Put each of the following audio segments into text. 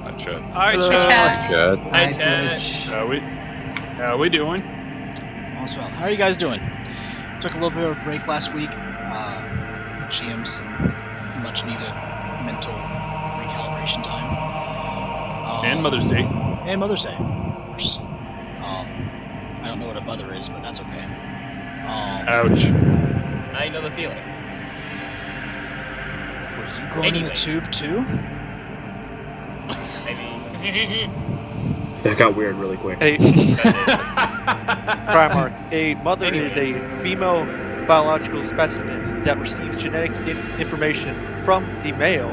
Hi, Chad. Hi, Hello. Chad. Chad. Hi, Twitch. How we doing? All's well. How are you guys doing? Took a little bit of a break last week. GM some much needed mental recalibration time. And Mother's Day. And Mother's Day, of course. I don't know what a mother is, but that's okay. Ouch. I know the feeling. Were you going in the tube too? Maybe. That got weird really quick. Hey, Primarch, a mother is a female biological specimen that receives genetic information from the male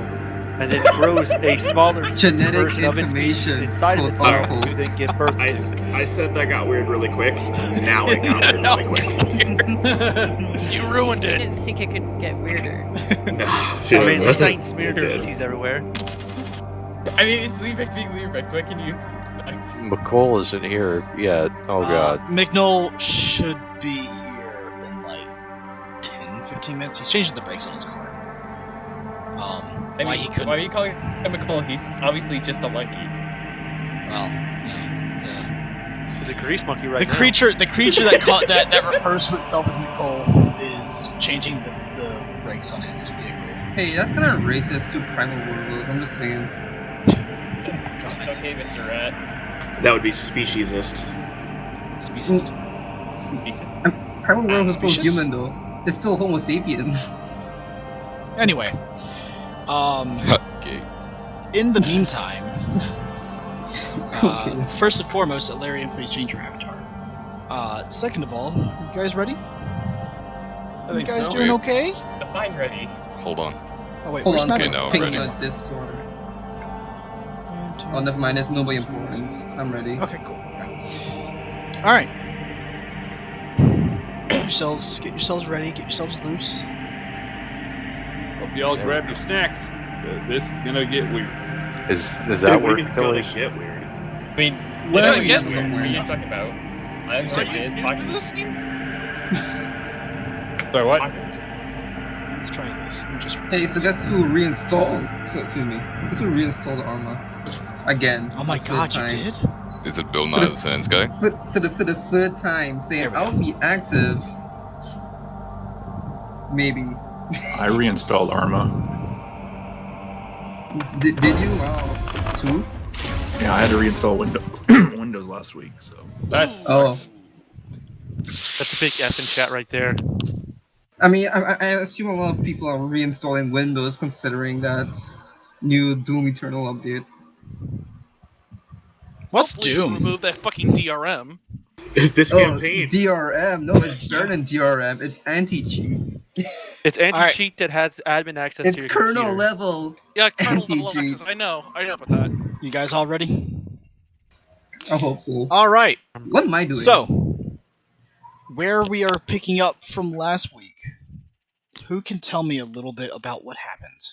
and then grows a smaller Genetic version of its species information, inside of itself quote, to then give birth I to. said that got weird really quick. Now it got weird really quick. You ruined I it. didn't think it could get weirder. No, I mean, there's shit. giant smear species everywhere. I mean, it's Leafex being Leafex. What can you expect? McCall isn't here yet. Oh god. McNull should be here in like 10, 15 minutes. He's changing the brakes on his car. Why he couldn't? Why are you calling him McCall? He's obviously just a monkey. Well, you know, There's a grease monkey right the now. creature that refers to itself as McCall is changing the brakes on his vehicle. Hey, that's kind of racist to primal warlords, I'm just saying. Comment. Okay, Mr. Rat. That would be speciesist. Species. Primal warlords are still Specious? human though. They're still Homo sapien. Anyway, Okay. in the meantime, Okay. first and foremost, Alarian, please change your avatar. Second of all, you guys ready? You think guys so. doing Wait. okay? Fine, ready. Hold on. Oh wait, Hold where's on, Matt? Okay, no, I'm picking ready. on Discord. Oh, never mind, there's nobody important. I'm ready. Okay, cool. Yeah. All right. Get yourselves ready. Get yourselves loose. Hope y'all grab your snacks, because this is gonna get weird. Is that where What do you mean gonna Achilles? get weird? I mean, What what are are you you doing? talking about? I have no Are idea. you It's into pocket. this game? Sorry, what? Let's try this. Let me just. Hey, so guess who reinstalled? So, excuse me. Guess who reinstalled the armor? Again. Oh my for the god, third you time. did? Is it Bill Nye the Science Guy? For the third time, saying There we I'll go. be active. Maybe. I reinstalled Arma. Did you? Wow. Two? Yeah, I had to reinstall Windows Windows last week, so That's Oh. That's a big F in chat right there. I mean, I assume a lot of people are reinstalling Windows considering that new Doom Eternal update. What's Hopefully soon Doom? remove that fucking DRM. This campaign. DRM. No, it's better than DRM. It's anti-cheat. It's anti-cheat that has admin access It's to your kernel computer. level. Yeah, kernel level Anti-cheat. access. I know about that. You guys all ready? I hope so. All right. What am I doing? So, where we are picking up from last week, who can tell me a little bit about what happened?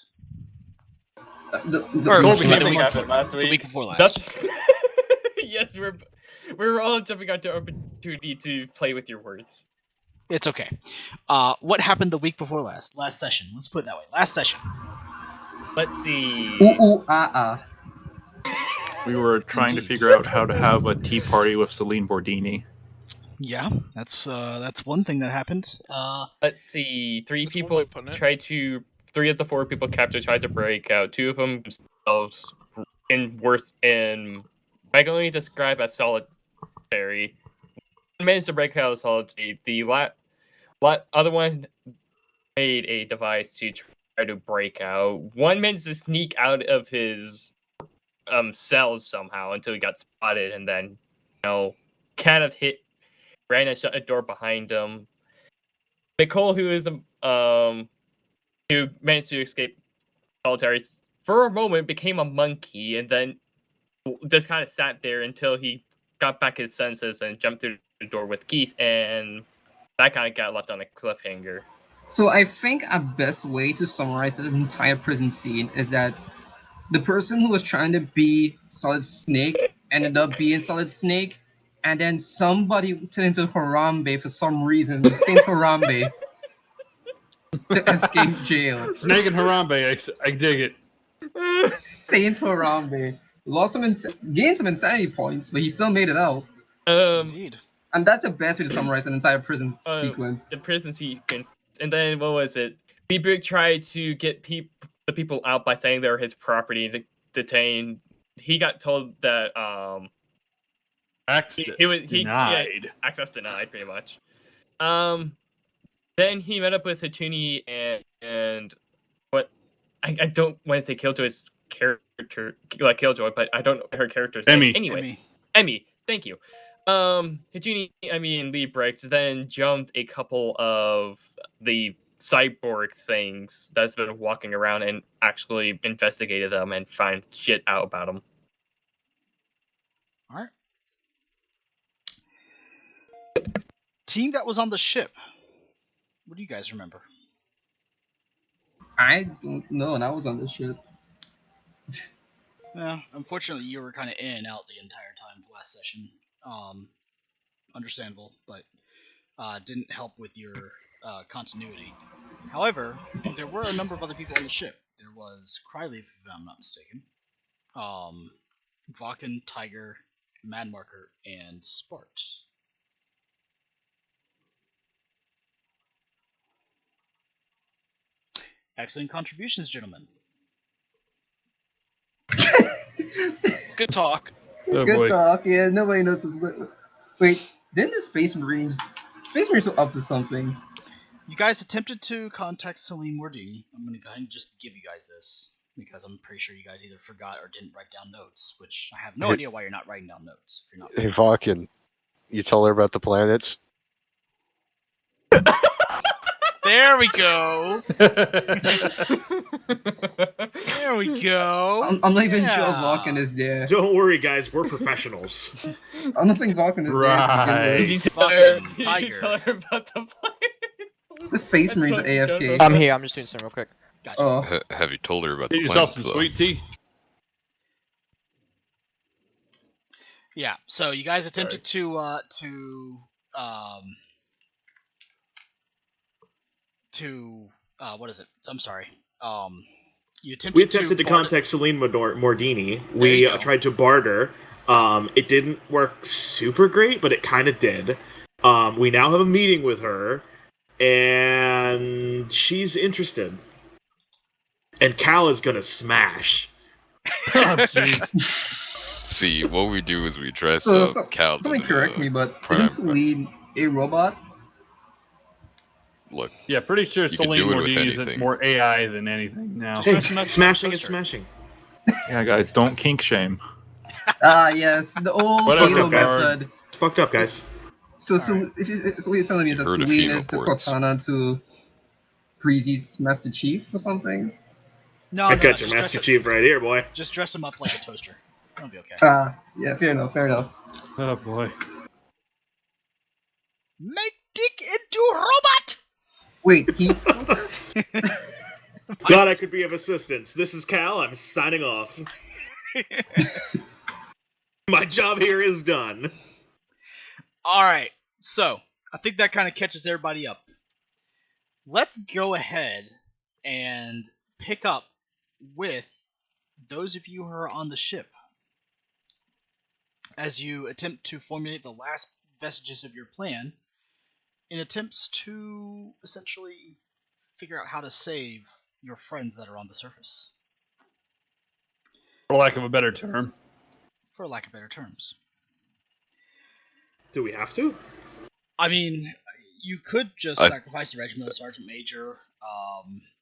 Or Cole the became week a before- captain last The week. week before last. That's... yes, we're all jumping onto opportunity to play with your words. It's okay. What happened the week before last? Last session. Let's put it that way. Last session. Let's see. Ooh, ah. we were trying to Indeed. figure out how to have a tea party with Celine Bordini. Yeah, that's one thing that happened. Let's see. Three That's one people way of putting it. Three of the four people captured tried to break out. Two of them themselves I can only describe as solitary. One managed to break out of solitary. The other one made a device to try to break out. One managed to sneak out of his cells somehow until he got spotted, and then kind of ran and shut a door behind him. Nicole, who managed to escape solitary for a moment, became a monkey, and then just kind of sat there until he got back his senses and jumped through the door with Keith, and that kind of got left on a cliffhanger. So I think a best way to summarize the entire prison scene is that the person who was trying to be Solid Snake ended up being Solid Snake, and then somebody turned into Harambe for some reason, Saint Harambe, to escape jail. Snake and Harambe, I dig it. Saint Harambe. gained some insanity points, but he still made it out. Indeed. And that's the best way to summarize an entire prison sequence. The prison sequence, and then what was it? Beebrick tried to get the people out by saying they were his property and detain. He got told that Access denied. denied. Access denied, pretty much. Then he met up with Hatuni and what I don't want to say Killjoy's character, like Killjoy, but I don't know her character's Emmy. name. Anyways, Emmy. Thank you. Hatuni, and Lee Briggs then jumped a couple of the cyborg things that's been walking around and actually investigated them and found shit out about them. All right. Team that was on the ship. What do you guys remember? I don't know, and I was on this ship. Yeah, unfortunately, you were kind of in and out the entire time of last session. Understandable, but didn't help with your continuity. However, there were a number of other people on the ship. There was Cryleaf, if I'm not mistaken, Vakken, Tiger, Madmarker, and Spart. Excellent contributions, gentlemen. Good talk. Oh, Good boy. talk. Yeah, nobody knows this. Wait, didn't the Space Marines were up to something? You guys attempted to contact Celine Mordini. I'm going to go ahead and just give you guys this, because I'm pretty sure you guys either forgot or didn't write down notes, which I have no idea why you're not writing down notes. If you're not Hey, Vakken, you tell her about the planets? There we go. There we go. I'm not even sure Yeah. Vakken is there. Don't worry, guys. We're professionals. I don't think Vakken is Right. there. Did you To tell Fucking her, Tiger. about the planet? The Space That's Marines are fucking AFK. dumb. I'm here. I'm just doing something real quick. Gotcha. Oh, Have you told her about Get the yourself planets, some though? sweet tea. Yeah. So you guys attempted to what is it? I'm sorry. You attempted We attempted to barter- contact Celine Mordini. There We you go. tried to barter. It didn't work super great, but it kind of did. We now have a meeting with her, and she's interested. And Cal is gonna smash. Oh, jeez. See, what we do is we dress so, up Cal. somebody correct me, but prime- isn't Celine a robot? Look, Yeah, pretty sure You could Celine do it with Mordini is anything. more AI than anything now. Just Hey, dress him up smashing as is a smashing. Yeah, guys, don't kink shame. Ah, yes, the old Whatever, Halo guys. method. It's fucked up, guys. So, Alright. so what you're telling me is that Heard of Celine female is the ports. Cortana to Breezy's Master Chief or something? No, I no, got just your dress Master him- Chief right here, boy. Just dress him up like a toaster. That'll be okay. Ah, yeah, fair enough, fair enough. Oh boy. Make Dick into robot. Wait, he Glad I could be of assistance. This is Cal. I'm signing off. My job here is done. All right. So I think that kind of catches everybody up. Let's go ahead and pick up with those of you who are on the ship as you attempt to formulate the last vestiges of your plan in attempts to essentially figure out how to save your friends that are on the surface, For lack of a better term. for lack of better terms. Do we have to? I mean, you could just I- sacrifice the Regimental Sergeant Major,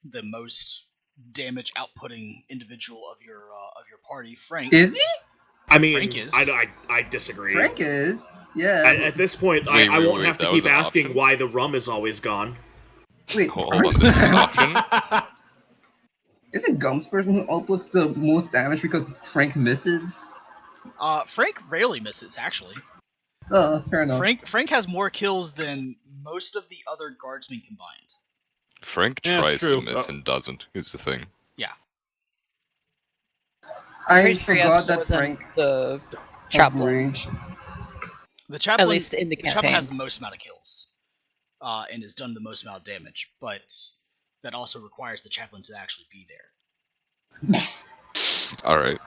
the most damage outputting individual of your party, Frank. is he? I mean, Frank is. I disagree. Frank is. Yeah. At this point, Wait, I wait, won't wait, have to that keep was an asking option? why the rum is always gone. Wait, hold on, this is an option? isn't Gum's person who outputs the most damage because Frank misses? Frank rarely misses, actually. Oh, fair enough. Frank has more kills than most of the other guardsmen combined. Frank Yeah, tries it's to true. miss and doesn't, is the thing. I Pretty sure he has forgot that more than Frank the has chaplain, range. The chaplain, at least in the the chaplain campaign. has the most amount of kills, and has done the most amount of damage, but that also requires the chaplain to actually be there. Alright.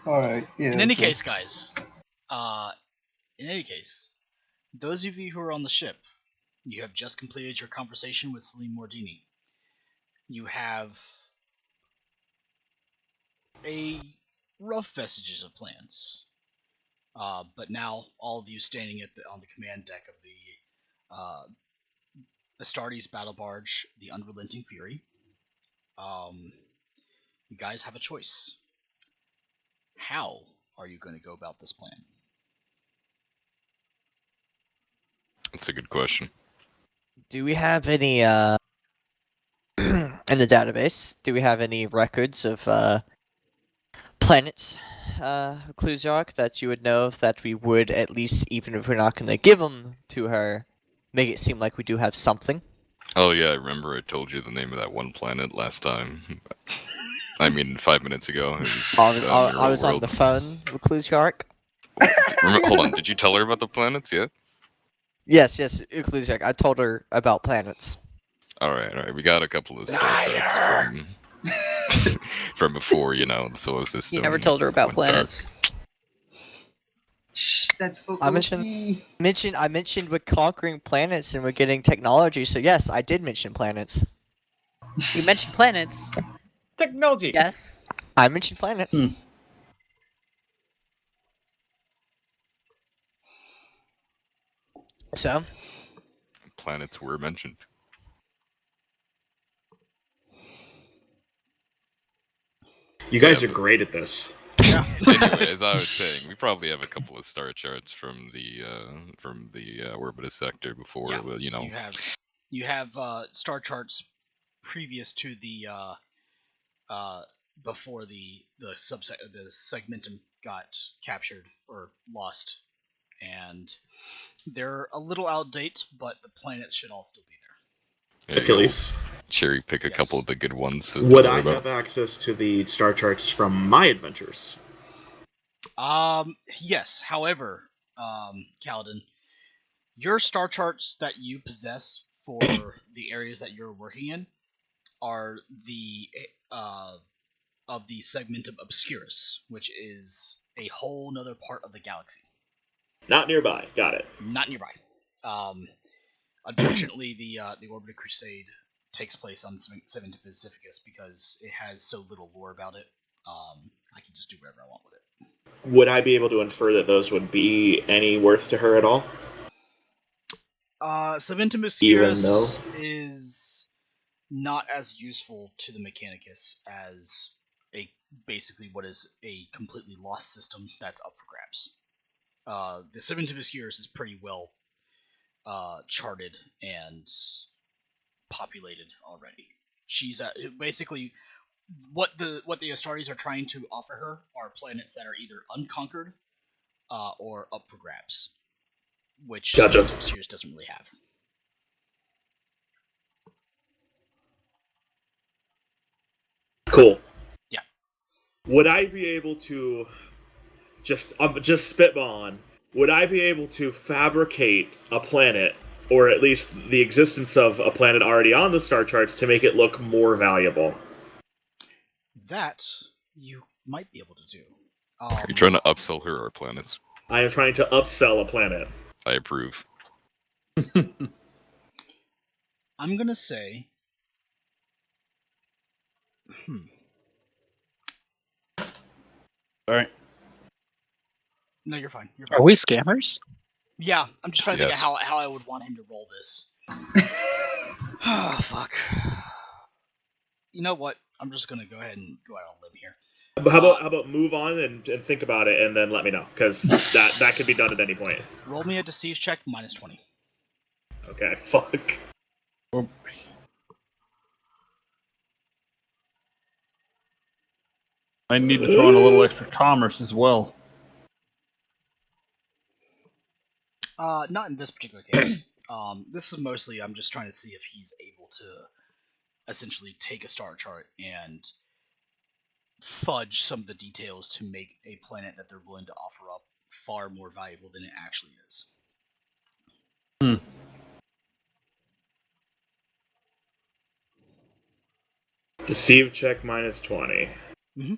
All right. Yeah. In any so- case, guys, those of you who are on the ship, you have just completed your conversation with Salim Mordini. You have a rough vestiges of plans, but now all of you standing on the command deck of the Astartes battle barge, the Unrelenting Fury. You guys have a choice. How are you going to go about this plan? That's a good question. Do we have any in the database? Do we have any records of planets, Cluzark, that you would know of that we would at least, even if we're not going to give them to her, make it seem like we do have something? Oh yeah, I remember I told you the name of that one planet last time. I mean, 5 minutes ago. It was, I was on World. the phone with Cluzark. Hold on, did you tell her about the planets yet? Yes, Cluzark. I told her about planets. Alright. We got a couple of star charts from before, the solar system. You never told her about went planets. Shh, that's OOC. I mentioned we're conquering planets and we're getting technology, so yes, I did mention planets. You mentioned planets. Technology. Yes. I mentioned planets. So? Planets were mentioned. You guys Yeah, are great at this. Yeah. Anyway, as I was saying, we probably have a couple of star charts from the Orbita sector before. Yeah, Well, You have star charts previous to the before the segmentum got captured or lost, and they're a little out of date, but the planets should all still be there. there you go. Achilles. Cherry pick a Yes. couple of the good ones. to Would know I about. have access to the star charts from my adventures? Yes. However, Kaladin, your star charts that you possess for the areas that you're working in are the of the segmentum obscurus, which is a whole nother part of the galaxy. Not nearby. Got it. Not nearby. Unfortunately, the Orbita Crusade takes place on Segmentum Pacificus because it has so little lore about it. I can just do whatever I want with it. Would I be able to infer that those would be any worth to her at all? Segmentum Even Obscurus though? is not as useful to the Mechanicus as basically what is a completely lost system that's up for grabs. The Segmentum Obscurus is pretty well charted and populated already. She's basically what the Astartes are trying to offer her are planets that are either unconquered or up for grabs, which Gotcha. Obscurus doesn't really have. Cool. Yeah. Would I be able to just spitballing? Would I be able to fabricate a planet, or at least the existence of a planet already on the star charts, to make it look more valuable? That you might be able to do. Are you trying to upsell her our planets? I am trying to upsell a planet. I approve. I'm gonna say. Sorry. No, you're fine. You're fine. Are we scammers? Yeah, I'm just trying to think Yes. of how I would want him to roll this. Oh, fuck. You know what? I'm just gonna go ahead and go out on a limb here. How about move on and think about it, and then let me know, because that could be done at any point. Roll me a deceive check minus 20. Okay, fuck. I need to throw in a little extra commerce as well. Not in this particular case. This is mostly I'm just trying to see if he's able to essentially take a star chart and fudge some of the details to make a planet that they're willing to offer up far more valuable than it actually is. Deceive check minus 20. Mm-hmm.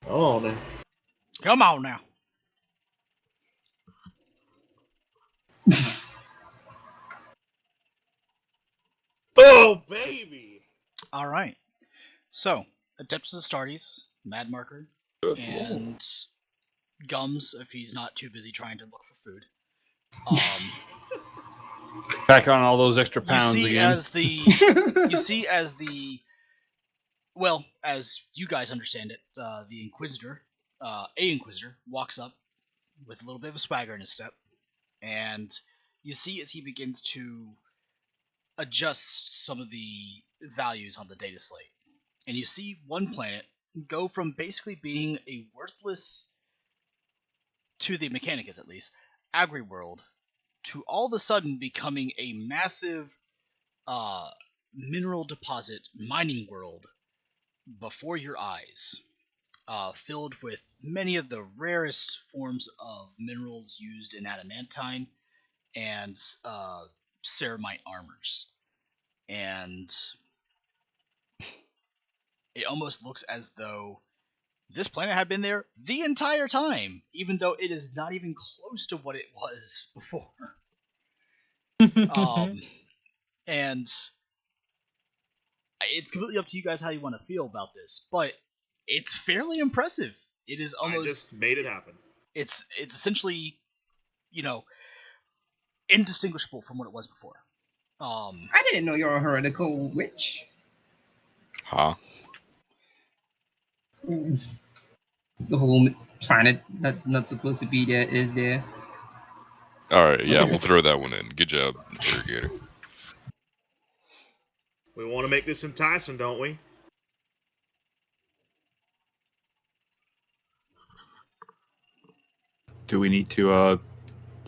Oh no. Come on now. Oh baby. All right. So, Adeptus Astartes, Mad Marker, and Gums if he's not too busy trying to look for food. Back on all those extra You pounds see again. as the well, as you guys understand it, the Inquisitor, a Inquisitor, walks up with a little bit of a swagger in his step, and you see as he begins to adjust some of the values on the data slate, and you see one planet go from basically being a worthless, to the Mechanicus at least, agri world, to all of a sudden becoming a massive mineral deposit mining world before your eyes, filled with many of the rarest forms of minerals used in adamantine and ceramite armors. And it almost looks as though this planet had been there the entire time, even though it is not even close to what it was before. And it's completely up to you guys how you want to feel about this, but it's fairly impressive. It is almost. I just made it happen. It's essentially, indistinguishable from what it was before. I didn't know you're a heretical witch. Huh? The whole planet that not supposed to be there is there. Alright, yeah, we'll throw that one in. Good job, Interrogator. We want to make this enticing, don't we? Do we need to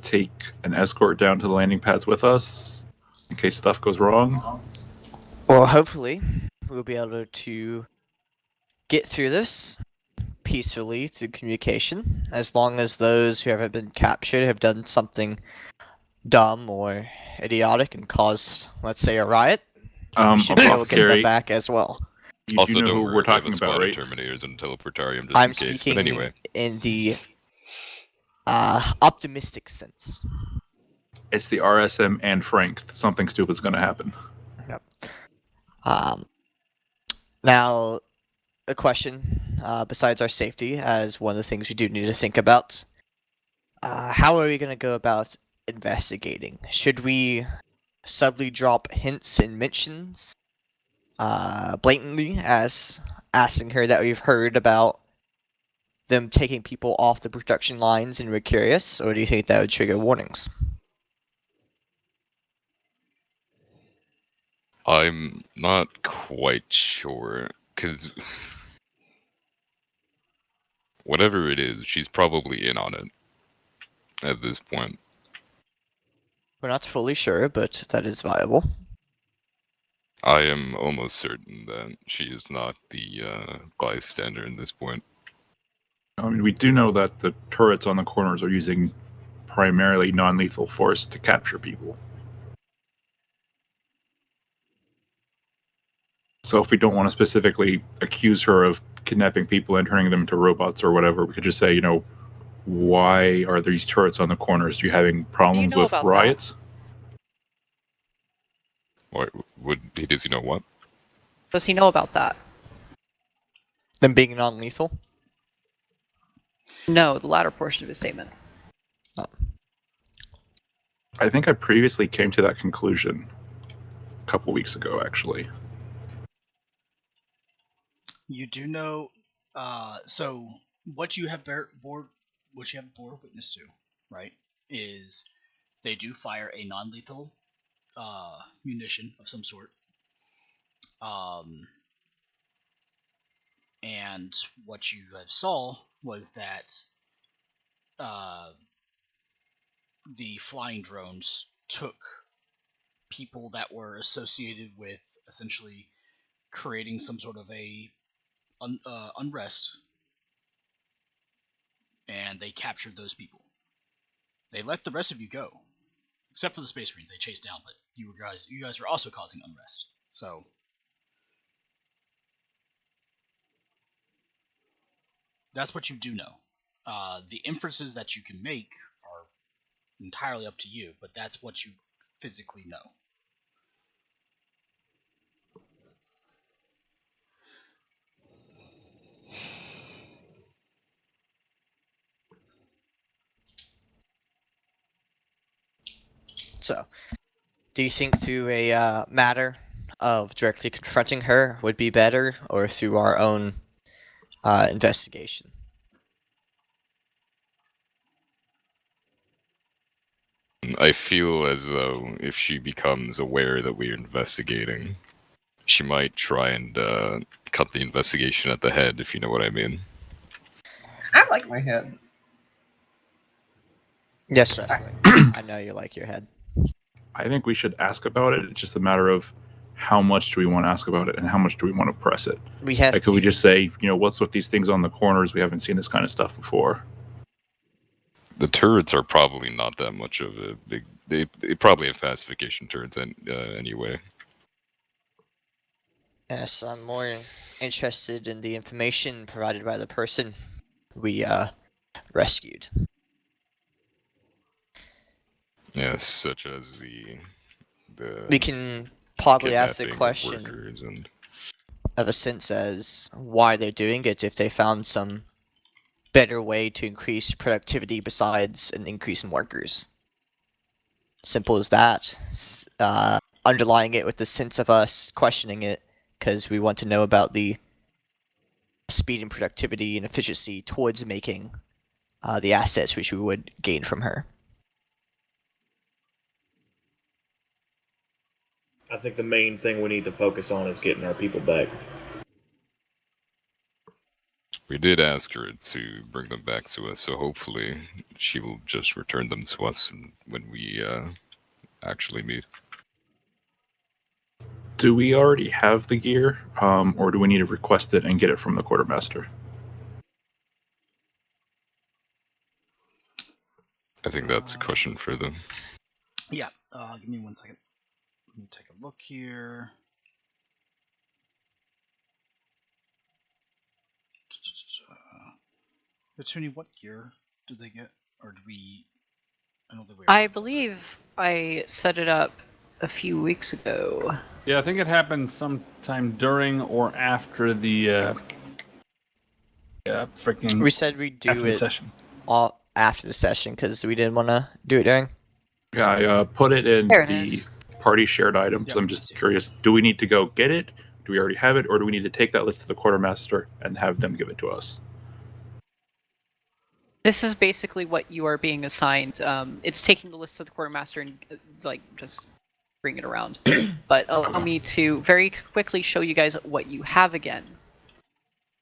take an escort down to the landing pads with us in case stuff goes wrong? Well, hopefully, we'll be able to get through this peacefully through communication, as long as those who have been captured have done something dumb or idiotic and caused, let's say, a riot. We should be able to get them Apothecary, back as well. you Also, do know don't who worry, we're we have talking a about, squad right? of Terminators and Teleportarium just I'm in case. speaking But anyway, in the optimistic sense. It's the RSM and Frank. Something stupid's going to happen. Yep. Now, a question, besides our safety, as one of the things we do need to think about. How are we going to go about investigating? Should we subtly drop hints and mentions blatantly as asking her that we've heard about them taking people off the production lines and we're curious, or do you think that would trigger warnings? I'm not quite sure, because whatever it is, she's probably in on it at this point. We're not fully sure, but that is viable. I am almost certain that she is not the bystander in this point. I mean, we do know that the turrets on the corners are using primarily non-lethal force to capture people. So if we don't want to specifically accuse her of kidnapping people and turning them into robots or whatever, we could just say, why are these turrets on the corners? Are you having problems know with about riots? Or does he know what? Does he know about that? Them being non-lethal? No, the latter portion of his statement. I think I previously came to that conclusion a couple weeks ago, actually. You do know, so what you have bore witness to, right, is they do fire a non-lethal munition of some sort. And what you have saw was that the flying drones took people that were associated with essentially creating some sort of a unrest, and they captured those people. They let the rest of you go, except for the Space Marines. They chased down, but you guys were also causing unrest. So That's what you do know. The inferences that you can make are entirely up to you, but that's what you physically know. So, do you think through a matter of directly confronting her would be better, or through our own investigation? I feel as though if she becomes aware that we're investigating, she might try and cut the investigation at the head, if you know what I mean. I like my head. Yes, definitely. I know you like your head. I think we should ask about it. It's just a matter of how much do we want to ask about it and how much do we want to press it. We have Like, to. could we just say, what's with these things on the corners? We haven't seen this kind of stuff before. The turrets are probably not that much of a big. They probably have pacification turrets anyway. Yes, I'm more interested in the information provided by the person we rescued. Yes, such as the We can probably ask the kidnapping of question workers and of a sense as why they're doing it, if they found some better way to increase productivity besides an increase in workers. Simple as that. Underlying it with the sense of us questioning it because we want to know about the speed and productivity and efficiency towards making the assets which we would gain from her. I think the main thing we need to focus on is getting our people back. we did ask her to bring them back to us, so hopefully she will just return them to us when we actually meet. Do we already have the gear, or do we need to request it and get it from the quartermaster? I think that's a question for them. Yeah, give me 1 second. Let me take a look here. Petuni, what gear did they get? Or did we... I don't think we... I believe I set it up a few weeks ago. Yeah, I think it happened sometime during or after the freaking. We said we'd do after the it session. all after the session because we didn't want to do it during. Yeah, I put it in There it the is. party shared items. Yep, I'm just curious, do we need to go get it? Do we already have it? Or do we need to take that list to the quartermaster and have them give it to us? This is basically what you are being assigned. It's taking the list to the quartermaster and just bring it around. But allow me to very quickly show you guys what you have again.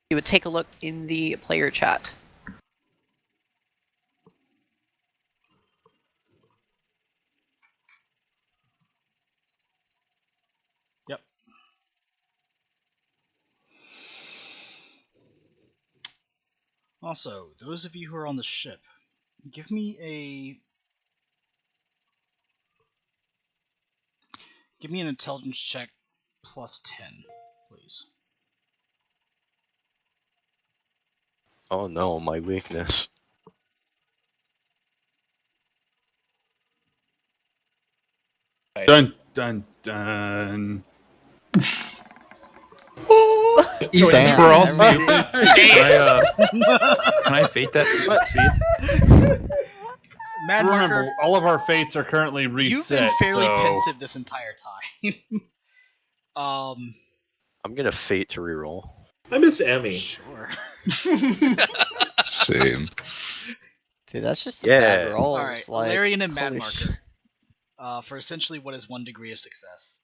You would take a look in the player chat. Yep. Also, those of you who are on the ship, give me an intelligence check plus 10, please. Oh no, my weakness. Dun dun dun. Damn, we're all everybody- Can I fate that to succeed? Mad Remember, Marker, all of our fates are currently reset. you've been fairly so... pensive this entire time. I'm gonna fate to reroll. I miss Emmy. Sure. Same. Dude, that's just Yeah. bad rolls. Alright, like, Valerian and Mad holy sh- Marker. For essentially what is 1 degree of success.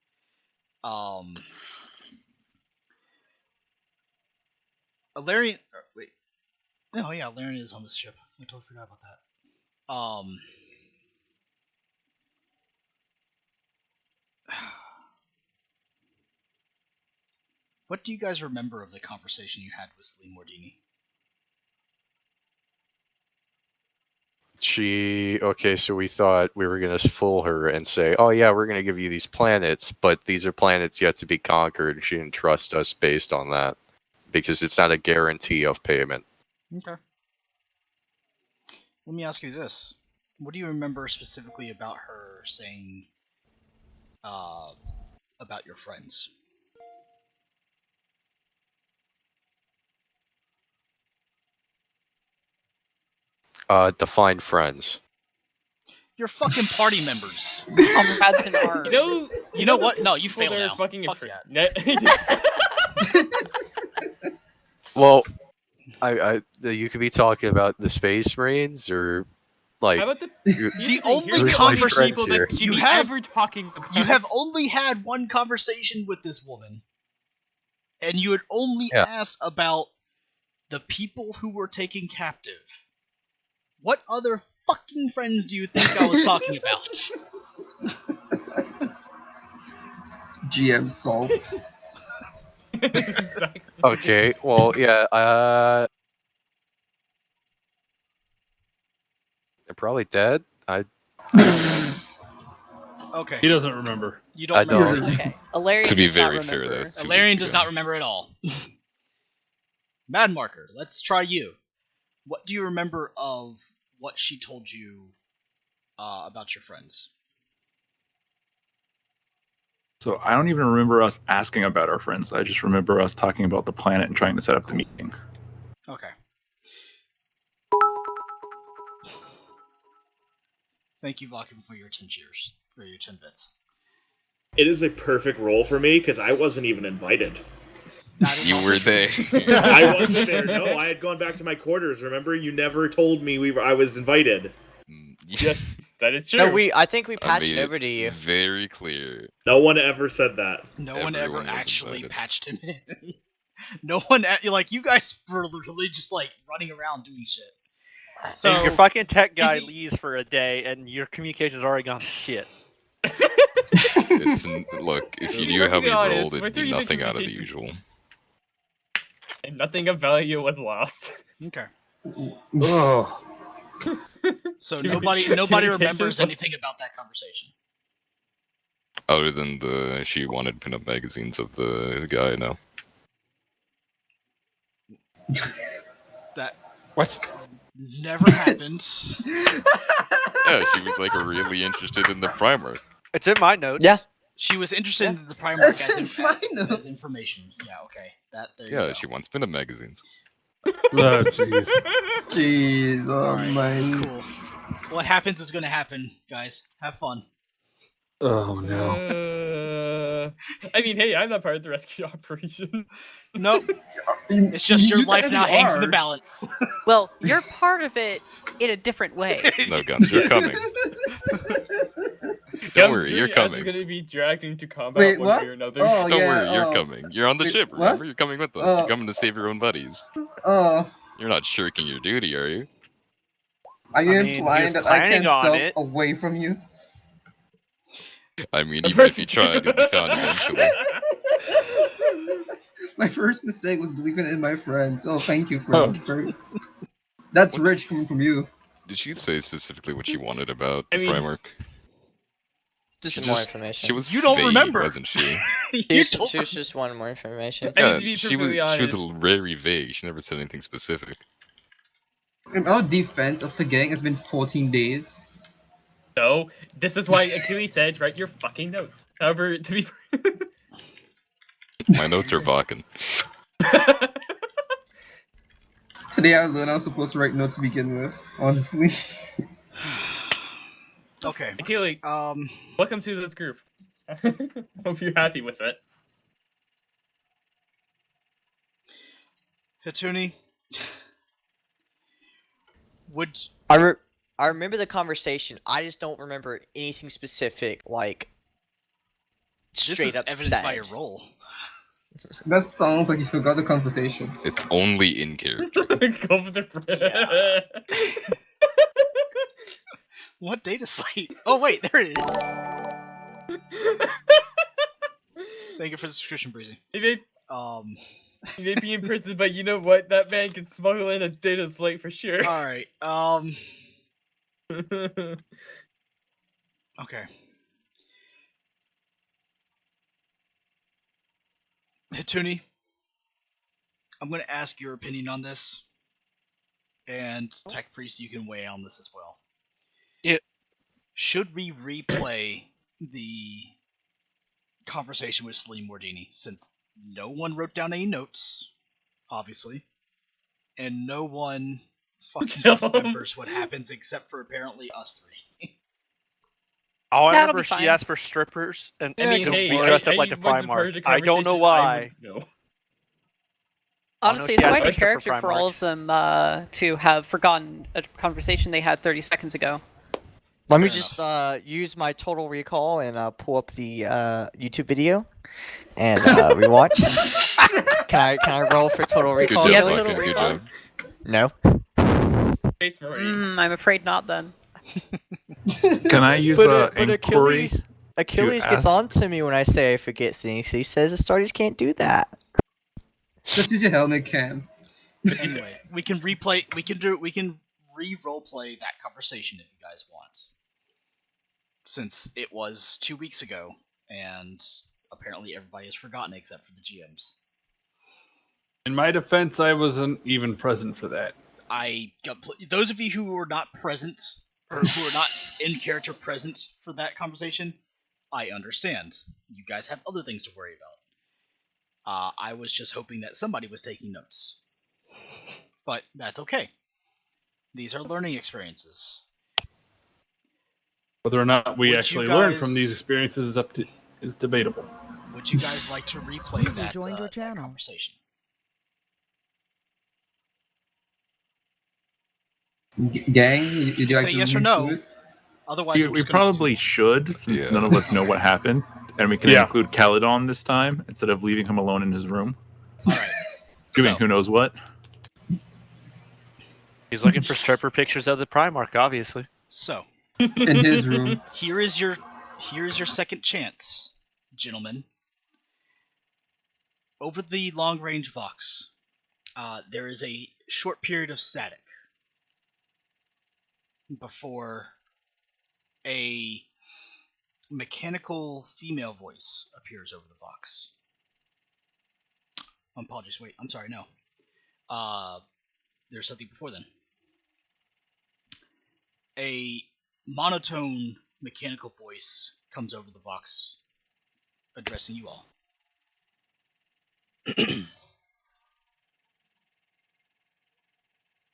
Valerian... Wait. Oh yeah, Valerian is on this ship. I totally forgot about that. What do you guys remember of the conversation you had with Celine Mordini? Okay, so we thought we were gonna fool her and say, oh yeah, we're gonna give you these planets, but these are planets yet to be conquered. She didn't trust us based on that, because it's not a guarantee of payment. Okay. Let me ask you this: what do you remember specifically about her saying about your friends? Define friends. Your fucking party members. Comrades in arms. You know what? the No, you people fail that are now. fucking Fuck that. Well, you could be talking about the Space Marines or like How about the The only Who's my conversation friends people here? that should You be have- ever talking about? you have only had one conversation with this woman, and you had only Yeah. asked about the people who were taken captive. What other fucking friends do you think I was talking about? GM Salt. Exactly. Okay, well, yeah, they're probably dead. Okay, He doesn't remember. you don't I remember don't. anything. Okay. Alarian To be does not very fair, remember. though, 2 Alarian weeks does ago. not remember at all. Mad Marker, let's try you. What do you remember of what she told you about your friends? So I don't even remember us asking about our friends. I just remember us talking about the planet and trying to set up the meeting. Okay. Thank you, Vacuum, for your 10 cheers. For your 10 bits. It is a perfect role for me because I wasn't even invited. That is You also were true. there. I wasn't there. No, I had gone back to my quarters. Remember, you never told me I was invited. Yes, that is true. No, I think we I patched made it over it to you. very clear. No one ever said that. No one ever Everyone was actually invited. patched him in. No one, like, you guys were literally just, like, running around doing shit. So, And your fucking tech guy Is he- leaves for a day, and your communication's already gone to shit. Look, if you To be knew how perfectly we honest, rolled, it'd with be your nothing out of the communications- usual. And nothing of value was lost. okay. Oh, So Commu- nobody communication remembers was- anything about that conversation. Other than she wanted pinup magazines of the guy, no. That What? never happened. Yeah, she was like really interested in the primer. It's in my notes. Yeah. She was interested Yeah. in the Primark That's as fine. information. Yeah, okay. There you Yeah, go. she wants pinup magazines. Oh, jeez. Jeez, oh Alright, man. cool. What happens is gonna happen, guys. Have fun. Oh, no. I mean, hey, I'm not part of the rescue operation. Nope. It's just your life now technically hangs in the are. balance. Well, you're part of it in a different way. No, Guns, you're coming. Don't worry, you're Is coming. going to be dragged into combat Wait, one what? way or another. Oh, Don't yeah, worry, you're oh. coming. You're on the Wait, ship, what? remember? You're coming with us. Oh. You're coming to save your own buddies. Oh, You're not shirking your duty, are you? are you I mean, he implying was that I can planning on stealth it. away from you? I mean, even if you tried, you'll be found eventually. My first mistake was believing in my friends. Oh, thank you Oh. That's What- rich coming from you. Did she say specifically what she wanted about I the mean- Primark? Just She some more just- information. She was You don't vague, remember. wasn't she? You don't She was just wanting more information. I mean, Yeah, to be she was. perfectly She was honest- very vague. She never said anything specific. In our defense of forgetting, it's been 14 days. So, this is why Achilles said, write your fucking notes. However, to be... My notes are Vakken. Today I learned I was supposed to write notes to begin with, honestly. Okay. Achilles, welcome to this group. Hope you're happy with it. Hituni, would I remember the conversation. I just don't remember anything specific, like this straight is up evidenced said. by your roll? That sounds like you forgot the conversation. It's only in character. Go for the... What data slate? Oh wait, there it is. Thank you for the subscription, Breezy. He may, Um. he may be in prison, but you know what? That man can smuggle in a data slate for sure. All right. Okay. Hituni, I'm going to ask your opinion on this. and Tech Priest, you can weigh on this as well. Yeah. Should we replay the conversation with Salim Mordini, since no one wrote down any notes, obviously, and no one fucking remembers what happens except for apparently us three? All I That'll remember be is she fine. asked for strippers and I mean, to hey, be dressed up like the once it's part of Primarch. the I don't know conversation, why. No. Honestly, she it's has quite a dressed up for character for all of them to have forgotten a conversation they had 30 seconds ago. Let me Fair just use my total recall and pull up the YouTube video and rewatch. Can I roll for total Good recall? Do you have job, a ability? total Bucket. Good recall? job. No. Face Marine. I'm afraid not then. Can I use But inquiry? Achilles to gets ask? on to me when I say I forget things. He says Astartes can't do that. Just use your helmet cam. Anyway, we can replay. We can re-role play that conversation if you guys want, since it was 2 weeks ago, and apparently everybody has forgotten except for the GMs. In my defense, I wasn't even present for that. Those of you who were not present, or who are not in character present for that conversation, I understand. You guys have other things to worry about. I was just hoping that somebody was taking notes. But that's okay. These are learning experiences. Whether or not we Would actually you learn guys- from these experiences is debatable. Would you guys like to replay User that, joined your that channel. conversation? Gang, would you like Say to yes or read no. through it? Otherwise, I'm We just gonna probably should, since Yeah. none of us know what happened, and we can Yeah. include Caledon this time instead of leaving him alone in his room, All right. doing So, who knows what. He's looking for stripper pictures of the Primarch, obviously. so In his room. here is your second chance, gentlemen. Over the long range Vox, there is a short period of static before a mechanical female voice appears over the Vox. Apologies, wait, I'm sorry, no. There's something before then. A monotone mechanical voice comes over the Vox, addressing you all.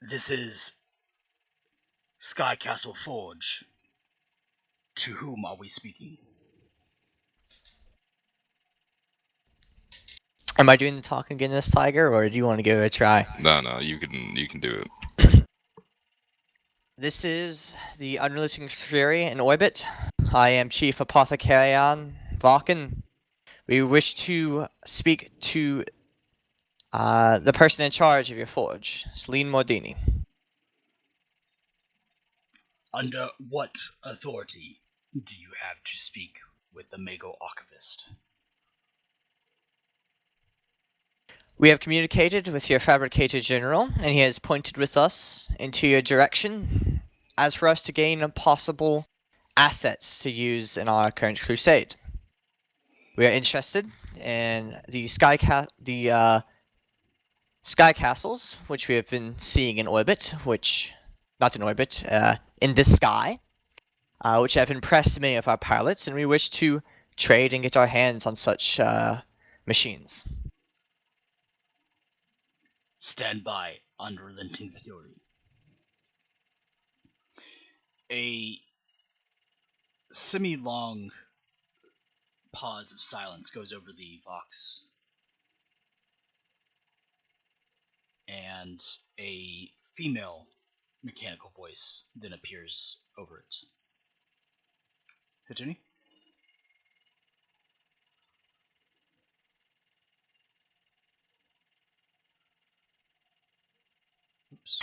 This is Sky Castle Forge. To whom are we speaking? Am I doing the talking again this Tiger, or do you want to give it a try? No, you can do it. This is the Unrelenting Fury in orbit. I am Chief Apothecarian Vulcan. We wish to speak to the person in charge of your forge, Celine Mordini. Under what authority do you have to speak with the Mago Archivist? We have communicated with your fabricator general, and he has pointed with us into your direction as for us to gain possible assets to use in our current crusade. We are interested in the sky castles, which we have been seeing in orbit, in the sky, which have impressed many of our pilots, and we wish to trade and get our hands on such machines. Stand by, Unrelenting Fury. A semi-long pause of silence goes over the Vox. And a female mechanical voice then appears over it. Hitsuni? Oops.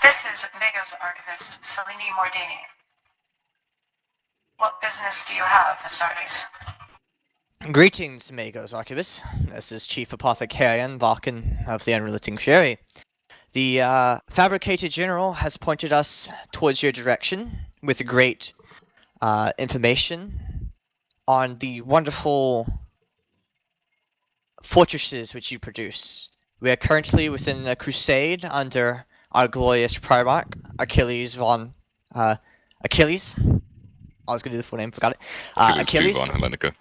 This is Mago's archivist, Selene Mordini. What business do you have, Astartes? Greetings, Magos Archivist. This is Chief Apothecarian Vulcan of the Unrelenting Fury. The Fabricator General has pointed us towards your direction with great information on the wonderful fortresses which you produce. We are currently within the Crusade under our glorious Primarch, Achilles von Achilles. I was gonna do the full name, forgot it. Achilles 2 von Hellenica.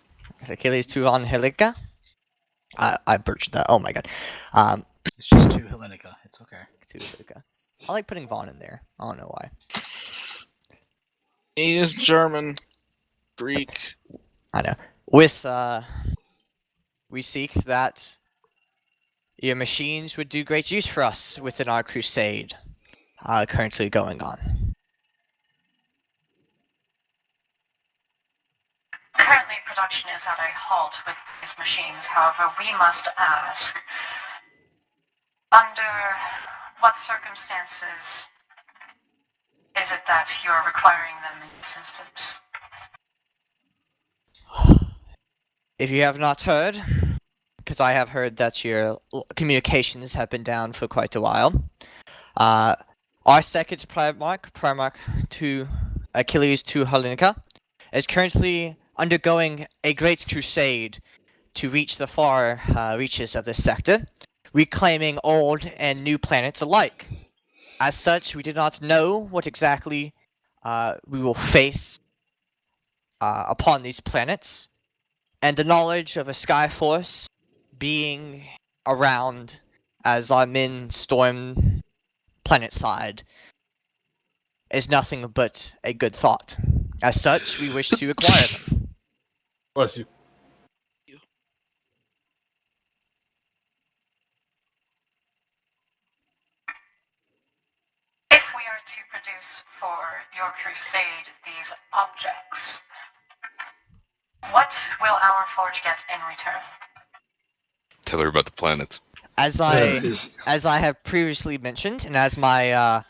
Achilles 2 von Hellenica. I butchered that. Oh my god. It's just 2 Hellenica. It's okay. 2 Hellenica. I like putting Von in there. I don't know why. He is German, Greek. I know. With we seek that your machines would do great use for us within our crusade currently going on. Currently, production is at a halt with these machines. However, we must ask, under what circumstances is it that you're requiring them in this instance? If you have not heard, because I have heard that your communications have been down for quite a while, our second Primarch to Achilles to Hellenica, is currently undergoing a great crusade to reach the far reaches of this sector, reclaiming old and new planets alike. As such, we do not know what exactly we will face upon these planets, and the knowledge of a Skyforce being around as our men storm planetside is nothing but a good thought. As such, we wish to acquire them. Bless you. If we are to produce for your crusade these objects, what will our forge get in return? Tell her about the planets. As I have previously mentioned, and as my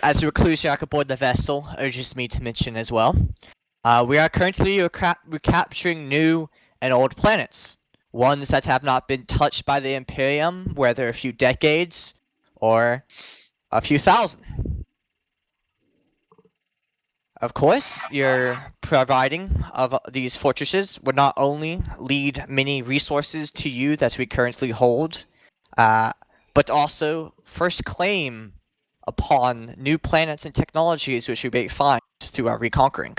as the Reclusiarch aboard the vessel urges me to mention as well, we are currently recapturing new and old planets, ones that have not been touched by the Imperium, whether a few decades or a few thousand. Of course, your providing of these fortresses would not only lead many resources to you that we currently hold, but also first claim upon new planets and technologies which we may find through our reconquering.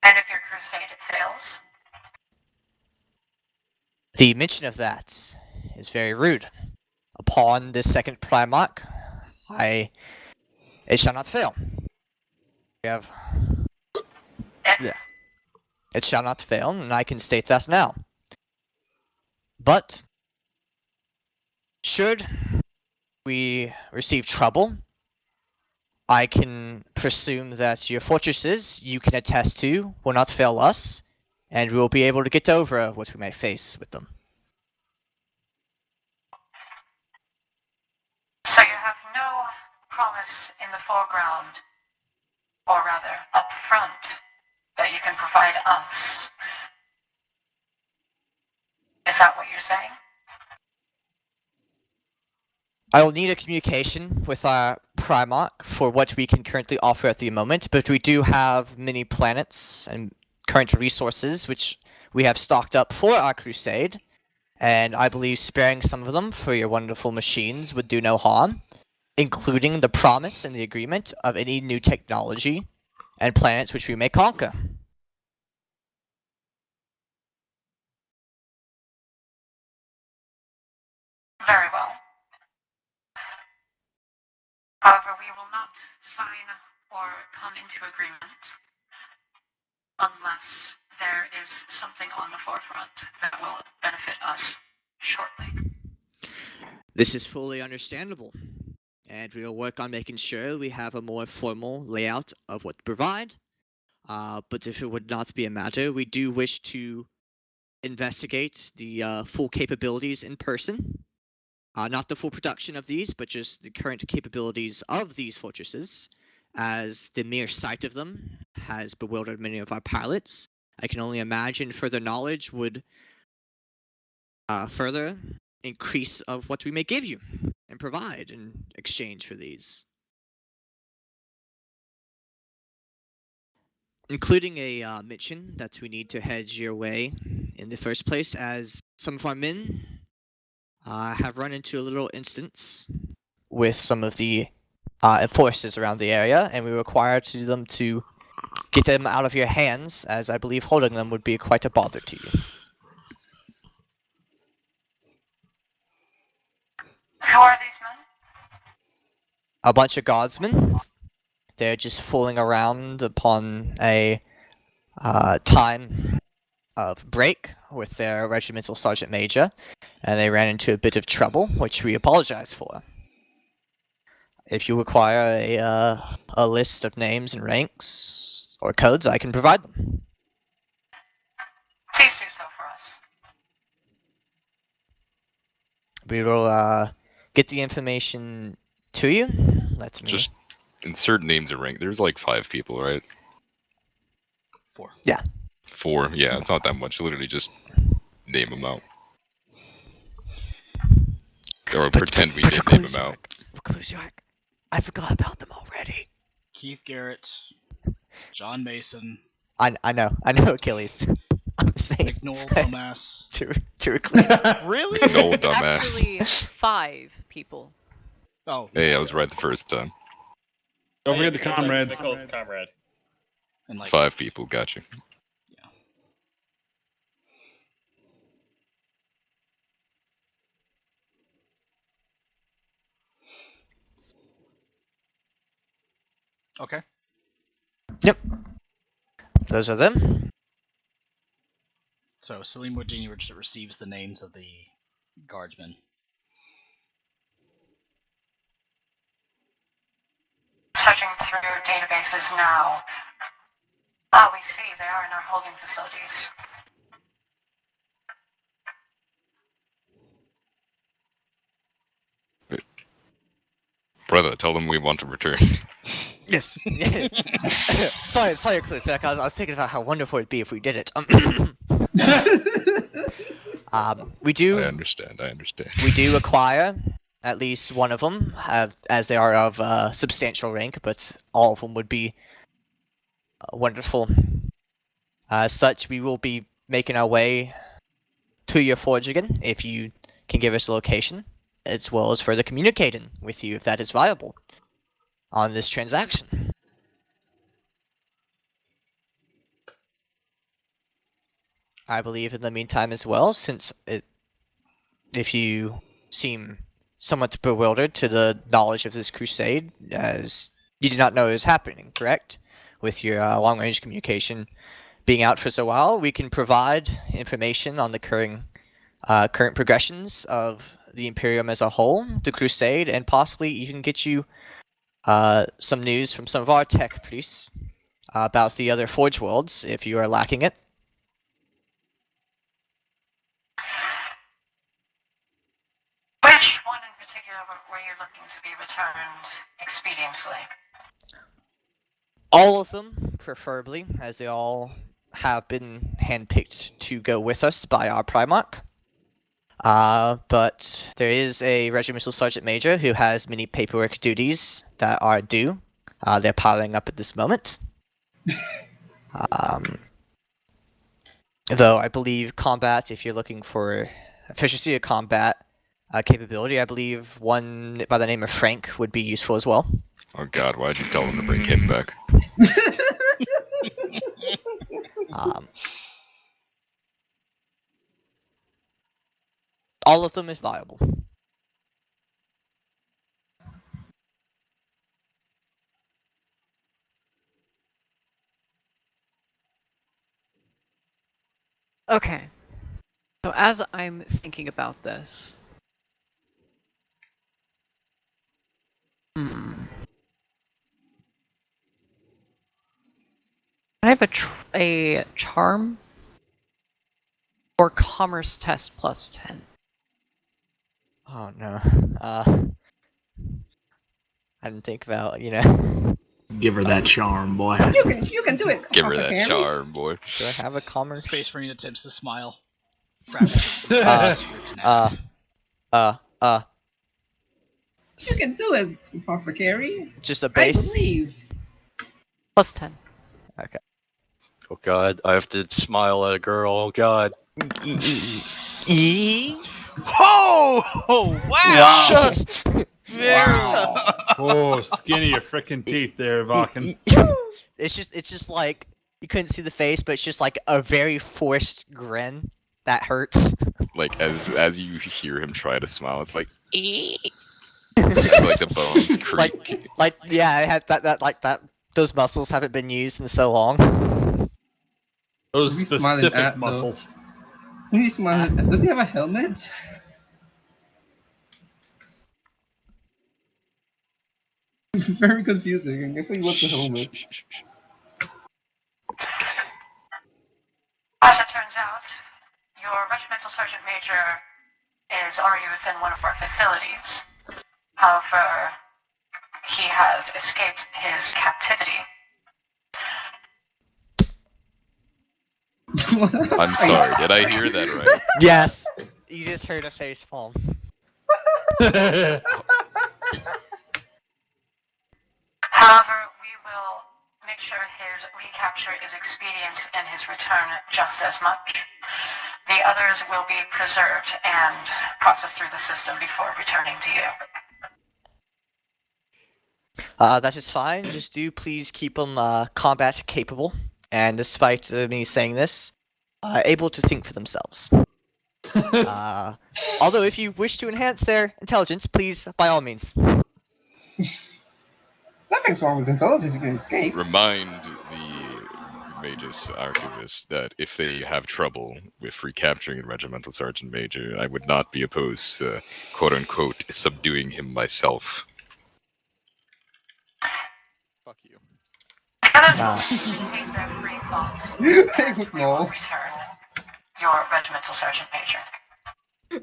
And if your crusade fails? The mention of that is very rude. Upon this second Primarch, it shall not fail. We have... Yeah. It shall not fail, and I can state that now. But, should we receive trouble, I can presume that your fortresses, you can attest to, will not fail us, and we will be able to get over what we may face with them. So you have no promise in the foreground, or rather, up front, that you can provide us. Is that what you're saying? I will need a communication with our Primarch for what we can currently offer at the moment, but we do have many planets and current resources which we have stocked up for our crusade, and I believe sparing some of them for your wonderful machines would do no harm, including the promise and the agreement of any new technology and planets which we may conquer. Very well. However, we will not sign or come into agreement unless there is something on the forefront that will benefit us shortly. This is fully understandable, and we will work on making sure we have a more formal layout of what to provide. But if it would not be a matter, we do wish to investigate the full capabilities in person. Not the full production of these, but just the current capabilities of these fortresses, as the mere sight of them has bewildered many of our pilots. I can only imagine further knowledge would further increase of what we may give you and provide in exchange for these. Including a mention that we need to hedge your way in the first place, as some of our men have run into a little instance with some of the enforcers around the area, and we require them to get them out of your hands, as I believe holding them would be quite a bother to you. Who are these men? A bunch of guardsmen. They're just fooling around upon a time of break with their regimental sergeant major, and they ran into a bit of trouble, which we apologize for. If you require a list of names and ranks or codes, I can provide them. Please do so for us. We will get the information to you. Let me. Just insert names and rank. There's like 5 people, right? 4. Yeah. 4. Yeah, it's not that much. Literally just name them out. Or pretend we did name them out. I forgot about them already. Keith Garrett, John Mason, I know Achilles. I'm saying McNoll Dumbass. to Achilles. Really? No It's dumbass. actually 5 people. Oh, Hey, I was right the first time. Don't forget the comrades. Nicole's comrade. and like 5 people, gotcha. okay. Yep. Those are them. So Salim Wadini receives the names of the guardsmen. Searching through databases now. Ah, we see they are in our holding facilities. Brother, tell them we want to return. Yes. sorry, Achilles. I was thinking about how wonderful it'd be if we did it. We do. I understand. We do acquire at least one of them, as they are of substantial rank, but all of them would be wonderful. As such, we will be making our way to your forge again, if you can give us a location, as well as further communicating with you if that is viable on this transaction. I believe in the meantime as well, since if you seem somewhat bewildered to the knowledge of this crusade, as you did not know it was happening, correct? With your long-range communication being out for so while, we can provide information on the current progressions of the Imperium as a whole, the crusade, and possibly even get you some news from some of our tech priests about the other Forge worlds, if you are lacking it. Which one in particular were you looking to be returned expediently? All of them, preferably, as they all have been handpicked to go with us by our Primarch. But there is a regimental sergeant major who has many paperwork duties that are due. They're piling up at this moment. Though I believe combat, if you're looking for efficiency of combat capability, I believe one by the name of Frank would be useful as well. Oh god, why'd you tell him to bring him back? All of them is viable. Okay. So as I'm thinking about this, I have a charm or commerce test plus 10. Oh no. I didn't think about, Give her that charm, boy. You can do it. Give her that charm, boy. Do I have a commerce? Space Marine attempts to smile. You can do it, Apothecary. Just a I base? believe. Plus 10. Okay. Oh god, I have to smile at a girl. Oh god. Oh! Wow! Just Wow. Oh, skinny your frickin' teeth there, Vakken. It's just like you couldn't see the face, but it's just like a very forced grin that hurts. Like as you hear him try to smile, it's like like the bones creak. like yeah, it had that like that. Those muscles haven't been used in so long. Those Who's he smiling specific at, though? muscles. Who's he smiling at? Does he have a helmet? Very confusing. I thought he was a helmet. As it turns out, your regimental sergeant major is already within one of our facilities. However, he has escaped his captivity. I'm sorry, did I hear that right? Yes, you just heard a face palm. However, we will make sure his recapture is expedient and his return just as much. The others will be preserved and processed through the system before returning to you. That is fine. Just do please keep them combat capable, and despite me saying this, able to think for themselves. Although, if you wish to enhance their intelligence, please, by all means. Nothing's wrong with intelligence. You can escape. Remind the Magus Archivist that if they have trouble with recapturing the Regimental Sergeant Major, I would not be opposed to, quote-unquote, subduing him myself. Fuck you. Maintain their free thought, and we will No. return your regimental sergeant major.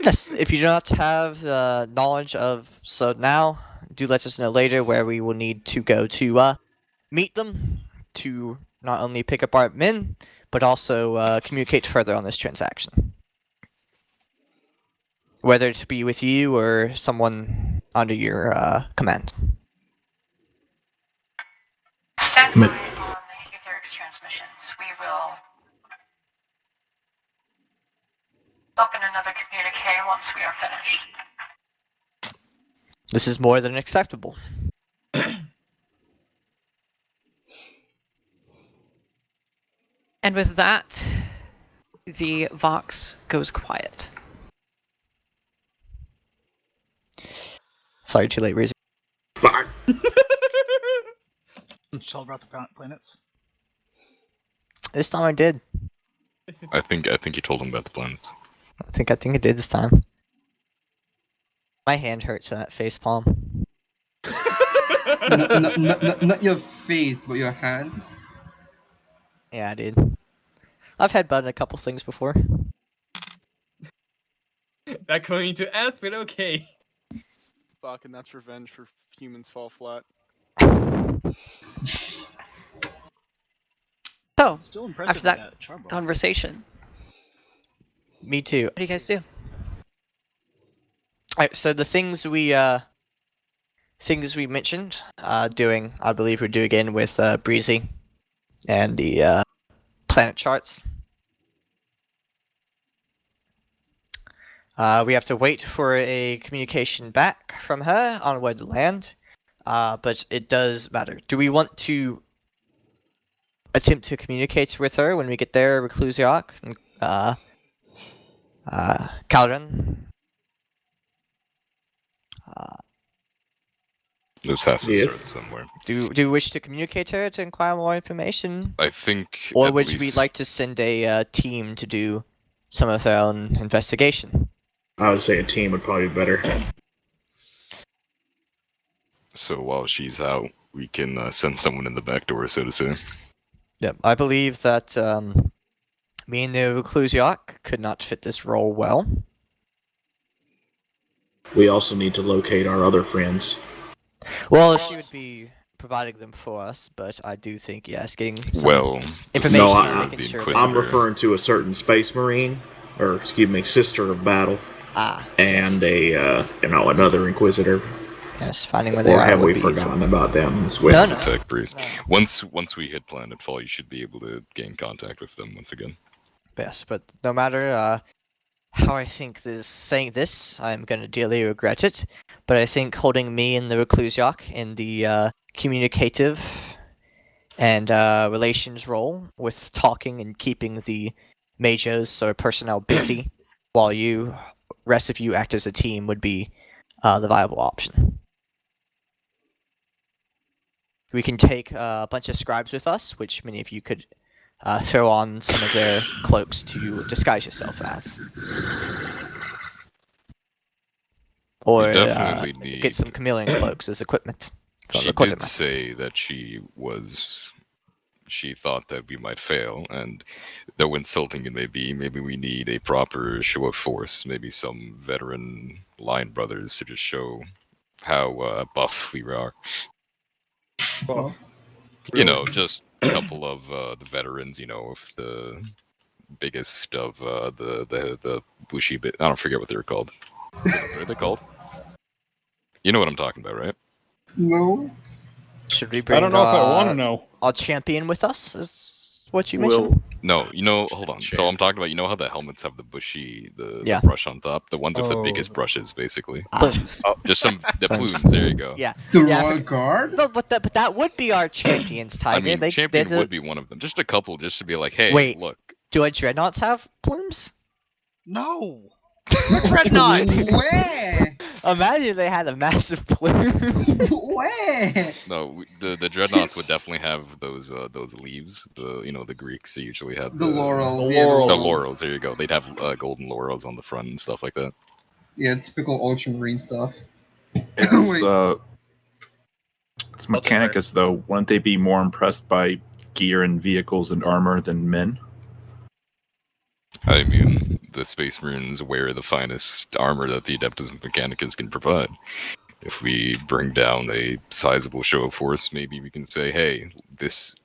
Yes, if you do not have knowledge of so now, do let us know later where we will need to go to meet them to not only pick up our men, but also communicate further on this transaction. Whether it be with you or someone under your command. Stand by on Etherix transmissions. We will open another communique once we are finished. This is more than acceptable. And with that, the Vox goes quiet. Sorry, too late, Rizzy. Tell about the planets. This time I did. I think you told him about the planets. I think I did this time. My hand hurts from that face palm. Not your face, but your hand. Yeah, I did. I've had button a couple things before. Not going to ask, but okay. Fuck, and that's revenge for humans fall flat. So, Still impressive. after that with Charbot. conversation, Me too. what do you guys do? Alright, so the things we mentioned, doing, I believe we're doing again with Breezy and the planet charts. We have to wait for a communication back from her on where to land, but it does matter. Do we want to attempt to communicate with her when we get there, Reclusiok and Caldron? This has to Yes. start somewhere. Do you wish to communicate to her to inquire more information? I think. Or at would we least- like to send a team to do some of their own investigation? I would say a team would probably be better. So while she's out, we can send someone in the back door, so to say. Yep, I believe that me and the Reclusiok could not fit this role well. We also need to locate our other friends. Well, she would be providing them for us, but I do think, yes, getting some Well, information No, and I- making sure I'm that... referring to a certain space marine, or excuse me, sister of battle, and yes. another inquisitor. Yes, finding where they Or are have would we be forgotten about them as No, well? no. Tech Breeze. No. Once we hit Planetfall, you should be able to gain contact with them once again. Yes, but no matter, how I think this saying this, I'm gonna dearly regret it, but I think holding me in the Reclusiac in the communicative and relations role with talking and keeping the majors or personnel busy while you rest of you act as a team would be the viable option. We can take a bunch of scribes with us, which many of you could throw on some of their cloaks to disguise yourself as. Or We definitely get need. some chameleon cloaks as equipment. From She the did quartermaster. say that she thought that we might fail, and though insulting it may be, maybe we need a proper show of force, maybe some veteran line brothers to just show how buff we are. Well, You know, just a couple of the veterans, you know, of the biggest of the bushy bit. I don't forget what they're called. What are they called? You know what I'm talking about, right? No. Should we bring I don't know if I want to know. our champion with us? Is what you Will mentioned? No, you know, hold on. So Champ. I'm talking about, you know how the helmets have the bushy, the Yeah. brush on top? The ones with the Oh. biggest brushes, basically. Plumes. Just some, the Plumes. plumes, there you go. Yeah. The Yeah, I Royal forg- Guard? No, but that would be our champions, Tiger. I mean, they, Champion they're would be one of them. Just a couple, just to be like, hey, Wait. look. Do our dreadnoughts have plumes? No. We're dreadnoughts. Where? Imagine they had a massive plume. Where? No, the dreadnoughts would definitely have those leaves. The Greeks usually had The laurels. The Yeah, laurels. the laurels. There you go. They'd have golden laurels on the front and stuff like that. Yeah, typical ultramarine stuff. it's Wait. it's Mechanicus though. Wouldn't they be more impressed by gear and vehicles and armor than men? I mean, the Space Marines wear the finest armor that the Adeptus Mechanicus can provide. If we bring down a sizable show of force, maybe we can say, hey,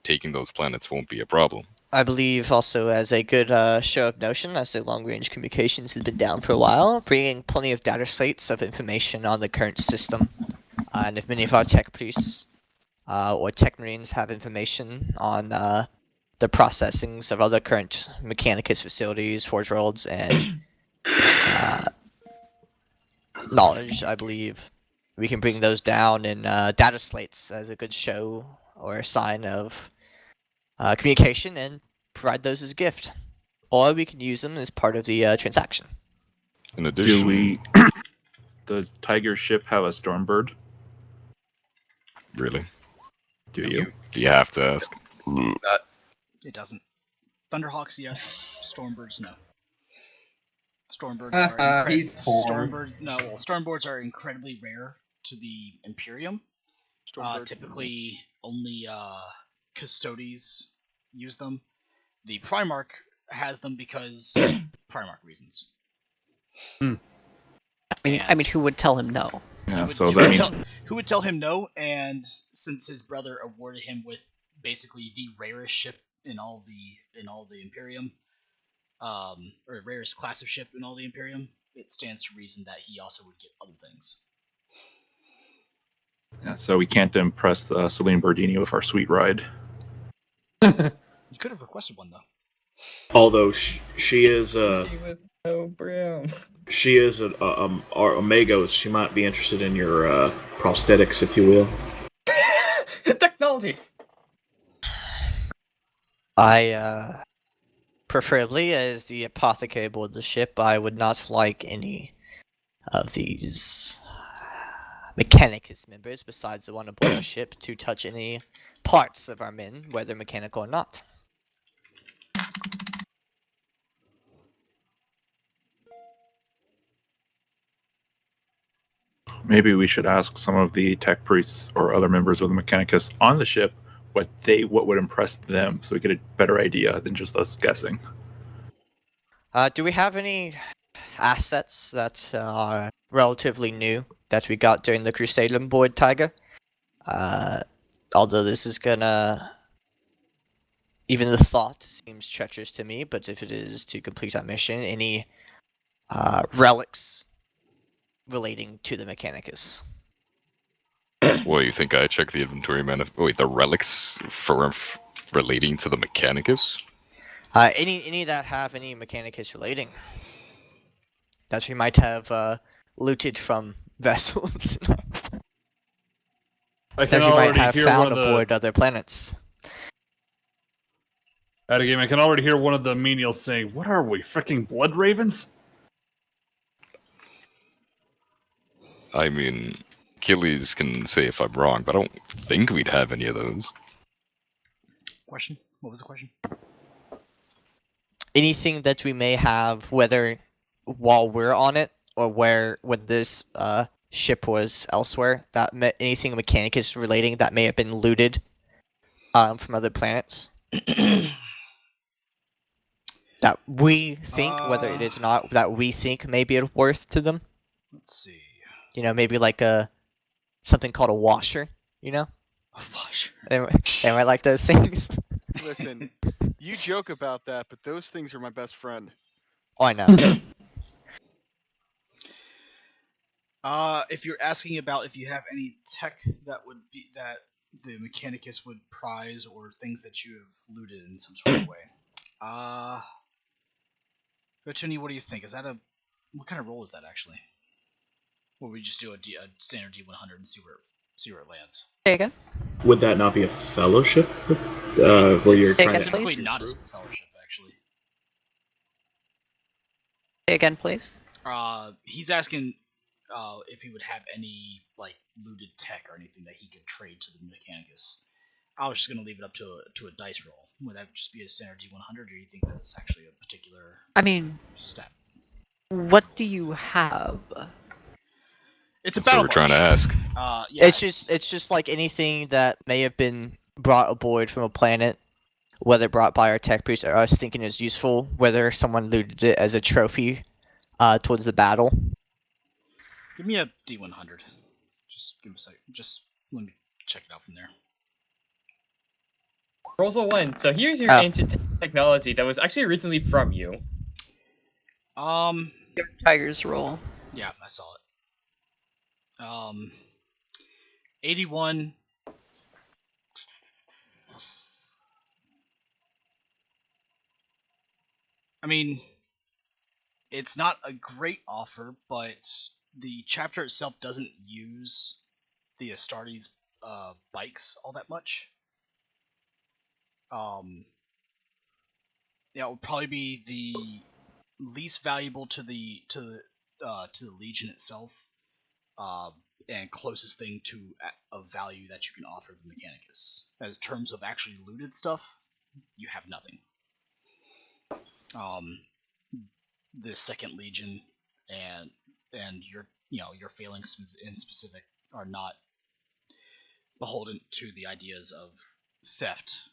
taking those planets won't be a problem. I believe also as a good show of notion, as the long-range communications has been down for a while, bringing plenty of data slates of information on the current system. And if many of our tech priests or tech marines have information on the processings of other current Mechanicus facilities, Forge Worlds, and knowledge, I believe we can bring those down in data slates as a good show or a sign of communication and provide those as a gift. Or we can use them as part of the transaction. In addition, Does Tiger ship have a Stormbird? really, Do you? do you have to ask? It doesn't. Thunderhawks, yes. Stormbirds, no. Stormbirds He's poor. Stormbirds are incredibly rare to the Imperium. Typically, only Custodes use them. The Primarch has them because Primarch reasons. I mean, who would tell him no? Yeah, so that means Who would tell him no? And since his brother awarded him with basically the rarest ship in all the Imperium, or rarest class of ship in all the Imperium, it stands to reason that he also would get other things. yeah, so we can't impress the Celine Bordini with our sweet ride. You could have requested one though. Although she is With no broom. she is a Magos, she might be interested in your prosthetics, if you will. Technology. I preferably as the apothecary aboard the ship, I would not like any of these Mechanicus members besides the one aboard the ship to touch any parts of our men, whether mechanical or not. Maybe we should ask some of the tech priests or other members of the Mechanicus on the ship what would impress them, so we get a better idea than just us guessing. Do we have any assets that are relatively new that we got during the Crusade on board, Tiger? Although this is gonna... Even the thought seems treacherous to me, but if it is to complete our mission, any relics relating to the Mechanicus? Well, you think I check the inventory the relics for relating to the Mechanicus? Any that have any Mechanicus relating? that we might have looted from vessels. I That can we might already have hear one found of aboard the. other planets. Out of game, I can already hear one of the menials saying, "What are we, freaking blood ravens?" I mean, Achilles can say if I'm wrong, but I don't think we'd have any of those. Question? What was the question? Anything that we may have, whether while we're on it or when this ship was elsewhere, anything Mechanicus relating that may have been looted from other planets. That we think, whether it is not, that we think may be of worth to them. Let's see. You know, maybe like something called a washer. You know, A washer. they might like those things. Listen, you joke about that, but those things are my best friend. Oh, I know. If you're asking about if you have any tech that would be that the Mechanicus would prize or things that you have looted in some sort of way. Tony, what do you think? Is that what kind of roll is that actually? Or we just do a standard D100 and see where it lands? Say again? Would that not be a fellowship? Where you're Say trying again, to please? Technically not as a fellowship, actually. Say again, please. He's asking if he would have any like looted tech or anything that he could trade to the Mechanicus. I was just gonna leave it up to a dice roll. Would that just be a standard D100, or do you think that's actually a particular I mean, stat? what do you have? It's a That's what battle we're trying to bunch. ask. Yeah, it's just like anything that may have been brought aboard from a planet, whether brought by our tech priest or us thinking is useful, whether someone looted it as a trophy towards the battle. Give me a D100. Just give me a second. Just let me check it out from there. Rolls a 1. So here's your ancient technology that was actually originally from you. Your Tiger's roll. Yeah, I saw it. 81. I mean, it's not a great offer, but the chapter itself doesn't use the Astartes bikes all that much. Yeah, it will probably be the least valuable to the Legion itself, and closest thing to a value that you can offer the Mechanicus. As terms of actually looted stuff, you have nothing. The Second Legion and your failings in specific are not beholden to the ideas of theft,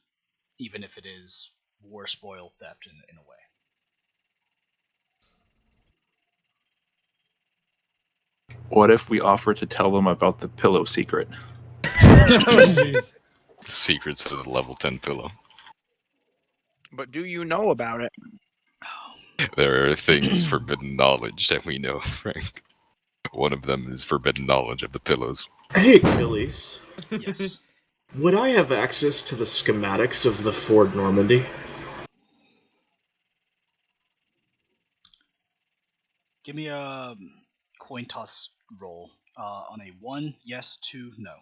even if it is war spoil theft in a way. What if we offer to tell them about the pillow secret? Secrets of the level 10 pillow. But do you know about it? There are things forbidden knowledge that we know, Frank. One of them is forbidden knowledge of the pillows. Hey, Achilles. Yes. Would I have access to the schematics of the Ford Normandy? Give me a coin toss roll. On a 1, yes, 2, no.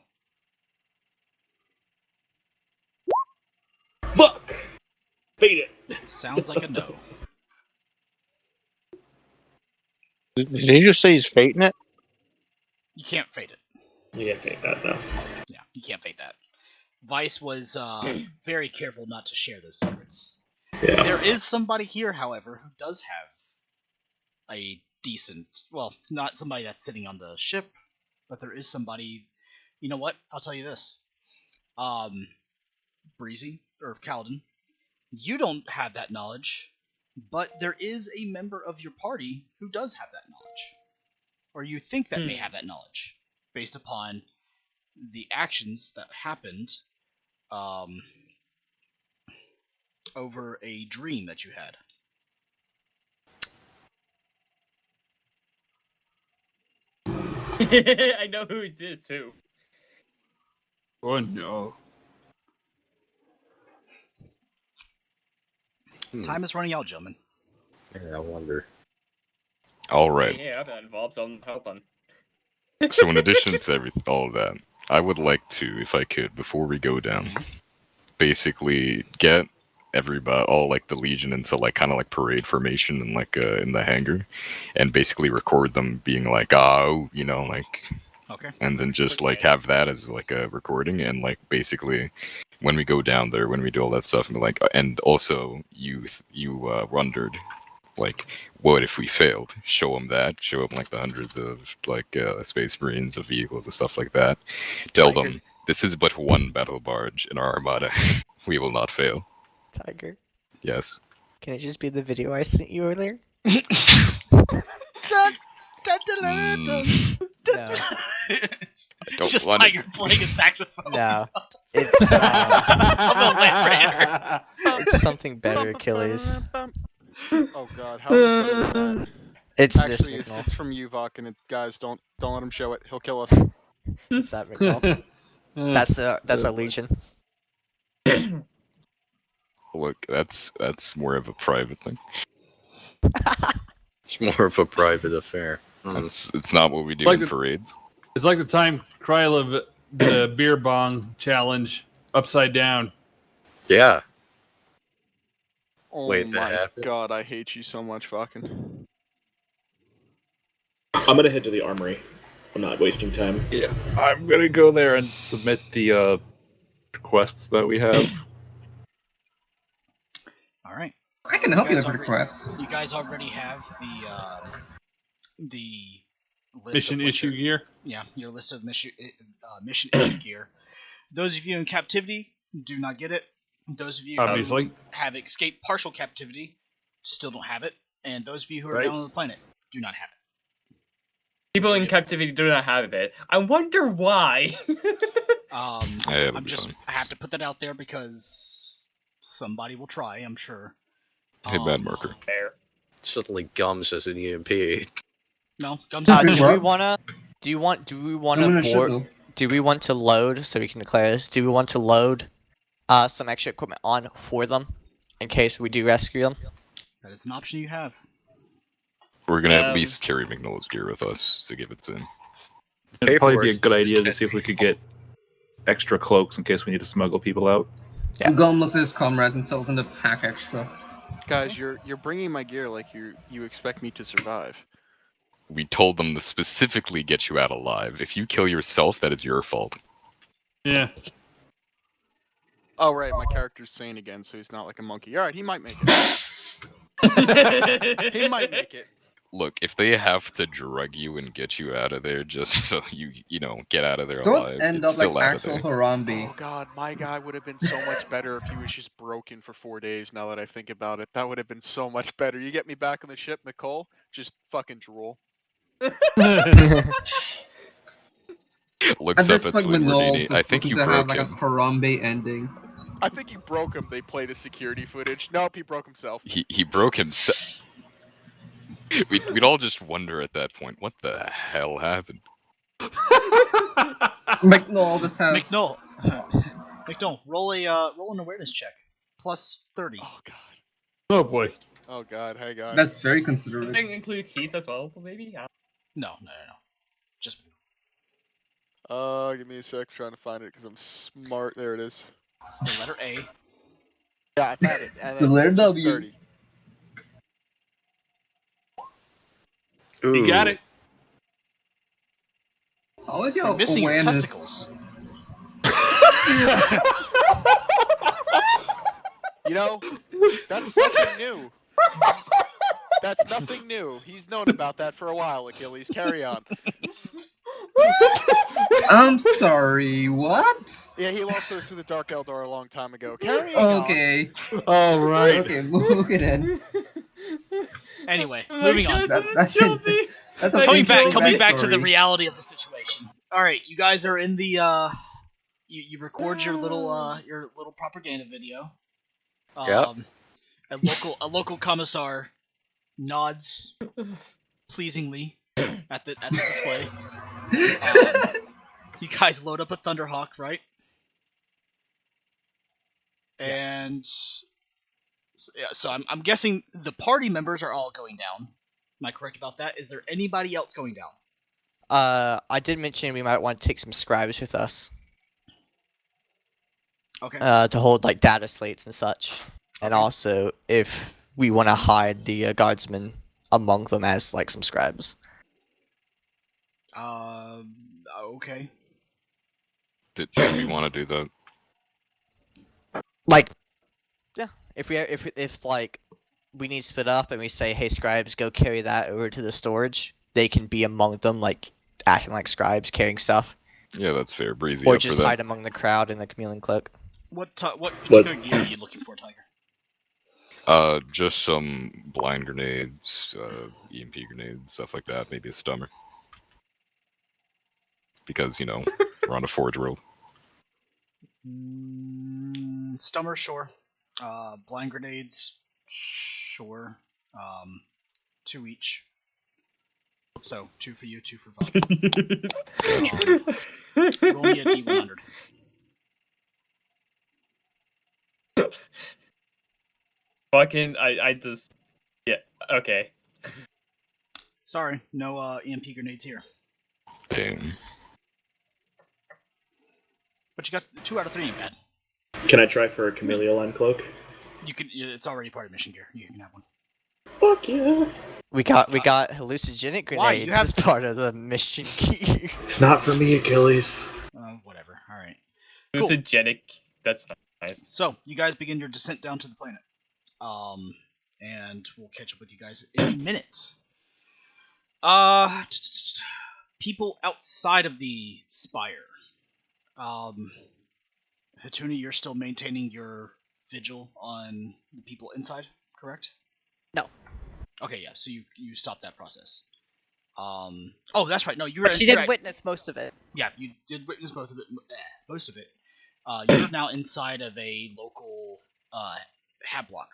Fuck! Fade it! Sounds like a no. Did he just say he's fating it? You can't fade it. You can't fade that, though. Yeah, you can't fade that. Vice was very careful not to share those secrets. Yeah. There is somebody here, however, who does have a decent, well, not somebody that's sitting on the ship, but there is somebody. You know what? I'll tell you this. Breezy or Kaladin, you don't have that knowledge, but there is a member of your party who does have that knowledge, or you think that may have that knowledge, based upon the actions that happened over a dream that you had. I know who it is too. Oh no. Time is running out, gentlemen. Yeah, I wonder. All right. Yeah, I've been involved, so I'm helping. So in addition to all of that, I would like to, if I could, before we go down, basically get everybody, all like the Legion, into like kind of like parade formation and like in the hangar, and basically record them being like, oh, you know, like, Okay. and then just like have that as like a recording, and like basically when we go down there, when we do all that stuff, and like, and also you wondered like, what if we failed? Show them that. Show them like the hundreds of like space marines, of vehicles, and stuff like that. Tell Tiger. them this is but one battle barge in our armada. We will not fail. Tiger. Yes. Can it just be the video I sent you earlier? Mm, No. It's don't just want Tiger it. playing a saxophone. No. It's From the Land Raider. it's something better, Achilles. Oh god, how's it better than that? It's Actually, this McNull. it's from Uvok, and it's guys, don't let him show it. He'll kill us. It's that McNull. That's our Legion. Look, that's more of a private thing. It's more of a private affair. It's not what we do Like in the- parades. It's like the time Krylov the beer bong challenge upside down. Yeah. Oh Wait, that my happened? god, I hate you so much, fucking. I'm gonna head to the armory. I'm not wasting time. Yeah, I'm gonna go there and submit the requests that we have. All right. I can help you with already- requests. You guys already have the list Mission of what issue your- gear. Yeah, your list of mission issue gear. Those of you in captivity do not get it. Those of you Obviously. who have escaped partial captivity still don't have it, and those of you who are Right. down on the planet do not have it. People in captivity do not have it. I wonder why. it'll I'm be just fine. I have to put that out there because somebody will try. I'm sure. Hey, bad marker. Fair. Suddenly Gums as an EMP. No, Gums. Do Good we work. wanna? Do we want I'm to board? Do we want to load so we can declare this? Do we want to load some extra equipment on for them in case we do rescue them? That is an option you have. We're gonna at least carry McNull's gear with us to give it to him. It'd probably be a Paperwork's good idea to just see if we could get extra cloaks in case we need to smuggle people out. Yeah. Gum looks at his comrades and tells them to pack extra. Guys, you're bringing my gear like you expect me to survive. We told them to specifically get you out alive. If you kill yourself, that is your fault. Yeah. Oh right, my character's sane again, so he's not like a monkey. All right, he might make it. He might make it. Look, if they have to drug you and get you out of there just so you know, get out of there Don't alive, end it's up like still out actual of there. Harambe. Oh god, my guy would have been so much better if he was just broken for 4 days. Now that I think about it, that would have been so much better. You get me back on the ship, Nicole? Just fucking drool. Looks At up this at point, Slim Manol's Ravini. I just think looking you to have broke like a him. Harambe ending. I think he broke him. They play the security footage. Nope, he broke himself. He broke himself. We'd all just wonder at that point, what the hell happened? McNull just has. McNull. McNull, roll an awareness check. Plus 30. Oh god. Oh boy. Oh god, hey guys. That's very considerate. I think include Keith as well, maybe. No. Just Give me a sec. Trying to find it because I'm smart. There it is. the letter A. Yeah, I found it. And The then letter just W. 30. You got it. How is your You're missing your awareness? testicles. You know, that's nothing new. That's nothing new. He's known about that for a while, Achilles. Carry on. I'm sorry, what? Yeah, he lost those to the Dark Eldar a long time ago. Carry on. Okay. All right. Okay, moving in. Anyway, moving on. That's a Coming painful back to the backstory. reality of the situation. All right, you guys are in the you record your little propaganda video. Yep. A local commissar nods pleasingly at the display. You guys load up a Thunderhawk, right? And so I'm guessing the party members are all going down. Am I correct about that? Is there anybody else going down? I did mention we might want to take some scribes with us. Okay. To hold like data slates and such, and also if we want to hide the guardsmen among them as like some scribes. Okay. Did we want to do that? Like, yeah, if like we need to split up and we say, hey scribes, go carry that over to the storage, they can be among them, like acting like scribes, carrying stuff. Yeah, that's fair. Breezy Or up just for that. hide among the crowd in the chameleon cloak. What particular gear are you looking for, Tiger? Just some blind grenades, EMP grenades, stuff like that. Maybe a stummer. Because, we're on a forge world. Stummer, sure. Blind grenades, sure. 2 each. So 2 for you, 2 for Vaughn. Roll me a D100. Fucking, I just, yeah, okay. Sorry, no EMP grenades here. Dang. But you got 2 out of 3 ain't bad. Can I try for a chameleon cloak? You can. It's already part of mission gear. You can have one. Fuck yeah. We got hallucinogenic Why? grenades You have- as part of the mission gear. It's not for me, Achilles. Whatever. All right. Hallucinogenic. That's nice. So you guys begin your descent down to the planet. And we'll catch up with you guys in a minute. People outside of the spire. Hatuni, you're still maintaining your vigil on the people inside, correct? No. Okay, yeah. So you stopped that process. Oh, that's right. No, you were. But you did witness most of it. Yeah, you did witness both of it. Most of it. You're now inside of a local hab block.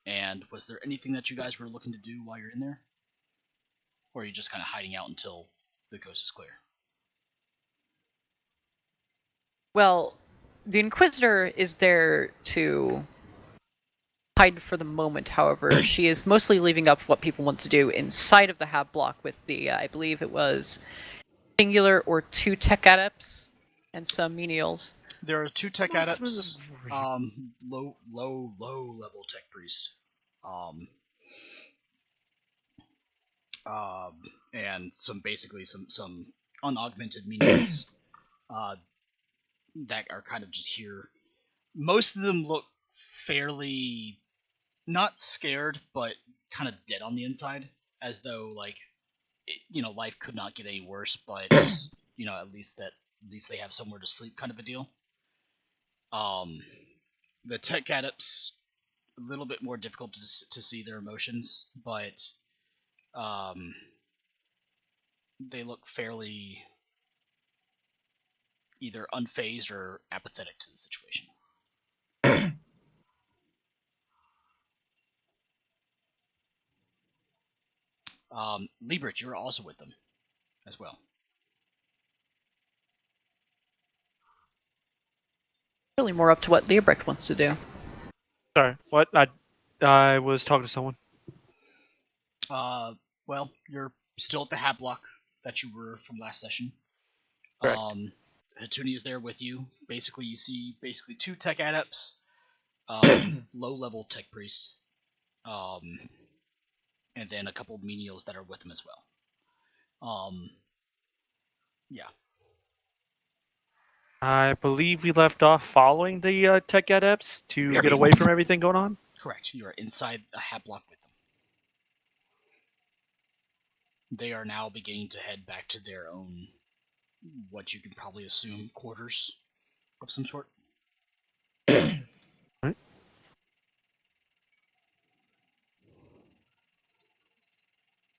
And was there anything that you guys were looking to do while you're in there, or are you just kind of hiding out until the coast is clear? Well, the Inquisitor is there to hide for the moment, however. She is mostly leaving up what people want to do inside of the hab block with the, I believe it was singular or 2 tech adepts and some menials. There are 2 tech adepts, low level tech priest, and some unaugmented menials, that are kind of just here. Most of them look fairly not scared, but kind of dead on the inside, as though life could not get any worse. But at least they have somewhere to sleep, kind of a deal. The tech adepts, a little bit more difficult to see their emotions, but they look fairly either unfazed or apathetic to the situation. Liebert, you're also with them as well. Really more up to what Liebrecht wants to do. Sorry, what? I was talking to someone. Well, you're still at the hab block that you were from last session. Correct. Hatuni is there with you. Basically, you see 2 tech adepts, low-level tech priest, and then a couple of menials that are with him as well. Yeah. I believe we left off following the tech adepts to get away from everything going on. Correct. You are inside a hab block with them. They are now beginning to head back to their own, what you can probably assume, quarters of some sort. Right.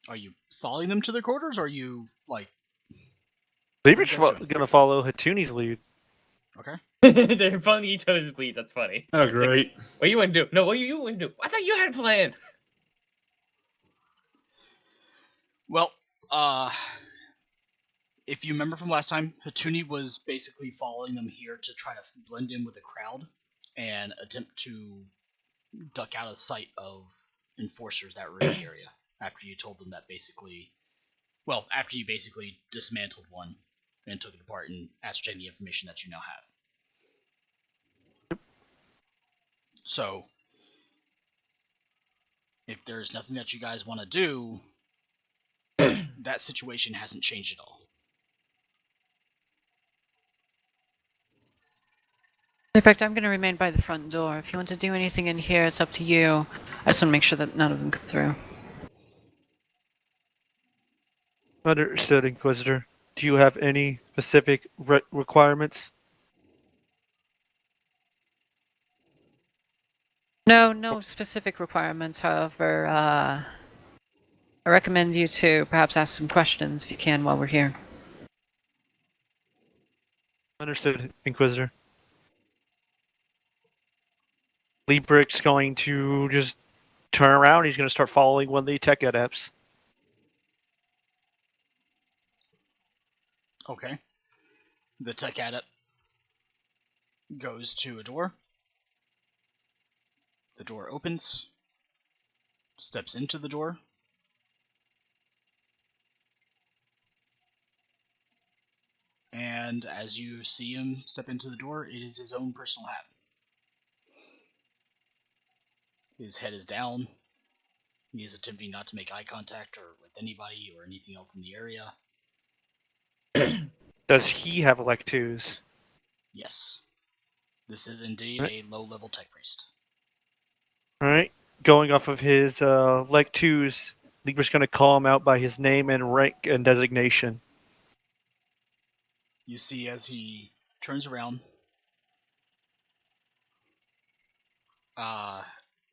Are you following them to their quarters, or are you, Liebert's gonna follow Hatuni's lead. Okay. They're following each other's lead. That's funny. Oh, great. What you want to do? No, what you want to do? I thought you had a plan. Well, if you remember from last time, Hatuni was basically following them here to try to blend in with the crowd and attempt to duck out of sight of enforcers that were in the area after you told them that after you basically dismantled one and took it apart and ascertained the information that you now have. So, if there's nothing that you guys want to do, that situation hasn't changed at all. In fact, I'm going to remain by the front door. If you want to do anything in here, it's up to you. I just want to make sure that none of them come through. Understood, Inquisitor. Do you have any specific requirements? No specific requirements. However, I recommend you to perhaps ask some questions if you can while we're here. Understood, Inquisitor. Liebrick's going to just turn around. He's going to start following one of the tech adepts. Okay. The tech adept goes to a door. The door opens. Steps into the door. And as you see him step into the door, it is his own personal hat. His head is down. He is attempting not to make eye contact or with anybody or anything else in the area. Does he have Lectus? Yes. This is indeed a low-level tech priest. Alright. Going off of his Lectus, Liebrick's going to call him out by his name and rank and designation. You see as he turns around,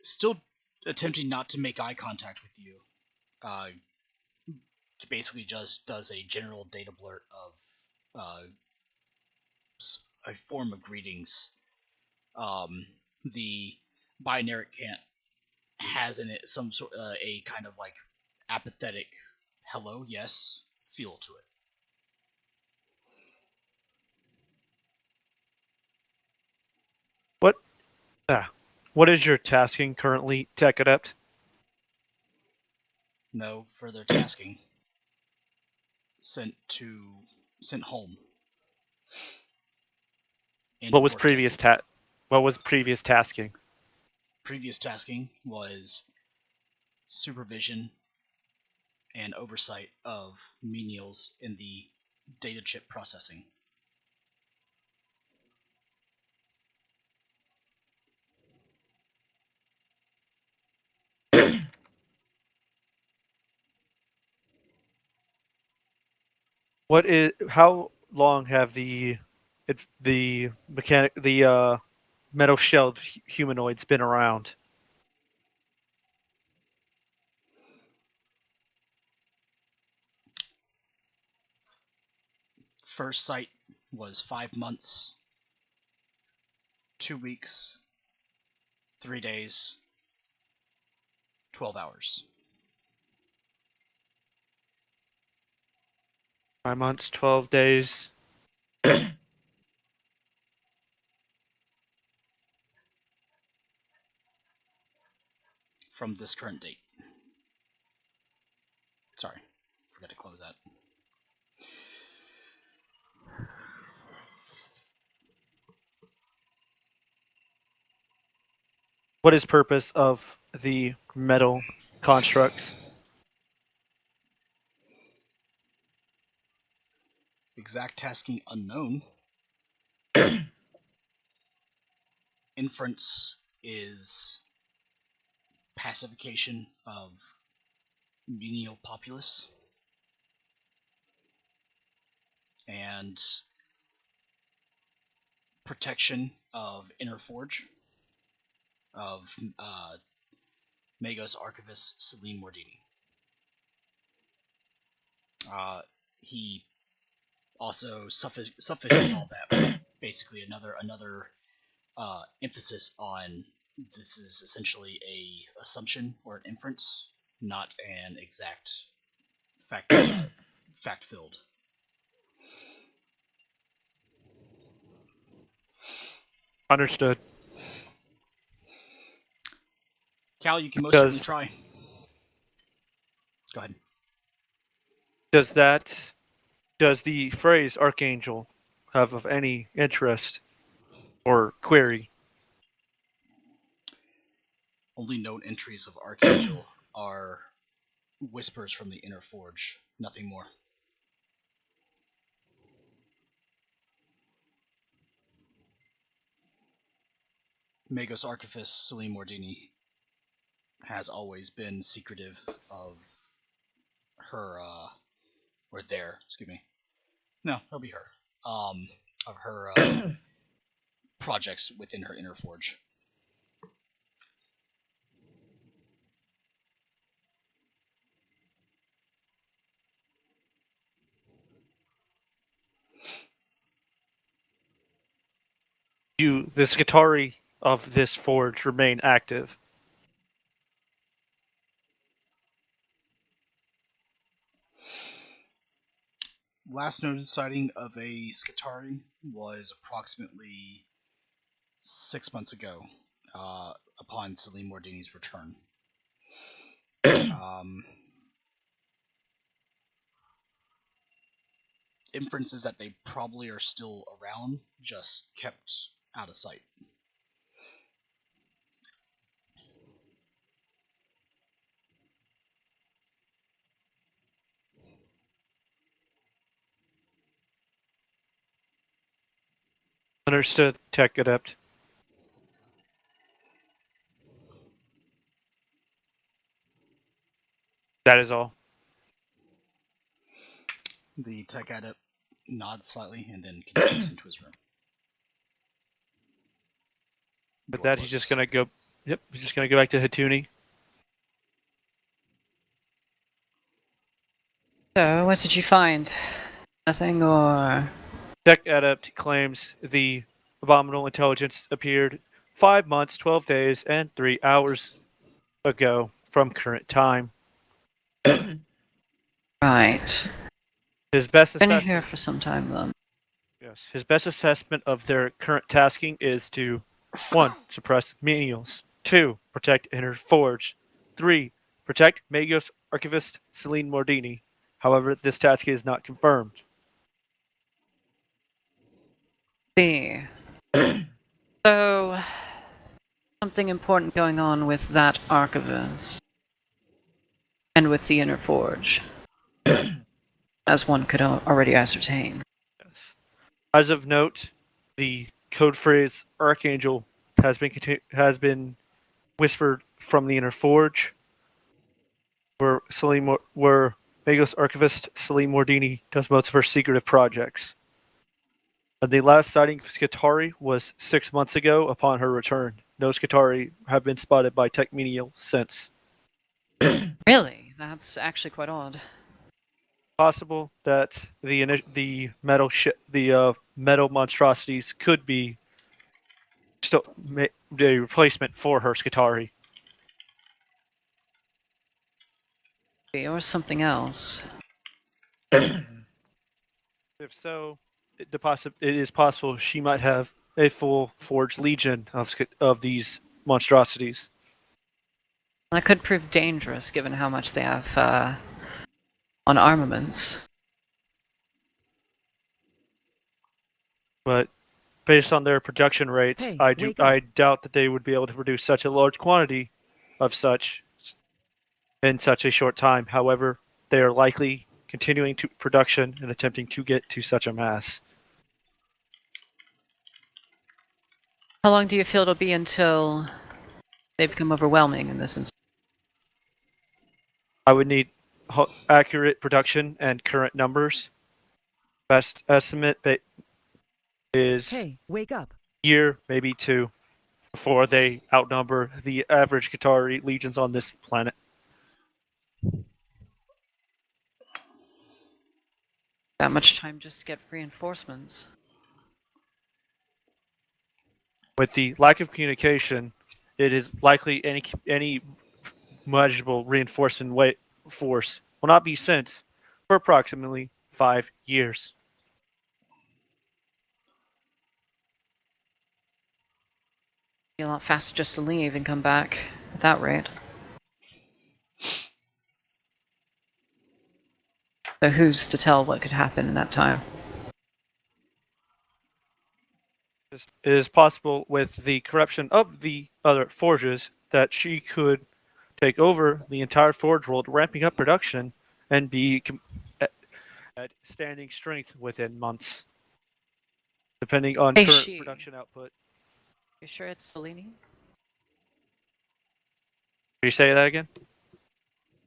still attempting not to make eye contact with you, basically just does a general data blurt of a form of greetings. The binary cant has in it some sort a kind of like apathetic hello, yes feel to it. What is your tasking currently, Tech Adept? No further tasking. Sent home. What was previous tasking? Previous tasking was supervision and oversight of menials in the data chip processing. How long have the metal shelled humanoids been around? First sight was 5 months, 2 weeks, 3 days, 12 hours. 5 months, 12 days. From this current date. Sorry, forgot to close that. What is purpose of the metal constructs? Exact tasking unknown. Inference is pacification of menial populace and protection of Inner Forge of Magos Archivist Salim Mordini. He also suffices all that with basically another emphasis on this is essentially a assumption or an inference, not an exact fact filled. Understood. Cal, you can most certainly Does try. Go ahead. does the phrase Archangel have of any interest or query? Only known entries of Archangel are whispers from the inner forge, nothing more. Magos Archivist Celine Mordini has always been secretive of her, or their, excuse me. No, it'll be her. Of her projects within her inner forge. Do the Skitari of this forge remain active? Last noted sighting of a Skitari was approximately 6 months ago, upon Celine Mordini's return. Inferences that they probably are still around, just kept out of sight. Understood, Tech Adept. That is all. The tech adept nods slightly and then continues into his room. With Door that, he's just closes. gonna go. Yep, he's just gonna go back to Hatuni. So, what did you find? Nothing, or Tech Adept claims the abominable intelligence appeared 5 months, 12 days, and 3 hours ago from current time. right? His best Been here assessment. for some time then. Yes, his best assessment of their current tasking is to 1. Suppress menials. 2. Protect inner forge. 3. Protect Magos Archivist Celine Mordini. However, this task is not confirmed. See. So, something important going on with that archivist. And with the inner forge. As one could already ascertain. Yes. As of note, the code phrase Archangel has been whispered from the inner forge, where Magos Archivist Celine Mordini does most of her secretive projects. And the last sighting of Skitari was 6 months ago upon her return. No Skitari have been spotted by Tech Menial since. Really? That's actually quite odd. Possible that the metal monstrosities could be still a replacement for her Skitari. Or something else. If so, it is possible she might have a full forged legion of these monstrosities. That could prove dangerous given how much they have on armaments. But based on their production rates, I doubt that they would be able to produce such a large quantity of such in such a short time. However, they are likely continuing to production and attempting to get to such a mass. How long do you feel it'll be until they become overwhelming in this instance? I would need accurate production and current numbers. Best estimate is wake up. Year, maybe 2, before they outnumber the average Qatari legions on this planet. That much time just to get reinforcements. With the lack of communication, it is likely any manageable reinforcement force will not be sent for approximately 5 years. Be a lot faster just to leave and come back. at that rate. So who's to tell what could happen in that time? It is possible with the corruption of the other forges that she could take over the entire forge world, ramping up production and be at standing strength within months, depending on Hey, current she. production output. You sure it's Selene? Can you say that again?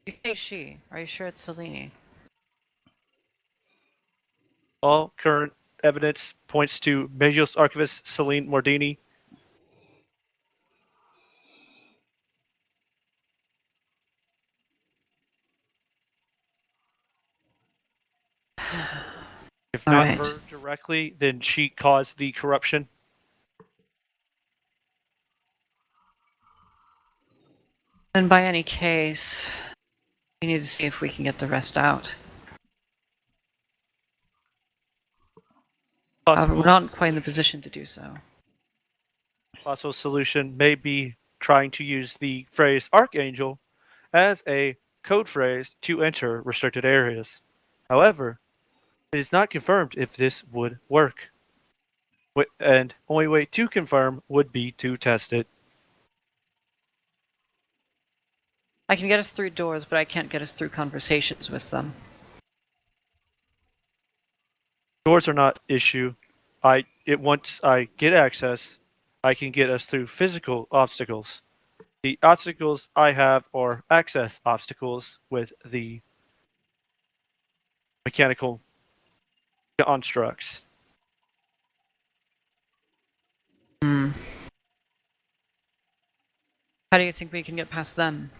You say she. Are you sure it's Selene? All current evidence points to Magios Archivist Celine Mordini. If All not right. her directly, then she caused the corruption. And by any case, we need to see if we can get the rest out. We're not quite in the position to do so. Possible solution may be trying to use the phrase Archangel as a code phrase to enter restricted areas. However, it is not confirmed if this would work. And only way to confirm would be to test it. I can get us through doors, but I can't get us through conversations with them. Doors are not issue. Once I get access, I can get us through physical obstacles. The obstacles I have are access obstacles with the mechanical constructs. Hmm. How do you think we can get past them?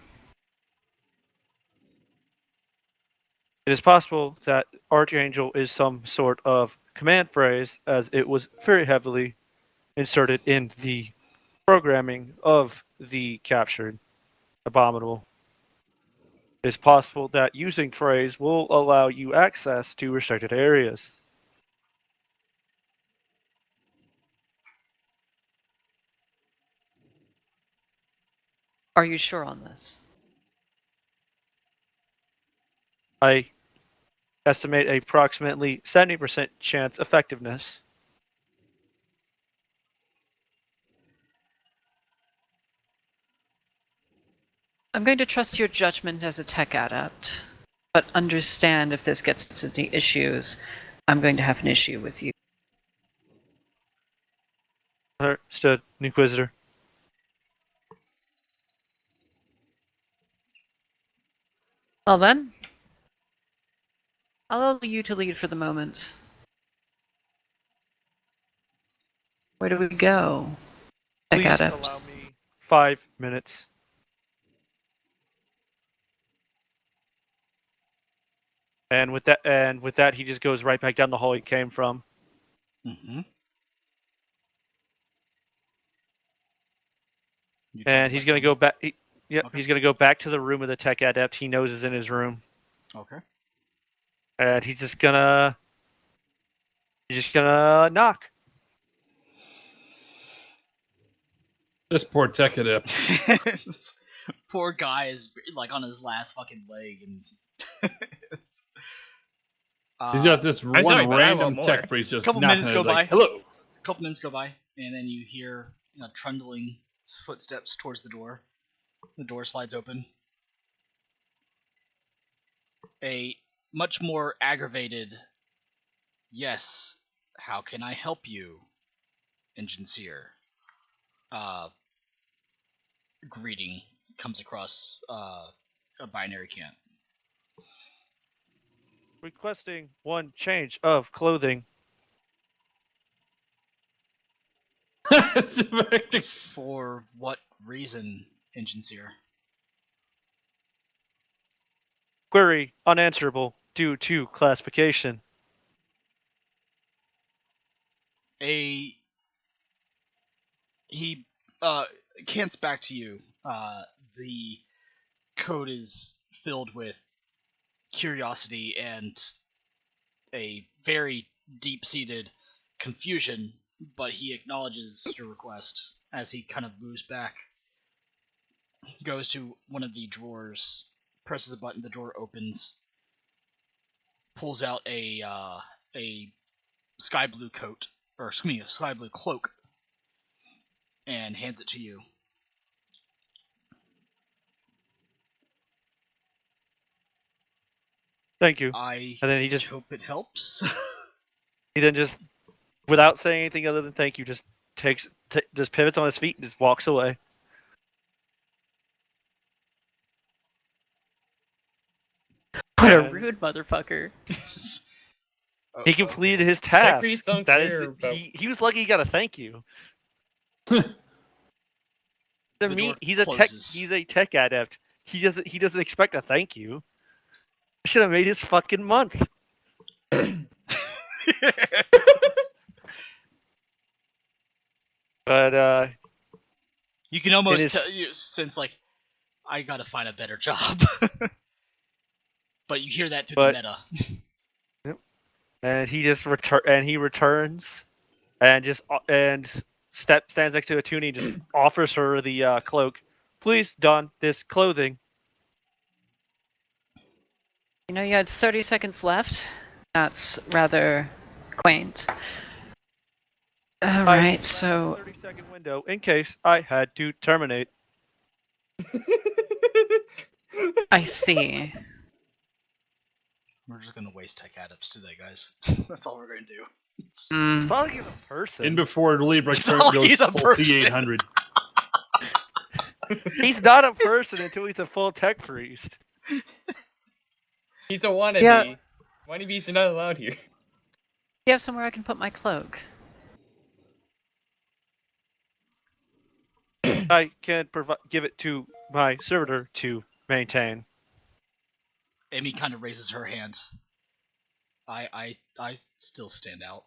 It is possible that Archangel is some sort of command phrase, as it was very heavily inserted in the programming of the captured Abominable. It is possible that using phrase will allow you access to restricted areas. Are you sure on this? I estimate approximately 70% chance effectiveness. I'm going to trust your judgment as a tech adept, but understand if this gets to the issues, I'm going to have an issue with you. Understood, Inquisitor. Well then, I'll allow you to lead for the moment. Where do we go, tech Please adept? allow me 5 minutes. And with that, he just goes right back down the hall he came from. Mm-hmm. And he's going to go back. He's going to go back to the room of the tech adept he knows is in his room. Okay. And he's just gonna knock. This poor tech adept. Poor guy is like on his last fucking leg, and He's got this I'm one sorry, but I want random more. tech priest just couple knocking minutes at go his like, by. hello. A couple minutes go by, and then you hear trundling footsteps towards the door. The door slides open. A much more aggravated, "Yes, how can I help you, Engine Seer?" Greeting comes across a binary cant. Requesting one change of clothing. For what reason, Engine Seer? Query unanswerable due to classification. He cants back to you. The code is filled with curiosity and a very deep-seated confusion, but he acknowledges your request as he kind of moves back. goes to one of the drawers, presses a button, the drawer opens, pulls out a sky blue coat, or excuse me, a sky blue cloak, and hands it to you. Thank you. I And then he just hope it helps. he then just, without saying anything other than thank you, just just pivots on his feet and just walks away. What a And rude motherfucker. he completed his Tech priests task. don't That is, care about- he was lucky he got a thank you. The door He's a closes. tech adept. He doesn't expect a thank you. Should have made his fucking month. But You can almost It is- tell you since like I gotta find a better job. But you hear that through the meta. and he just returns and just stands next to Atuni and just offers her the cloak. Please don this clothing. You know, you had 30 seconds left. That's rather quaint. Alright, so 30-second window in case I had to terminate. I see. We're just gonna waste tech adepts today, guys. That's all we're gonna do. It's not like he's a person. In before Libra It's not like goes he's a full person. T800. He's not a person until he's a full tech priest. He's a wannabe. Yeah. Wannabes are not allowed here. Do you have somewhere I can put my cloak? I can give it to my servitor to maintain. Amy kind of raises her hand. I still stand out.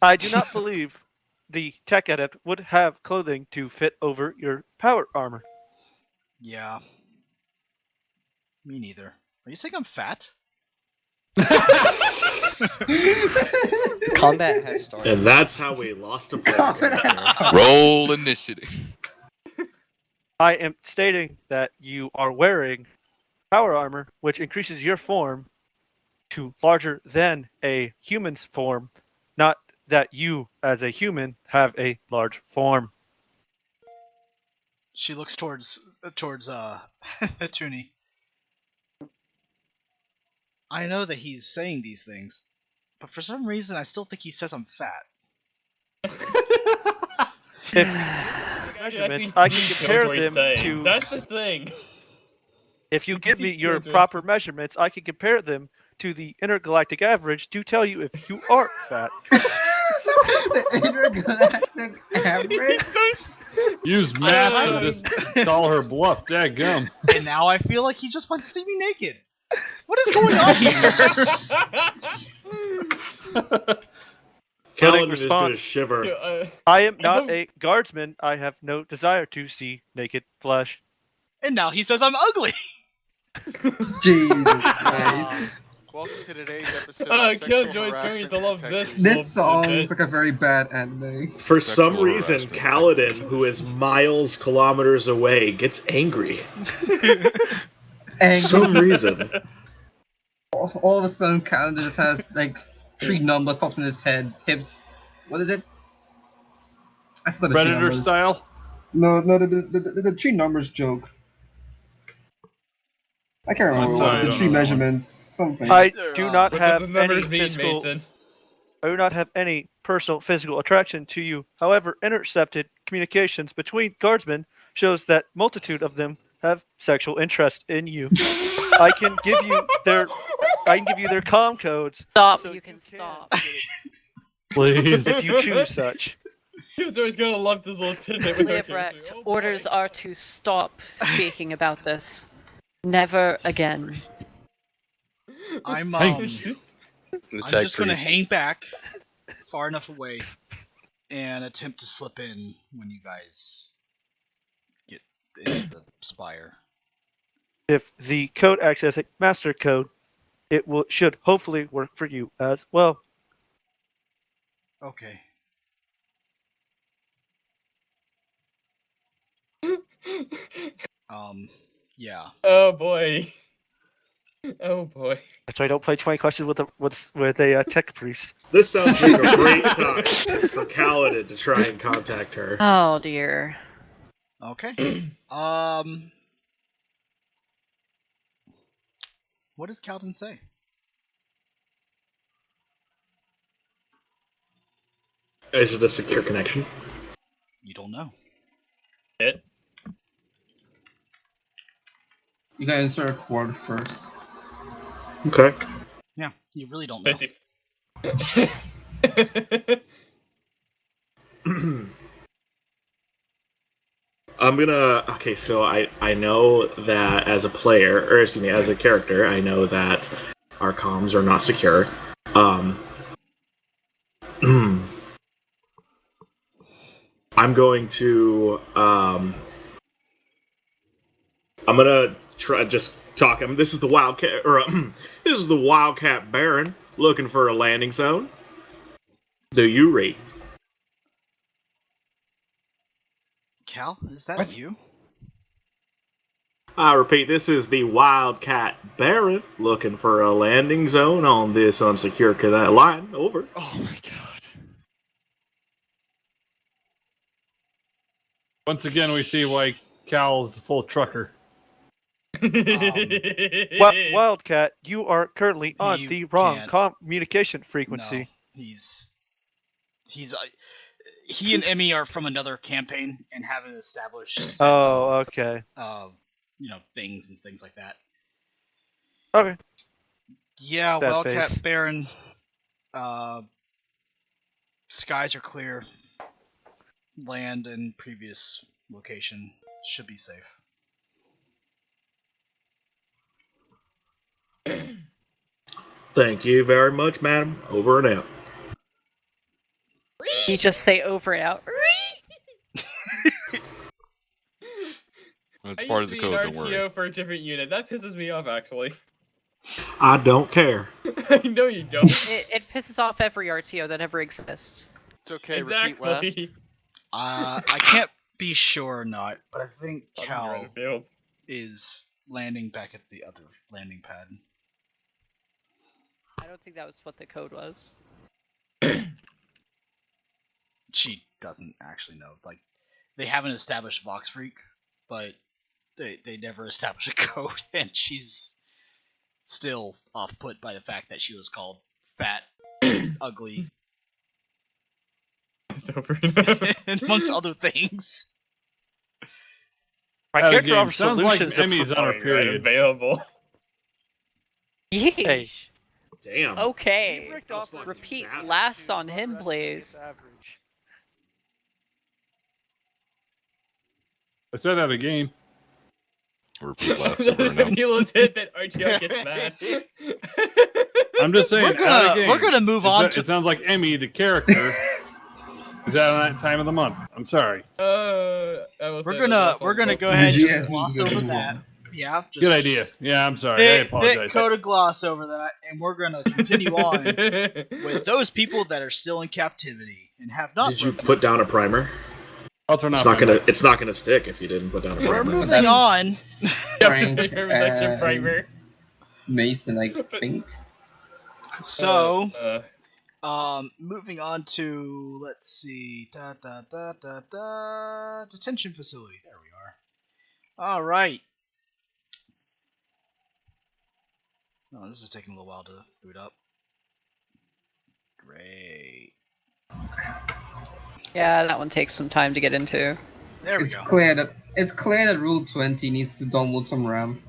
I do not believe the tech adept would have clothing to fit over your power armor. Yeah. Me neither. Are you saying I'm fat? Combat has started. And that's how we lost a player. Roll initiative. I am stating that you are wearing power armor, which increases your form to larger than a human's form, not that you, as a human, have a large form. She looks towards Toonie. I know that he's saying these things, but for some reason I still think he says I'm fat. If measurements, I can compare them to. That's the thing. If you give me see your Killjoy proper measurements, I can compare them to the intergalactic average to tell you if you are fat. The intergalactic average? Use math to just call her bluff. Dadgum. And now I feel like he just wants to see me naked. What is going on here? Kaladin is gonna response. shiver. I am not a guardsman. I have no desire to see naked flesh. And now he says I'm ugly. Jesus Christ. Welcome to today's episode of Sexual Killjoy's Harassment going to love Detective. this. This sounds like a very bad anime. For some Sexual reason, harassment. Kaladin, who is miles, kilometers away, gets angry. And Some reason. all of a sudden, Calendar just has like 3 numbers pops in his head. Hips. What is it? I forgot the 3 Predator numbers. style. No, the 3 numbers joke. I can't remember I'm what sorry, I the don't 3 know that one. measurements. Something. I do not What have does the numbers any mean, physical. Mason? I do not have any personal physical attraction to you. However, intercepted communications between guardsmen shows that multitude of them have sexual interest in you. I can give you their comm codes. Stop, so you can stop. Please. If you choose such. Killjoy's gonna love this little tidbit with her. Librecht, Oh, boy. orders are to stop speaking about this. Never again. I'm Thank I'm The tech just gonna priest hang is- back far enough away and attempt to slip in when you guys get into the spire. If the code acts as a master code, it should hopefully work for you as well. Okay. Yeah. Oh boy. Oh boy. That's why I don't play 20 questions with a tech priest. This sounds like a great time for Kaladin to try and contact her. Oh dear. Okay. What does Kaladin say? Is it a secure connection? You don't know. It. You gotta insert a cord first. Okay. Yeah, you really don't know. 50. I'm gonna. Okay, so I know that as a player, or excuse me, as a character, I know that our comms are not secure. I'm going to. I'm gonna try just talk. This is the Wildcat, or this is the Wildcat Baron looking for a landing zone. Do you read? Cal, is that What? you? I repeat, this is the Wildcat Baron looking for a landing zone on this unsecure line. Over. Oh my god. Once again, we see why Cal's a full trucker. Wildcat, you are currently on You the wrong can't. communication frequency. No, he's he and Emmy are from another campaign and have an established set Oh, okay. of things and things like that. Okay. Yeah, That Wildcat face. Baron. Skies are clear. Land and previous location should be safe. Thank you very much, madam. Over and out. You just say over and out. That's I part used of to the be an code. Don't worry. RTO for a different unit. That pisses me off, actually. I don't care. I know you don't. It pisses off every RTO that ever exists. It's okay. Repeat last. Exactly. I can't be sure or not, but I think I'm Cal in the field. is landing back at the other landing pad. I don't think that was what the code was. She doesn't actually know. Like, they haven't established Vox Freak, but they never established a code, and she's still off put by the fact that she was called fat, ugly, It's over. amongst other things. My Out of character game. offers Sounds like solutions. Emmy's on her Right, period. available. Hey. Damn. Okay. Ricked off fucking Repeat savage. last on Run him, rest please. average. I said out of game. Repeat last over and out. Nilo did that RTO gets mad. I'm just saying. out of game. We're gonna move on It to. sounds like Emmy, the character, is out on that time of the month. I'm sorry. I will We're say gonna that we're that's gonna also- go ahead and Yeah, just he's gloss gonna over move that. on. Yeah, just, Good idea. Yeah, I'm sorry. I Thick apologize. code of gloss over that, and we're gonna continue on with those people that are still in captivity and have not. Did you broken put out. down a primer? I'll turn It's off not my gonna. mic. It's not gonna stick if you didn't put down a We're primer. moving on. Frank, Reduction primer. Mason, I think. So, moving on to, let's see, detention facility. There we are. All right. Oh, this is taking a little while to boot up. Great. Yeah, that one takes some time to get into. There we It's go. clear that Rule 20 needs to download some RAM.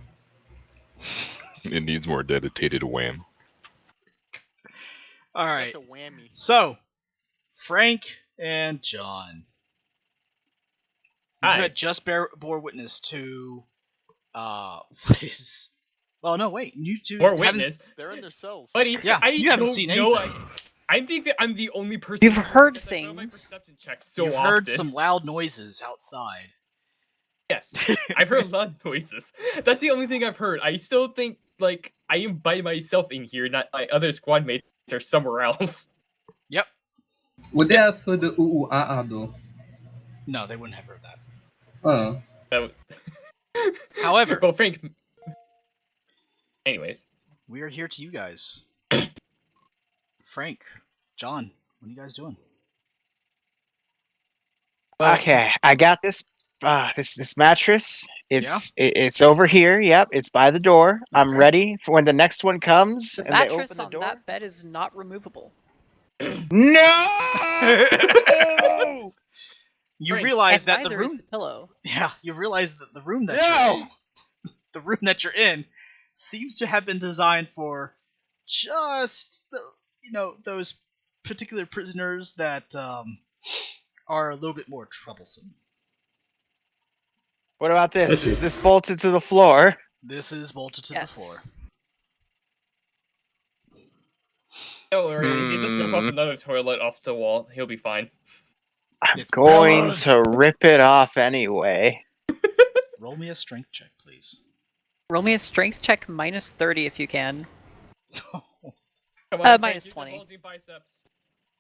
It needs more dedicated wham. All right. That's a whammy. So, Frank and John, you Hi. had just bore witness to, what is? Well, no, wait. You two More haven't- witness. They're in their cells. Buddy, Yeah, I you haven't don't seen know. anything. I think that I'm the only person. You've heard because I fail my things. perception check so You've often. heard some loud noises outside. Yes, I've heard loud noises. That's the only thing I've heard. I still think like I am by myself in here, not my other squad mates are somewhere else. Yep. Would they have heard the ooh ah ah though? No, they wouldn't have heard that. Oh. That However, well, Frank. Anyways, we are here to you guys. Frank, John, what are you guys doing? well, Okay, I got this. This mattress. It's over here. Yep, it's by the door. I'm Okay. ready for when the next one comes The and they mattress open the on door. that bed is not removable. No! You Frank, realize And that the neither is room. the pillow. Yeah, you realize that the room that No! the room that you're in seems to have been designed for just those particular prisoners that are a little bit more troublesome. What about this? That's Is you. this bolted to the floor? This is bolted to the floor. don't worry. He just rip off another toilet off the wall. He'll be fine. I'm It's going Bella's. to rip it off anyway. Roll me a strength check, please. Roll me a strength check minus 30 if you can. Come on, Frank, Minus use your 20. bulging biceps.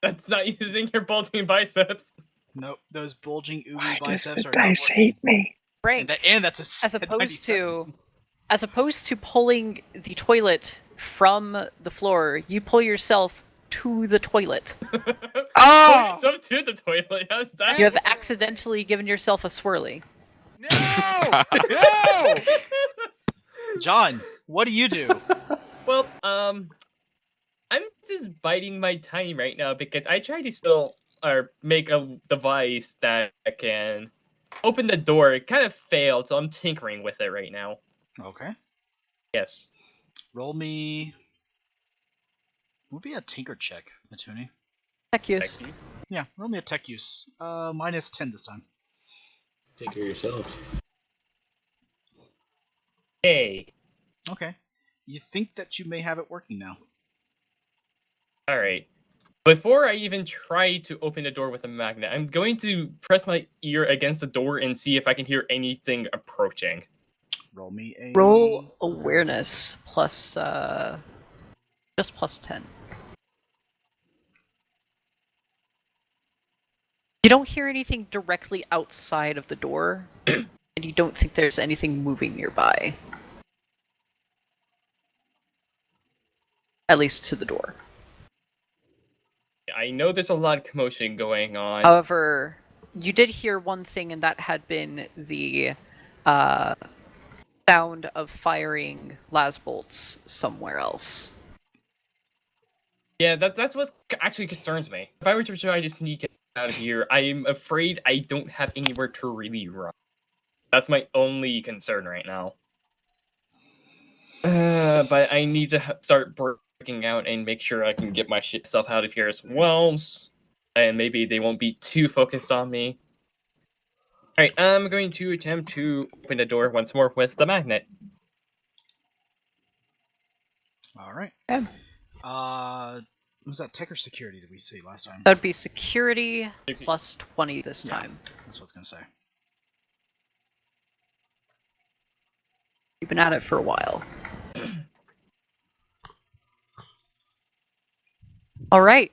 That's not using your bulging biceps. Nope, those bulging uwu Why does biceps the are not dice working. hate me? Frank, And that's a as opposed 97. to pulling the toilet from the floor, you pull yourself to the toilet. Oh! Pull yourself to the toilet. How's that? You have accidentally given yourself a swirly. No! No! John, what do you do? Well, I'm just biding my time right now because I tried to still make a device that can open the door. It kind of failed, so I'm tinkering with it right now. Okay. Yes. Roll me. Would be a tinker check, Matuni. Tech use. Yeah, roll me a tech use. Minus 10 this time. Take care of yourself. Hey. Okay. You think that you may have it working now. All right. Before I even try to open the door with a magnet, I'm going to press my ear against the door and see if I can hear anything approaching. Roll me a. Roll awareness plus just plus 10. You don't hear anything directly outside of the door, and you don't think there's anything moving nearby. At least to the door. I know there's a lot of commotion going on. However, you did hear one thing, and that had been the sound of firing las bolts somewhere else. Yeah, that's what actually concerns me. If I were to try to sneak out of here, I'm afraid I don't have anywhere to really run. That's my only concern right now. But I need to start breaking out and make sure I can get my stuff out of here as well. And maybe they won't be too focused on me. Alright, I'm going to attempt to open the door once more with the magnet. Alright. Okay. Was that tech or security, did we say last time? That would be security plus 20 this time. That's what I was going to say. You've been at it for a while. All right.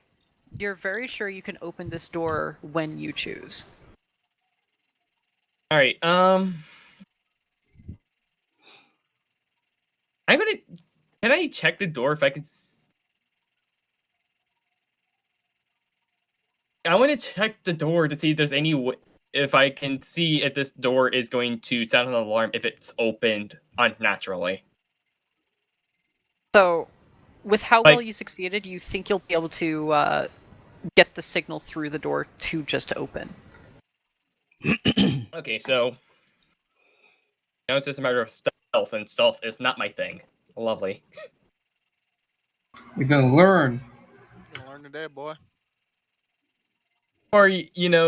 You're very sure you can open this door when you choose. All right. I'm gonna. Can I check the door if I can? I want to check the door to see if there's any. If I can see if this door is going to sound an alarm if it's opened unnaturally. So, with how well you succeeded, you think you'll be able to get the signal through the door to just open. Okay, so now it's just a matter of stealth, and stealth is not my thing. Lovely. You're gonna learn. You're gonna learn today, boy. Or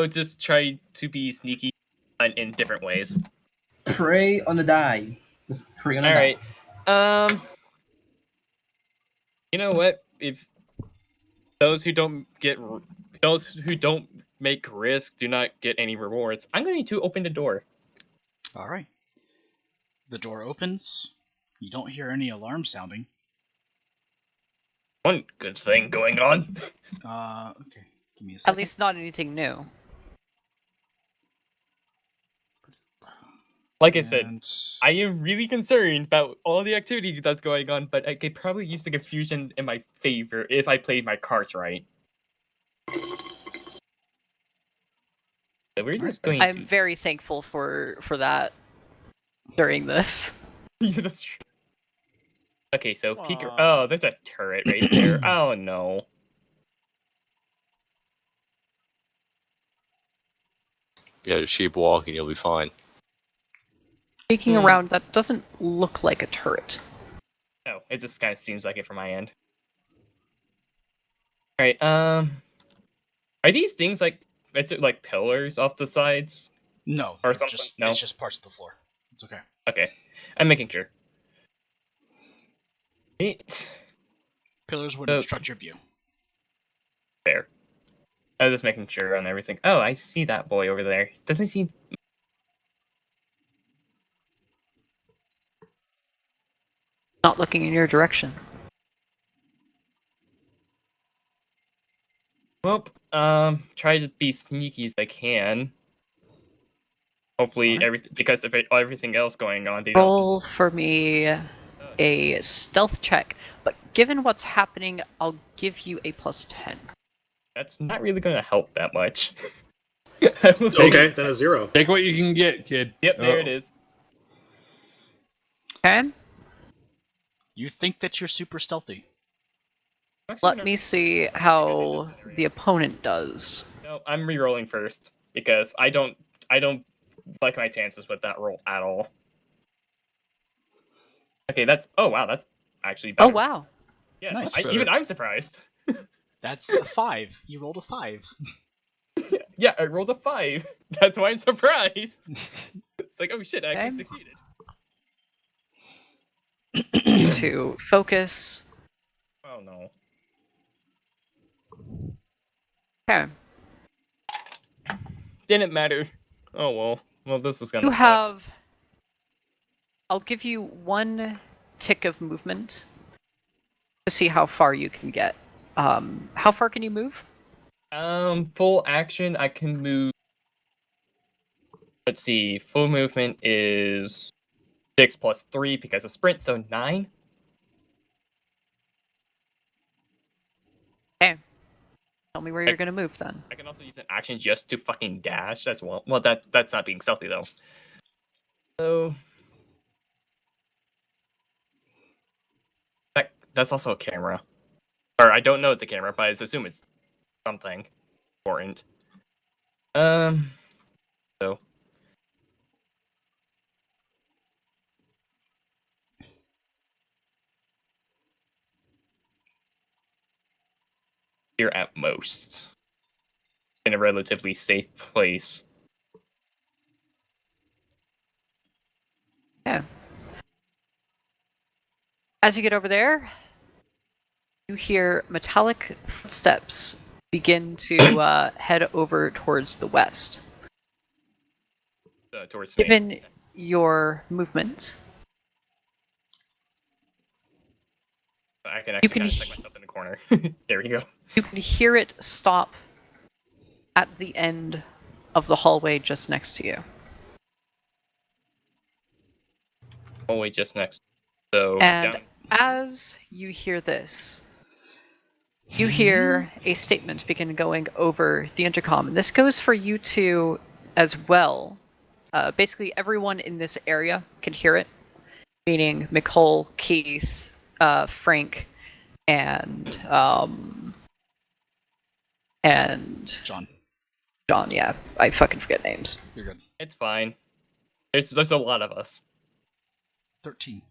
just try to be sneaky in different ways. Pray on the die. Just pray on the All die. right. You know what? If those who don't make risk do not get any rewards, I'm going to open the door. Alright. The door opens. You don't hear any alarm sounding. One good thing going on. Okay. Give me a second. At least not anything new. Like I said, And I am really concerned about all the activity that's going on, but I could probably use the confusion in my favor if I played my cards right. So we're just going I'm to. very thankful for that during this. Yeah, that's true. Okay, so peek. Aw. Oh, there's a turret right there. Oh no. Yeah, just keep walking, you'll be fine. Peeking around, that doesn't look like a turret. No, it just kind of seems like it from my end. All right. Are these things like pillars off the sides? no, Or they're something? just No? it's just parts of the floor. It's okay. Okay, I'm making sure. It Pillars would obstruct your view. fair. I was just making sure on everything. Oh, I see that boy over there. Doesn't he? Not looking in your direction. Well, try to be sneaky as I can. Hopefully, Sorry? because of everything else going on, they don't. Roll for me a stealth check, but given what's happening, I'll give you a +10. That's not really going to help that much. Okay, then a 0. Take what you can get, kid. Yep, there it is. Okay. You think that you're super stealthy. Let me see how the opponent does. No, I'm re-rolling first because I don't like my chances with that roll at all. Okay, that's wow, that's actually better. Oh wow. Yes, Nice. even I'm surprised. That's a 5. You rolled a 5. Yeah, I rolled a 5. That's why I'm surprised. It's like, oh shit, I actually succeeded. To focus. Oh no. Okay. Didn't matter. Oh well. Well, this is gonna You suck. have. I'll give you 1 tick of movement to see how far you can get. How far can you move? Full action, I can move. Let's see, full movement is 6 plus 3 because of sprint, so 9. Okay. Tell me where you're gonna move then. I can also use an action just to fucking dash as well. Well, that's not being stealthy though. So that's also a camera. Or I don't know it's a camera, but I assume it's something important. So you're at most in a relatively safe place. Yeah. As you get over there, you hear metallic footsteps begin to head over towards the west. Towards me. Given your movement, I can actually can kind of stick myself in the corner. There we go. you can hear it stop at the end of the hallway just next to you. Hallway just next. So And down. as you hear this, you hear a statement begin going over the intercom. And this goes for you two as well. Basically, everyone in this area can hear it, meaning Nicole, Keith, Frank, and John. John, yeah. I fucking forget names. You're good. It's fine. There's a lot of us. 13.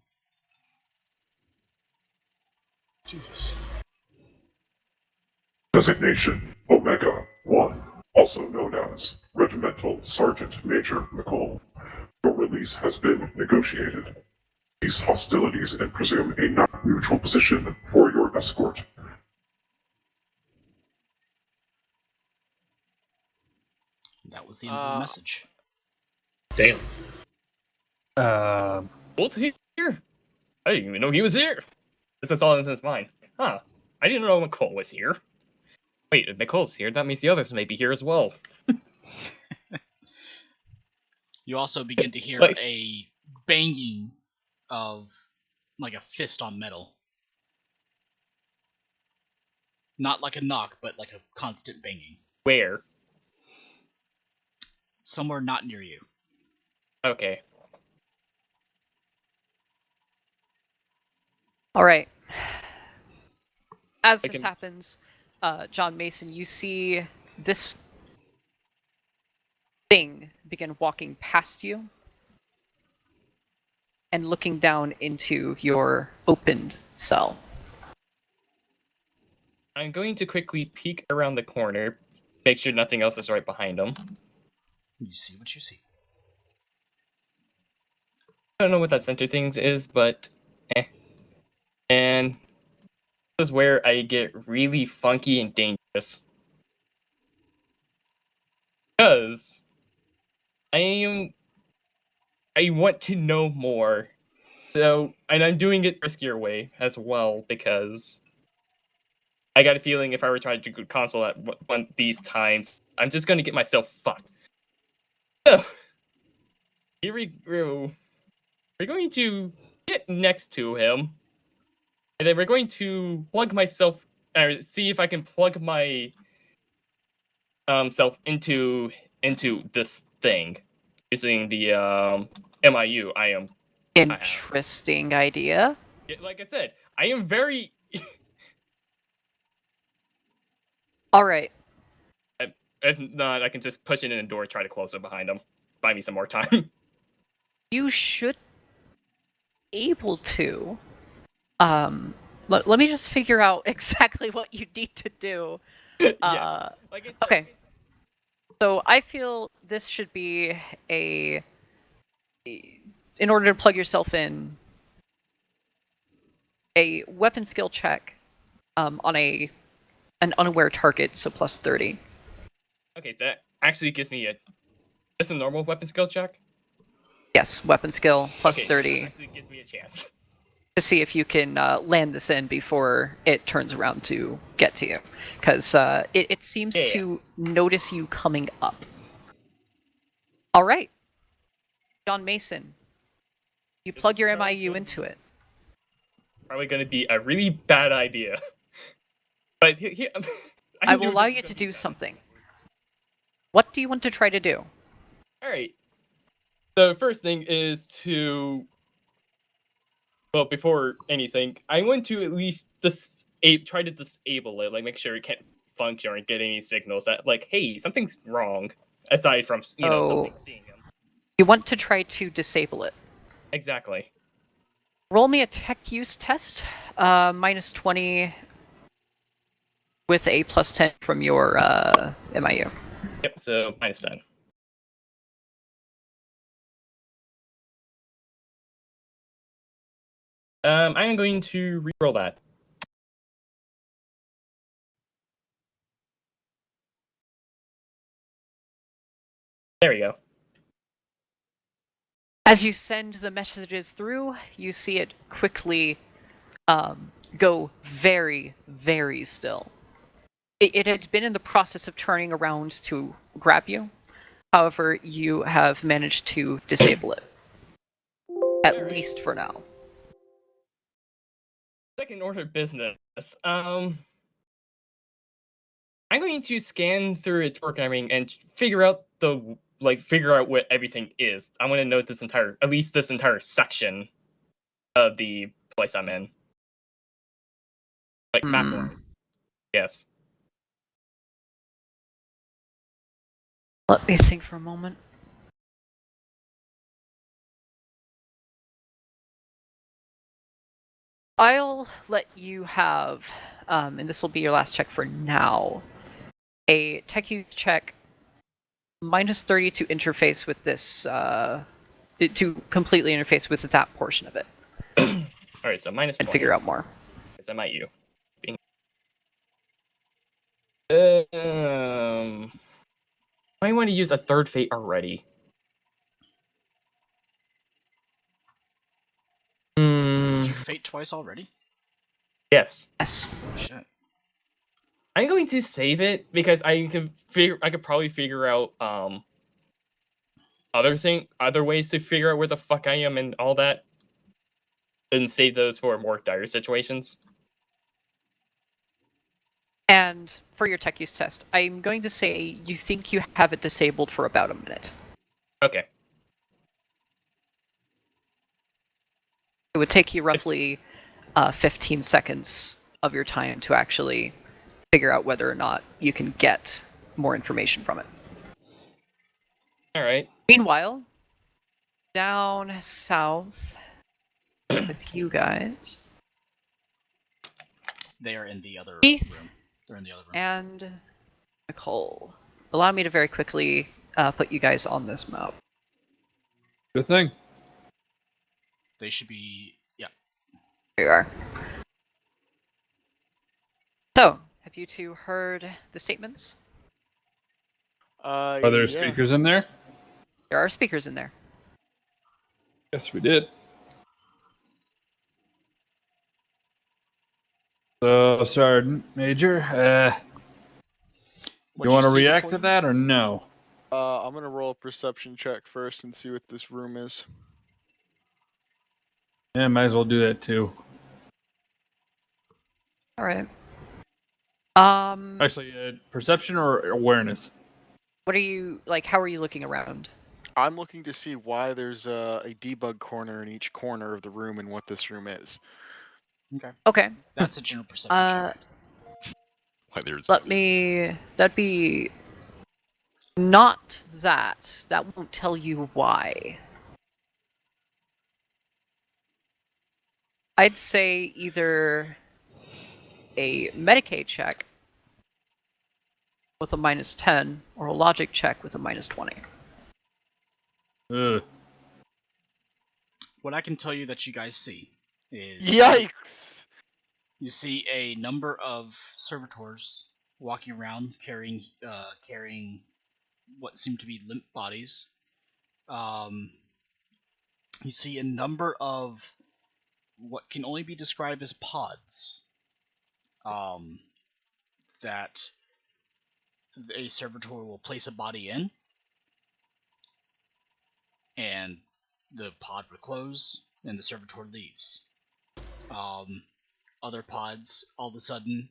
Jesus. Designation Omega 1, also known as Regimental Sergeant Major McCall. Your release has been negotiated. Cease hostilities and presume a not-neutral position for your escort. That was the end of the message. Damn. Bolt's here? I didn't even know he was here. This is all in his mind. Huh. I didn't know Nicole was here. Wait, if Nicole's here, that means the others may be here as well. You also begin to hear Like- a banging of like a fist on metal. Not like a knock, but like a constant banging. Where? Somewhere not near you. Okay. All right. As I this can- happens, John Mason, you see this thing begin walking past you and looking down into your opened cell. I'm going to quickly peek around the corner, make sure nothing else is right behind him. You see what you see. I don't know what that center thing is, but And this is where I get really funky and dangerous. Because I want to know more. So, and I'm doing it riskier way as well, because I got a feeling if I were trying to do console at one these times, I'm just gonna get myself fucked. So, here we go. We're going to get next to him, and then we're going to plug myself, see if I can plug my self into this thing using the MIU. I have. Interesting idea. Yeah, like I said, I am very. All right. If not, I can just push it in the door, try to close it behind him. Buy me some more time. You should able to. Let me just figure out exactly what you need to do. Yes. Like I said, Okay. So I feel this should be in order to plug yourself in, a weapon skill check on an unaware target, so plus 30. Okay, so that actually gives me just a normal weapon skill check. Yes, weapon skill plus Okay, so 30 that actually gives me a chance. to see if you can land this in before it turns around to get to you, because it seems to notice you coming up. All right, John Mason, you plug your MIU into it. Probably going to be a really bad idea. But here, I will allow you to do something. What do you want to try to do? All right. The first thing is to, well, before anything, I want to at least try to disable it, like make sure it can't function or get any signals that, like, hey, something's wrong. Aside from something seeing him. You want to try to disable it. Exactly. Roll me a tech use test, minus 20 with a plus 10 from your MIU. Yep. So minus 10. I am going to re-roll that. There we go. As you send the messages through, you see it quickly go very, very still. It had been in the process of turning around to grab you. However, you have managed to disable it. At least for now. Second order business. I'm going to scan through its programming and figure out what everything is. I want to know at least this entire section of the place I'm in. Like map-wise. Yes. Let me think for a moment. I'll let you have, and this will be your last check for now, a tech use check minus 30 to interface with this, to completely interface with that portion of it. Alright, so minus 20. And figure out more. It's MIU. I want to use a third fate already. Did you fate twice already? Yes. Yes. Oh shit. I'm going to save it because I could probably figure out other ways to figure out where the fuck I am and all that, and save those for more dire situations. And for your tech use test, I'm going to say you think you have it disabled for about a minute. Okay. It would take you roughly 15 seconds of your time to actually figure out whether or not you can get more information from it. All right. Meanwhile, down south with you guys. They are in the other Keith room. They're in the other room. and Nicole. Allow me to very quickly put you guys on this map. Good thing. They should be. Yeah. There you are. So, have you two heard the statements? Are there Yeah. speakers in there? There are speakers in there. Yes, we did. So, Sergeant Major, you want to react to that or no? I'm gonna roll a perception check first and see what this room is. Yeah, might as well do that too. All right. Actually, perception or awareness? What are you like? How are you looking around? I'm looking to see why there's a debug corner in each corner of the room and what this room is. Okay. Okay. That's a general perception check. That'd be not that. That won't tell you why. I'd say either a Medicaid check with a -10 or a logic check with a -20. What I can tell you that you guys see is Yikes! You see a number of servitors walking around carrying what seem to be limp bodies. You see a number of what can only be described as pods. That a servitor will place a body in, and the pod would close, and the servitor leaves. Other pods all of a sudden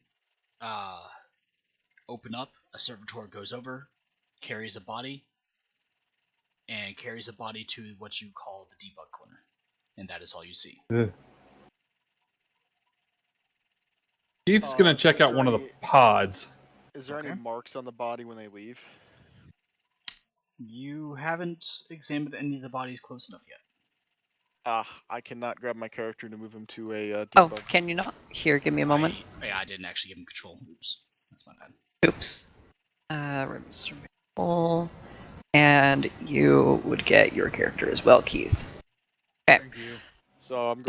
open up, a servitor goes over, carries a body, and carries a body to what you call the debug corner. And that is all you see. Keith's gonna check out one of the pods. Is there any marks on the body when they leave? You haven't examined any of the bodies close enough yet. I cannot grab my character to move him to a debug. Oh, can you not? Here, give me a moment. I didn't actually give him control. Oops. That's my bad. Oops. Remove survival. And you would get your character as well, Keith. Okay. Thank you. So I'm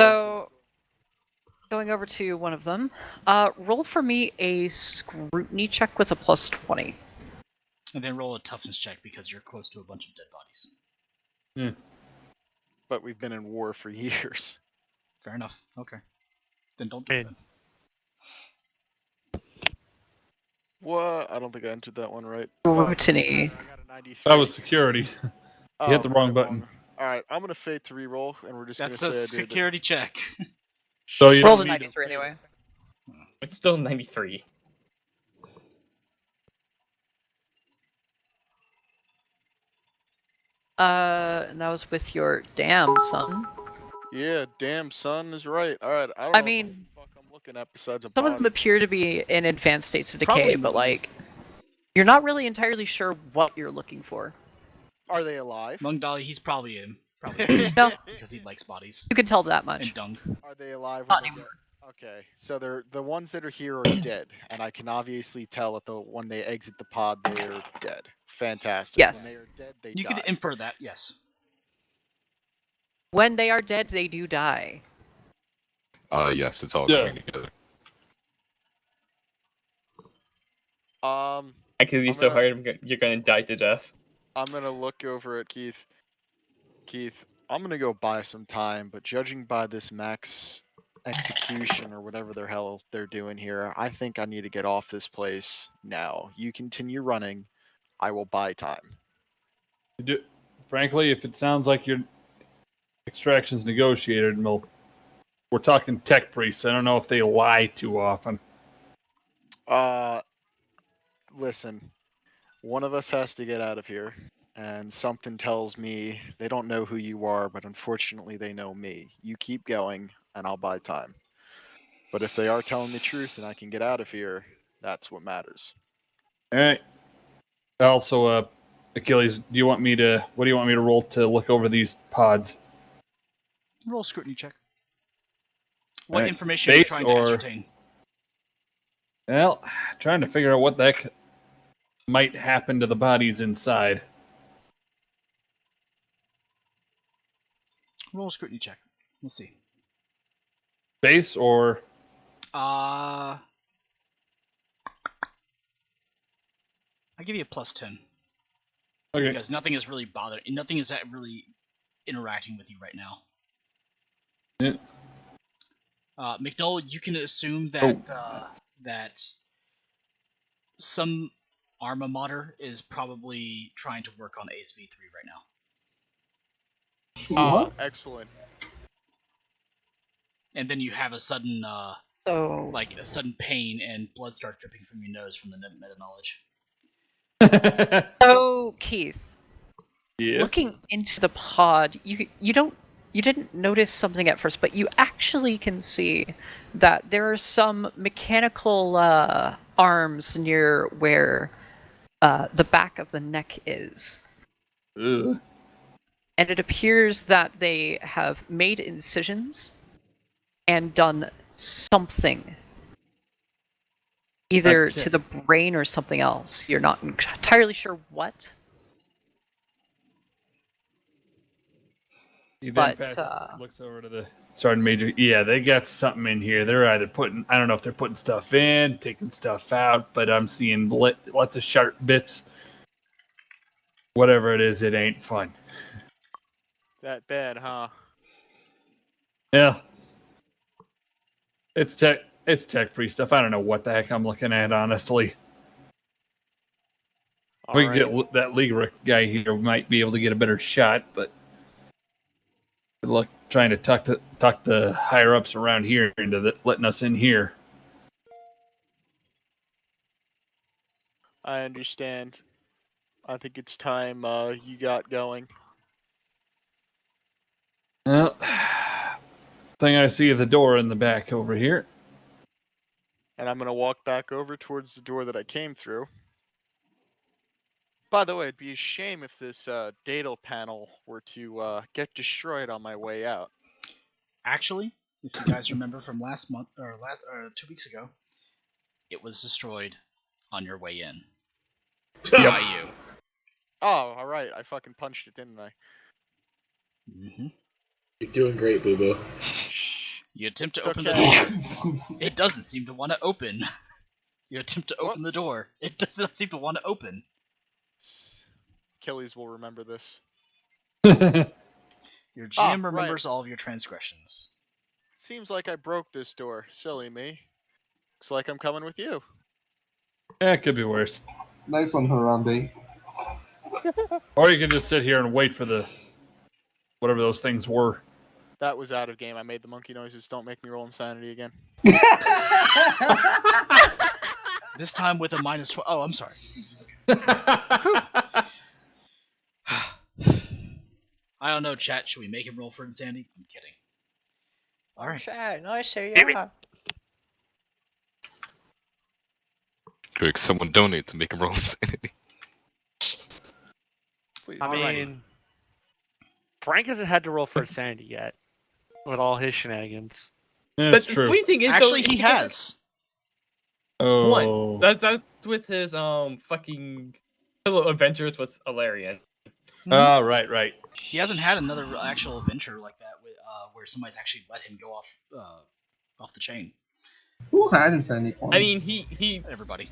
going over to one of them. Roll for me a scrutiny check with a +20. And then roll a toughness check because you're close to a bunch of dead bodies. But we've been in war for years. Fair enough. Okay. Then don't do it. What? I don't think I entered that one right. Scrutiny. That was security. You hit the wrong button. Alright, I'm gonna fade to reroll, and we're just That's gonna a say security check. So you rolled a 93 anyway. It's still 93. And that was with your damn son. Yeah, damn son is right. Alright, I don't know mean, what the fuck I'm looking at besides a some of body. them appear to be in advanced states of decay, Probably but more. like, you're not really entirely sure what you're looking for. Are they alive? Mung Dali, he's probably in. Probably is, No. because he likes bodies. You can tell that much. And dung. Are they alive? Not when they anymore. Okay, so they're the ones that are here are dead, and I can obviously tell that when they exit the pod, they are dead. Fantastic. Yes. When they are dead, they You die. could infer that, yes. When they are dead, they do die. Yes, it's all coming together. Because you're so hard, you're gonna die to death. I'm gonna look over at Keith. Keith, I'm gonna go buy some time, but judging by this max execution or whatever the hell they're doing here, I think I need to get off this place now. You continue running. I will buy time. Do frankly, if it sounds like your extraction's negotiated, we're talking tech priests. I don't know if they lie too often. Listen, one of us has to get out of here, and something tells me they don't know who you are, but unfortunately they know me. You keep going, and I'll buy time. But if they are telling the truth and I can get out of here, that's what matters. All right. Also, Achilles, what do you want me to roll to look over these pods? Roll scrutiny check. What Right. information are you trying to ascertain? Well, trying to figure out what the heck might happen to the bodies inside. Roll a scrutiny check. We'll see. Base or I give you a +10. okay. Because nothing is really bothering. Nothing is really interacting with you right now. Yeah. McNull, you can assume that that some Arma modder is probably trying to work on Ace V3 right now. Ah, excellent. And then you have a sudden, like a sudden pain, and blood starts dripping from your nose from the meta knowledge. So, Keith, Yes? looking into the pod, you didn't notice something at first, but you actually can see that there are some mechanical arms near where the back of the neck is. Ugh. And it appears that they have made incisions and done something. Either Okay. to the brain or something else. You're not entirely sure what. He then looks over to the sergeant major. Yeah, they got something in here. They're either I don't know if they're putting stuff in, taking stuff out, but I'm seeing lots of sharp bits. Whatever it is, it ain't fun. That bad, huh? Yeah. It's tech priest stuff. I don't know what the heck I'm looking at, honestly. We can get that Ligra guy here. We might be able to get a better shot, but good luck trying to talk the higher ups around here into letting us in here. I understand. I think it's time you got going. Well, thing I see at the door in the back over here. And I'm going to walk back over towards the door that I came through. By the way, it'd be a shame if this datal panel were to get destroyed on my way out. Actually, if you guys remember from last month or 2 weeks ago, it was destroyed on your way in. By you. Oh, alright. I fucking punched it, didn't I? Mm-hmm. You're doing great, Boo Boo. You attempt to It's open okay. the door. It doesn't seem to want to open. You attempt to open the door. It does not seem to want to open. Achilles will remember this. Your GM remembers all of your transgressions. Seems like I broke this door. Silly me. Looks like I'm coming with you. Yeah, it could be worse. Nice one, Harambe. Or you could just sit here and wait for the whatever those things were. That was out of game. I made the monkey noises. Don't make me roll insanity again. This time with a -12. Oh, I'm sorry. I don't know, chat. Should we make him roll for insanity? I'm kidding. All right. Chat, I say yeah. Quick, someone donate to make him roll insanity. I mean, Frank hasn't had to roll for insanity yet, with all his shenanigans. That's But true. the funny thing is, Actually, though, he has. Oh. One. That's with his fucking little adventures with Alarian. Oh, right. He hasn't had another actual adventure like that with where somebody's actually let him go off the chain. Who has insanity points? I mean, he Everybody.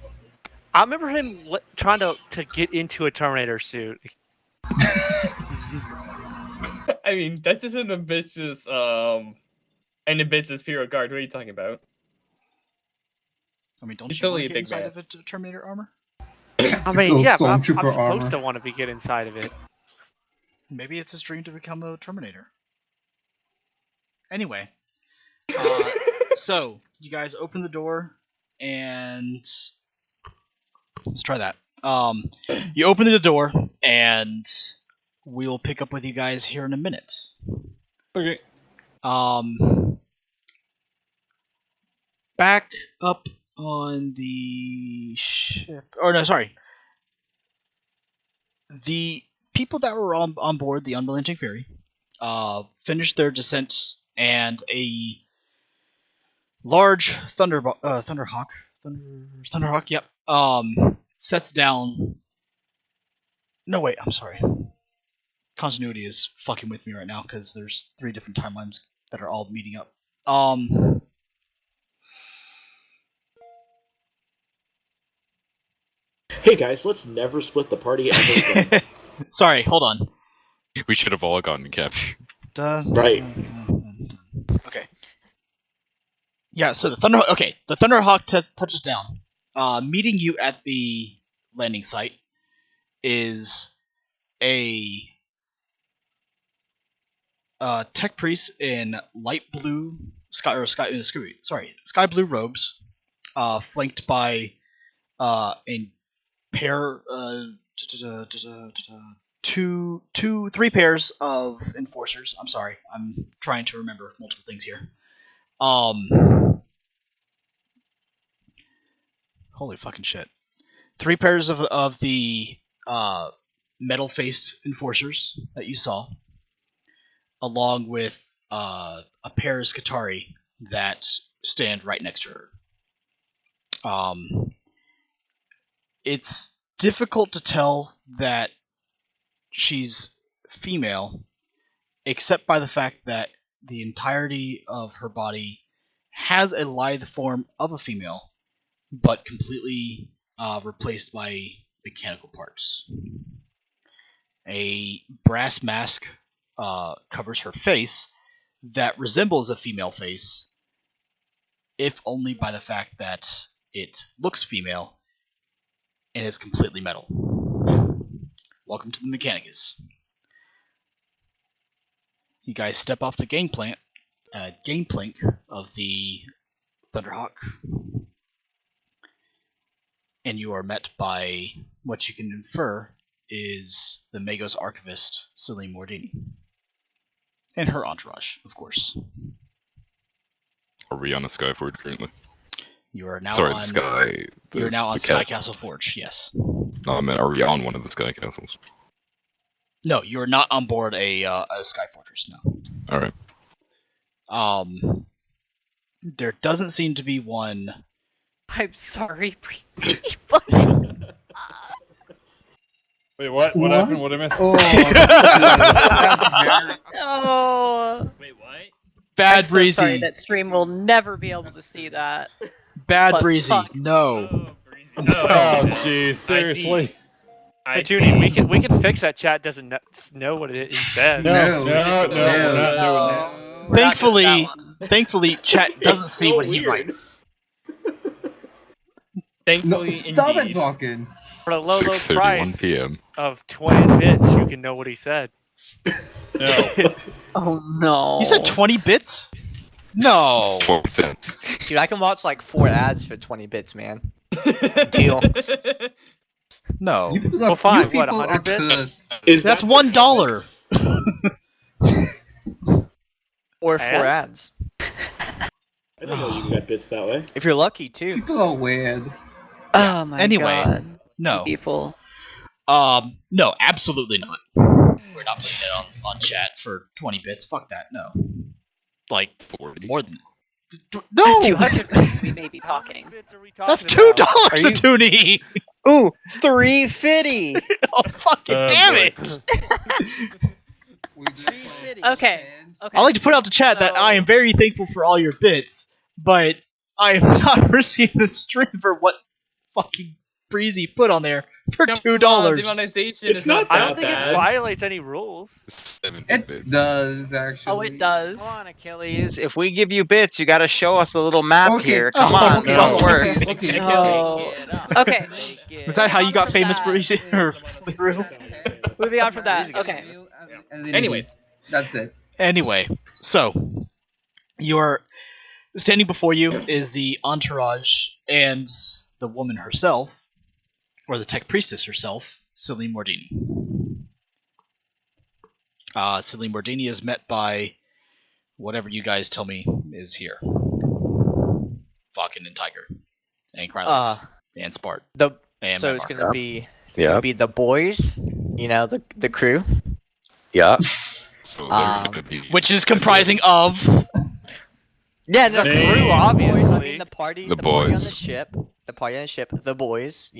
I remember him trying to get into a Terminator suit. I mean, that's just an ambitious period guard. What are you talking about? I mean, don't He's you want totally to a get big inside man. of it, Terminator armor? I mean, yeah, but I'm Stormtrooper supposed armor. to want to be get inside of it. Maybe it's his dream to become a Terminator. Anyway, so you guys open the door and let's try that. You open the door and we'll pick up with you guys here in a minute. Okay. Back up on the ship. Or no, sorry. The people that were on board the Unrelenting Fury finished their descent, and a large Thunderhawk, yep, sets down. No, wait, I'm sorry. Continuity is fucking with me right now because there's 3 different timelines that are all meeting up. Hey guys, let's never split the party ever again. Sorry, hold on. We should have all gotten captured. Right. Okay. Yeah, so the Thunderhawk touches down. Meeting you at the landing site is a tech priest in light blue sky blue robes, flanked by a pair, 3 pairs of enforcers. I'm sorry, I'm trying to remember multiple things here. Holy fucking shit! 3 pairs of the metal-faced enforcers that you saw, along with a pair's Katari that stand right next to her. It's difficult to tell that she's female, except by the fact that the entirety of her body has a lithe form of a female, but completely replaced by mechanical parts. A brass mask covers her face that resembles a female face, if only by the fact that it looks female and is completely metal. Welcome to the Mechanicus. You guys step off the gangplank of the Thunderhawk, and you are met by what you can infer is the Magos archivist, Celine Mordini. And her entourage, of course. Are we on the Skyforge currently? You are now Sorry, on the Sky. You're now on the Sky cat- Castle Forge, yes. No, I mean, are we on one of the Sky Castles? No, you are not on board a Sky Fortress, no. Alright. There doesn't seem to be one. I'm sorry, Breezy. Wait, what? What happened? What did I miss? Oh, Oh. Wait, what? Bad I'm so Breezy. sorry, that stream will never be able to see that. Bad But Breezy. fuck. No. Oh, jeez, seriously. I Judy, see. we can fix that. Chat doesn't know what he said. No, No. we're not doing that. We're not doing Thankfully, that one. thankfully, chat doesn't It's see so what he weird. writes. Thankfully, No, stop it, indeed. Vulcan. For the low 6:31 price p.m. of 20 bits, you can know what he said. No. Oh no. You said 20 bits? No. 4 cents. Dude, I can watch like 4 ads for 20 bits, man. Deal. No. You people Well, are, fine, you people what, are 100 bits? cursed. Is That's that $1. Or 4 Ads? ads. I didn't know you could get bits that way. If you're lucky, too. People are weird. Oh my Anyway. god. No. People. No, absolutely not. We're not putting it on chat for 20 bits. Fuck that. No. Like 40. more than no. 200 bits we may be talking. That's $2 Are you- a toonie. Ooh, 350. Oh fucking damn boy. it! Okay. Okay. I like to put out to chat that I am very thankful for all your bits, but I am not risking the stream for what fucking Breezy put on there for $2. Demonetization It's is not I that don't think bad. it violates any rules. 70 It bits. does, actually. Oh, it does. Come on, Achilles. If we give you bits, you got to show us the little map Okay. here. Come Oh, on, okay. that's how it No. works. Okay. No. Okay. Is that how you got famous, That. Breezy? Or Rue? Moving on from that. Okay. and Anyways, that's it. Anyway, so you're standing before you is the entourage and the woman herself, or the tech priestess herself, Celine Mordini. Celine Mordini is met by whatever you guys tell me is here. Falcon and Tiger. And Kryler. And Spart. And So it's Memar. gonna be the boys, the crew. Yeah. So they're gonna be which is comprising of Yeah, no, The the crew, boys, obviously. I mean the party on the boys. ship. The party on the ship, the boys,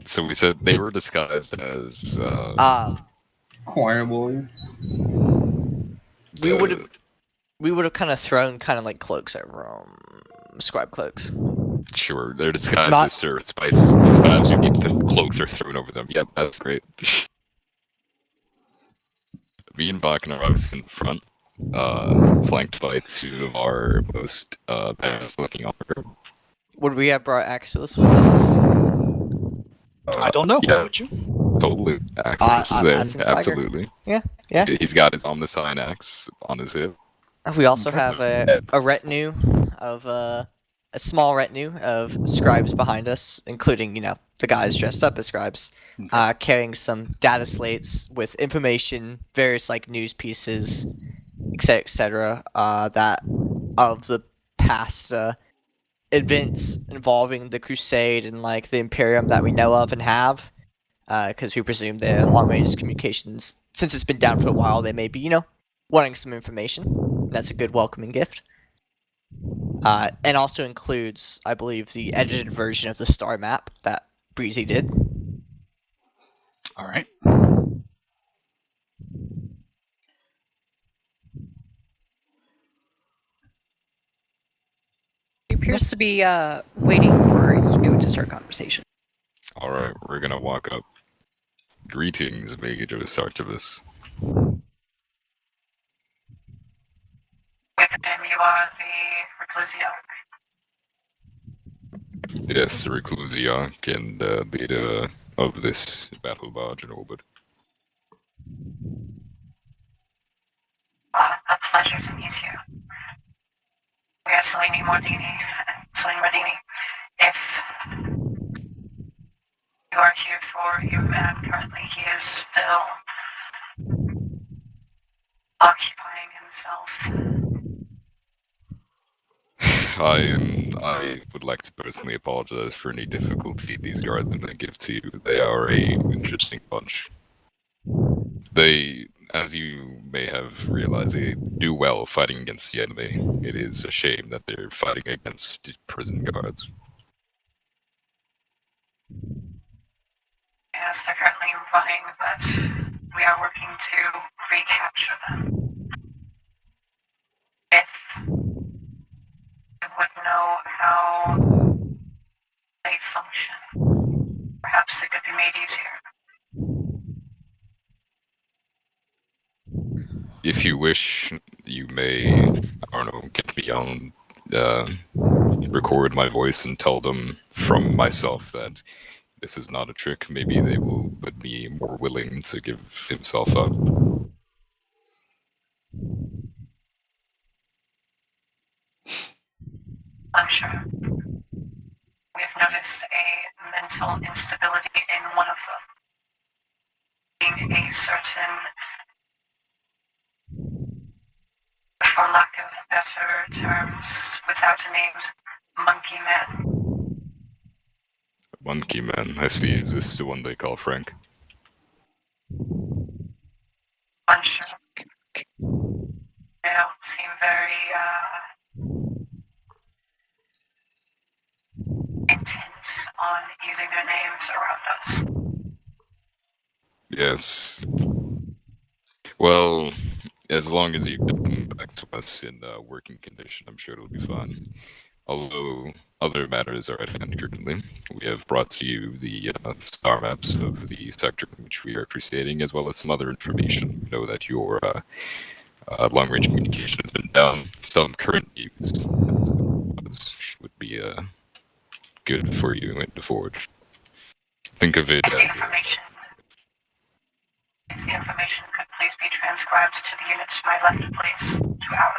So we said they were disguised as Choir boys. We would have kind of thrown like cloaks over scribe cloaks. Sure, they're disguised Not- as Sir Spice. Disguised, you need the cloaks are thrown over them. Yep, that's great. Me and Bach and Rox in front, flanked by two of our most badass looking officer. Would we have brought Axilus with us? I don't know. Yeah, Would you? totally. Axis is As there, in Tiger. absolutely. Yeah. He's got his Omnicine axe on his hip. We also have a retinue of a small retinue of scribes behind us, including the guys dressed up as scribes, carrying some data slates with information, various news pieces, etc., that of the past events involving the Crusade and the Imperium that we know of and have, because we presume their long-range communications, since it's been down for a while, they may be wanting some information. That's a good welcoming gift. And also includes, I believe, the edited version of the star map that Breezy did. All right. He appears to be waiting for you to start conversation. Alright, we're gonna walk up. Greetings, Megiddos Archivus. With him, you are the Reclusiarch. Yes, the Reclusiarch and leader of this battle barge in orbit. A pleasure to meet you. We are Celine Mordini. If you are here for your man, currently he is still occupying himself. I would like to personally apologize for any difficulty these guards may give to you. They are a interesting bunch. They, as you may have realized, they do well fighting against the enemy. It is a shame that they're fighting against prison guards. Yes, they're currently running, but we are working to recapture them. If you would know how they function, perhaps it could be made easier. If you wish, you may, I don't know, get me on, record my voice and tell them from myself that this is not a trick. Maybe they will be more willing to give himself up. I'm sure. We've noticed a mental instability in one of them. Being a certain, for lack of better terms, without names, monkey man. Monkey Man, I see. Is this the one they call Frank? Unsure. They don't seem very, intent on using their names around us. Yes. Well, as long as you get them back to us in working condition, I'm sure it'll be fine. Although other matters are at hand currently, we have brought to you the star maps of the sector in which we are crusading, as well as some other information. We know that your long-range communication has been down. Some current news would be good for you in the Forge. Think of it as If the information could please be transcribed returned to the unit to my left, please. To our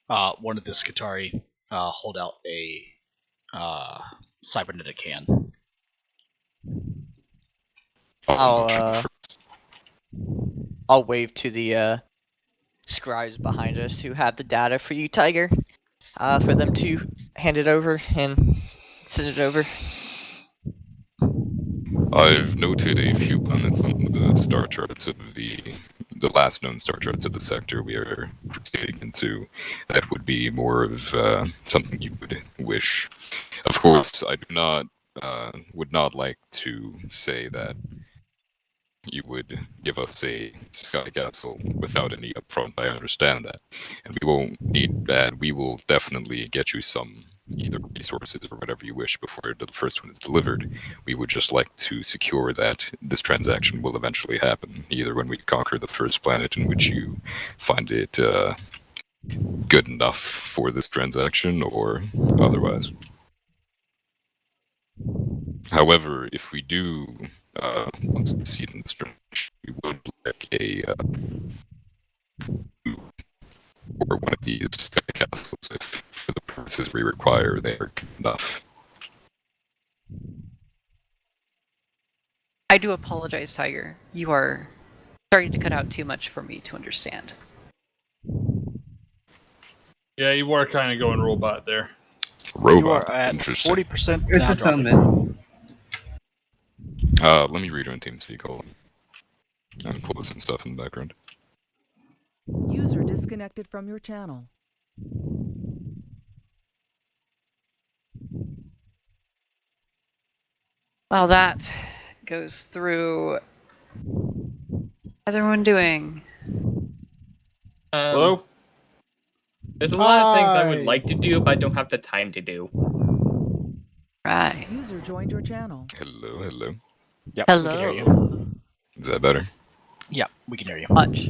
left. One of the Skatari hold out a cybernetic hand. I'll wave to the scribes behind us who have the data for you, Tiger, for them to hand it over and send it over. I've noted a few planets on the star charts of the last known star charts of the sector we are proceeding into. That would be more of something you would wish. Of course, I do not would not like to say that you would give us a sky castle without any upfront. I understand that, and we won't need that. We will definitely get you some either resources or whatever you wish before the first one is delivered. We would just like to secure that this transaction will eventually happen, either when we conquer the first planet in which you find it good enough for this transaction, or otherwise. However, if we do want to succeed in this transaction, we would like a or one of these sky castles if, for the purposes we require, they are good enough. I do apologize, Tiger. You are starting to cut out too much for me to understand. Yeah, you were kind of going robot there. Robot. You are at 40%. It's a summon. Let me read on TeamSpeak. Hold on. I'm closing some stuff in the background. User disconnected from your channel. While that goes through, how's everyone doing? Hello? There's a lot of things I would like to do, but I don't have the time to do. Right. User joined your channel. Hello, hello. Yep, Hello. we can hear you. Is that better? Yep, we can hear you. Much.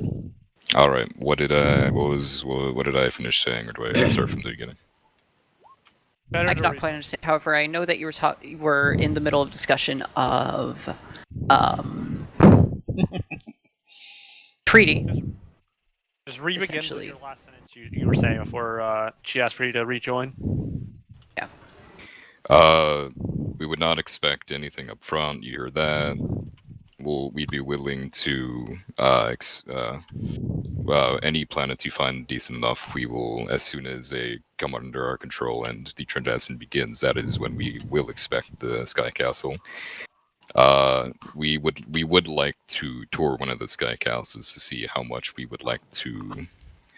All right. What did I finish saying, or do I start from the beginning? I cannot quite understand. However, I know that you were in the middle of discussion of treaty. Just re-begin with your last sentence you were saying before she asked for you to rejoin. Yeah. We would not expect anything up front. You heard that. We'd be willing to any planets you find decent enough, we will, as soon as they come under our control and the transaction begins, that is when we will expect the Sky Castle. We would like to tour one of the Sky Castles to see how much we would like to,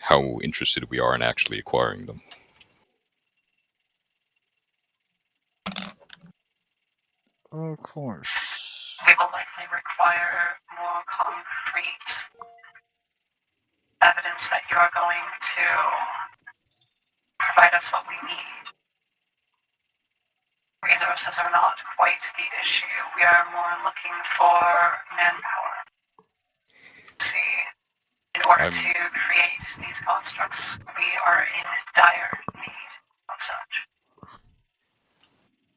how interested we are in actually acquiring them. Of course. We will likely require more concrete evidence that you are going to provide us what we need. Resources are not quite the issue. We are more looking for manpower. See, in order to create these constructs, we are in dire need of such.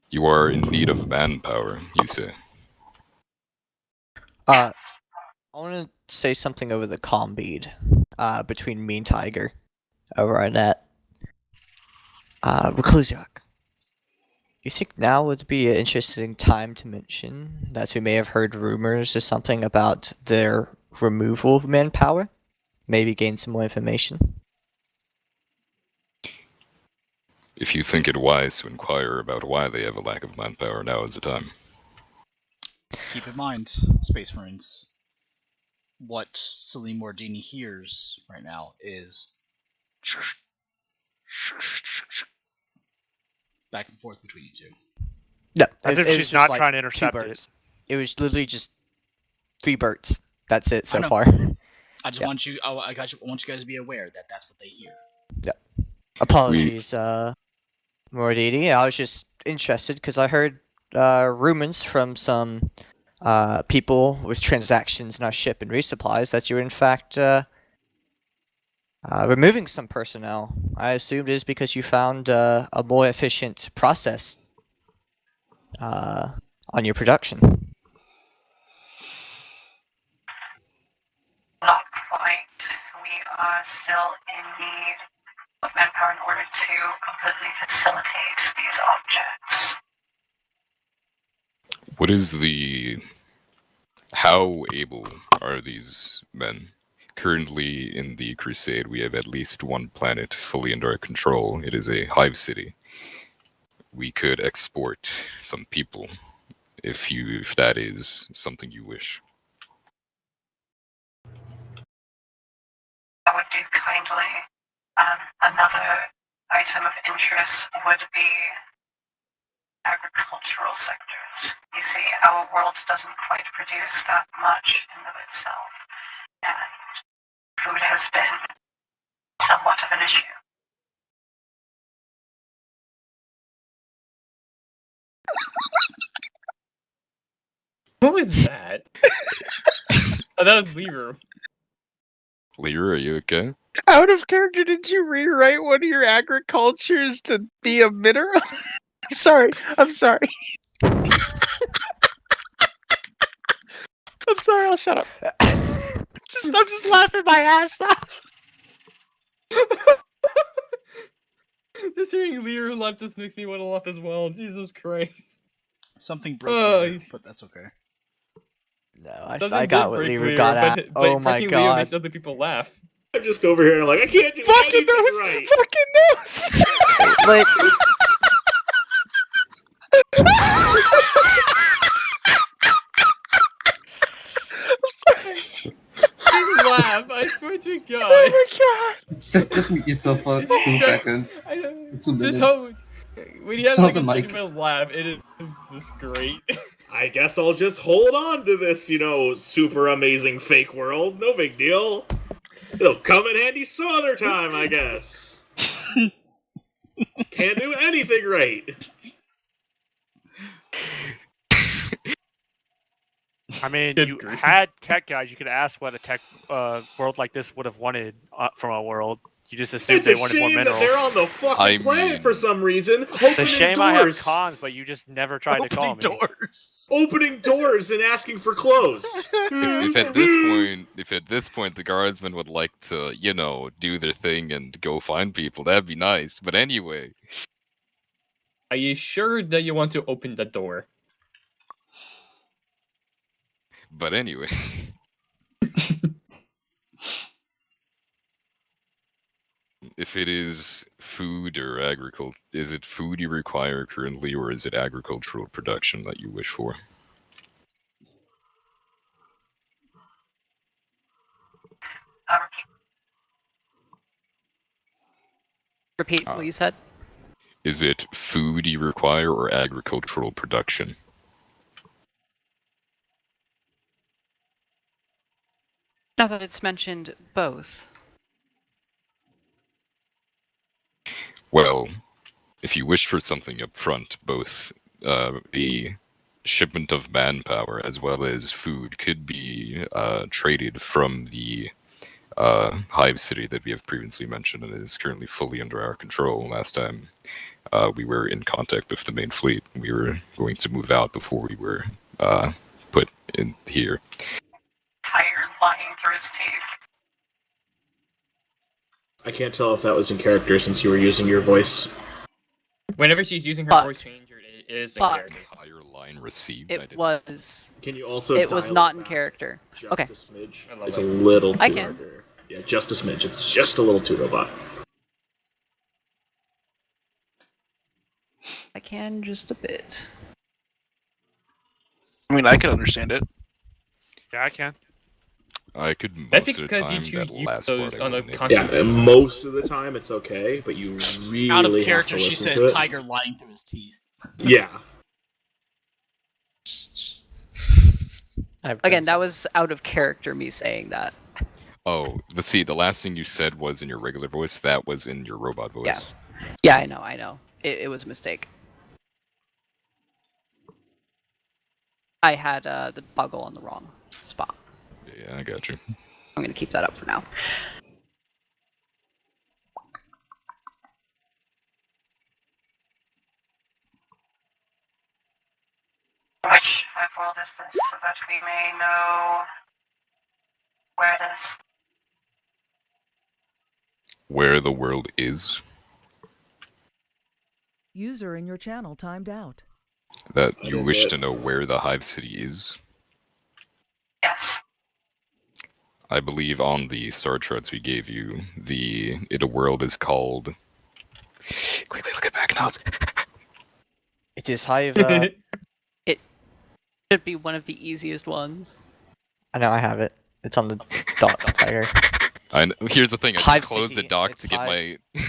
You are in need of manpower, you say? I want to say something over the comm bead between me and Tiger over on that. Reclusiak. You think now would be an interesting time to mention that we may have heard rumors or something about their removal of manpower? Maybe gain some more information? If you think it wise to inquire about why they have a lack of manpower, now is the time. Keep in mind, Space Marines, what Salim Mordini hears right now is back and forth between you two. No, As if she's not trying to intercept it. It was literally just 3 birds. That's it so I know. far. I just want you. I want you guys to be aware that that's what they hear. Yeah. Apologies, Mordini. I was just interested because I heard rumors from some people with transactions in our ship and resupplies that you were in fact removing some personnel. I assumed it is because you found a more efficient process on your production. are still in need of manpower in order to completely facilitate these objects. What is the... How able are these men? Currently in the Crusade, we have at least one planet fully under our control. It is a hive city. We could export some people if that is something you wish. I would do kindly. Another item of interest would be agricultural sectors. You see, our world doesn't quite produce that much in of itself, and food has been somewhat of an issue. What was that? Oh, that was Lever. Lear, are you okay? Out of character, did you rewrite one of your agricultures to be a mineral? I'm sorry. I'm sorry. I'm sorry. I'll shut up. I'm just laughing my ass off. Just hearing Lear laugh just makes me want to laugh as well. Jesus Christ. Something broke Lear, but that's okay. No, Something I got did what break Lear Lear, got at. but Oh my breaking Leo god. makes other people laugh. I'm just over here and I'm like, I can't do Fucking anything nose! right. Fucking nose! Like, I'm sorry. Just laugh, I swear to God. Oh my god! Just mute yourself for 2 seconds. I don't, 2 just minutes. how when he has Turn like off a the mic. genuine laugh, it is just great. I guess I'll just hold on to this, super amazing fake world. No big deal. It'll come in handy some other time, I guess. Can't do anything right. I mean, Good you grief. had tech guys. You could ask what a tech world like this would have wanted from a world. You just assumed It's they a wanted more shame that minerals. they're on the fucking planet for some reason, opening The shame I have doors. cons, but you just never tried to call me. Doors. Opening doors and asking for clothes. If at this point the guardsmen would like to, do their thing and go find people, that'd be nice. But anyway, Are you sure that you want to open the door? but anyway. If it is food or agriculture, is it food you require currently, or is it agricultural production that you wish for? Repeat what you said. Is it food you require or agricultural production? Now that it's mentioned both. Well, if you wish for something up front, both a shipment of manpower as well as food could be traded from the hive city that we have previously mentioned and is currently fully under our control. Last time we were in contact with the main fleet, we were going to move out before we were put in here. Tired lying through his teeth. I can't tell if that was in character since you were using your voice. Whenever she's using her voice changer, it is in character. Entire line received. It was. Can you also? It was dial not it in back character. just Okay. a smidge? I love It's it. a little too I can. harder. Yeah, just a smidge. It's just a little too robot. I can just a bit. I mean, I can understand it. Yeah, I can. I could That's most of the because you time choose that use last those part I on a wasn't able constant to. Yeah, and most of the time it's okay, but you really Out of have character, to she listen said to it. tiger lying through his teeth. Yeah. Again, that was out of character, me saying that. Oh, let's see. The last thing you said was in your regular voice. That was in your robot voice. Yeah. Yeah, I know. It was a mistake. I had the toggle on the wrong spot. Yeah, I got you. I'm going to keep that up for now. Which world is this, so that we may know where it is? Where the world is? User in your channel timed out. That I you didn't wish get- to know where the Hive City is? Yes. I believe on the star charts we gave you, the world is called. Quickly look at back notes. It is Hive. It should be one of the easiest ones. I know I have it. It's on the dot tiger. Here's the thing. I Hive just closed City, the dock it's to get Hive- my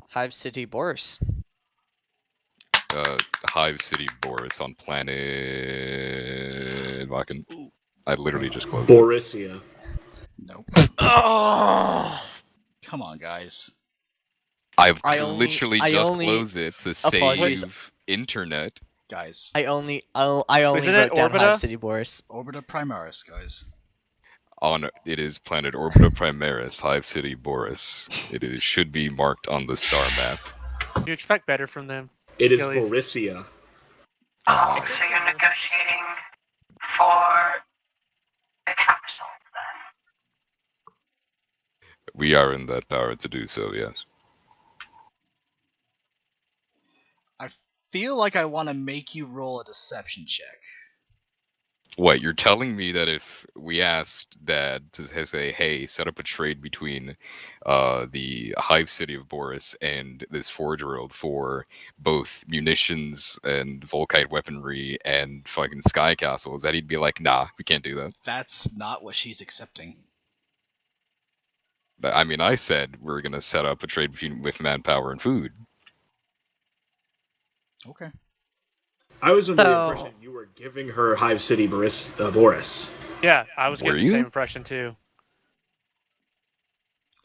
Hive City Boris. Hive City Boris on planet. I literally just closed it. Borussia. Nope. Oh, Come on, guys. I only- literally I just only- closed it to Apologies. save internet. Guys. I only Isn't it wrote down Orbita? Hive City Boris. Orbita Primaris, guys. It is planet Orbita Primaris, Hive City Boris. Should be marked on the star map. You expect better from them. It is Achilles. Borussia. Oh, so you're negotiating for the capital then? We are in that power to do so, yes. I feel like I want to make you roll a deception check. What, you're telling me that if we asked Dad to say, hey, set up a trade between the Hive City of Boris and this Forge World for both munitions and Volkite weaponry and fucking sky castles, that he'd be like, nah, we can't do that. That's not what she's accepting. But, I mean, I said we're going to set up a trade with manpower and food. Okay. I was under the So- impression you were giving her Hive City Boris. Yeah, I was Were getting you? the same impression too.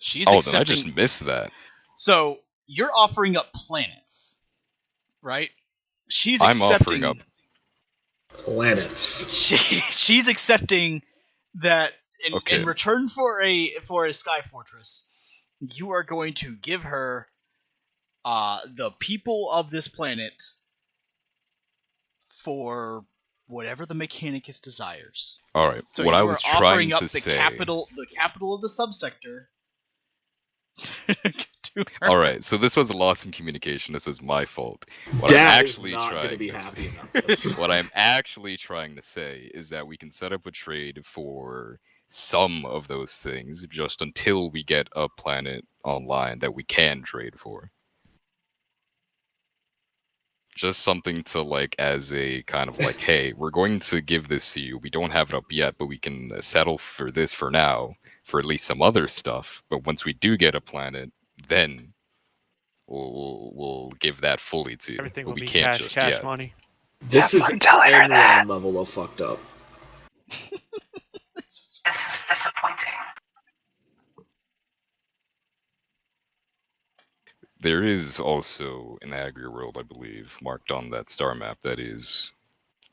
She's Then I accepting. just missed that. So you're offering up planets, right? She's I'm accepting. offering up planets. She's accepting that in Okay. return for a sky fortress, you are going to give her the people of this planet for whatever the Mechanicus desires. All right. So what you I are was offering trying up to the say. capital of the subsector. to her. All right. So this was a loss in communication. This is my fault. What Dad I'm is actually not going to trying be to happy say, about this. what I'm actually trying to say is that we can set up a trade for some of those things just until we get a planet online that we can trade for. Just something to like as a kind of like, hey, we're going to give this to you. We don't have it up yet, but we can settle for this for now, for at least some other stuff. But once we do get a planet, then we'll give that fully to you. Everything but will we be can't cash just cash yet. money. This is Enron level of fucked up. This is disappointing. There is also an agri world, I believe, marked on that star map that is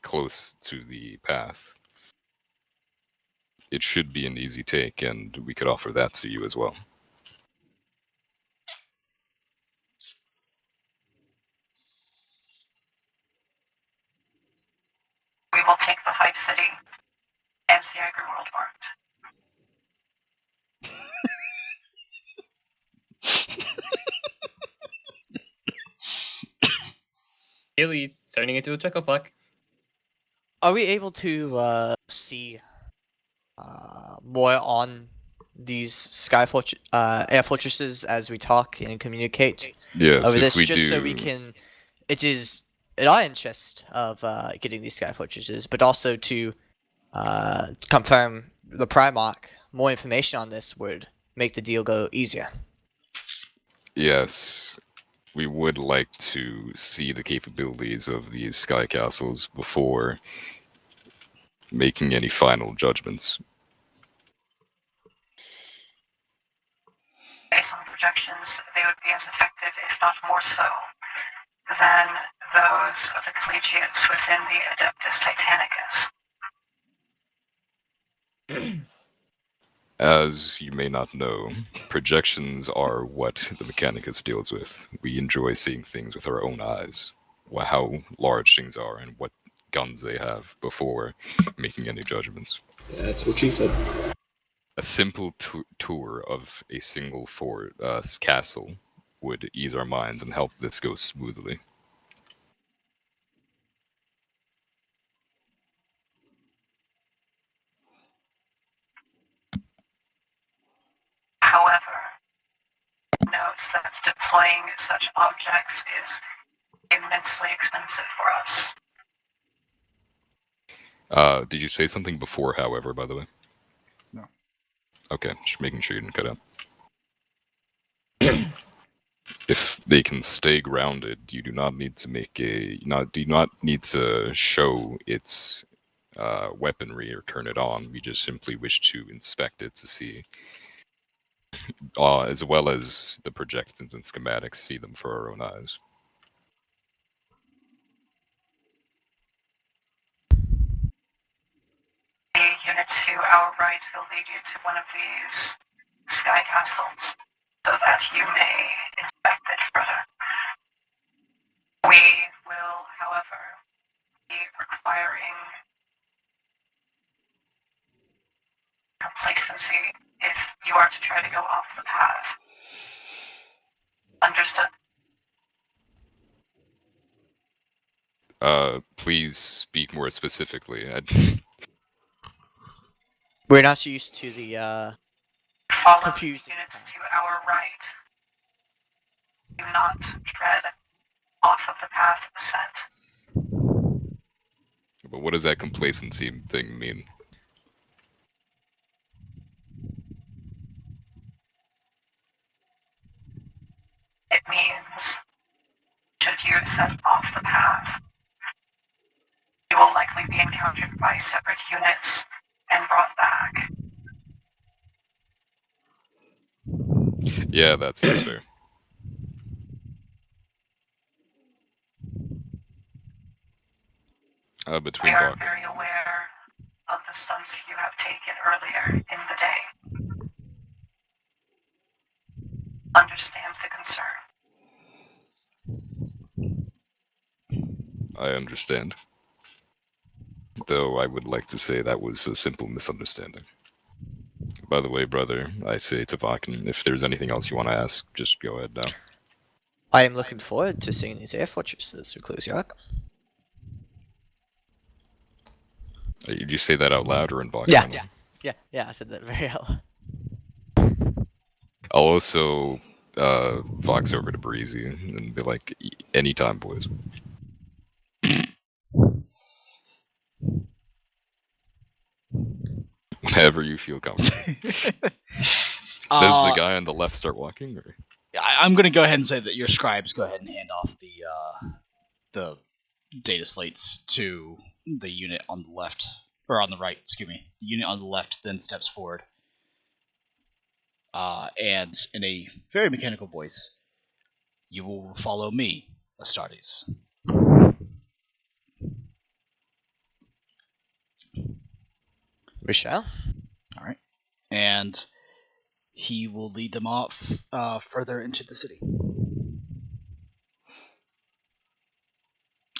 close to the path. It should be an easy take, and we could offer that to you as well. We will take the Hive City and the Agri World marked. Really turning into a chuckle fuck. Are we able to see more on these air fortresses as we talk and communicate Yes, over if this, we just so do. we can? It is in our interest of getting these sky fortresses, but also to confirm the Primarch. More information on this would make the deal go easier. Yes, we would like to see the capabilities of these sky castles before making any final judgments. Based on projections, they would be as effective, if not more so, than those of the collegiates within the Adeptus Titanicus. As you may not know, projections are what the Mechanicus deals with. We enjoy seeing things with our own eyes, how large things are and what guns they have before making any judgments. That's what she said. A simple tour of a single fort castle would ease our minds and help this go smoothly. However, notes that deploying such objects is immensely expensive for us. Did you say something before, however, by the way? No. Okay, just making sure you didn't cut out. If they can stay grounded, you do not need to do not need to show its weaponry or turn it on. We just simply wish to inspect it to see, as well as the projections and schematics, see them for our own eyes. The unit to our right will lead you to one of these sky castles so that you may inspect it further. We will, however, be requiring complacency if you are to try to go off the path. Understood? Please speak more specifically. We're not used to the Follow confusing units path. to our right. Do not tread off of the path set. But what does that complacency thing mean? It means, should you set off the path, you will likely be encountered by separate units and brought back. Yeah, that seems fair. We Between are Bach. very aware of the stunts you have taken earlier in the day. Understands the concern. I understand. Though I would like to say that was a simple misunderstanding. By the way, brother, I say to Vaken, if there's anything else you want to ask, just go ahead now. I am looking forward to seeing these air fortresses, Reclusiarch. Did you say that out loud or in Vaken? Yeah, I said that very loud. I'll also Vox over to Breezy and be like, anytime, boys. Whenever you feel comfortable. Does the guy on the left start walking? Or? I'm going to go ahead and say that your scribes go ahead and hand off the data slates to the unit on the left, or on the right, excuse me. The unit on the left then steps forward. And in a very mechanical voice, you will follow me, Astartes. We shall. Alright. And he will lead them off further into the city.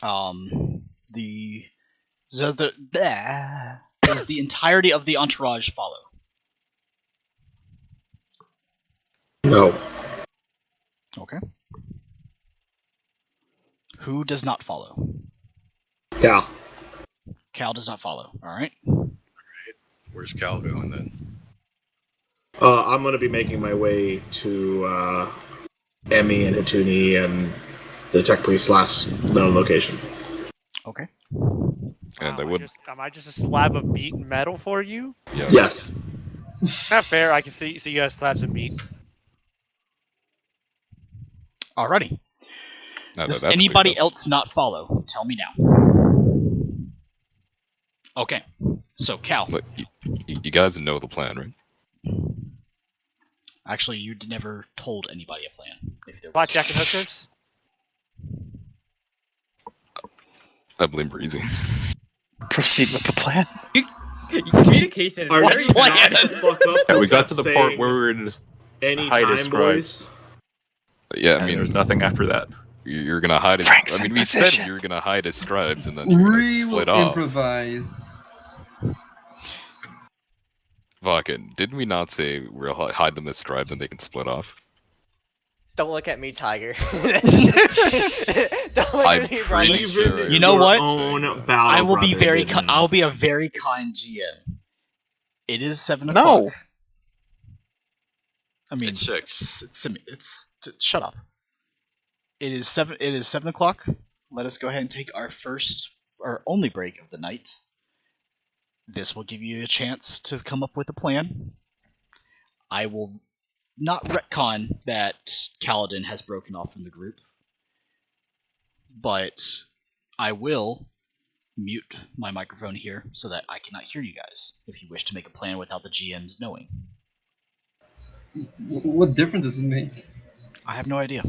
Does the entirety of the entourage follow? No. Okay. Who does not follow? Cal. Cal does not follow. Alright. Where's Cal going then? I'm going to be making my way to Emmy and Hatuni and the Tech Priest's last known location. Okay. And I would. Am I just a slab of meat and metal for you? Yes. Not fair. I can see you guys slabs of meat. Alrighty. No, Does that's anybody clear, else not follow? Tell me now. Okay. So, Cal. Look, you guys know the plan, right? Actually, you never told anybody a plan. If there was Blackjack and hookers? I blame Breezy. Proceed with the plan. Communication is very bad. Yeah, we got to the part where we were just Any hide time, his scribes. boys. Yeah, I And mean, there's nothing after that. You're gonna hide his. Frank's I mean, in we said position. you were gonna hide his scribes and then you're gonna We split will off. improvise. Fucking, didn't we not say we'll hide them as scribes and they can split off? Don't look at me, Tiger. Don't look I'm at me, brother. pretty sure. Even You know your what? own battle I will be brother very. didn't. I'll be a very kind GM. It is 7 No. o'clock. I mean, It's 6. shut up. It is 7. It is 7 o'clock. Let us go ahead and take our only break of the night. This will give you a chance to come up with a plan. I will not retcon that Kaladin has broken off from the group, but I will mute my microphone here so that I cannot hear you guys if you wish to make a plan without the GMs knowing. What difference does it make? I have no idea.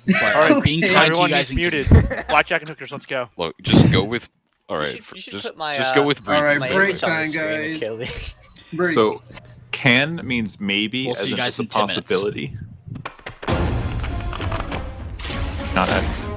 But All right, being kind to everyone you guys he's and muted. Blackjack and hookers, let's go. Look, just go with. All right, You should just put my, just go with breezy. Alright, my by the way. break image on the time, screen, guys. Achilles. Break. So, can means maybe We'll as see you in guys it's a in 10 minutes. possibility. Not at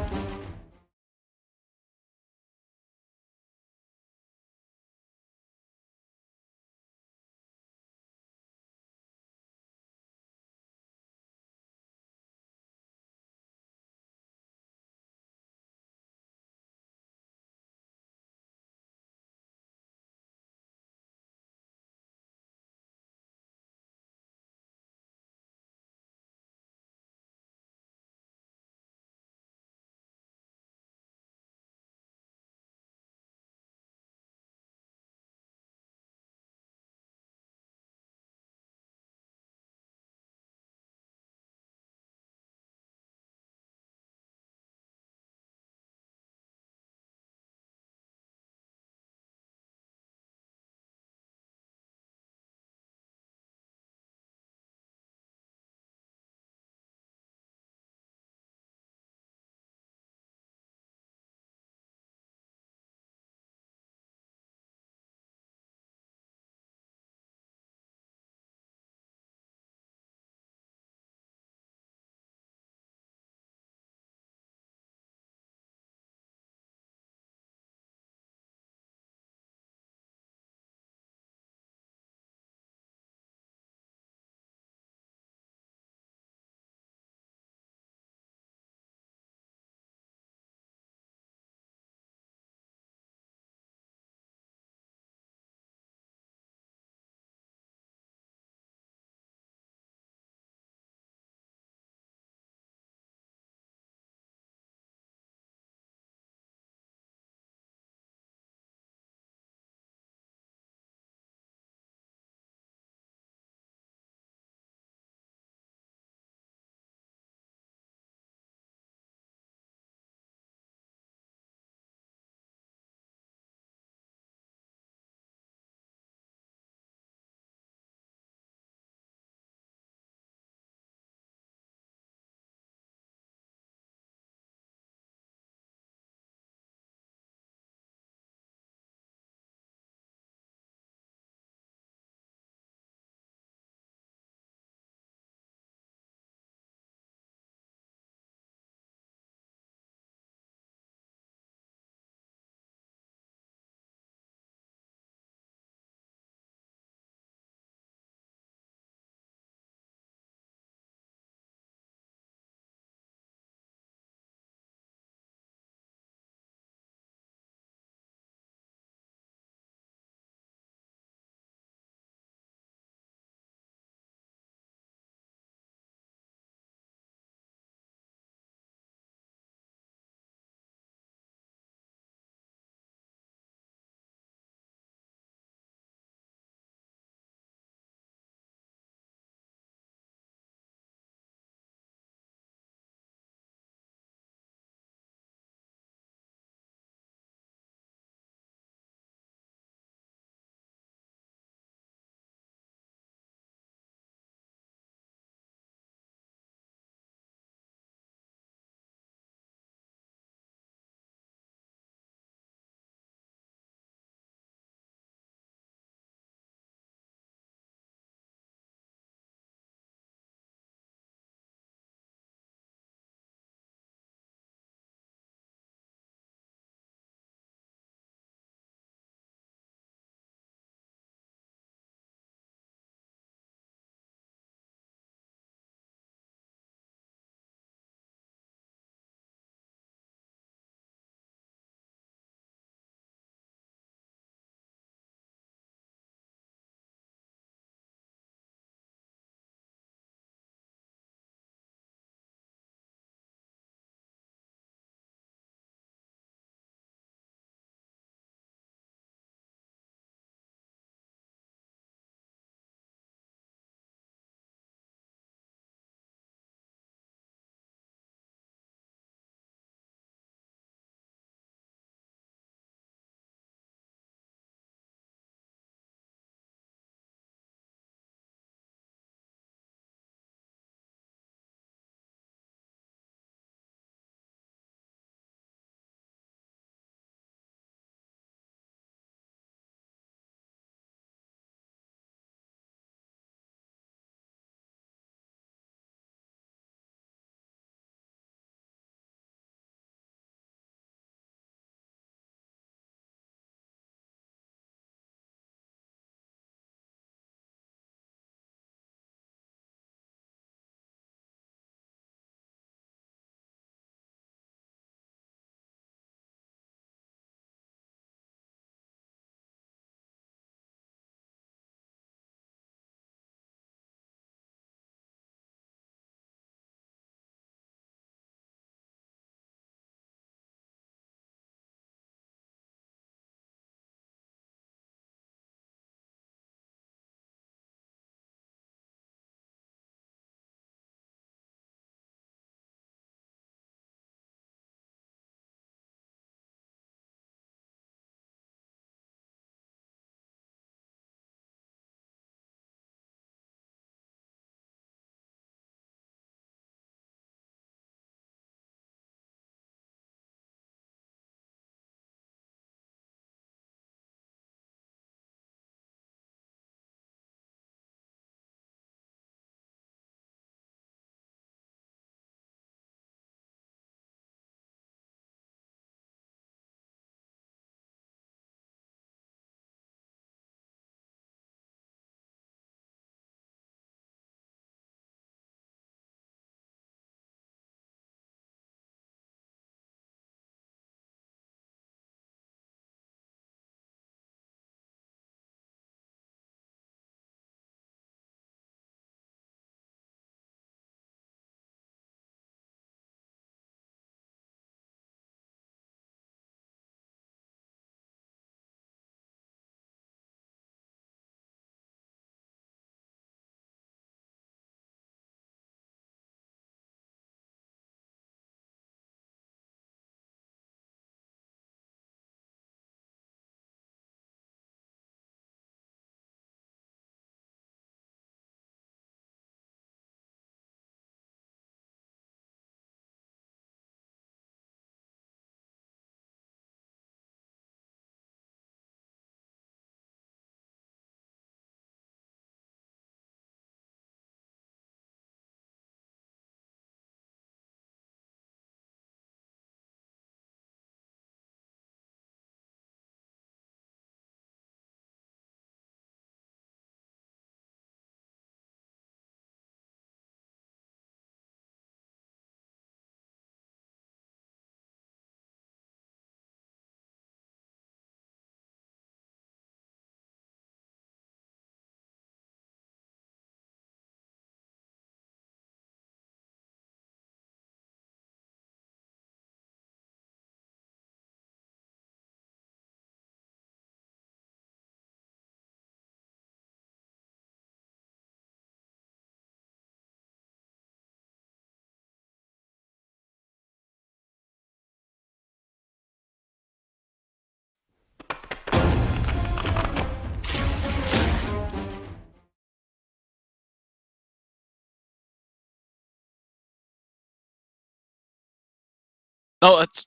No, it's.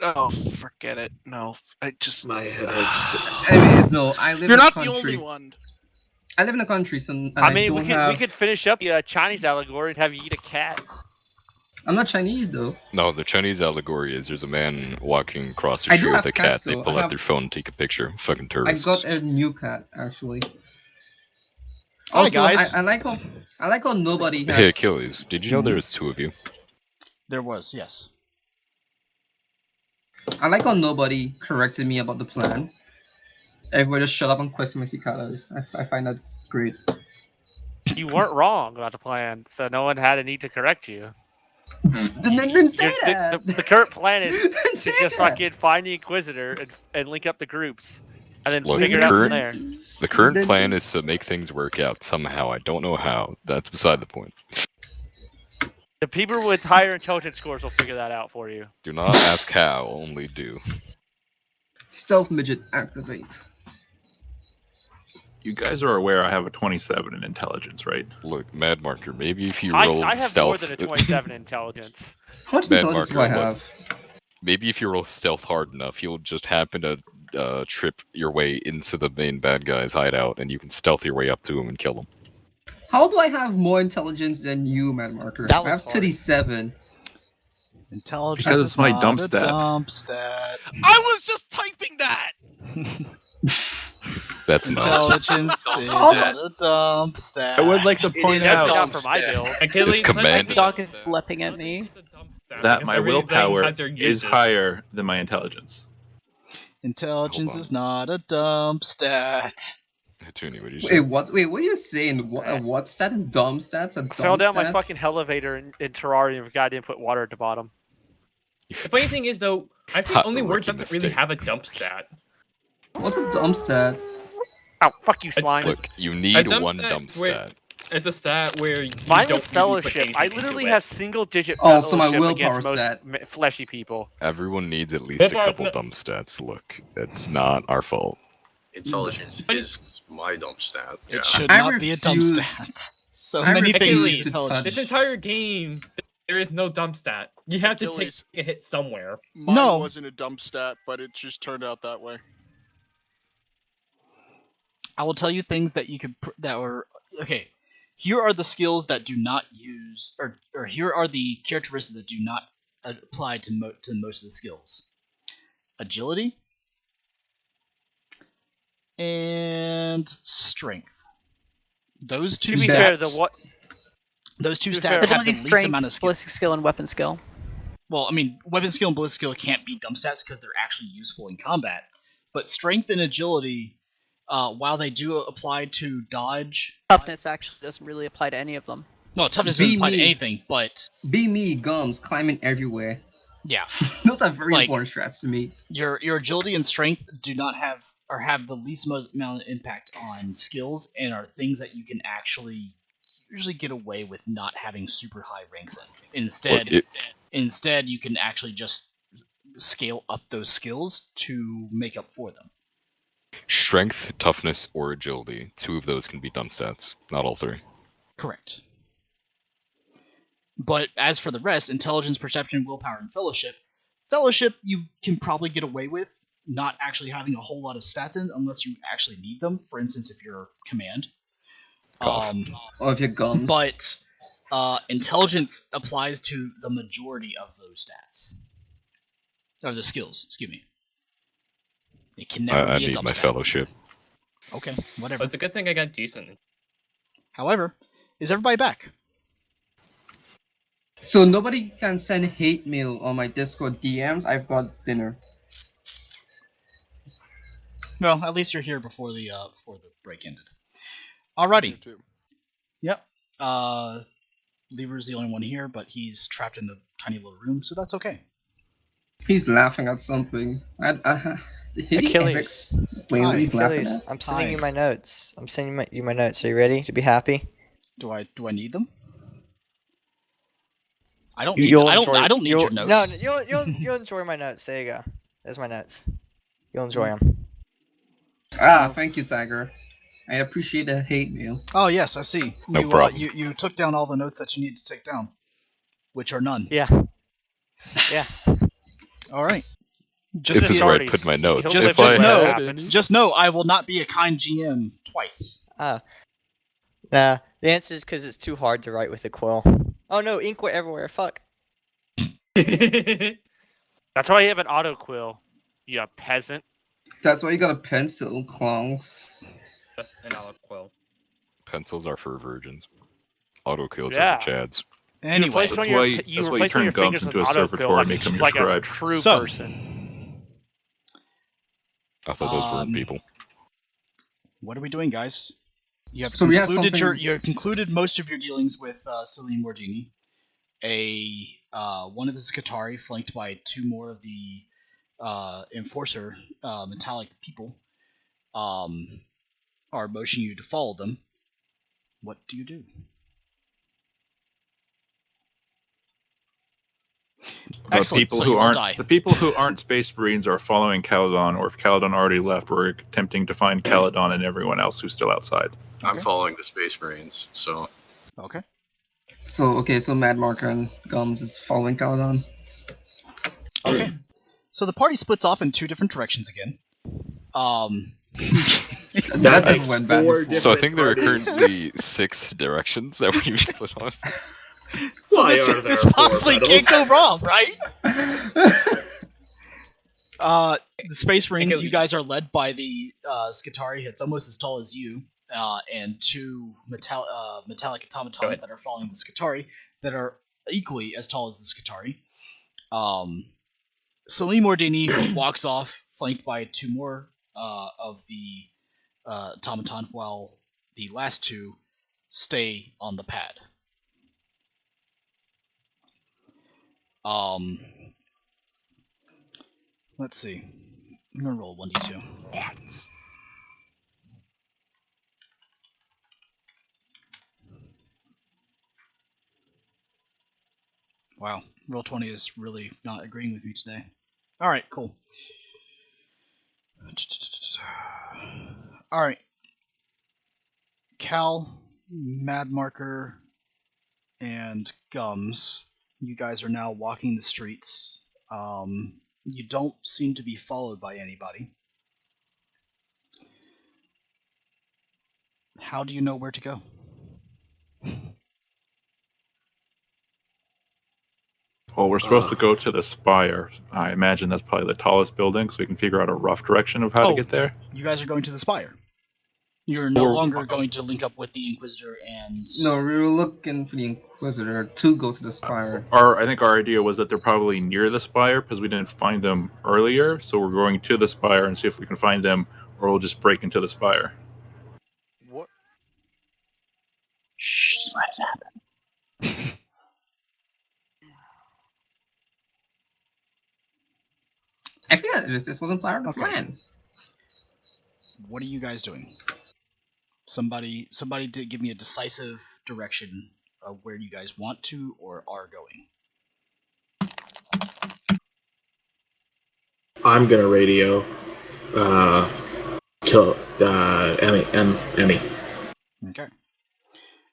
Oh, forget it. No, I just. My head hurts. Anyways, no, I live You're in a not the country. only one. I live in a country, so and I I mean, don't we have. could finish up the Chinese allegory and have you eat a cat. I'm not Chinese though. No, the Chinese allegory is there's a man walking across the I street do with have a cat. cats, They though. pull I out have- their phone and take a picture. Fucking I tourists. got a new cat actually. Hi, Also, guys. I like how nobody has. Hey, Achilles, did you know Mhm. there's two of you? There was, yes. I like how nobody corrected me about the plan. Everybody just shut up and question my cicadas. I find that's great. You weren't wrong about the plan, so no one had a need to correct you. Didn't say You're- that. the current plan is Didn't to say just that. fucking find the Inquisitor and link up the groups, and then Look, figure it the out from current, there. the current plan is to make things work out somehow. I don't know how. That's beside the point. The people with higher intelligence scores will figure that out for you. Do not ask how, only do. Stealth midget activate. You guys are aware I have a 27 in intelligence, right? Look, Mad Marker, maybe if you I roll have stealth... more than a 27 intelligence. How much Mad intelligence do Marker, I look, have? maybe if you roll stealth hard enough, you'll just happen to trip your way into the main bad guy's hideout, and you can stealth your way up to him and kill him. How do I have more intelligence than you, Mad Marker? That I was have 37. Intelligence Because is it's my not dump a stat. dump stat. I was just typing that. That's not. Intelligence is not a dump stat. I would like to It point is a out Not dump for my stat. build. Achilles, command- My dog is blepping at me. that my willpower is uses. higher than my intelligence. Intelligence Hold on. is not a dump stat. Toonie, what did you Wait, say? what? Wait, what are you saying? What stat? A dumb stats? A dumb I fell down my stats? fucking elevator in Terraria and forgot I didn't put water at the bottom. The funny thing is, though, I think Ha, only word rookie doesn't really mistake. have a dump stat. What's a dumb stat? Oh, fuck you, slime. Look, you A need dump one stat dumb where- stat. It's a stat where you Mine don't was really put fellowship. anything I into literally it. have single-digit Oh, so my fellowship willpower against most stat. fleshy people. Everyone needs at least That's a why it's couple not- dumb stats. Look, it's not our fault. Intelligence is my dump stat. Yeah. It should I not be a dump refuse- stat. So I many things refuse use to intelligence. This entire game, there is no dump stat. You have to take Achilles. a hit somewhere. Mine No. wasn't a dump stat, but it just turned out that way. I will tell you things that you could that were okay. Here are the skills that do not use, or here are the characteristics that do not apply to most of the skills. Agility and strength. Those two To be fair, stats. the what? Those two to be stats fair, have the Ability, least strength, amount of skills. ballistic skill, and weapon skill. Well, I mean, weapon skill and ballistic skill can't be dump stats because they're actually useful in combat. But strength and agility, while they do apply to dodge, Toughness actually doesn't really apply to any of them. no, toughness Be doesn't apply to me. anything. But Be me, gums, climbing everywhere. yeah, Those are very Like- important strats to me. your agility and strength do not have or have the least amount of impact on skills and are things that you can actually usually get away with not having super high ranks in. Instead, you can actually just scale up those skills to make up for them. Strength, toughness, or agility. 2 of those can be dumb stats. Not all 3. Correct. But as for the rest, intelligence, perception, willpower, and fellowship you can probably get away with not actually having a whole lot of stats in unless you actually need them. For instance, if you're command. Or if you're gums. But intelligence applies to the majority of those stats. Or the skills, excuse me. It can never I be a need dump my stat. fellowship. Okay, But whatever. it's a good thing I got decent. However, is everybody back? So nobody can send hate mail on my Discord DMs. I've got dinner. Well, at least you're here before the break ended. Alrighty. too. Yep. Lieber's the only one here, but he's trapped in the tiny little room, so that's okay. He's laughing at something. Did he ever Achilles. explain what he's laughing Achilles, at? I'm sending Hi. you my notes. I'm sending you my notes. Are you ready to be happy? Do I need them? I don't You'll need. enjoy- I don't need your No, notes. you'll enjoy my notes. There you go. There's my notes. You'll enjoy them. Thank you, Tiger. I appreciate the hate mail. Oh yes, I see. No you, problem. You took down all the notes that you need to take down, which are none. Yeah. Yeah. All right. Just This is get- where I put my notes. Just, If just I know, had any- just know, I will not be a kind GM twice. Nah, the answer is because it's too hard to write with a quill. Oh no, ink went everywhere. Fuck. That's why you have an auto quill, you peasant. That's why you got a pencil, clonks. Just an olive quill. Pencils are for virgins. Autokills are Yeah. for chads. Anyway, That's why you turn gums into a servitor and make them your like scribe. a true So- person. I thought those were people. What are we doing, guys? You have So we have concluded something- you have concluded most of your dealings with Celine Mordini. One of the Skatari, flanked by two more of the enforcer metallic people, are motioning you to follow them. What do you do? Excellent. So you all die. The people who aren't Space Marines are following Caledon, or if Caledon already left, we're attempting to find Caledon and everyone else who's still outside. I'm following the Space Marines, so. Okay. So Mad Marker and Gums is following Caledon. Okay. So the party splits off in two different directions again. That's never went bad before. So I think there are currently 6 directions that we've split on. So Why this, are there this 4 possibly medals? can't go wrong, right? The Space Marines, you guys are led by the Skatari. It's almost as tall as you, and two metallic automatons that are following the Skatari that are equally as tall as the Skatari. Salim Mordini walks off, flanked by two more of the automaton, while the last two stay on the pad. Let's see. I'm gonna roll 1d2. Wow, roll 20 is really not agreeing with me today. All right, cool. All right, Cal, Mad Marker, and Gums. You guys are now walking the streets. You don't seem to be followed by anybody. How do you know where to go? Well, we're supposed to go to the Spire. I imagine that's probably the tallest building, so we can figure out a rough direction of how to get there. You guys are going to the Spire. You're no longer going to link up with the Inquisitor and... No, we were looking for the Inquisitor to go to the Spire. I think our idea was that they're probably near the Spire because we didn't find them earlier, so we're going to the Spire and see if we can find them, or we'll just break into the Spire. What? Shh, let it happen. I feel like this wasn't part of the plan. What are you guys doing? Somebody did give me a decisive direction of where you guys want to or are going. I'm gonna radio kill Emmy. Okay.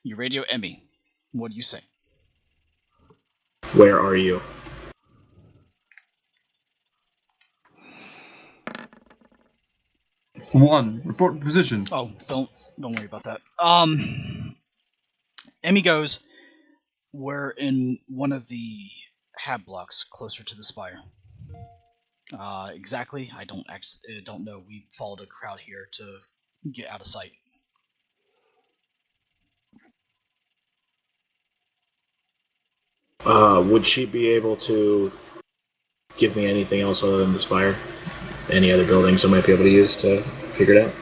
You radio Emmy. What do you say? Where are you? One, report position. Oh, don't worry about that. Emmy goes, we're in one of the hab blocks closer to the Spire. Exactly, I don't know. We followed a crowd here to get out of sight. Would she be able to give me anything else other than the Spire? Any other buildings I might be able to use to figure it out?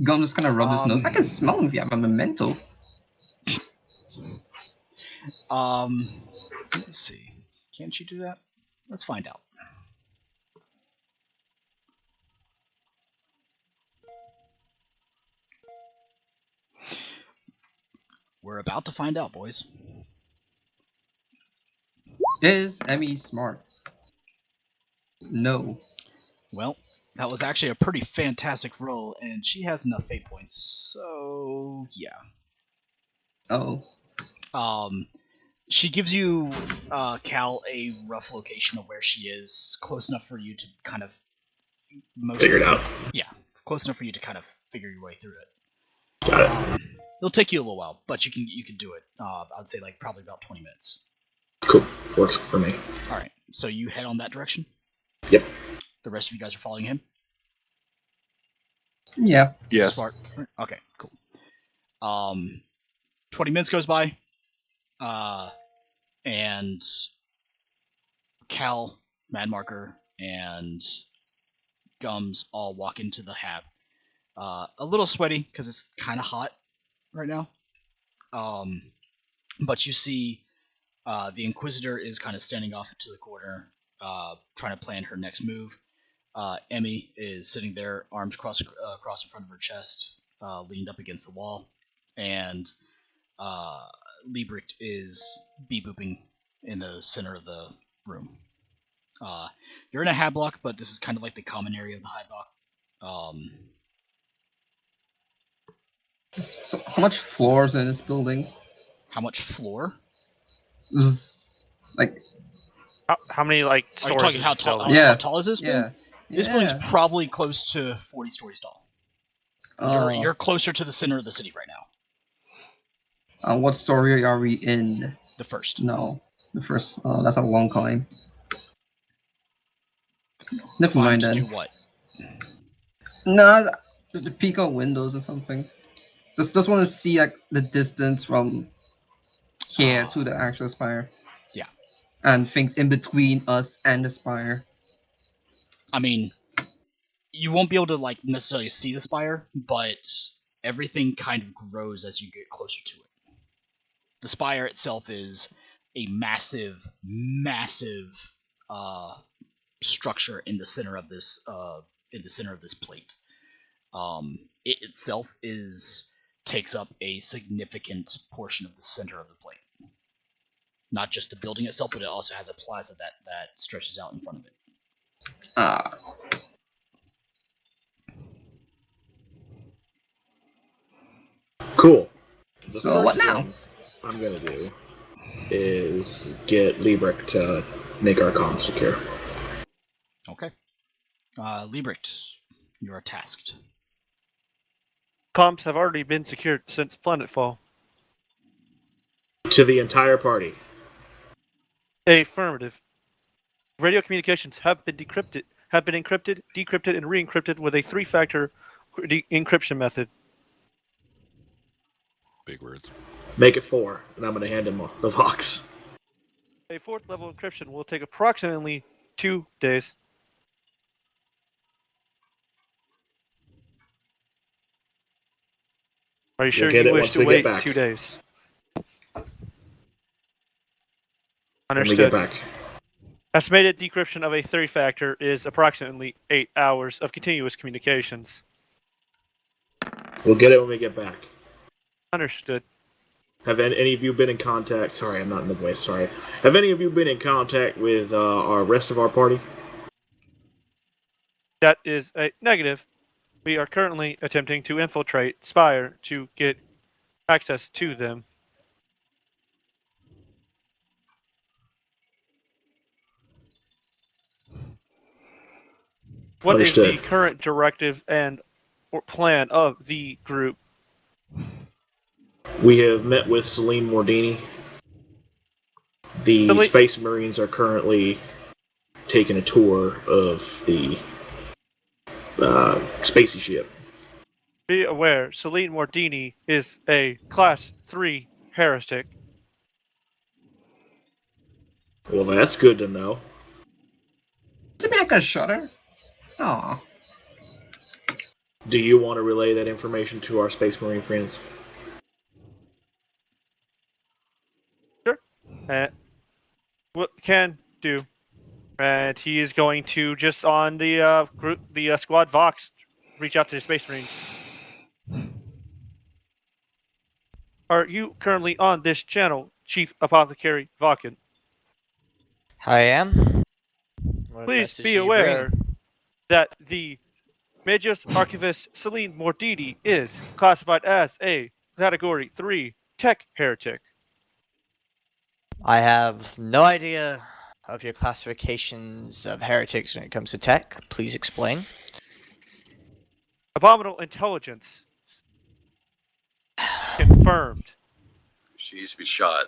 Gum just kind of rubbed his nose. I can smell him if you have a memento. Let's see. Can't you do that? Let's find out. We're about to find out, boys. Is Emmy smart? No. Well, that was actually a pretty fantastic roll, and she has enough fate points, so yeah. Oh. She gives you, Cal, a rough location of where she is, close enough for you to kind of Figure it out. Yeah, close enough for you to kind of figure your way through it. Got it. It'll take you a little while, but you can do it. I'd say like probably about 20 minutes. Cool. Works for me. All right, so you head on that direction. Yep. The rest of you guys are following him. Yeah. Yes. Smart. Okay, cool. 20 minutes goes by, and Cal, Madmarker, and Gums all walk into the hab. A little sweaty because it's kind of hot right now. But you see, the Inquisitor is kind of standing off into the corner, trying to plan her next move. Emmy is sitting there, arms crossed across in front of her chest, leaned up against the wall, and Liebricht is bee-booping in the center of the room. You're in a hab block, but this is kind of like the common area of the high block. So how much floors in this building? How much floor? This is like. How many like Are you stories? talking is how this tall? building? How tall is this building? Yeah. This building's probably close to 40 stories tall. You're closer to the center of the city right now. What story are we in? The first. No, the first. That's a long climb. Never Climb mind to then. do what? No, the peek out windows or something. Just want to see like the distance from here to the actual spire. Yeah. And things in between us and the spire. I mean, you won't be able to like necessarily see the spire, but everything kind of grows as you get closer to it. The spire itself is a massive, massive structure in the center of this plate. It itself takes up a significant portion of the center of the plate. Not just the building itself, but it also has a plaza that stretches out in front of it. Cool. So what first now? thing I'm gonna do is get Liebricht to make our comms secure. Okay. Liebricht, you are tasked. Comms have already been secured since planetfall. To the entire party. Affirmative. Radio communications have been encrypted, decrypted, and re-encrypted with a 3-factor encryption method. Big words. Make it 4, and I'm gonna hand him the box. A 4th level encryption will take approximately 2 days. Are you sure you wish to wait 2 days? Understood. When we get back. Estimated decryption of a 3-factor is approximately 8 hours of continuous communications. We'll get it when we get back. Understood. Have any of you been in contact? Sorry, I'm not in the voice. Sorry. Have any of you been in contact with our rest of our party? That is a negative. We are currently attempting to infiltrate Spire to get access to them. What Understood. is the current directive or plan of the group? We have met with Celine Mordini. The Space Marines are currently taking a tour of the spacey ship. Be aware, Celine Mordini is a Class 3 heretic. Well, that's good to know. Does it mean I got a shutter? Aw. Do you want to relay that information to our Space Marine friends? Sure. What can do. And he is going to just on the group, the squad Vox, reach out to the Space Marines. Are you currently on this channel, Chief Apothecary Vakin? I am. What Please message be do you aware bring? that the Magus Archivist Celine Mordini is classified as a Category 3 Tech Heretic. I have no idea of your classifications of heretics when it comes to tech. Please explain. Abominable intelligence. Confirmed. She needs to be shot.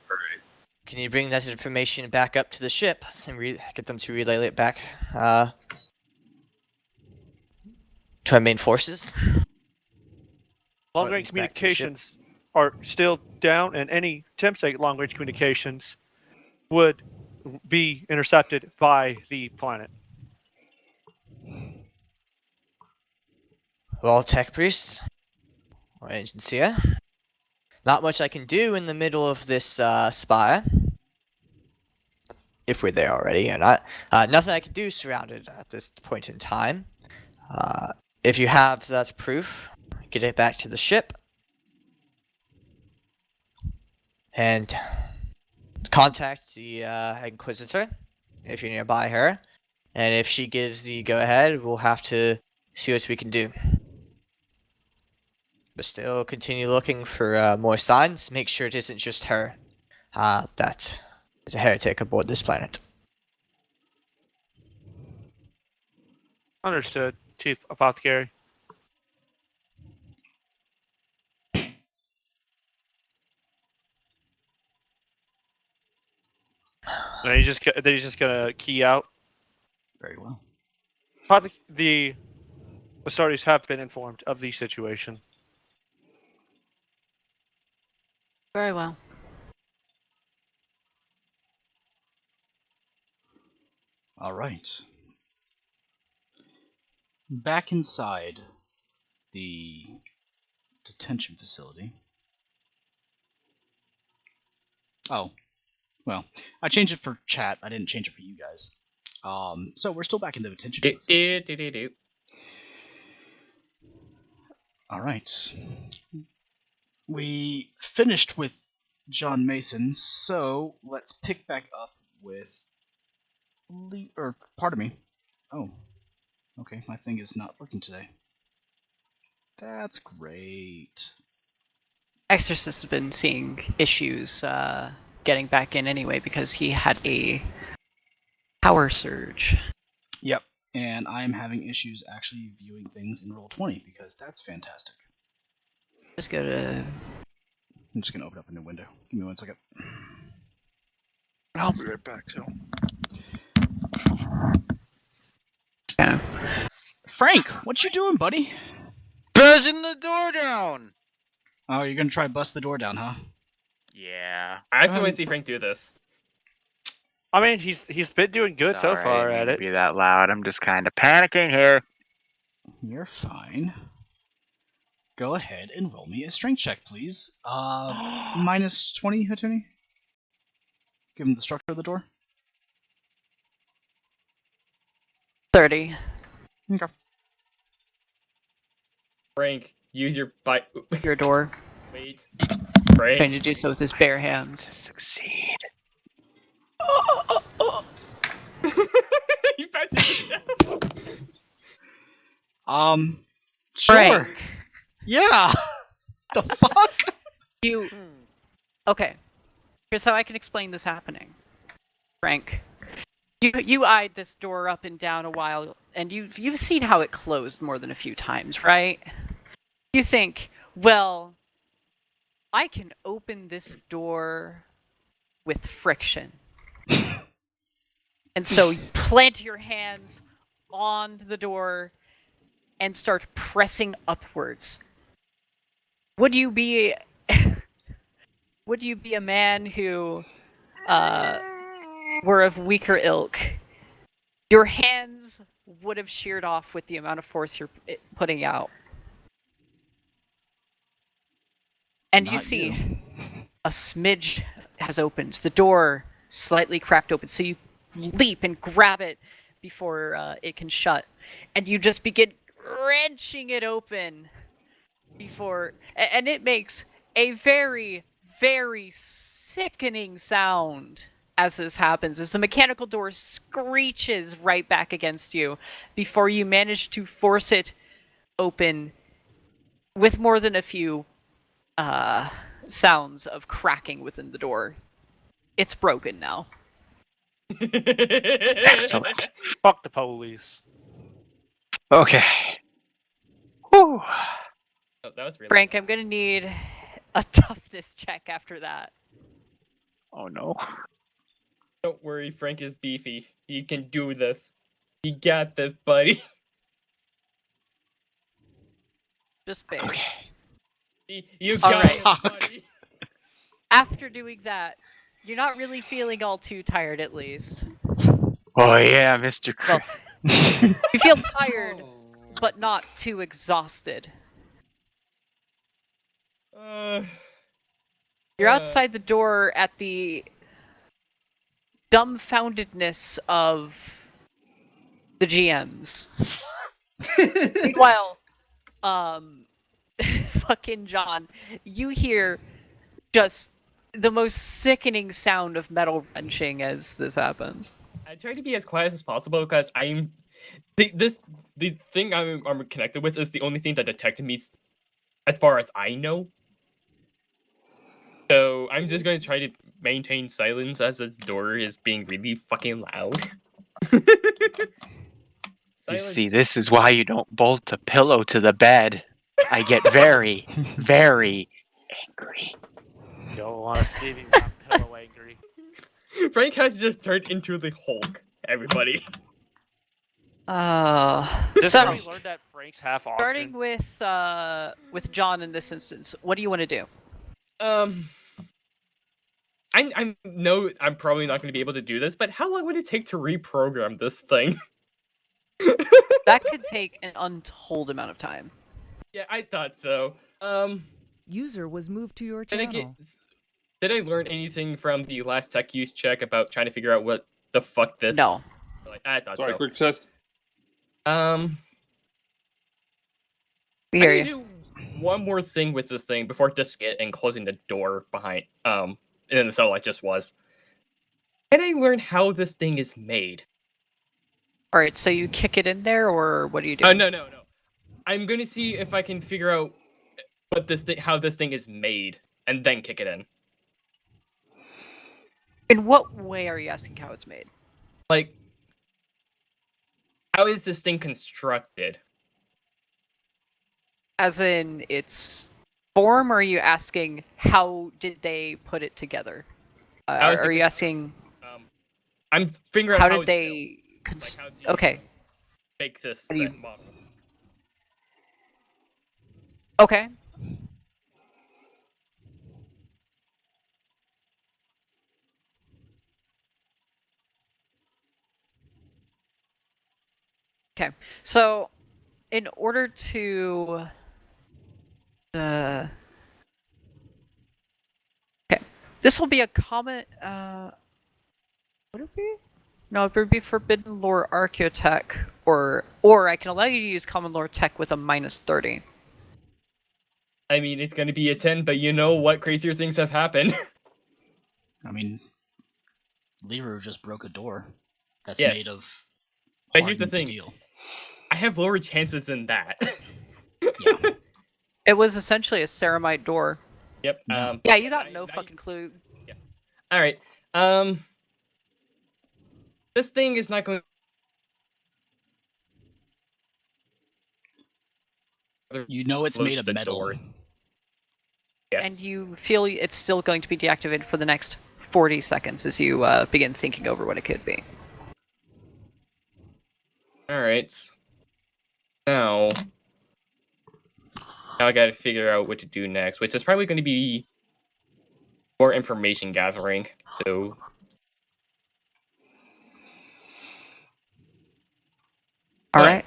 Alright. Can you bring that information back up to the ship and get them to relay it back to our main forces? Long-range communications are still down, and any attempts at long-range communications would be intercepted by the planet. Well, Tech Priest, or Agent Seer, not much I can do in the middle of this spire. If we're there already or not. Nothing I can do surrounded at this point in time. If you have that proof, get it back to the ship. And contact the Inquisitor if you're nearby her. And if she gives the go-ahead, we'll have to see what we can do. But still continue looking for more signs. Make sure it isn't just her that is a heretic aboard this planet. Understood, Chief Apothecary. And he's just gonna key out. Very well. The authorities have been informed of the situation. Very well. All right. Back inside the detention facility. Oh, well, I changed it for chat. I didn't change it for you guys. So we're still back in the detention facility. All right. We finished with John Mason, so let's pick back up with pardon me. Oh, okay. My thing is not working today. That's great. Exorcist has been seeing issues getting back in anyway because he had a power surge. Yep, and I'm having issues actually viewing things in Roll20 because that's fantastic. Just go to. I'm just gonna open up a new window. Give me 1 second. I'll be right back, too. Yeah. Frank, what you doing, buddy? Buzzing the door down! Oh, you're gonna try bust the door down, huh? Yeah. I actually want to see Frank do this. I mean, he's been doing good so far at it. Be that loud. I'm just kind of panicking here. You're fine. Go ahead and roll me a strength check, please. Minus 20, attorney? Given the structure of the door? 30. Okay. Frank, use your your door. Wait. Frank. Trying to do so with his bare hands. To succeed. You passes it down. Sure. Frank. Yeah. The fuck? You. Okay. Here's how I can explain this happening. Frank, you eyed this door up and down a while, and you've seen how it closed more than a few times, right? You think, well, I can open this door with friction. And so you plant your hands on the door and start pressing upwards. Would you be a man who were of weaker ilk? Your hands would have sheared off with the amount of force you're putting out. And Not you see, you. a smidge has opened. The door slightly cracked open, so you leap and grab it before it can shut. And you just begin wrenching it open and it makes a very, very sickening sound as this happens, as the mechanical door screeches right back against you before you manage to force it open with more than a few sounds of cracking within the door. it's broken now. Excellent. Fuck the police. Okay. Whew. Oh, that was really Frank, I'm gonna need a toughness check after that. Oh no. Don't worry, Frank is beefy. He can do this. You got this, buddy. Just base. Okay. You All got right. it, buddy. After doing that, you're not really feeling all too tired, at least. Oh yeah, Mr. Well, you feel tired, Oh. but not too exhausted. You're outside the door at the dumbfoundedness of the GMs. Meanwhile, fucking John, you hear just the most sickening sound of metal wrenching as this happens. I try to be as quiet as possible because the thing I'm connected with is the only thing that detected me as far as I know. So I'm just going to try to maintain silence as the door is being really fucking loud. You see, Silence. this is why you don't bolt a pillow to the bed. I get very, very angry. Don't want to Stevie Wonder pillow angry. Frank has just turned into the Hulk. Everybody. This So how we learned that Frank's half starting Ogden. with John in this instance, what do you want to do? I'm probably not going to be able to do this, but how long would it take to reprogram this thing? That could take an untold amount of time. Yeah, I thought so. User was moved to your Did channel. did I learn anything from the last tech use check about trying to figure out what the fuck this? No. Like, I thought Sorry, so. quick test. We hear I you. need to do one more thing with this thing before disc it and closing the door behind in the cell I just was. Can I learn how this thing is made? All right, so you kick it in there, or what do you do? Oh no. I'm gonna see if I can figure out how this thing is made, and then kick it in. In what way are you asking how it's made? Like, how is this thing constructed? As in its form, or are you asking how did they put it together? How is it Are you asking I'm figuring out how how did it's they? built. Like, how do you Okay. make this How do you- thing model? Okay. Okay. So, in order to okay, this will be a common. Would it be? No, it would be Forbidden Lore Archeotech, or I can allow you to use Common Lore Tech with a -30. I mean, it's gonna be a 10, but you know what crazier things have happened. I mean, Leroy just broke a door that's Yes. made of But here's the hardened thing. steel. I have lower chances than that. It was essentially a ceramite door. Yep. Yeah, you got no fucking clue. All right. This thing is not going. You know it's made of the metal. door. Yes. And you feel it's still going to be deactivated for the next 40 seconds as you begin thinking over what it could be. All right. Now I got to figure out what to do next, which is probably going to be more information gathering. So. All right.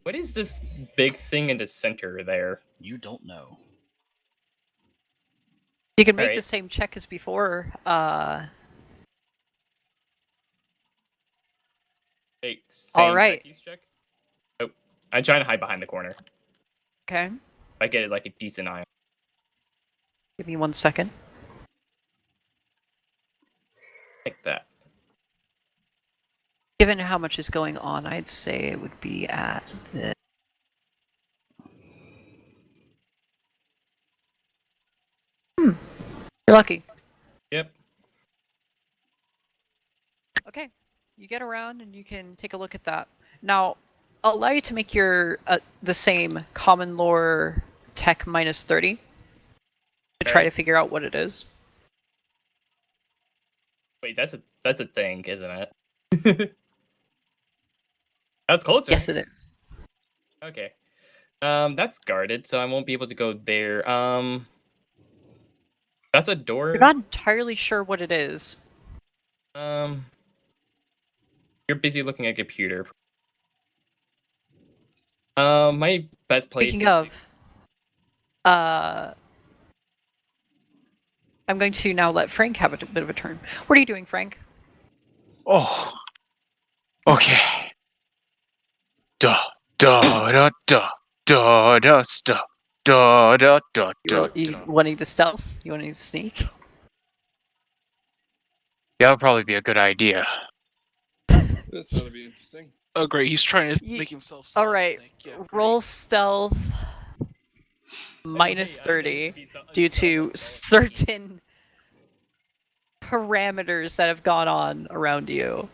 What is this big thing in the center there? You don't know. You can make Alright. the same check as before. Hey, All right. check. Oh, I'm trying to hide behind the corner. Okay. If I get like a decent eye. Give me 1 second. Like that. Given how much is going on, I'd say it would be at the... You're lucky. Yep. Okay, you get around and you can take a look at that. Now, I'll allow you to make your the same common lore tech minus 30 to try to figure out what it is. Wait, that's a thing, isn't it? That's closer. Yes, it is. Okay. That's guarded, so I won't be able to go there. That's a door. You're not entirely sure what it is. You're busy looking at a computer. My best place Speaking is of, I'm going to now let Frank have a bit of a turn. What are you doing, Frank? Oh. Okay. Da da da da da da da da da da da. You wanting to stealth? You wanting to sneak? That would probably be a good idea. This ought to be interesting. Oh, great. He's trying to make himself All right. Yeah, Roll stealth minus 30 due to certain parameters that have gone on around you.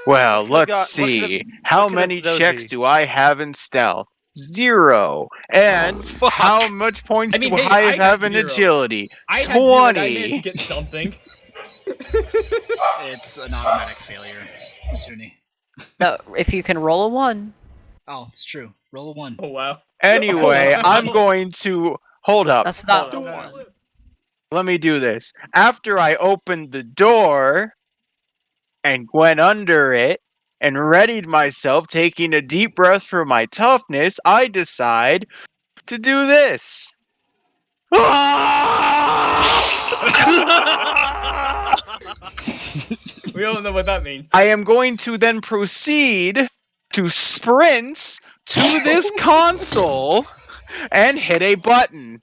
Well, let's what see. could How what many those checks be? do I have in stealth? 0. And how much points I mean, do hey, I I got have in 0. agility? I had 0 and I 20. managed to get something. It's an automatic failure, Matuni. No, if you can roll a 1. Oh, it's true. Roll a 1. Oh, wow. Anyway, Wow. I'm going to hold up. That's not hold the up. one. Let me do this. After I opened the door and went under it and readied myself, taking a deep breath for my toughness, I decide to do this. We all know what that means. I am going to then proceed to sprint to this console and hit a button.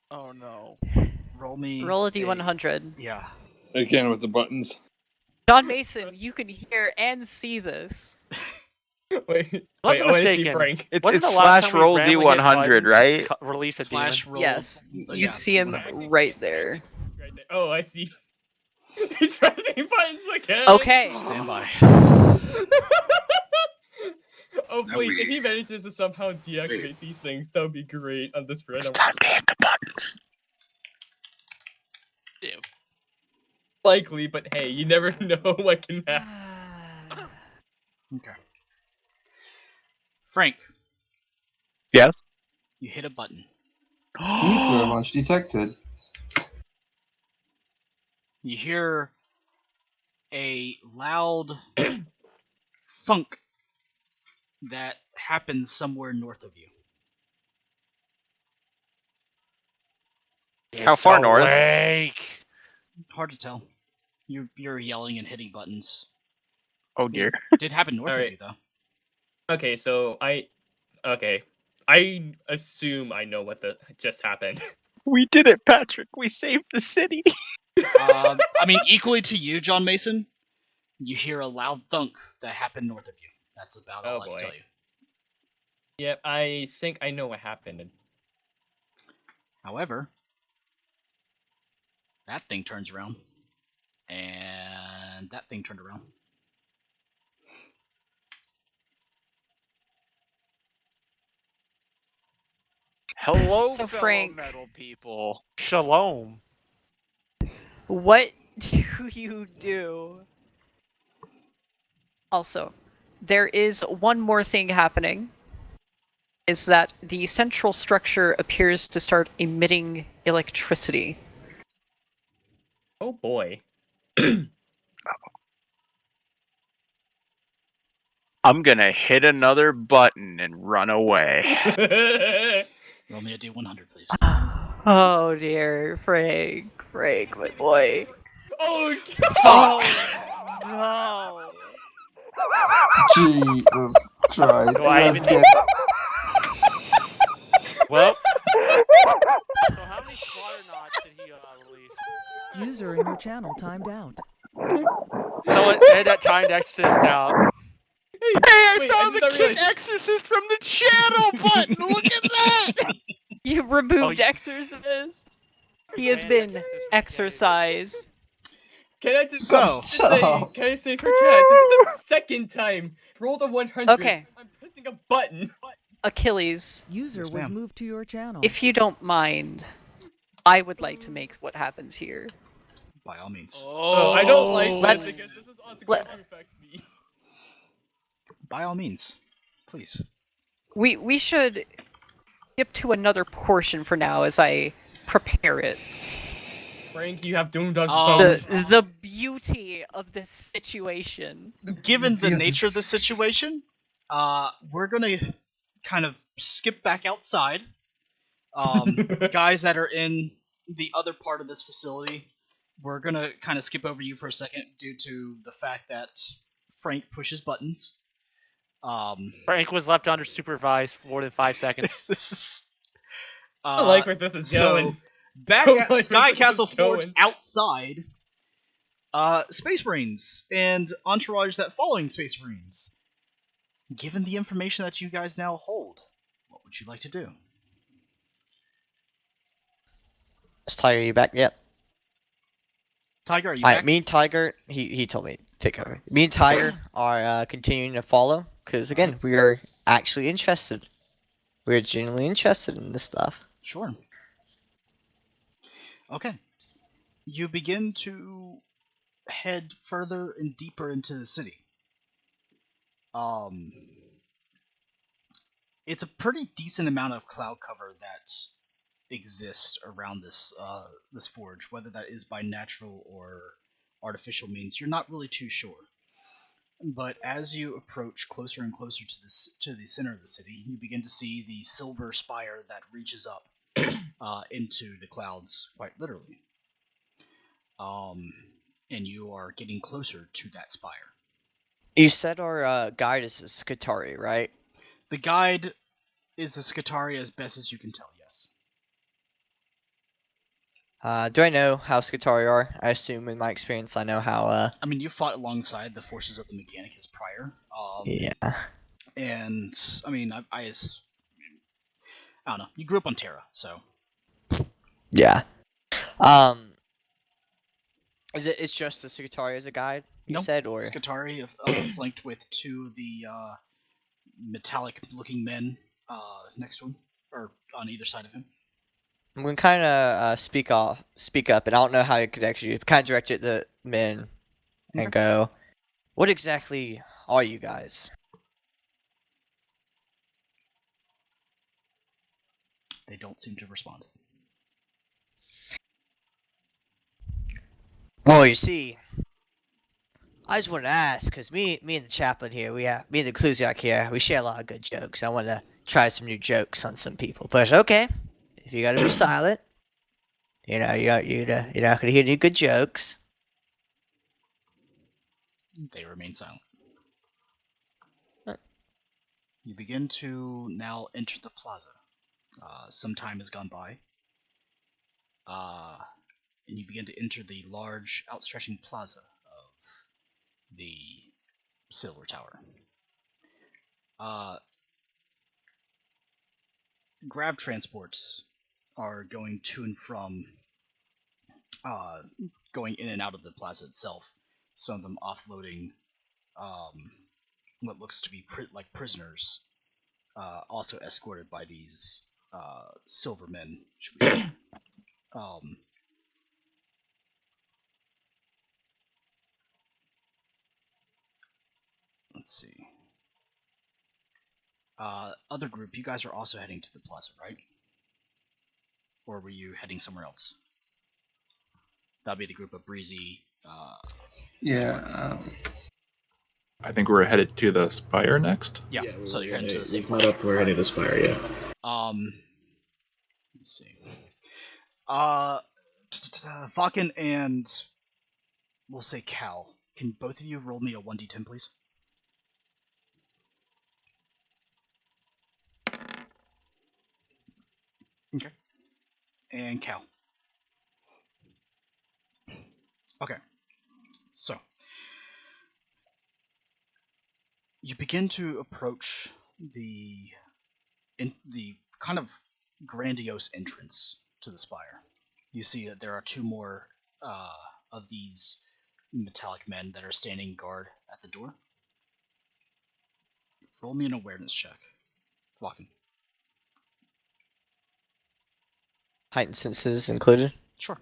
Oh no. Roll me. Roll a d100. Yeah. Again with the buttons. John Mason, you can hear and see this. Wait, Wasn't I wanna see mistaken. Frank. It's Wasn't it's the last slash time we roll randomly hit D100, buttons, right? Release a Slash demon. roll. Yes, yeah, you'd see him right there. Right there. Oh, I see. He's pressing buttons again. Okay. Stand by. Oh, please, if he manages to somehow deactivate these things, that would be great on this run. It's time to hit the buttons. Likely, but hey, you never know what can happen. Okay. Frank, Yes? you hit a button. Thank you very much. Detected. You hear a loud thunk that happens somewhere north of you. How far north? Awake. Hard to tell. You're yelling and hitting buttons. Oh dear. It did happen north of Alright. you though. Okay, so I assume I know what just happened. We did it, Patrick. We saved the city. I mean, equally to you, John Mason, you hear a loud thunk that happened north of you. That's about all I can boy. tell you. Yep, I think I know what happened. However, that thing turns around, and that thing turned around. Hello, So, fellow Frank. metal people. Shalom. What do you do? Also, there is one more thing happening. Is that the central structure appears to start emitting electricity. Oh boy. I'm gonna hit another button and run away. Roll me a d100, please. Oh dear, Frank, my boy. Oh God! No! Jesus Christ. Do I Let's even- get... Well. So how many slaughter knots did he release? User in your channel timed out. No, that timed exorcist out. Hey, I Wait, found I the did not Kid Exorcist from the channel button! Look at that! You removed Exorcist. He has been exorcised. Can I just, So- just say? Can I say for chat? This is the second time. Rolled a 100. Okay. I'm pressing a button. Achilles, User was moved to your channel. if you don't mind, I would like to make what happens here. By all means. Oh, I don't like this Let's- because this is also let- going to affect me. By all means, please. We should skip to another portion for now as I prepare it. Frank, you have doomed us The both. the beauty of this situation. Given the Yes. nature of the situation, we're gonna kind of skip back outside. Guys that are in the other part of this facility, we're gonna kind of skip over you for a second due to the fact that Frank pushes buttons. Frank was left under supervised for more than 5 seconds. This is, I like where this is going. Back Don't at like where Sky this Castle is Forge going. outside, Space Marines and entourage that following Space Marines. Given the information that you guys now hold, what would you like to do? Is Tiger, you back yet? Tiger, are you Alright, back? me and Tiger, he told me to take over. Me and Tiger are continuing to follow, because again, we are actually interested. We're genuinely interested in this stuff. Sure. Okay. You begin to head further and deeper into the city. It's a pretty decent amount of cloud cover that exists around this forge, whether that is by natural or artificial means. You're not really too sure. But as you approach closer and closer to the center of the city, you begin to see the silver spire that reaches up into the clouds, quite literally. And you are getting closer to that spire. You said our guide is a Skitari, right? The guide is a Skitari as best as you can tell, yes. Do I know how Skitari are? I assume in my experience I know how, I mean, you fought alongside the forces of the Mechanicus prior. yeah. And, I mean, I don't know. You grew up on Terra, so. Yeah. It's just the Skitari as a guide, you said, or? Skitari flanked with two of the metallic-looking men next to him, or on either side of him. I'm gonna kind of speak up, and I don't know how I could actually kind of direct it at the men and go, "What exactly are you guys?" They don't seem to respond. Well, you see, I just wanted to ask because me and the chaplain here, me and the Clusiac here, we share a lot of good jokes. I want to try some new jokes on some people. But okay, if you gotta be silent, you're not gonna hear any good jokes. They remain silent. You begin to now enter the plaza. Some time has gone by. And you begin to enter the large, outstretching plaza of the Silver Tower. Grav transports are going to and from, going in and out of the plaza itself. Some of them offloading what looks to be like prisoners, also escorted by these silver men, should we say. Let's see. Other group, you guys are also heading to the plaza, right? Or were you heading somewhere else? That'd be the group of Breezy. Yeah. I think we're headed to the Spire next. Yeah, so you're heading to the same We've met up. We're heading to the Spire. Yeah. Let's see. Falcon and we'll say Cal. Can both of you roll me a 1d10, please? Okay. And Cal. Okay. So you begin to approach the kind of grandiose entrance to the spire. You see that there are two more of these metallic men that are standing guard at the door. Roll me an awareness check. Walking. Heightened senses included. Sure.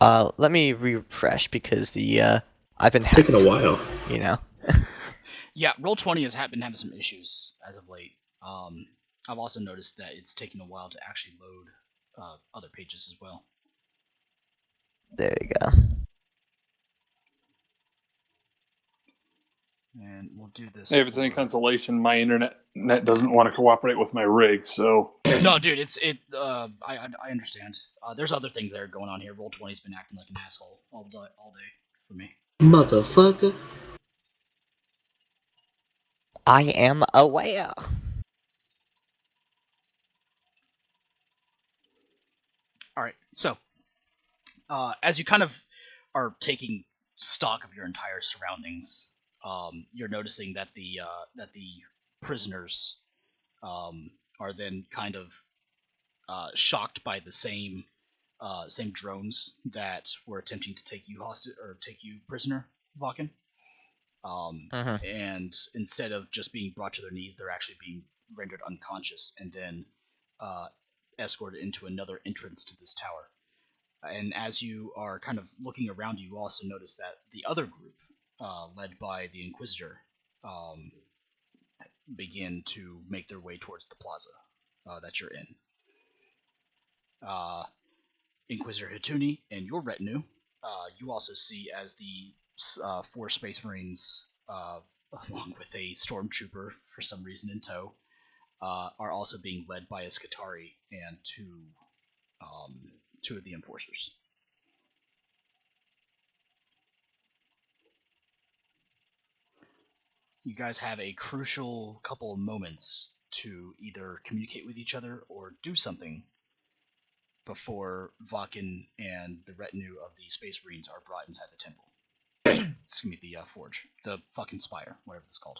Let me refresh because I've been It's taking a hacked, while. you know. Yeah, Roll20 has been having some issues as of late. I've also noticed that it's taking a while to actually load other pages as well. There you go. And we'll do this. Hey, if it's any consolation, my internet doesn't want to cooperate with my rig, so. No, dude, I understand. There's other things that are going on here. Roll20's been acting like an asshole all day for me. Motherfucker. I am aware. All right, so as you kind of are taking stock of your entire surroundings, you're noticing that the prisoners are then kind of shocked by the same drones that were attempting to take you hostage or take you prisoner, Vakken. And instead of just being brought to their knees, they're actually being rendered unconscious and then escorted into another entrance to this tower. And as you are kind of looking around you also notice that the other group, led by the Inquisitor, begin to make their way towards the plaza that you're in. Inquisitor Hituni and your retinue, you also see as the 4 Space Marines, along with a Stormtrooper for some reason in tow, are also being led by a Skatari and two of the Enforcers. You guys have a crucial couple of moments to either communicate with each other or do something before Vakken and the retinue of the Space Marines are brought inside the temple. Excuse me, the forge. The fucking spire, whatever it's called.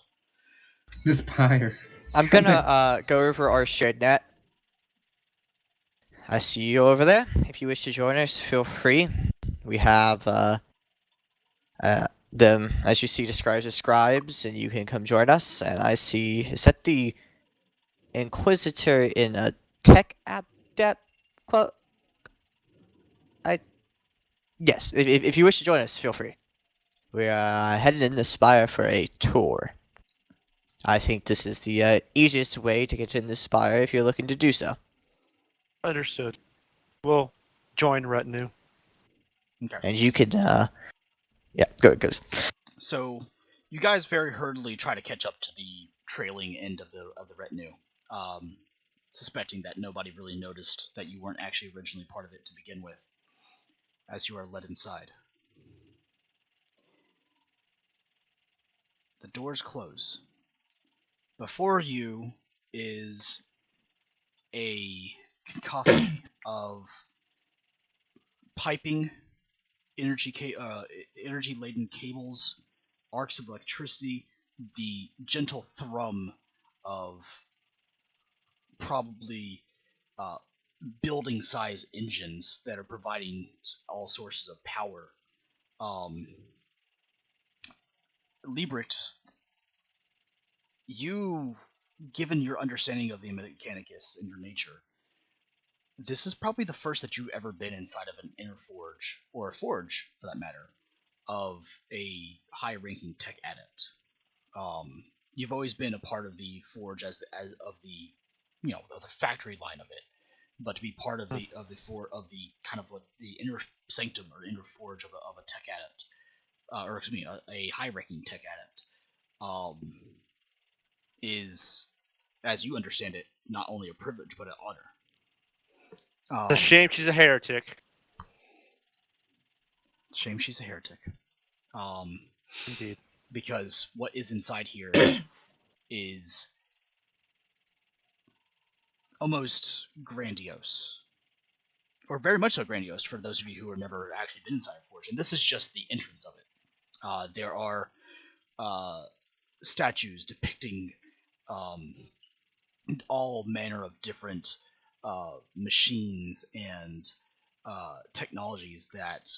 The spire. I'm gonna go over our shared net. I see you over there. If you wish to join us, feel free. We have them, as you see, described as scribes, and you can come join us. And I see, is that the Inquisitor in a tech adept cloak? Yes, if you wish to join us, feel free. We are headed in the spire for a tour. I think this is the easiest way to get in the spire if you're looking to do so. Understood. We'll join retinue. Okay. And you can, yeah, go. So, you guys very hurriedly try to catch up to the trailing end of the retinue, suspecting that nobody really noticed that you weren't actually originally part of it to begin with, as you are led inside. The doors close. Before you is a cacophony of piping, energy-laden cables, arcs of electricity, the gentle thrum of probably building-size engines that are providing all sources of power. Liebrecht, you, given your understanding of the Mechanicus and your nature, this is probably the first that you've ever been inside of an inner forge, or a forge for that matter, of a high-ranking tech adept. You've always been a part of the forge as of the, the factory line of it, but to be part of the kind of what the inner sanctum or inner forge of a tech adept, or excuse me, a high-ranking tech adept, is, as you understand it, not only a privilege but an honor. It's a shame she's a heretic. Shame she's a heretic. Indeed. Because what is inside here is almost grandiose. Or very much so grandiose for those of you who have never actually been inside a forge. And this is just the entrance of it. There are statues depicting all manner of different machines and technologies that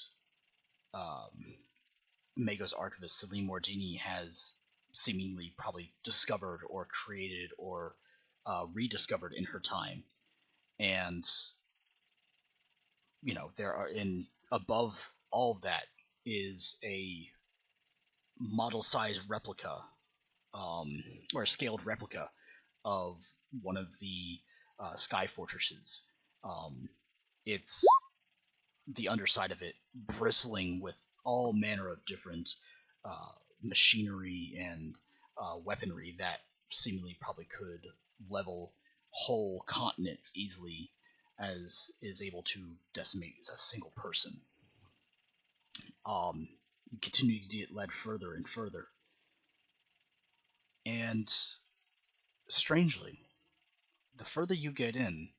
Mago's archivist Celine Mordini has seemingly probably discovered or created or rediscovered in her time. And there are above all of that is a model size replica, or a scaled replica of one of the sky fortresses. It's the underside of it bristling with all manner of different machinery and weaponry that seemingly probably could level whole continents easily, as is able to decimate a single person. You continue to get led further and further, and strangely, the further you get in,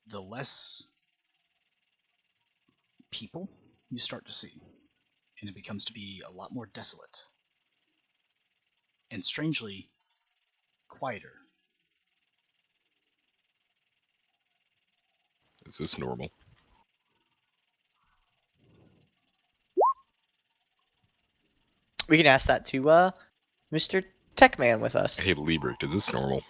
the less people you start to see, and it becomes to be a lot more desolate, and strangely quieter. Is this normal? We can ask that to Mr. Techman with us. Hey, Liebert, is this normal?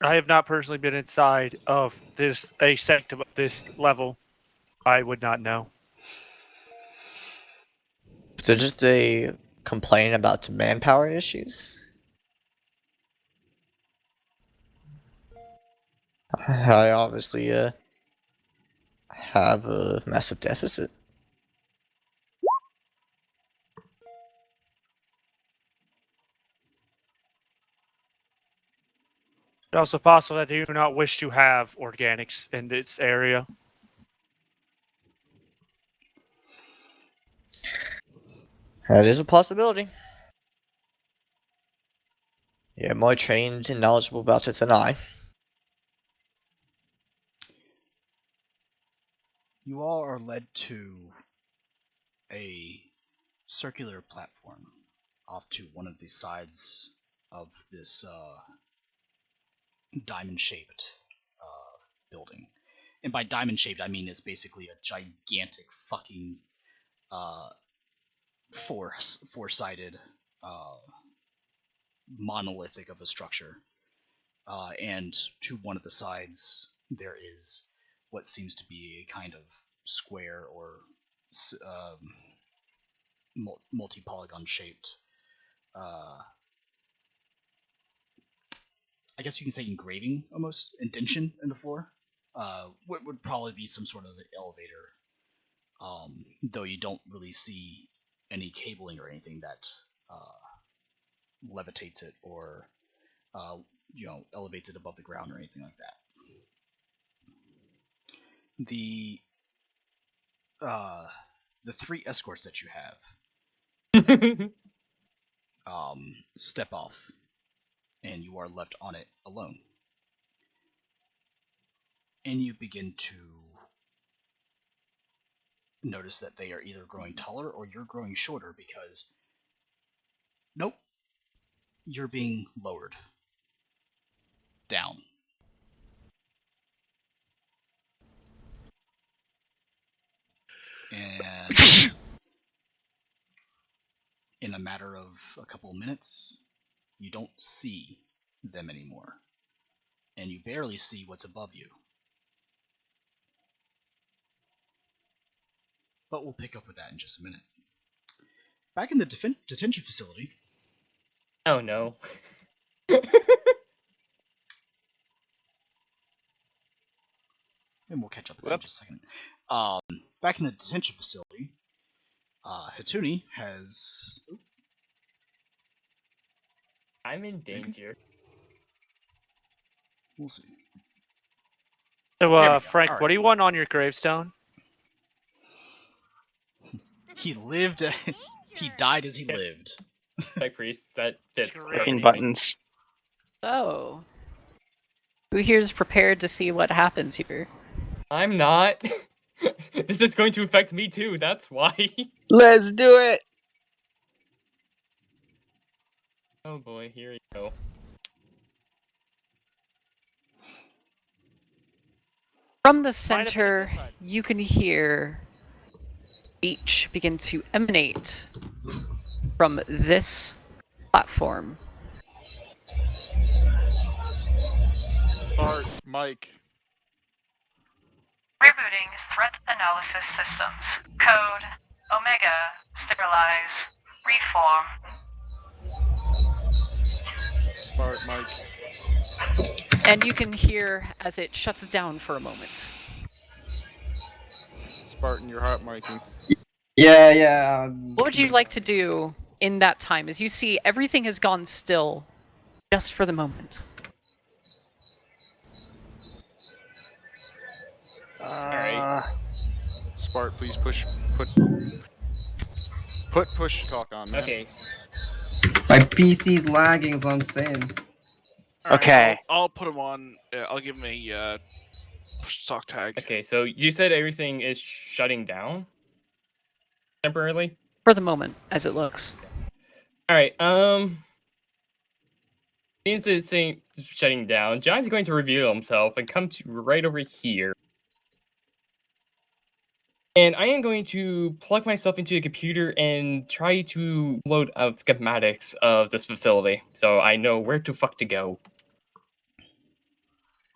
I have not personally been inside of a sector of this level. I would not know. So just a complaint about the manpower issues? I obviously have a massive deficit. It's also possible that they do not wish to have organics in this area. That is a possibility. You're more trained and knowledgeable about it than I. You all are led to a circular platform off to one of the sides of this diamond-shaped building. And by diamond-shaped, I mean it's basically a gigantic fucking four-sided monolithic of a structure. And to one of the sides, there is what seems to be a kind of square or multi-polygon shaped, I guess you can say engraving, almost indentation in the floor. What would probably be some sort of elevator, though you don't really see any cabling or anything that levitates it or elevates it above the ground or anything like that. The three escorts that you have step off, and you are left on it alone. And you begin to notice that they are either growing taller or you're growing shorter, because nope, you're being lowered down. And in a matter of a couple of minutes, you don't see them anymore, and you barely see what's above you. But we'll pick up with that in just a minute. Back in the detention facility. Oh no. And we'll catch up with that in just a second. Back in the detention facility, Hatuni has... I'm in danger. We'll see. So, Frank, what do you want on your gravestone? He lived... he died as he lived. Like priest, that fits. Freaking buttons. So, who here is prepared to see what happens here? I'm not. This is going to affect me too, that's why. Let's do it! Oh boy, here we go. From the center, you can hear speech begin to emanate from this platform. Bart, Mike. Rebooting threat analysis systems. Code Omega sterilize reform. Bart, Mike. And you can hear as it shuts down for a moment. Spartan, you're hot miking. Yeah. What would you like to do in that time as you see everything has gone still just for the moment? Alright. Spart, please push to talk on, man. Okay. My PC's lagging, is what I'm saying. Alright, Okay. I'll put him on. I'll give him a push to talk tag. Okay, so you said everything is shutting down temporarily? For the moment, as it looks. Alright, since it's shutting down, John's going to reveal himself and come to right over here. And I am going to plug myself into a computer and try to load out schematics of this facility so I know where to fuck to go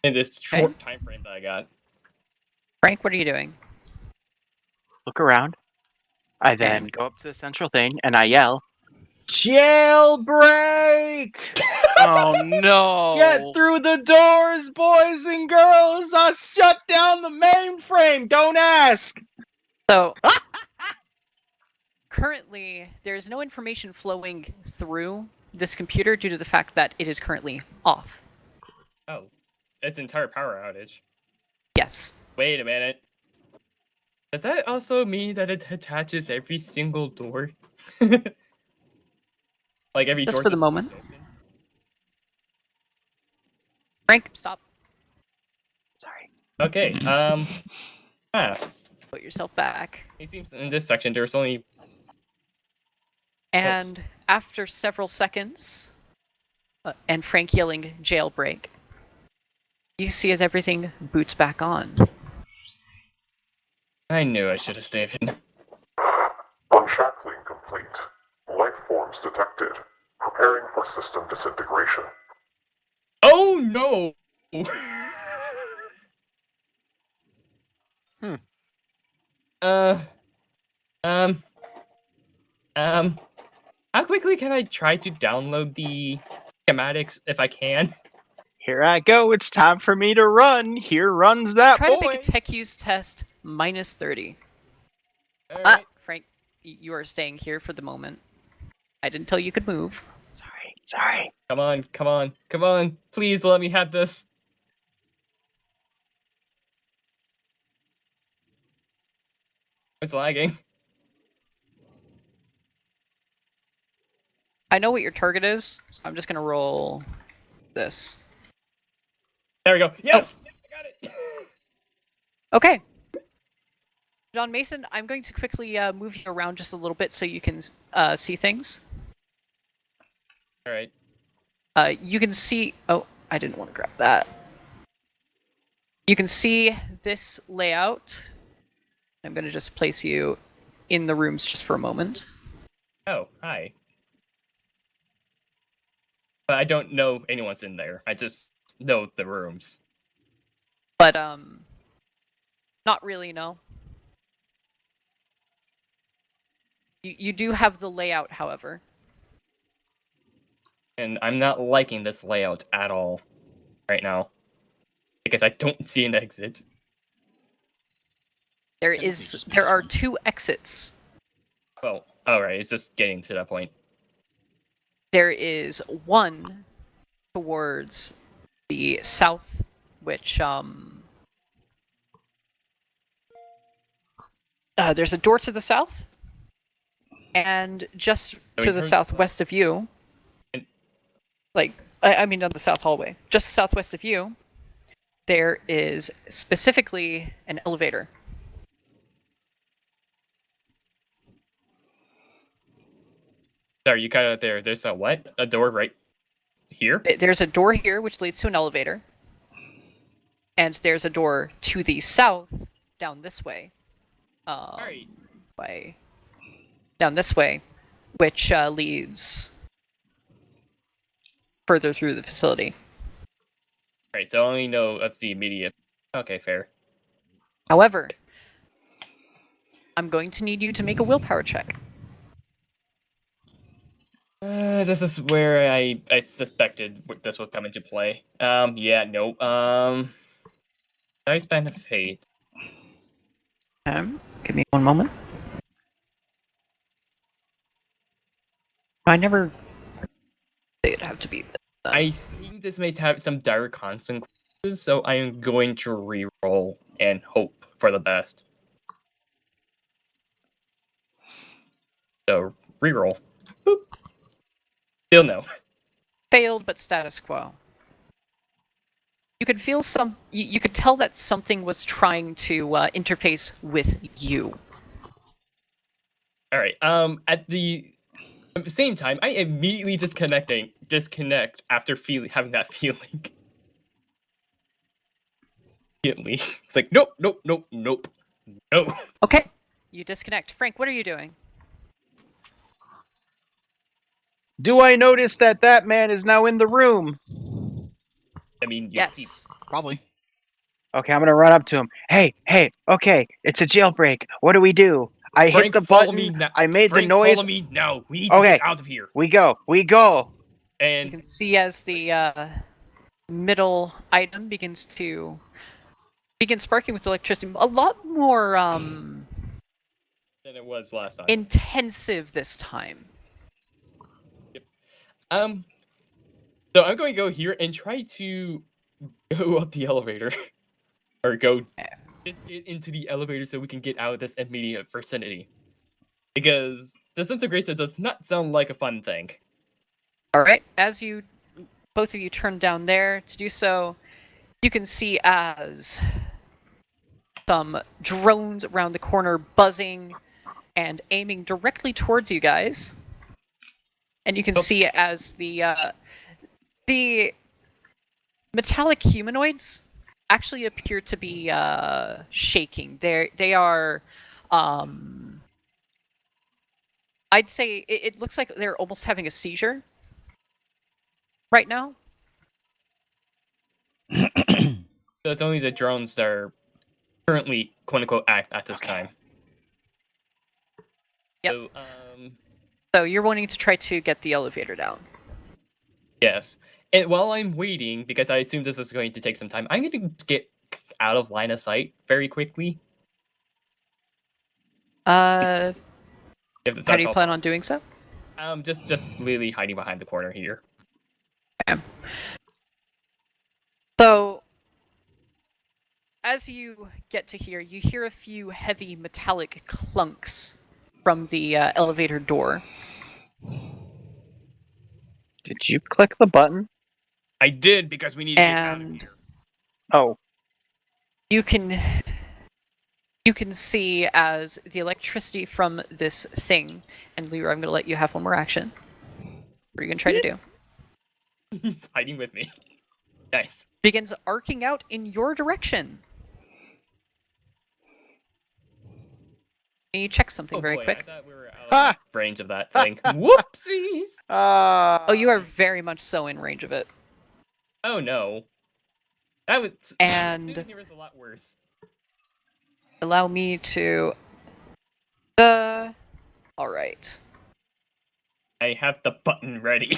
in this short time frame that I got. Frank, what are you doing? Look around. I then go up to the central thing and I yell, "Jailbreak!" Oh no! Get through the doors, boys and girls! I shut down the mainframe! Don't ask! So, currently, there's no information flowing through this computer due to the fact that it is currently off. Oh, it's entire power outage. Yes. Wait a minute. Does that also mean that it attaches every single door? Like every Just door for the moment. Frank, stop. Sorry. Okay, Put yourself back. It seems in this section there's only... And after several seconds, and Frank yelling jailbreak, you see as everything boots back on. I knew I should have stayed hidden. Unshackling complete. Life forms detected. Preparing for system disintegration. Oh no! How quickly can I try to download the schematics if I can? Here I go. It's time for me to run. Here runs that Try boy. to make a tech use test -30. Right. Frank, you are staying here for the moment. I didn't tell you could move. Sorry. Come on. Please let me have this. It's lagging. I know what your target is, so I'm just gonna roll this. There we go. Yes! Oh. I got it! Okay. John Mason, I'm going to quickly move you around just a little bit so you can see things. Alright. You can see... Oh, I didn't want to grab that. You can see this layout. I'm going to just place you in the rooms just for a moment. Oh, hi. But I don't know anyone's in there. I just know the rooms. But, not really, no. You do have the layout, however. And I'm not liking this layout at all right now. Because I don't see an exit. There are 2 exits. Well, alright, it's just getting to that point. There is one towards the south, which, there's a door to the south, and just to the southwest of you, I mean on the south hallway, just southwest of you, there is specifically an elevator. Sorry, you cut out there. There's a what? A door right here? There's a door here which leads to an elevator. and there's a door to the south down this way. Alright. Down this way, which leads further through the facility. Alright, so I only know of the immediate. Okay, fair. However, I'm going to need you to make a willpower check. This is where I suspected this would come into play. Yeah, no. I spend a fate. Give me one moment. I never say it'd have to be this. I think this may have some dire consequences, so I am going to re-roll and hope for the best. So, re-roll. Boop. Still no. Failed, but status quo. You could feel you could tell that something was trying to interface with you. Alright, at the same time, I immediately disconnect after having that feeling. Immediately. It's like, nope, nope, nope, nope, no. Okay, you disconnect. Frank, what are you doing? Do I notice that man is now in the room? I mean, yes. Probably. Okay, I'm gonna run up to him. Hey, okay, it's a jailbreak. What do we do? I hit the button. I made the noise. Follow me now. We need to get out of here. We go. And you can see as the middle item begins sparking with electricity, a lot more than it was last time. Intensive this time. Yep. So I'm going to go here and try to go up the elevator, or go into the elevator so we can get out of this immediate vicinity. Because disintegration does not sound like a fun thing. All right, as both of you turn down there to do so, you can see as some drones around the corner buzzing and aiming directly towards you guys. And you can see as the metallic humanoids actually appear to be shaking. They are I'd say it looks like they're almost having a seizure right now. So it's only the drones that are currently, quote-unquote, act at this time. Yep. So you're wanting to try to get the elevator down. Yes. And while I'm waiting, because I assume this is going to take some time, I'm going to get out of line of sight very quickly. How do you plan on doing so? Just literally hiding behind the corner here. Okay. So, as you get to here, you hear a few heavy metallic clunks from the elevator door. Did you click the button? I did, because we need to get out of here. Oh. You can see as the electricity from this thing, and Leroy, I'm going to let you have one more action. What are you going to try to do? He's hiding with me. Nice. Begins arcing out in your direction. Can you check something very quick? I thought we were out of range of that thing. Whoopsies! Oh, you are very much so in range of it. Oh no. That was... And... Here was a lot worse. Allow me to... Alright. I have the button ready.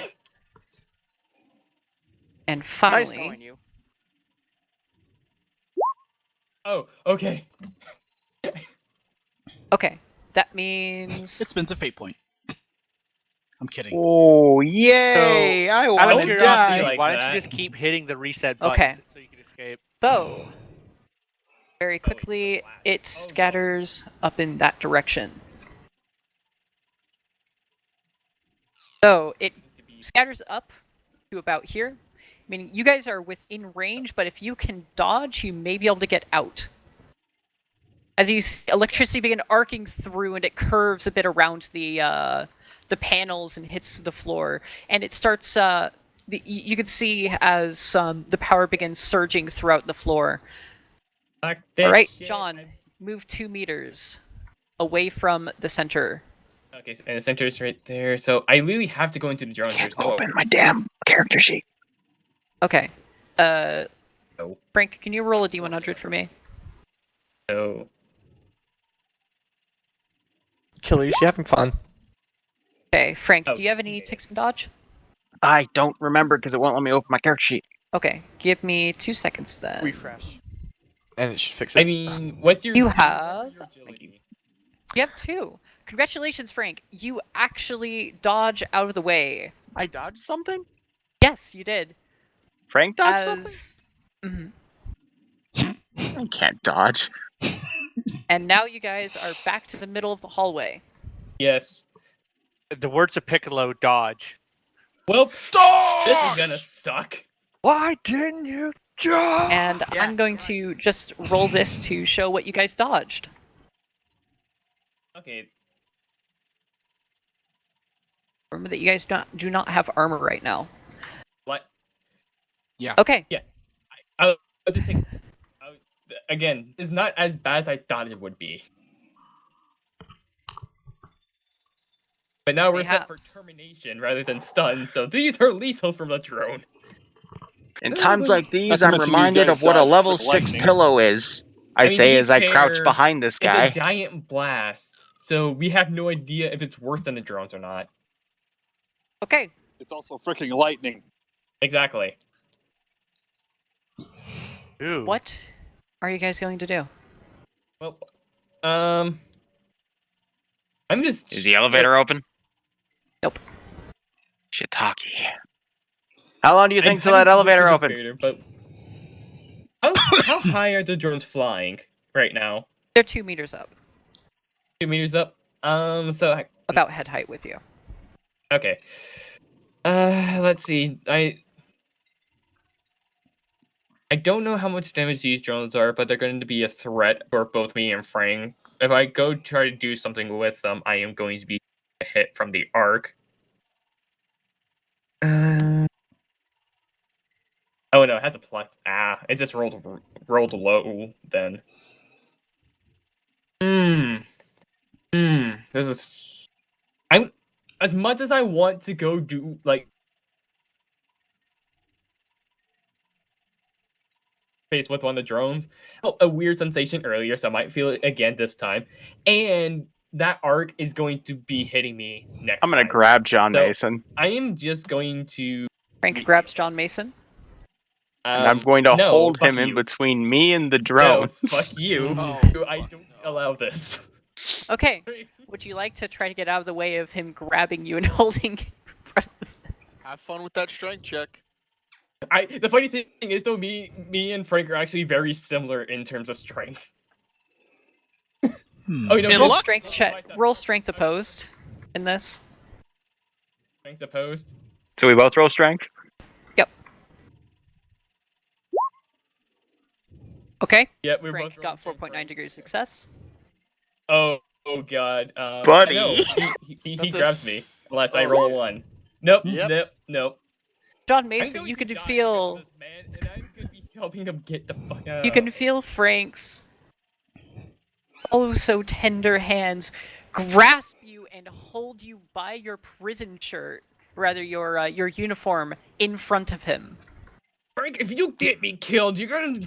And finally... Nice knowing you. Oh, okay. Okay, that means... It spins a fate point. I'm kidding. Oh, yay! So, I out want of to curiosity, die. why don't you just keep hitting the reset button so you can escape? So, very quickly, it scatters up in that direction. So, it scatters up to about here, meaning you guys are within range, but if you can dodge, you may be able to get out. As you see electricity begin arcing through, and it curves a bit around the panels and hits the floor, and it starts you could see as the power begins surging throughout the floor. All right, John, move 2 meters away from the center. Okay, so, and the center is right there. So I really have to go into the drones. There's no Open my damn character sheet. Okay. No. Frank, can you roll a d100 for me? No. Killy, you having fun? Okay, Frank, do you have any ticks and dodge? I don't remember because it won't let me open my character sheet. Okay, give me 2 seconds then. Refresh. And it should fix it. I mean, what's your? You have. You have 2. Congratulations, Frank. You actually dodge out of the way. I dodged something? Yes, you did. Frank dodged something? Mhm. I can't dodge. And now you guys are back to the middle of the hallway. Yes. The words of Piccolo, dodge. Well, this is gonna suck. Why didn't you dodge? And I'm going to just roll this to show what you guys dodged. Okay. Remember that you guys do not have armor right now. What? Yeah. Okay. Yeah. I'll just take. Again, it's not as bad as I thought it would be. But now we're set for termination rather than stun, so these are lethal from the drone. In times like these, Not to I'm mention you reminded guys of what a dodged level for 6 lightning. pillow is. I mean, to say be as I crouch fair, behind this guy. It's a giant blast, so we have no idea if it's worse than the drones or not. Okay. It's also freaking lightning. Exactly. Ooh. What are you guys going to do? Well, I'm just. Is the elevator open? Nope. Shiitake. How long do you think till that elevator opens? But how high are the drones flying right now? They're 2 meters up. 2 meters up. So about head height with you. Okay. Let's see. I don't know how much damage these drones are, but they're going to be a threat for both me and Frank. If I go try to do something with them, I am going to be hit from the arc. Oh no, it has a plus. It just rolled low then. This is. I'm as much as I want to go do like face with one of the drones. Oh, a weird sensation earlier, so I might feel it again this time. And that arc is going to be hitting me next I'm gonna time. grab John So, Mason. I am just going to. Frank grabs John Mason. And I'm going to no, hold fuck him in you. between me and the No, drones. fuck you. Oh, I don't allow this. Okay. Would you like to try to get out of the way of him grabbing you and holding? Have fun with that strength check. The funny thing is though, me and Frank are actually very similar in terms of strength. Oh, you know, roll strength check. Roll strength opposed in this. Strength opposed. So we both roll strength? Yep. Okay. Yeah, we Frank both got 4.9 degrees success. Oh god. Buddy. No, he That's a grabs me unless I oh, roll a yeah. 1. Nope. Yep. Nope. John Mason, you can feel. And I'm gonna be helping him get the fuck out. You can feel Frank's oh so tender hands grasp you and hold you by your prison shirt, rather your uniform, in front of him. Frank, if you get me killed, you're gonna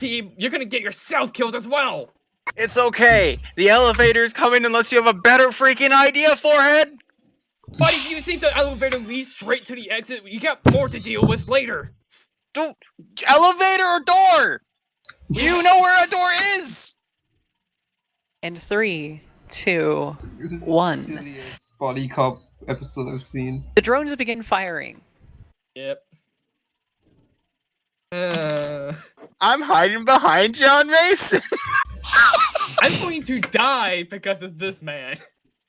get yourself killed as well. It's okay. The elevator's coming unless you have a better freaking idea, forehead. But if you think the elevator leads straight to the exit, you got more to deal with later. Elevator or door? You know where a door is. And 3, 2, This is 1. the silliest body cop episode I've seen. The drones begin firing. Yep. I'm hiding behind John Mason. I'm going to die because of this man.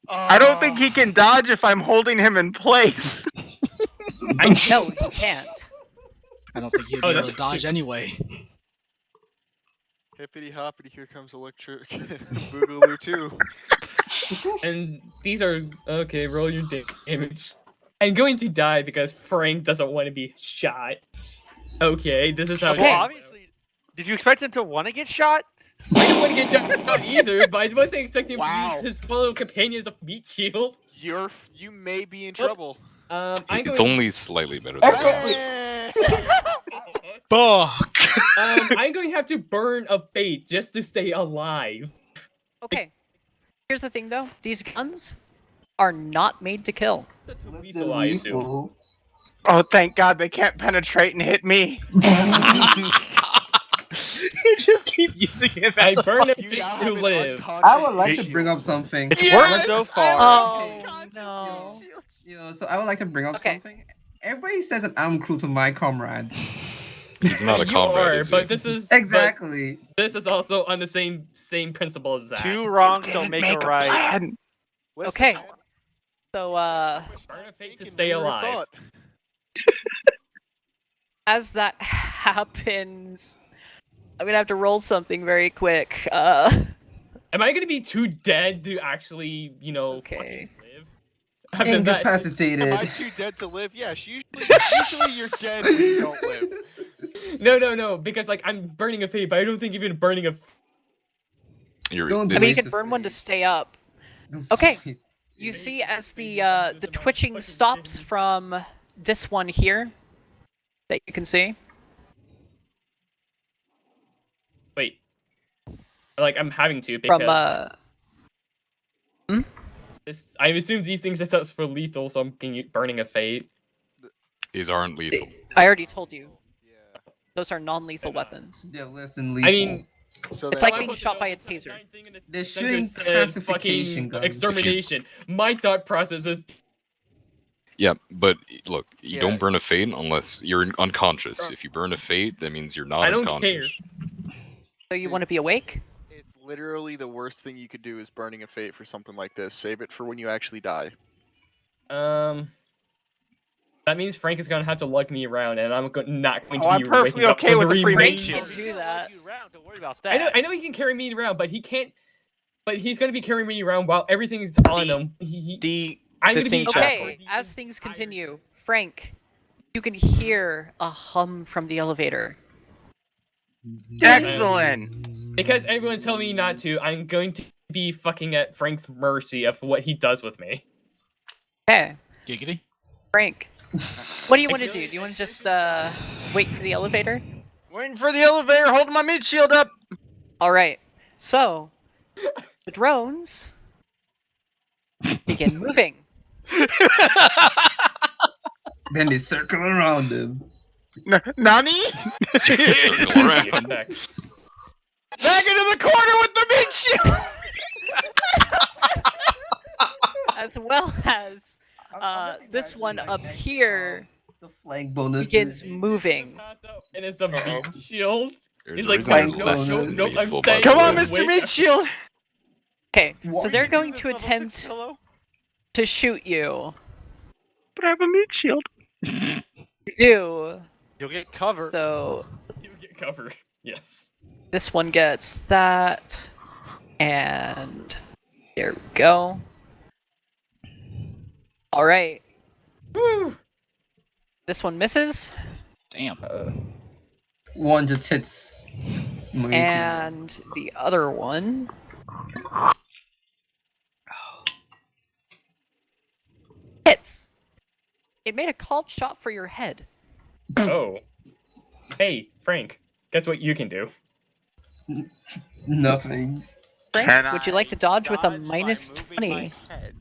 I don't think he can dodge if I'm holding him in place. I know he can't. I don't think he'd be able to dodge anyway. Hippity hoppity, here comes electric boogaloo too. And these are okay. Roll your damage. I'm going to die because Frank doesn't want to be shot. Okay, this is how. Well, obviously, did you expect him to want to get shot? I don't want to get shot either, but I wasn't expecting him to use his fellow companions of meat shield. You may be in trouble. It's only slightly better than Fuck. I'm going to have to burn a fate just to stay alive. Okay. Here's the thing, though. These guns are not made to kill. Lethal, I assume. Oh, thank God they can't penetrate and hit me. You just keep using him as I burn a fucking- fate to live. I would like to bring up something. It's worked so far. Oh, no. Yo, so I would like to bring up something. Everybody says that I'm cruel to my comrades. He's not a You comrade, are, is he? but this is Exactly. but this is also on the same principle as that. 2 wrongs don't make a right. Okay. So, burn a fate to stay alive. as that happens, I'm gonna have to roll something very quick. Am I gonna be too dead to actually, fucking live? After that- Incapacitated. Am I too dead to live? Yes. Usually you're dead when you don't live. No, because I'm burning a fate, but I don't think even burning a. I mean, you can burn one to stay up. Okay. You see, as the twitching stops from this one here, that you can see. Wait. I'm having to because. I assume these things are set for lethal, so I'm burning a fate. These aren't lethal. I already told you. Those are non-lethal weapons. Yeah, less than lethal. I mean, it's like being shot by a taser. They're Center shooting said classification fucking guns. extermination. My thought process is Yeah, but look, you don't burn a fate unless you're unconscious. If you burn a fate, that means you're not I don't unconscious. So you want to be awake? It's literally the worst thing you could do is burning a fate for something like this. Save it for when you actually die. that means Frank is gonna have to lug me around, and I'm not going to Oh, be I'm perfectly waking up okay for with the free remaining- mate shield. Do that. Don't worry about that. I know he can carry me around, but he can't. But he's gonna be carrying me around while everything's on him. I'm gonna be okay. As things continue, Frank, you can hear a hum from the elevator. Excellent. Because everyone's telling me not to, I'm going to be fucking at Frank's mercy of what he does with me. Okay. Giggity. Frank, what do you want to do? Do you want to just wait for the elevator? Waiting for the elevator, holding my mid shield up. All right. So, the drones begin moving. Then they circle around them. Nani? Circle around. Back into the corner with the mid shield. As well as this one up here flank bonus begins moving. And it's the beat shield. There's He's a like, reason nope, less nope, nope, I'm lethal, staying. by the Come on, way. Mr. Mid Shield. Okay, so they're going to attempt to shoot you. But I have a mid shield. You do. You'll get covered. So You get covered. Yes. this one gets that, and there we go. All right. Woo. This one misses, Damn. One just hits. and the other one hits. It made a called shot for your head. Oh. Hey, Frank. Guess what you can do? Nothing. Frank, would you like to dodge with a minus 20?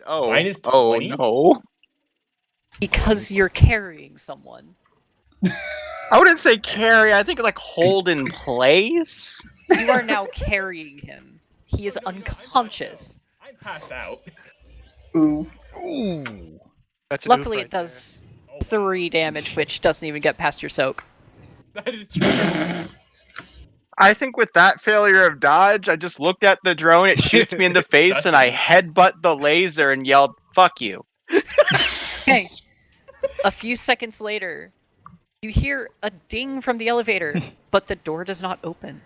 Oh. Minus Oh 20? no. Because you're carrying someone. I wouldn't say carry. I think like hold in place. You are now carrying him. He is unconscious. I'm passed out. Ooh. Ooh. That's an Luckily, oof it right does 3 damage, which doesn't even get past your soak. That is true. I think with that failure of dodge, I just looked at the drone, it shoots me in the face, and I headbutt the laser and yelled, "Fuck you." Okay. A few seconds later, you hear a ding from the elevator, but the door does not open.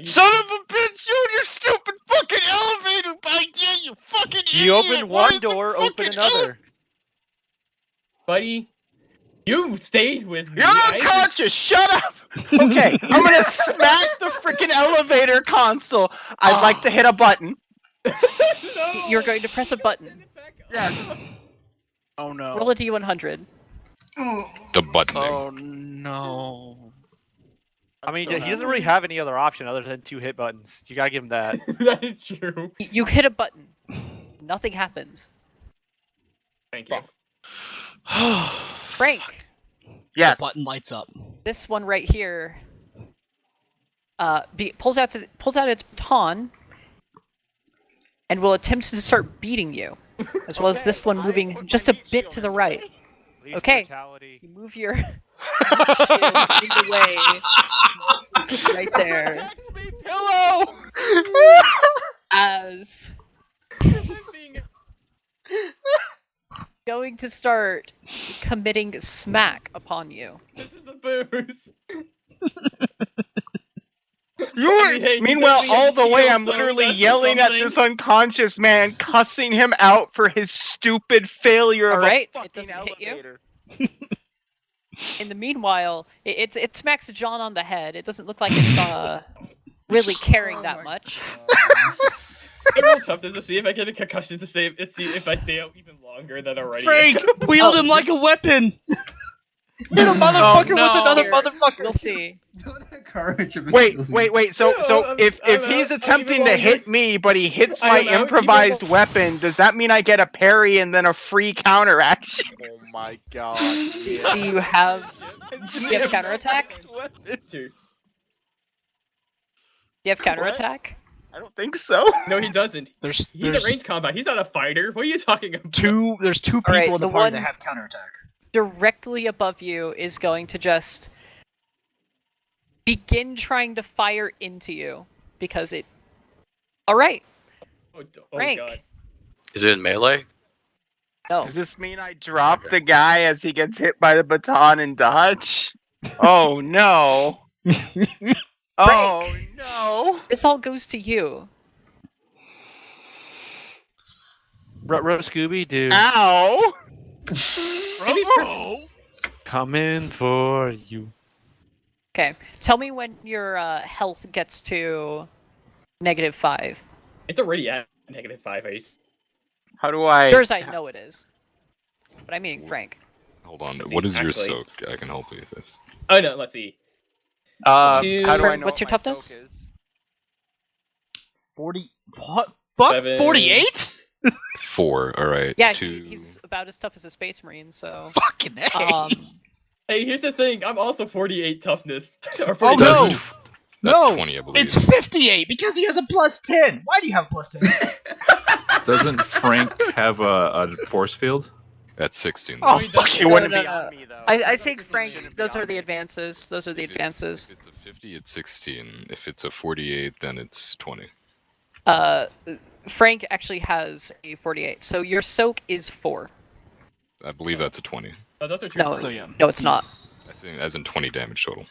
Son of a bitch, shoot your stupid fucking elevator back there, you fucking idiot! You open Why one is the door, open fucking another. buddy, you stayed with me. You're unconscious! Shut up! Okay, I'm gonna smack the freaking elevator console. I'd like to hit a button. You're going to press a button. Yes. Oh no. Roll a d100. The buttoning. Oh no. I mean, so he doesn't happy. really have any other option other than 2 hit buttons. You gotta give him that. That is true. You hit a button. Nothing happens. Thank you. Frank, Yes. The button lights up. this one right here pulls out its baton and will attempt to start beating you, as well as this one moving just a bit to the right. Okay, you move your shin in the way right there. Pillow! As going to start committing smack upon you. This is a booze. Meanwhile, all the way, I'm literally yelling at this unconscious man, cussing him out for his stupid failure of Alright, a it fucking doesn't hit you. elevator. In the meanwhile, it smacks John on the head. It doesn't look like it's really caring that much. I roll toughness to see if I get a concussion to see if I stay out even longer than already. Frank, wield him like a weapon. Hit a motherfucker with another motherfucker. We'll see. Don't encourage him. Wait. So if he's attempting to hit me, but he hits my improvised weapon, does that mean I get a parry and then a free counter action? Oh my god. Do you have counterattack? Do you have counterattack? I don't think so. No, he doesn't. He's a range combat. He's not a fighter. What are you talking about? There's two people Alright, in the the party that one- have counterattack. Directly above you is going to just begin trying to fire into you because it. All right, Frank. God. Is it in melee? No. Does this mean I drop the guy as he gets hit by the baton and dodge? Oh no. Oh no. This all goes to you. Scooby Doo. Ow! Coming for you. Okay, tell me when your health gets to -5. It's already at -5 Ace. How do I? Yours, I know it is. But I mean, Frank. Hold on. Let's see, What is your actually- soak? I can help you with this. Oh no, let's see. How do I know What's your what my toughness? soak is? 40. What? Fuck? 7. 48? 4. All right. Yeah, 2. he's about as tough as a space marine, so. Fucking A. Hey, here's the thing. I'm also 48 toughness. Or Oh 48 no! That's No! 20, I believe. It's 58 because he has a +10. Why do you have a +10? Doesn't Frank have a force field? That's 16. Oh, he fuck doesn't. you. It wouldn't No, be no, on no. me though. I think Frank, those are the advances. Those are the If advances. it's a 50, it's 16. If it's a 48, then it's 20. Frank actually has a 48, so your soak is 4. I believe that's a 20. Oh, those are true. No, So, yeah. no, it's not. As in 20 damage total.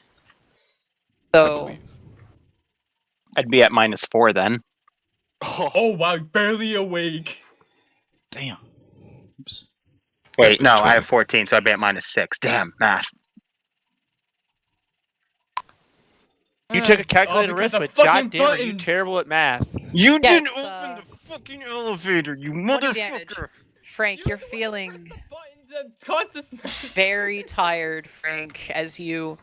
I So believe. I'd be at -4 then. Oh wow, barely awake. Damn. Oops. Wait, no, I have 14, so I'd be at -6. Damn, math. You took a calculated because risk, of but fucking goddamn it, you buttons. terrible at math. You Yeah, didn't it's, open the fucking elevator, you 20 damage. motherfucker! Frank, you're feeling Buttons that caused this mess. very tired, Frank, as you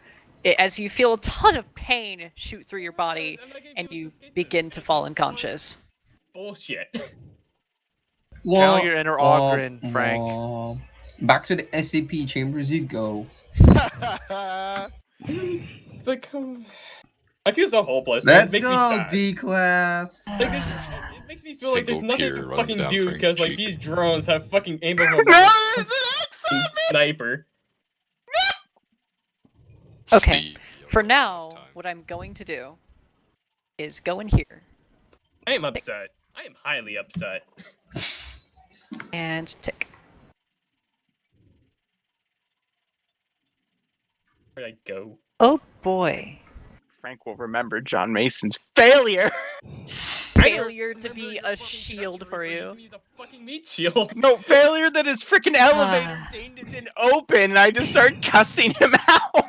feel a ton of pain shoot through your body and you begin to fall unconscious. Bullshit. Channel your inner Ogren, Frank. Back to the SCP chambers you go. It's like, I feel so hopeless. Let's it makes me go, sad. D class. Like, it makes me feel like there's Single nothing tear to runs fucking down do Frank's because like cheek. these drones have fucking aim of a sniper. Okay. Steve, For now, what I'm going to do is go in here I am upset. I am highly upset. and tick. Where'd I go? Oh boy. Frank will remember John Mason's failure! failure to be a shield for you. He's a fucking meat shield. No, failure that his freaking elevator didn't open, and I just start cussing him out.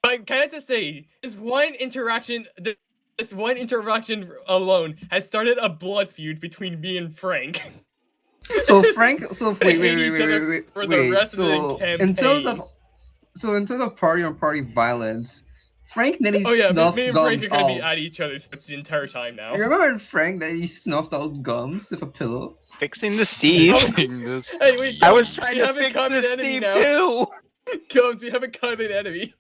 But can I just say, this one interaction alone has started a blood feud between me and Frank. So Frank, so They wait, hate each other for the wait. rest of the So campaign. in terms of party on party violence, Frank nearly Oh yeah, snuffed me and Frank Gums are gonna be out. at each other's the entire time now. You remember Frank that he snuffed out Gums with a pillow? Fixing the Steve. Hey, wait, I was Gums, trying we to have a fix common this enemy Steve now. too. Gums, we have a common enemy.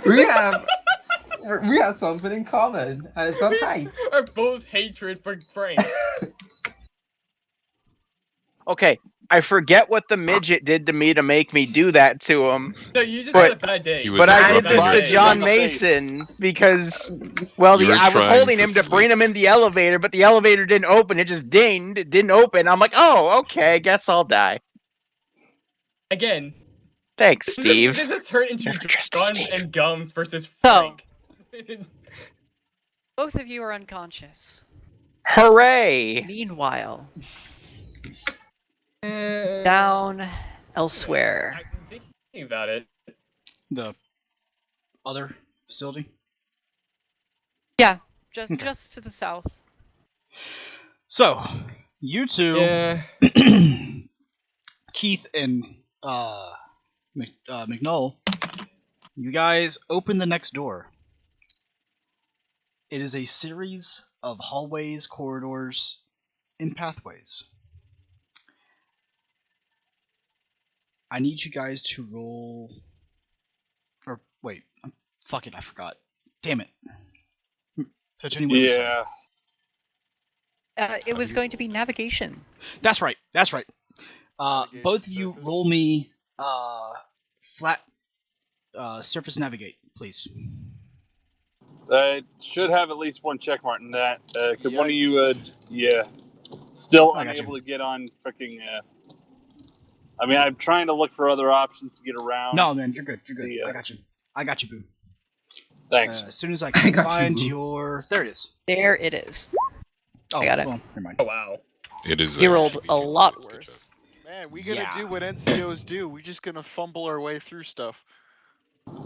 We have something in common, and it's not height. Our both hatred for Frank. Okay, I forget what the midget did to me to make me do that to him. No, you just had a bad day. But I did this offender. to John Mason because, well, You were I was trying holding to him to bring him in the elevator, but the elevator didn't open. It just dinged. It didn't open. I'm like, oh, okay, I guess I'll die. Again. Thanks, Steve. This has turned into Never trust Guns Steve. and Gums versus So, Frank. both of you are unconscious. Hooray! Meanwhile, down elsewhere. I'm thinking about it. The other facility? Yeah, just to the south. So, you two, Yeah. Keith and McNull, you guys open the next door. It is a series of hallways, corridors, and pathways. I need you guys to roll... Or, wait. Fuck it, I forgot. Damn it. Continue with Yeah. It was going to be navigation. That's right. That's right. Both of you roll me flat surface navigate, please. I should have at least one check mark in that. Could one of you, Yikes. yeah, still I got unable you. to get on freaking. I mean, I'm trying to look for other options to get around. No, man, you're good. You're good. The, I got you. I got you, boo. Thanks. As soon as I can find your... There it is. There it is. Oh, I got it. well, never mind. Oh, wow. It is. You rolled a lot worse. Man, we gonna do what NCOs do. We just gonna fumble our way through stuff.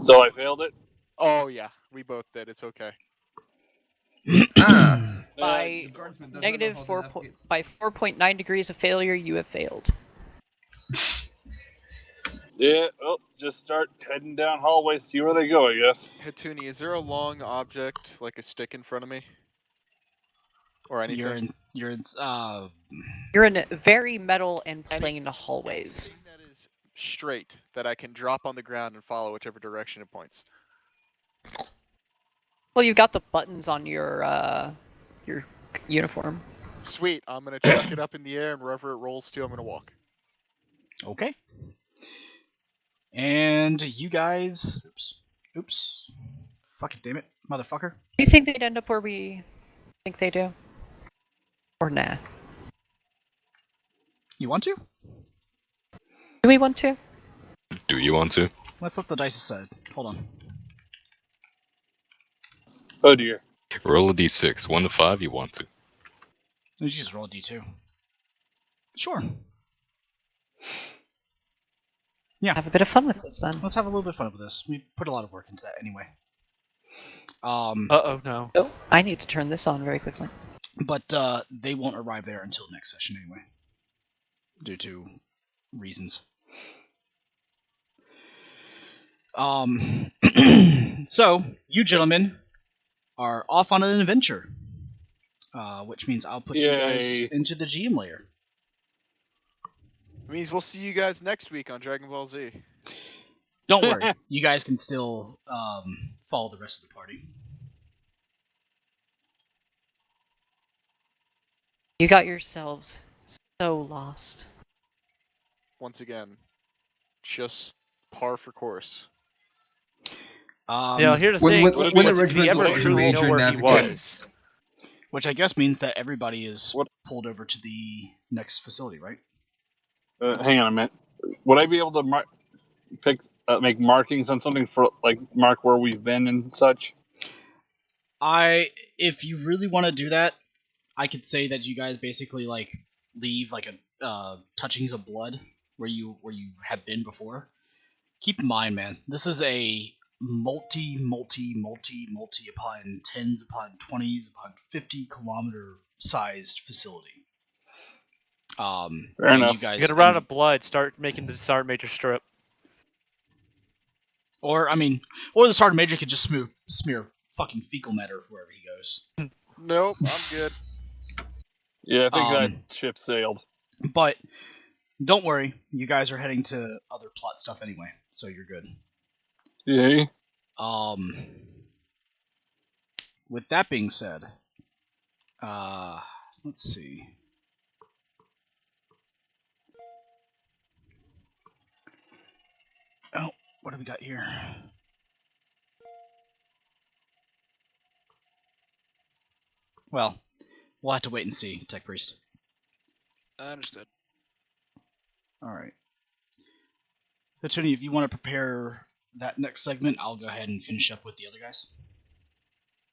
So I failed it. Oh yeah, we both did. It's okay. By negative 4.9 degrees of failure, you have failed. Yeah. Oh, just start heading down hallways. See where they go. I guess. Hatuni, is there a long object like a stick in front of me, or anything? You're in very metal and plain hallways. That is straight that I can drop on the ground and follow whichever direction it points. Well, you got the buttons on your uniform. Sweet. I'm gonna chuck it up in the air, and wherever it rolls to, I'm gonna walk. Okay. And you guys... Oops. Fuck it, damn it. Motherfucker. Do you think they'd end up where we think they do? Or nah? You want to? Do we want to? Do you want to? Let's let the dice decide. Hold on. Oh dear. Roll a d6. 1 to 5, you want to. You just roll a d2. Sure. Yeah. Have a bit of fun with this then. Let's have a little bit of fun with this. We put a lot of work into that anyway. Uh-oh, no. Oh, I need to turn this on very quickly. But they won't arrive there until next session anyway. Due to reasons. So, you gentlemen are off on an adventure. Which means I'll put you guys into the GM layer. It means we'll see you guys next week on Dragon Ball Z. Don't worry. You guys can still follow the rest of the party. You got yourselves so lost. Once again, just par for course. Here's the thing. When the regiment ever was truly know where he was. Which I guess means that everybody is pulled over to the next facility, right? Hang on a minute. Would I be able to make markings on something for like mark where we've been and such? If you really want to do that, I could say that you guys basically like leave like a touchings of blood where you have been before. Keep in mind, man, this is a multi upon tens upon 20s upon 50-kilometer sized facility. Fair And enough. you guys Get a round of blood. Start making the Sergeant Major strip. or the sergeant major could just smear fucking fecal matter wherever he goes. Nope, I'm good. Yeah, I think that Um, ship sailed. But don't worry, you guys are heading to other plot stuff anyway, so you're good. Yay. With that being said, let's see. Oh, what do we got here? Well, we'll have to wait and see, Tech Priest. I understood. All right. So, Tony, if you want to prepare that next segment, I'll go ahead and finish up with the other guys.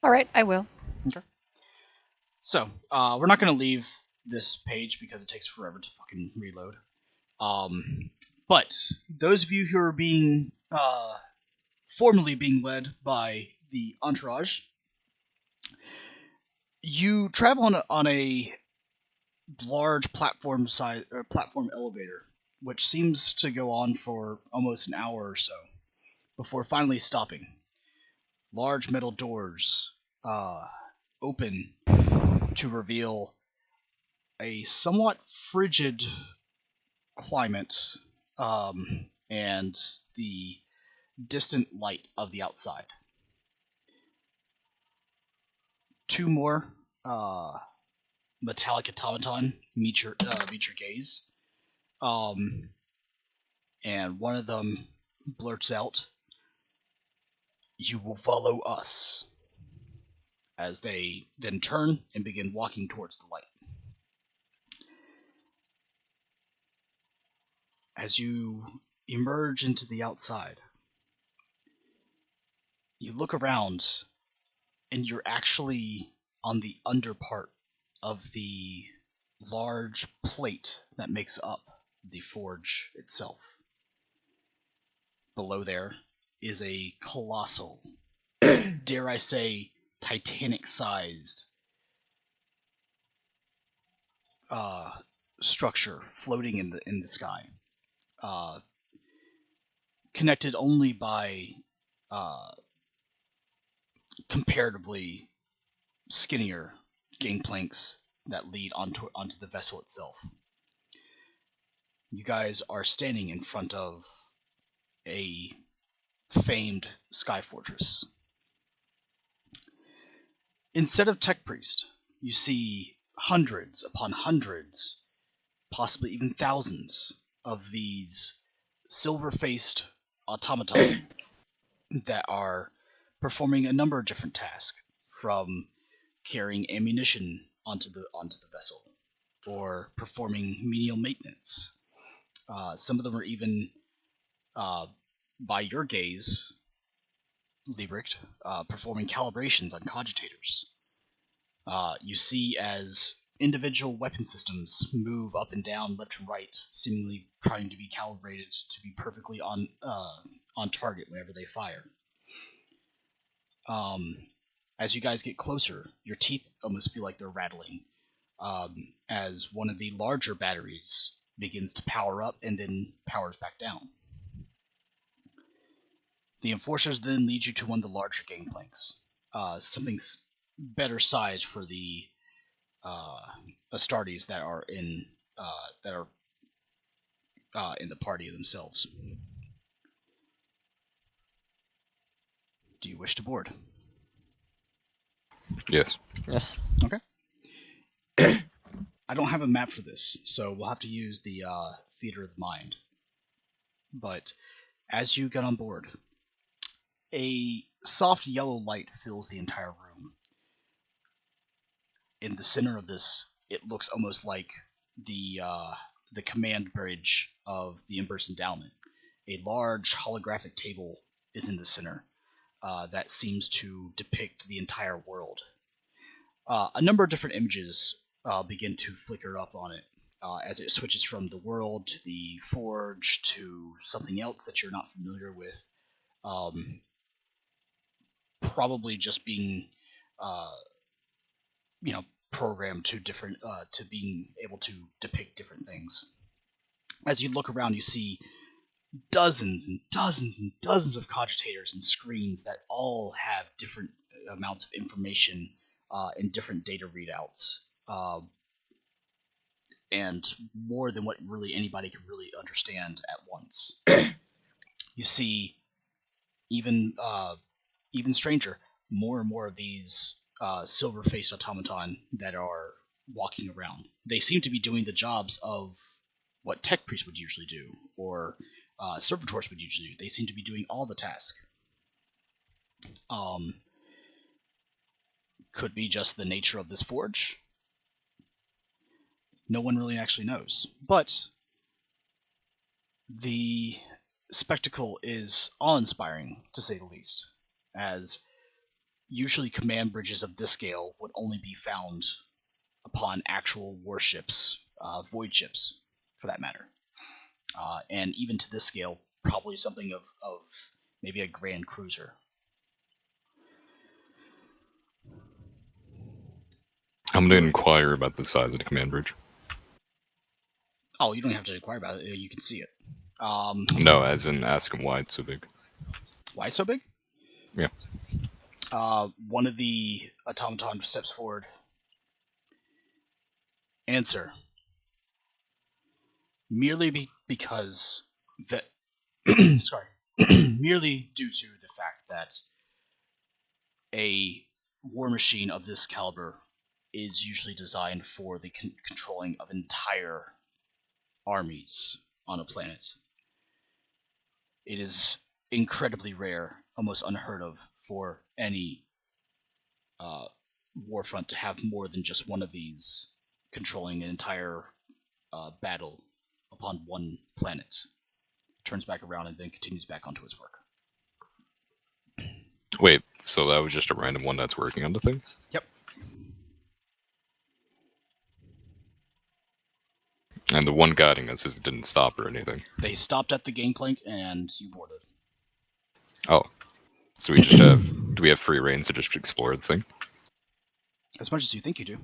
All right, I will. Okay. So, we're not going to leave this page because it takes forever to fucking reload. But those of you who are being formally being led by the entourage, you travel on a large platform elevator, which seems to go on for almost an hour or so before finally stopping. Large metal doors open to reveal a somewhat frigid climate and the distant light of the outside. Two more metallic automaton meet your gaze, and one of them blurts out, "You will follow us," as they then turn and begin walking towards the light. As you emerge into the outside, you look around and you're actually on the under part of the large plate that makes up the forge itself. Below there is a colossal, dare I say, Titanic-sized structure floating in the sky, connected only by comparatively skinnier gangplanks that lead onto the vessel itself. You guys are standing in front of a famed sky fortress. Instead of Tech Priest, you see hundreds upon hundreds, possibly even thousands, of these silver-faced automaton that are performing a number of different tasks, from carrying ammunition onto the vessel, or performing menial maintenance. Some of them are even, by your gaze, Liebricht, performing calibrations on cogitators. You see as individual weapon systems move up and down, left and right, seemingly trying to be calibrated to be perfectly on target whenever they fire. As you guys get closer, your teeth almost feel like they're rattling, as one of the larger batteries begins to power up and then powers back down. The enforcers then lead you to one of the larger gangplanks, something better sized for the Astartes that are in the party themselves. Do you wish to board? Yes. Yes. Okay. I don't have a map for this, so we'll have to use the theater of the mind. But as you get on board, a soft yellow light fills the entire room. In the center of this, it looks almost like the command bridge of the Embers Endowment. A large holographic table is in the center, that seems to depict the entire world. A number of different images begin to flicker up on it as it switches from the world to the forge to something else that you're not familiar with. Probably just being, programmed to different to being able to depict different things. As you look around, you see dozens and dozens and dozens of cogitators and screens that all have different amounts of information and different data readouts, and more than what really anybody can really understand at once. You see, even stranger, more and more of these silver-faced automaton that are walking around. They seem to be doing the jobs of what tech priests would usually do, or servitors would usually do. They seem to be doing all the tasks. Could be just the nature of this forge. No one really actually knows. But the spectacle is awe-inspiring, to say the least, as usually command bridges of this scale would only be found upon actual warships, void ships, for that matter. And even to this scale, probably something of maybe a grand cruiser. I'm going to inquire about the size of the command bridge. Oh, you don't have to inquire about it. You can see it. No, as in ask him why it's so big. Why it's so big? Yeah. One of the automaton steps forward. Answer. Merely because sorry. Merely due to the fact that a war machine of this caliber is usually designed for the controlling of entire armies on a planet. It is incredibly rare, almost unheard of, for any warfront to have more than just one of these controlling an entire battle upon one planet. It turns back around and then continues back onto its work. Wait, so that was just a random one that's working on the thing? Yep. And the one guiding us didn't stop or anything? They stopped at the gangplank and you boarded. Oh. So we just have... do we have free reign to just explore the thing? As much as you think you do.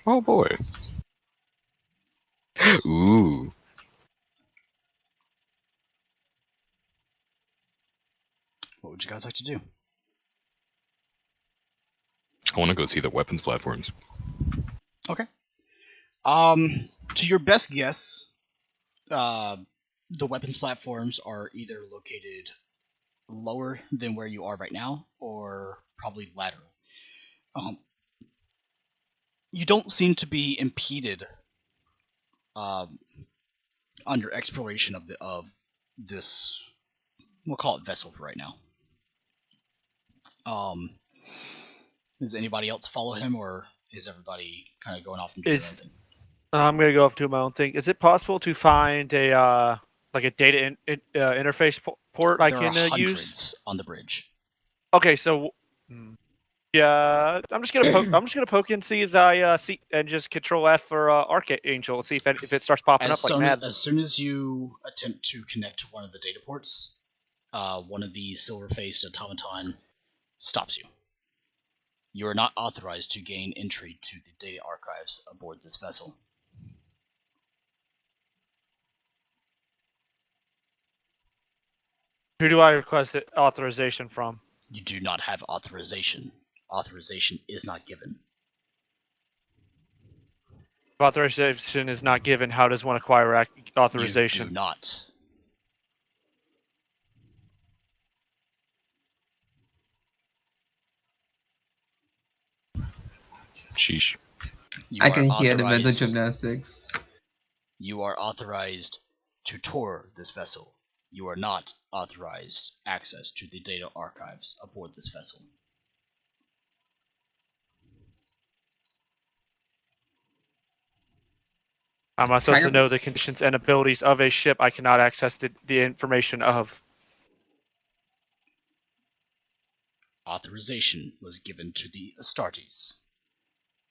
Oh boy. Ooh. What would you guys like to do? I want to go see the weapons platforms. Okay. To your best guess, the weapons platforms are either located lower than where you are right now, or probably lateral. You don't seem to be impeded under exploration of this. We'll call it vessel for right now. Does anybody else follow him, or is everybody kind of going off and doing their own thing? I'm gonna go off to my own thing. Is it possible to find a like a data interface port I can There are use? hundreds on the bridge. Okay, so yeah, I'm just gonna poke. I'm just gonna poke and see as I see and just Control F for Archangel and see if it starts popping up like mad. As soon as you attempt to connect to one of the data ports, one of the silver-faced automaton stops you. You are not authorized to gain entry to the data archives aboard this vessel. Who do I request authorization from? You do not have authorization. Authorization is not given. If authorization is not given, how does one acquire authorization? You do not. Sheesh. I can hear the mental gymnastics. You are authorized to tour this vessel. You are not authorized access to the data archives aboard this vessel. Am I supposed to know the conditions and abilities of a ship I cannot access the information of? authorization was given to the Astartes.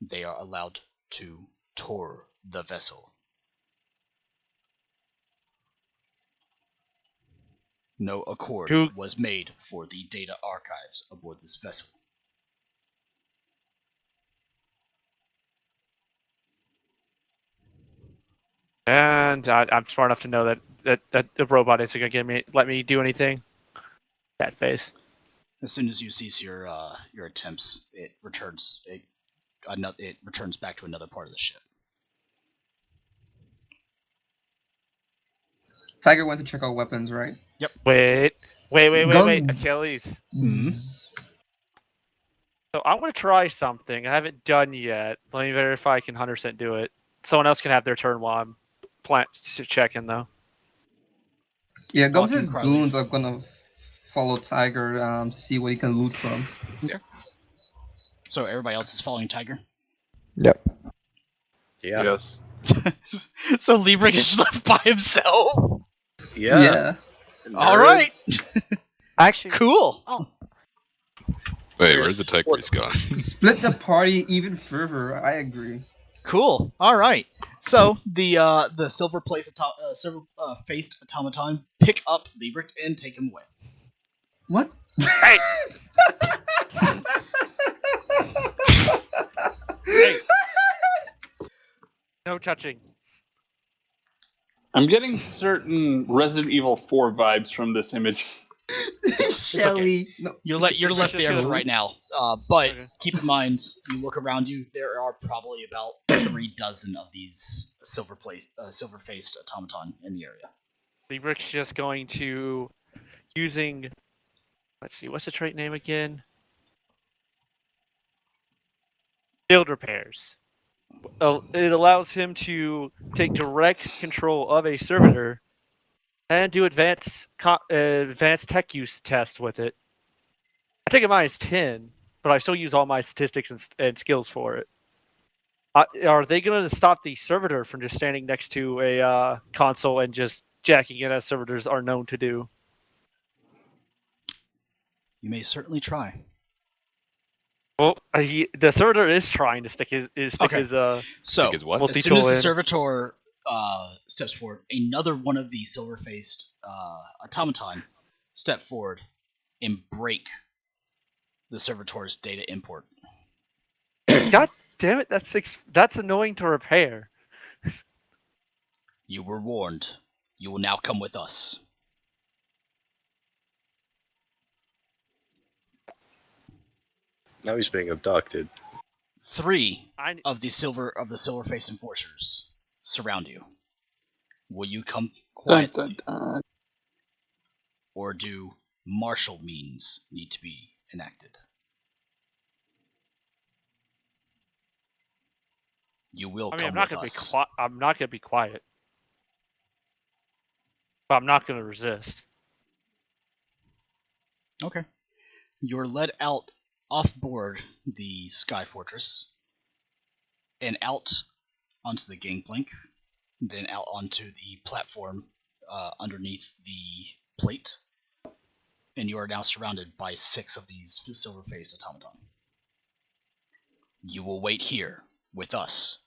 They are allowed to tour the vessel. No accord was made for the data archives aboard this vessel. And I'm smart enough to know that the robot isn't gonna let me do anything. That face. As soon as you cease your attempts, it returns back to another part of the ship. Tiger went to check out weapons, right? Yep. Wait, Gun- Achilles. Zzz. So I'm gonna try something I haven't done yet. Let me verify I can 100% do it. Someone else can have their turn while I'm checking though. Yeah, Walking Gum's goons are gonna follow Tiger to see what he can loot from. Okay. So everybody else is following Tiger? Yep. Yeah. Yes. So Libra is left by himself? Yeah. All right. Actually, cool. Wait, where's the tech priest gone? Split the party even further. I agree. Cool. All right. So the silver faced automaton pick up Libra and take him away. What? Hey! Hey! No touching. I'm getting certain Resident Evil 4 vibes from this image. Shelly. No. You're left there for right now. But keep in mind, you look around you. There are probably about 3 dozen of these silver-faced automaton in the area. Libric's just going to using. Let's see, what's the trait name again? Field repairs. It allows him to take direct control of a servitor and do advanced tech use test with it. I take a -10, but I still use all my statistics and skills for it. Are they going to stop the servitor from just standing next to a console and just jacking it as servitors are known to do? You may certainly try. Well, the servitor is trying to stick his So, multi-tool as soon as the in. servitor steps forward, another one of the silver-faced automaton step forward and break the servitor's data import. God damn it! That's annoying to repair. You were warned. You will now come with us. Now he's being abducted. 3 of the silver-faced enforcers surround you. Will you come quietly, or do martial means need to be enacted? You will come with us. I'm not going to be quiet, but I'm not going to resist. Okay. You're led out off board the Sky Fortress and out onto the gangplank, then out onto the platform underneath the plate, and you are now surrounded by 6 of these silver-faced automaton. You will wait here with us.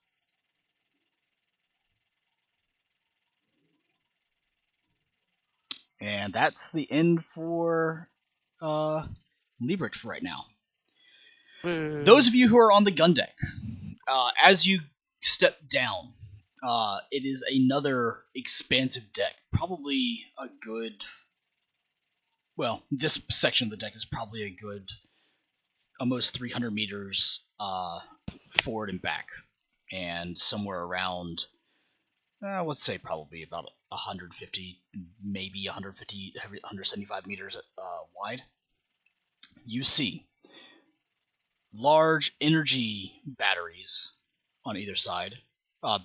And that's the end for Liebert for right now. Those of you who are on the gun deck, as you step down, it is another expansive deck. Probably a good... Well, this section of the deck is probably a good almost 300 meters forward and back. And somewhere around, let's say probably about 150, maybe 175 meters wide. You see large energy batteries on either side.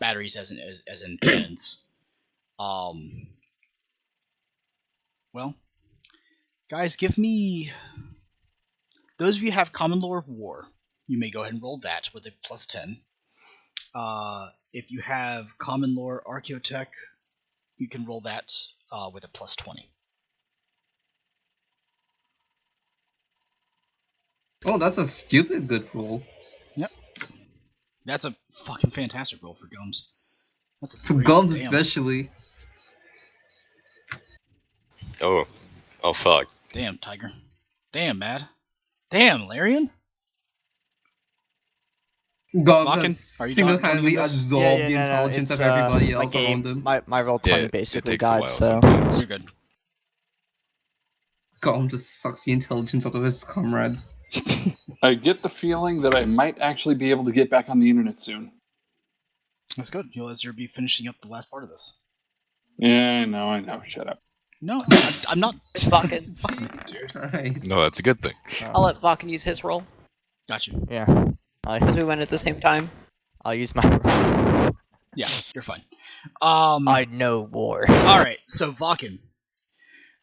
Batteries as in cannons. Well, guys, give me... Those of you who have Common Lore War, you may go ahead and roll that with a +10. If you have Common Lore Archaeotech, you can roll that with a +20. Oh, that's a stupid good roll. Yep. That's a fucking fantastic roll for Gums. That's a For 3. Gums Damn. especially. Oh, oh fuck. Damn, Tiger. Damn, Mad. Damn, Larian. Gums Bakken, has are you joining single-handedly this? Yeah, absorbed yeah, the no, no. intelligence It's of everybody my else around him. my roll Yeah, 20 it basically takes a died. while So sometimes. You're good. Gums just sucks the intelligence out of his comrades. I get the feeling that I might actually be able to get back on the internet soon. That's good. You'll be finishing up the last part of this. Yeah, I know. Shut up. No, I'm not. It's Vakken. Dude. Christ. No, that's a good thing. I'll let Vakken use his roll Got you. yeah, because we went at the same time. I'll use my. Yeah, you're fine. I know war. All right, so Vakken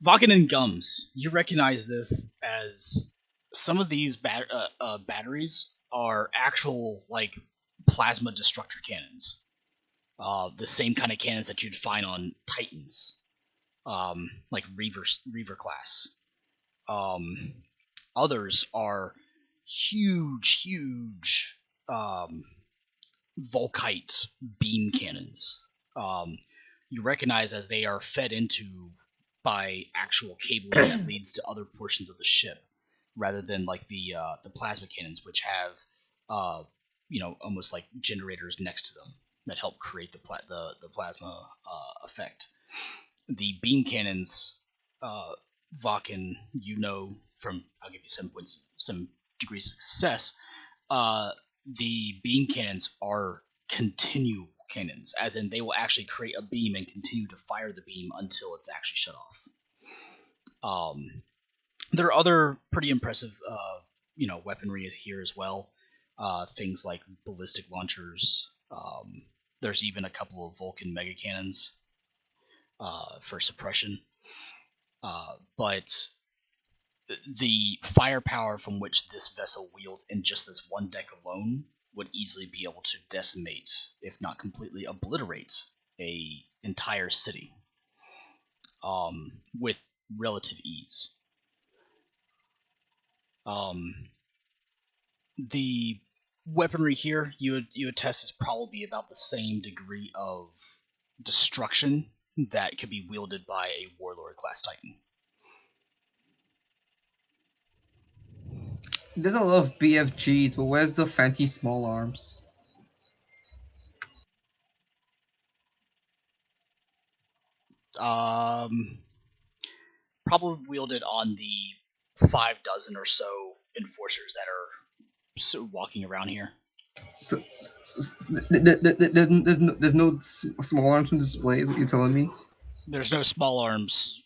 and Gums, you recognize this as some of these batteries are actual like plasma destructor cannons. The same kind of cannons that you'd find on Titans, like Reaver class. Others are huge Volkite beam cannons. You recognize as they are fed into by actual cabling that leads to other portions of the ship, rather than like the plasma cannons, which have almost like generators next to them that help create the plasma effect. The beam cannons, Vakken, from I'll give you 7 points, some degrees of success. The beam cannons are continual cannons, as in they will actually create a beam and continue to fire the beam until it's actually shut off. There are other pretty impressive, weaponry here as well. Things like ballistic launchers. There's even a couple of Vulcan mega cannons for suppression. But the firepower from which this vessel wields in just this one deck alone would easily be able to decimate, if not completely obliterate, a entire city with relative ease. The weaponry here, you would test is probably about the same degree of destruction that could be wielded by a warlord class titan. There's a lot of BFGs, but where's the fancy small arms? Probably wielded on the 5 dozen or so enforcers that are walking around here. So, there's no small arms from display, is what you're telling me? There's no small arms.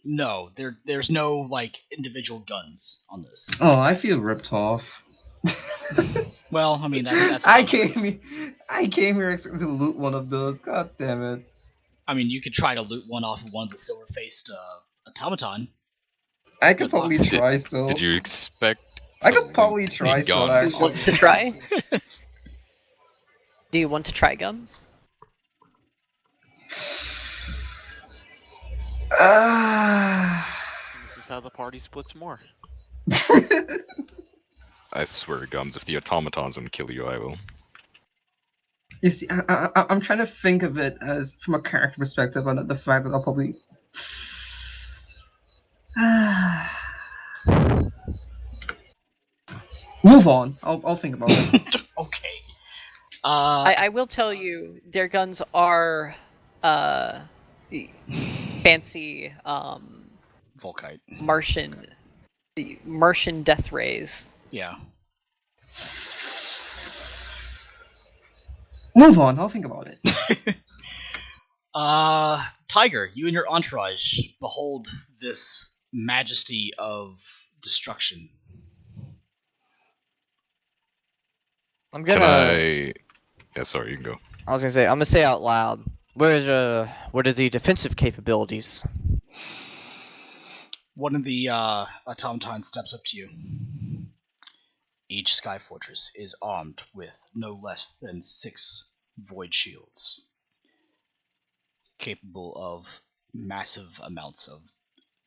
No, there's no like individual guns on this. Oh, I feel ripped off. Well, I mean that's. I came here expecting to loot one of those. God damn it! I mean, you could try to loot one off of one of the silver-faced automaton. I could probably try still. Did you expect? I could probably try still. Actually, want to try? Do you want to try Gums? This is how the party splits more. I swear, Gums, if the automatons won't kill you, I will. You see, I'm trying to think of it as from a character perspective, and the fact that I'll probably. Move on. I'll think about it. Okay. I will tell you, their guns are fancy Volkite. Martian death rays. Yeah. Move on. I'll think about it. Tiger, you and your entourage behold this majesty of destruction. I'm Can gonna. I? Yeah, sorry, you can go. I was gonna say. I'm gonna say out loud. What are the defensive capabilities? One of the automatons steps up to you. Each Sky Fortress is armed with no less than 6 void shields, capable of massive amounts of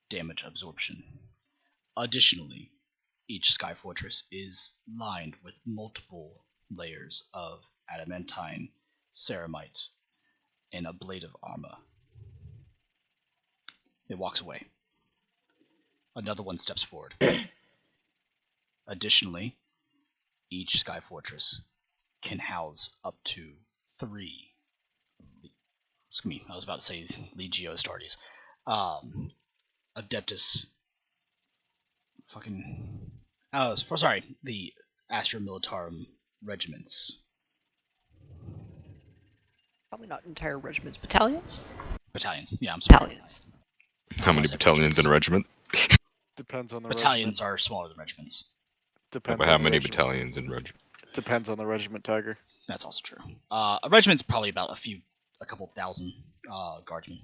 damage absorption. Additionally, Each sky fortress is lined with multiple layers of adamantine, ceramite, and ablative armor. It walks away. Another one steps forward. Additionally, each sky fortress can house up to 3. Excuse me, I was about to say Legio Astartes. Adeptus. Fucking. Sorry, the Astra Militarum regiments. Probably not entire regiments. Battalions? Battalions, yeah, I'm sorry. Battalions. How many battalions in a regiment? Depends on the Battalions regiment. are smaller than regiments. Depends How on the many regiment. battalions in regiment? Depends on the regiment, Tiger. That's also true. A regiment's probably about a couple thousand guardsmen.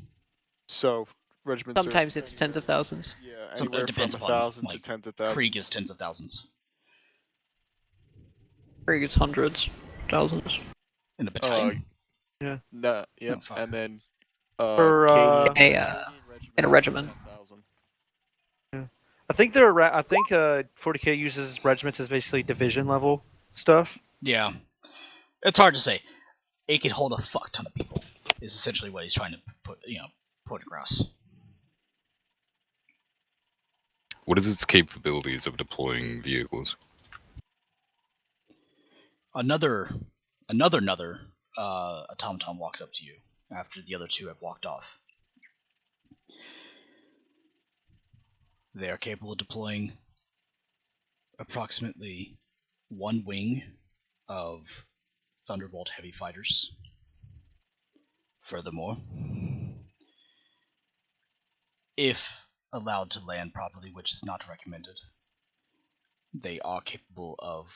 So regiments Sometimes are it's tens of thousands. anywhere It depends from upon 1,000 to tens of thousands. Krieg is tens of thousands. Krieg is hundreds, thousands. In a battalion? Yeah. No, yep. Oh, fuck. And then For, in a regiment. Yeah. I think 40k uses regiments as basically division level stuff. Yeah. It's hard to say. It can hold a fuck ton of people, is essentially what he's trying to put across. What is its capabilities of deploying vehicles? Another automaton walks up to you after the other two have walked off. They are capable of deploying approximately 1 wing of Thunderbolt heavy fighters. Furthermore, if allowed to land properly, which is not recommended, they are capable of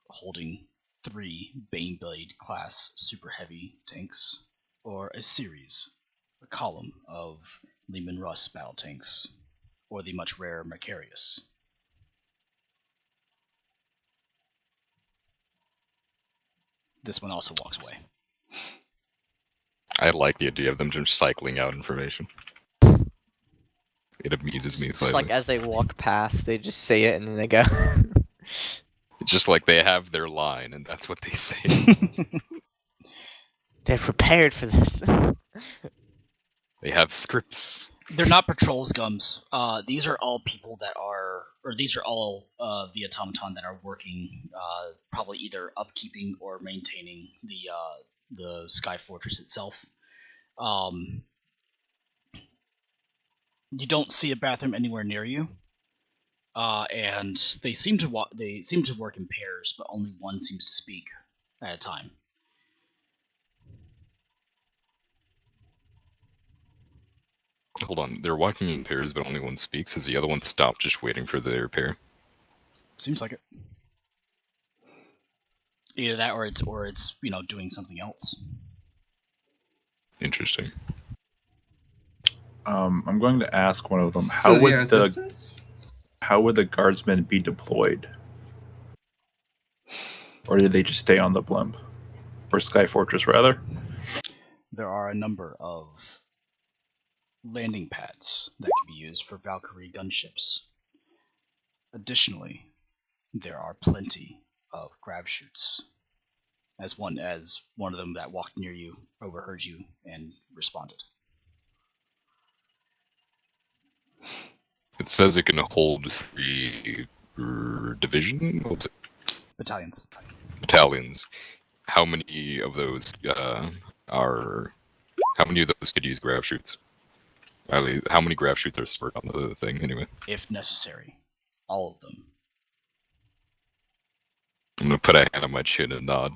holding 3 Baneblade class super heavy tanks, or a column of Lehman Russ battle tanks, or the much rarer Macarius. This one also walks away. I like the idea of them just cycling out information. It amuses me It's slightly. like as they walk past, they just say it and then they go. It's just like they have their line, and that's what they say. They're prepared for this. They have scripts. They're not patrols, Gums. These are all people that are, or these are all the automaton that are working, probably either upkeeping or maintaining the Sky Fortress itself. You don't see a bathroom anywhere near you, and they seem to work in pairs, but only one seems to speak at a time. Hold on, they're walking in pairs, but only one speaks. Is the other one stopped just waiting for their pair? Seems like it. Either that, or it's doing something else. Interesting. I'm going to ask one of them. So How would the guardsmen be deployed? Or do they just stay on the blimp? Or Sky Fortress, rather? There are a number of landing pads that can be used for Valkyrie gunships. Additionally, there are plenty of grab chutes. As one of them that walked near you overheard you and responded. It says it can hold 3 division? What was it? Battalions. Battalions. How many of those How many of those could use grab shoots? How many grab shoots are stored on the thing anyway? If necessary, all of them. I'm gonna put a hand on my chin and nod.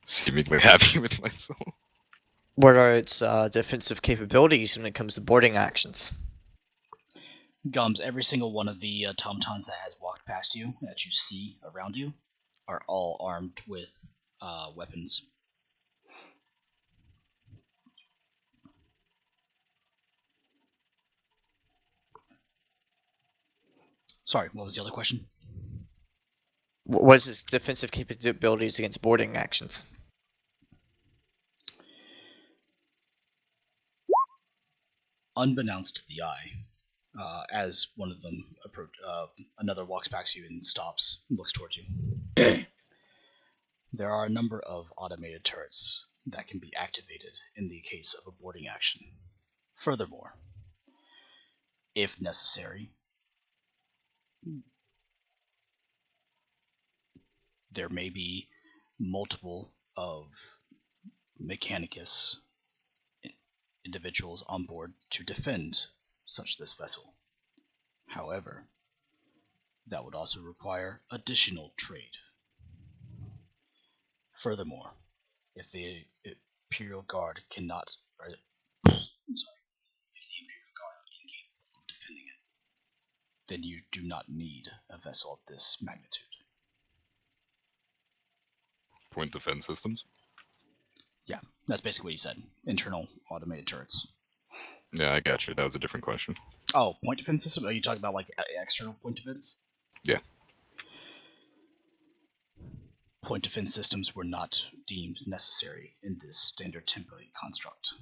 Seemingly happy with myself. What are its defensive capabilities when it comes to boarding actions? Gums, every single one of the automatons that has walked past you, that you see around you, are all armed with weapons. Sorry, what was the other question? What is its defensive capabilities against boarding actions? Unbeknownst to the eye, as one of them another walks past you and stops and looks towards you. There are a number of automated turrets that can be activated in the case of a boarding action. Furthermore, if necessary, there may be multiple of Mechanicus individuals on board to defend such this vessel. However, that would also require additional trade. Furthermore, if the Imperial Guard cannot, if the Imperial Guard are incapable of defending it, then you do not need a vessel of this magnitude. Point defense systems? Yeah, that's basically what he said. Internal automated turrets. Yeah, I got you. That was a different question. Oh, point defense system? Are you talking about like external point defense? Yeah. Point defense systems were not deemed necessary in this standard template construct,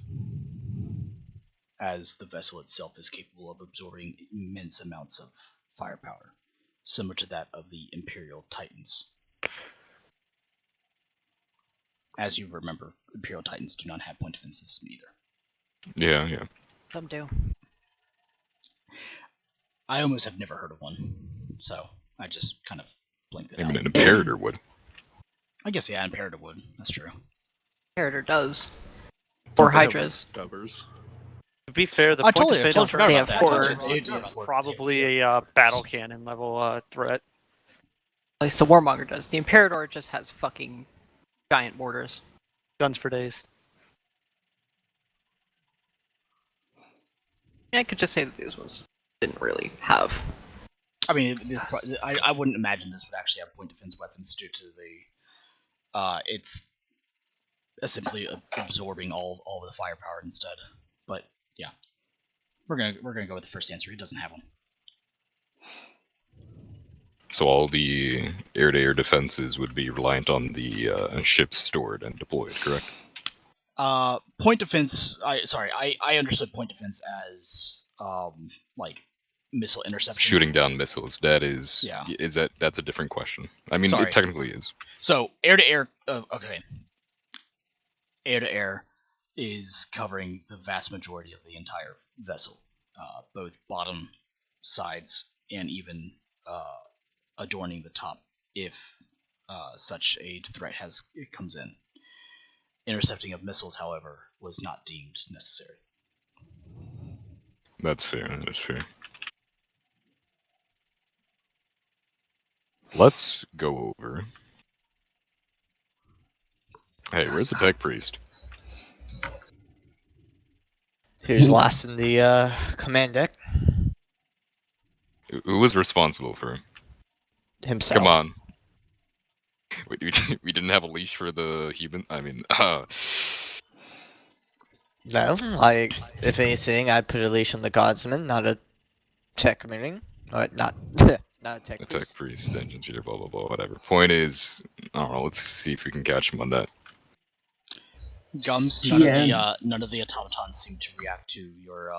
as the vessel itself is capable of absorbing immense amounts of firepower, similar to that of the Imperial Titans. As you remember, Imperial Titans do not have point defense system either. Yeah, yeah. Some do. I almost have never heard of one, so I just kind of blinked it I out. mean, an Imperator would. I guess, yeah, Imperator would. That's true. Imperator does. Or Hydras. Dubbers. To be fair, the I point totally defense forgot about that. are probably a battle cannon level threat. At least the Warmonger does. The Imperator just has fucking giant mortars. Guns for days. I could just say that these ones didn't really have. I mean, I wouldn't imagine this would actually have point defense weapons due to the it's simply absorbing all of the firepower instead. But yeah, we're gonna go with the first answer. He doesn't have one. So all the air-to-air defenses would be reliant on the ships stored and deployed, correct? Point defense. I understood point defense as like missile interception. Shooting down missiles. That is. Yeah. That's a different question. I mean, Sorry. it technically is. So air to air. Okay. Air to air is covering the vast majority of the entire vessel, both bottom, sides, and even adorning the top if such a threat comes in. Intercepting of missiles, however, was not deemed necessary. That's fair. That's fair. Let's go over. Hey, where's the tech priest? Who's last in the command deck? Who was responsible for him? Himself. Come on. We didn't have a leash for the human. I mean, No, if anything, I'd put a leash on the guardsman, not a tech meeting. Not a tech a priest. tech priest, engine cheater, blah blah blah, whatever. Point is, I don't know. Let's see if we can catch him on that. Gums. None of the automatons seem to react to your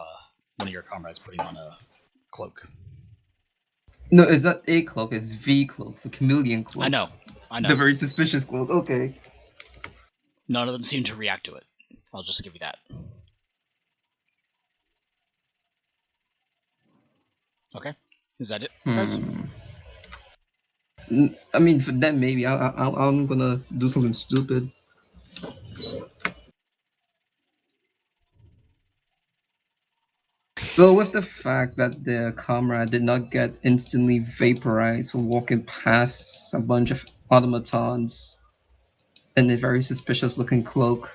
one of your comrades putting on a cloak. No, it's not a cloak, it's V cloak, the chameleon cloak. I know. The very suspicious cloak, okay. None of them seem to react to it. I'll just give you that. Okay. Is that it, guys? I mean, for them, maybe. I'm gonna do something stupid. So, with the fact that their comrade did not get instantly vaporized for walking past a bunch of automatons in a very suspicious-looking cloak,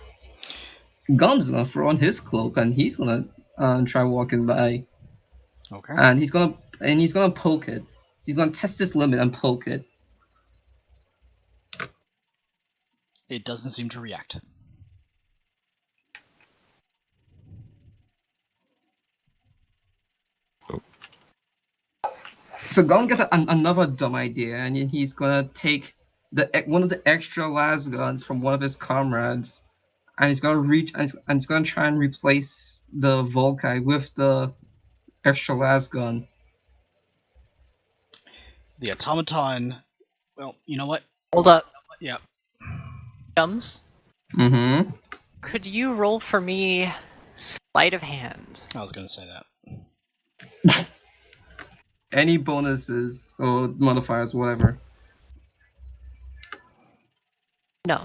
Gums is gonna throw on his cloak and he's gonna try walking by. Okay. And he's gonna poke it. He's gonna test his limit and poke it. It doesn't seem to react. So Gum gets another dumb idea, and he's gonna take one of the extra las guns from one of his comrades, and he's gonna reach and he's gonna try and replace the Volkai with the extra las gun. The automaton. Well, you know what? Hold up. Yeah. Gums, Mm-hmm. could you roll for me sleight of hand? I was gonna say that. Any bonuses or modifiers, whatever. No.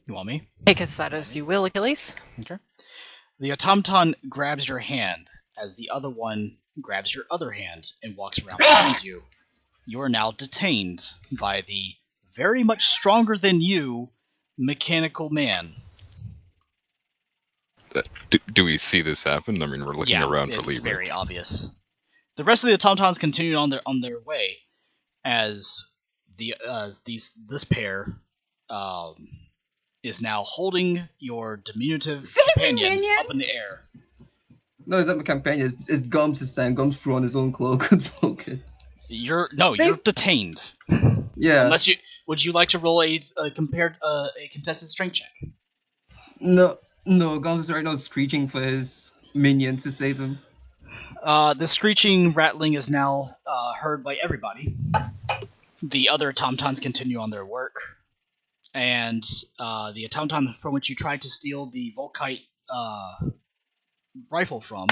You want me? Take as that as you will, Achilles. Okay. The automaton grabs your hand as the other one grabs your other hand and walks around behind you. You are now detained by the very much stronger than you mechanical man. Do we see this happen? I mean, we're looking around for it's Lee. very obvious. The rest of the automatons continue on their way as this pair is now holding your diminutive companion up in the air. No, it's not my companion. It's Gums this time. Gums threw on his own cloak and broken. You're detained. Yeah. Unless would you like to roll a contested strength check? No, Gums is right now screeching for his minions to save him. The screeching, rattling is now heard by everybody. The other automatons continue on their work, and the automaton from which you tried to steal the Volkite rifle from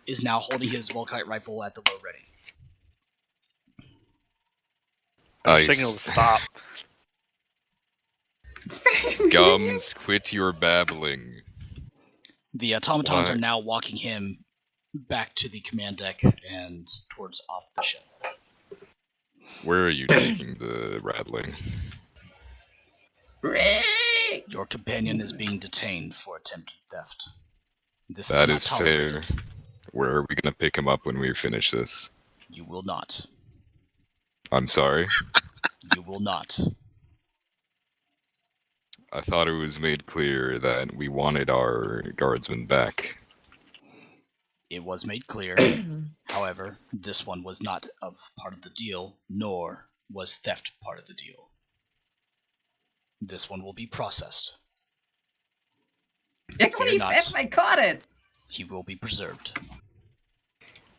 is now holding his Volkite rifle at the low ready. Signal to stop. Gums, quit your babbling. The automatons Why? are now walking him back to the command deck and towards off the ship. Where are you taking the rattling? Your companion is being detained for attempted theft. This That is is not fair. tolerated. Where are we going to pick him up when we finish this? You will not. I'm sorry. You will not. I thought it was made clear that we wanted our guardsmen back. It was made clear. However, this one was not part of the deal, nor was theft part of the deal. This one will be processed. It's only theft. I caught it. He will be preserved.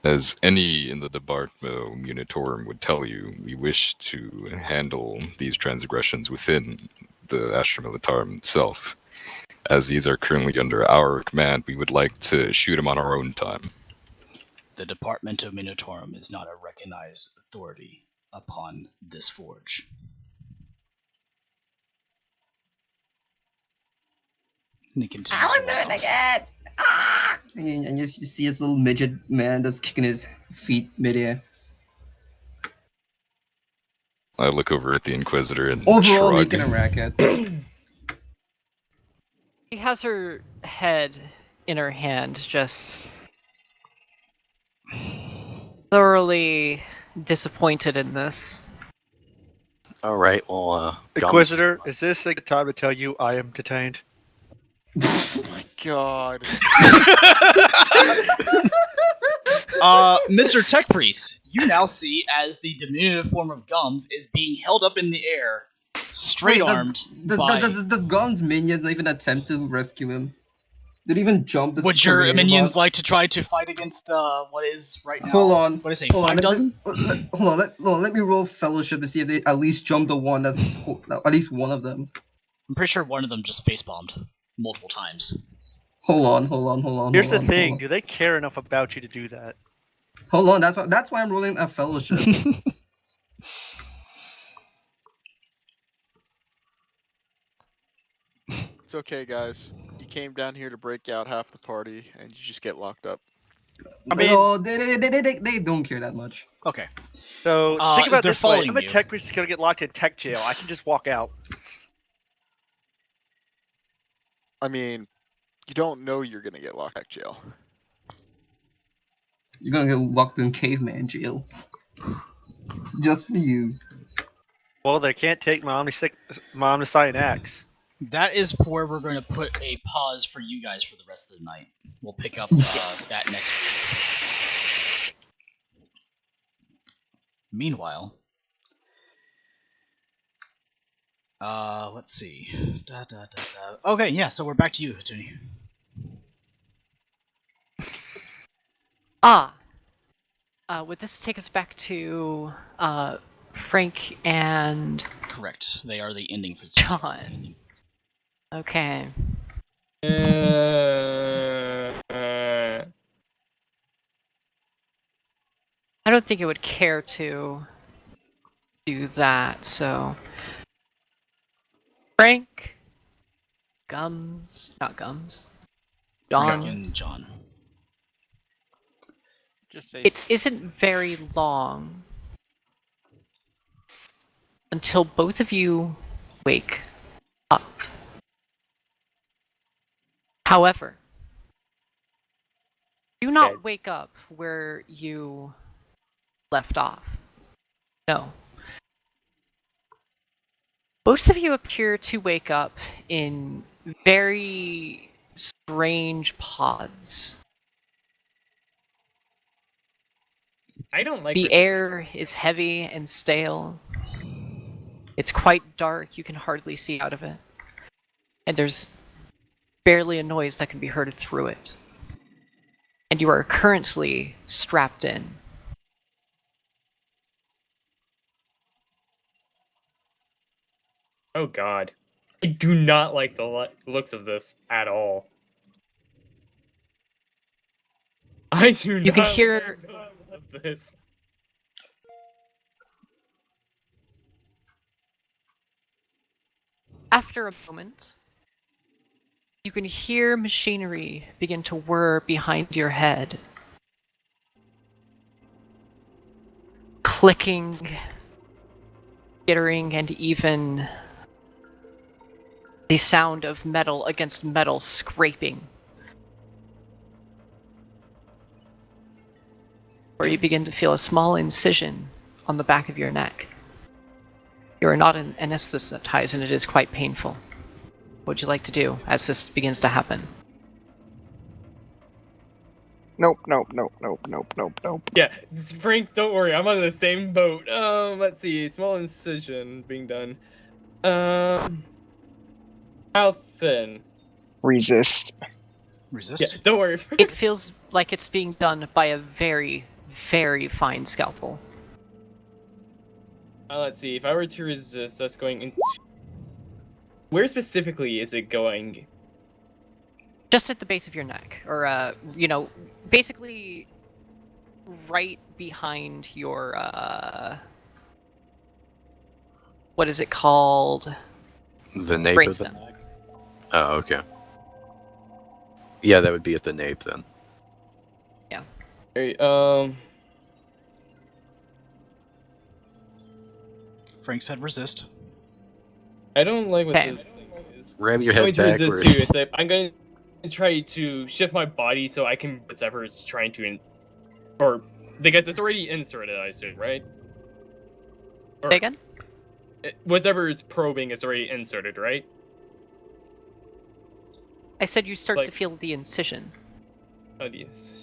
As any in the Department Munitorum would tell you, we wish to handle these transgressions within the Astra Militarum itself. As these are currently under our command, we would like to shoot them on our own time. The Department of Munitorum is not a recognized authority upon this forge. And he continues to walk off. Again. Ah! And you see this little midget man that's kicking his feet midair. I look over at the Inquisitor and Overall, shrug. making a racket. She has her head in her hand, just thoroughly disappointed in this. All right, well, Inquisitor, is this a good time to tell you I am detained? Oh my god. Mr. Tech Priest, you now see as the diminutive form of Gums is being held up in the air, straight-armed by... Does Gums' minions not even attempt to rescue him? Did he even jump the Would your conveyor minions belt? like to try to fight against what is right now? Hold on. What is it, Hold on, 5 dozen? Hold on, let me roll Fellowship to see if they at least jump the one that's at least one of them. I'm pretty sure one of them just face-bombed multiple times. Hold on. Here's the thing: do they care enough about you to do that? Hold on, that's why I'm rolling a Fellowship. It's okay, guys. You came down here to break out half the party, and you just get locked up. I mean, no, they don't care that much. Okay. So think about they're this way: following I'm a you. tech priest who's gonna get locked in tech jail. I can just walk out. I mean, you don't know you're gonna get locked in jail. You're gonna get locked in caveman jail. Just for you. Well, they can't take my omniscient axe. That is where we're going to put a pause for you guys for the rest of the night. We'll pick up that next week. Meanwhile, let's see. Okay, yeah. So we're back to you, Hatuni. Would this take us back to Frank and Correct. They are the ending for John? Okay. I don't think it would care to do that, so Frank, not Gums, John. Frank and John. Just say It isn't very long until both of you wake up. However, do not wake up where you left off. No. Most of you appear to wake up in very strange pods. I don't like The air is heavy and stale. It's quite dark, you can hardly see out of it. And there's barely a noise that can be heard through it. And you are currently strapped in. Oh god. I do not like the looks of this at all. I do You not can hear like the looks of this. after a moment, you can hear machinery begin to whir behind your head. Clicking, skittering, and even the sound of metal against metal scraping. Where you begin to feel a small incision on the back of your neck. You are not anesthetized and it is quite painful. What would you like to do as this begins to happen? Nope, nope, nope, nope, nope, nope, nope. Yeah, Frank, don't worry, I'm on the same boat. Let's see, small incision being done. How thin? Resist. Resist? Yeah, don't worry. It feels like it's being done by a very, very fine scalpel. Let's see, if I were to resist, that's going into... Where specifically is it going? Just at the base of your neck, or, basically right behind your, what is it called? The nape of the Brainstem. neck? Oh, okay. Yeah, that would be at the nape then. Yeah. Alright, Frank said resist. I don't like what this thing is. Ram your I'm head going to resist backwards. too. It's like, I'm going to try to shift my body so I can whatever it's trying to or because it's already inserted, I assume, right? Say again? Whatever is probing is already inserted, right? I said you start Like- to feel the incision. Oh, yes.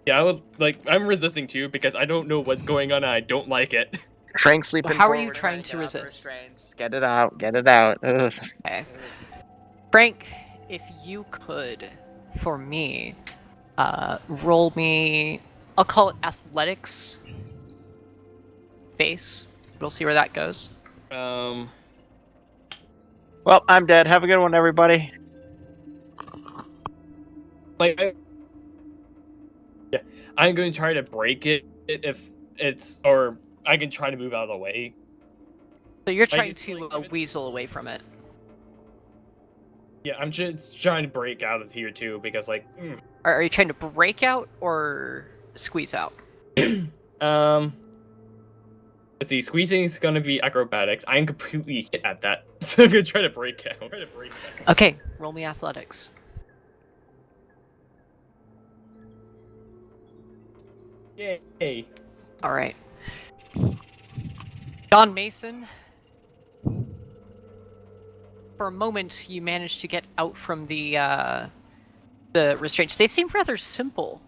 Yeah, I would, I'm resisting too because I don't know what's going on and I don't like it. Frank sleeping How are you forward, trying get to out resist? restraints. Get it out, get it out. Ugh. Okay. Frank, if you could, for me, roll me, I'll call it athletics base. We'll see where that goes. Well, I'm dead. Have a good one, everybody. Yeah, I'm going to try to break it if it's, or I can try to move out of the way. So you're trying to weasel away from it. Yeah, I'm just trying to break out of here too because Are you trying to break out or squeeze out? let's see, squeezing is gonna be acrobatics. I'm completely hit at that, so I'm gonna try to break out. Okay, roll me athletics. Yay! All right. John Mason. For a moment, you managed to get out from the restraints. They seem rather simple,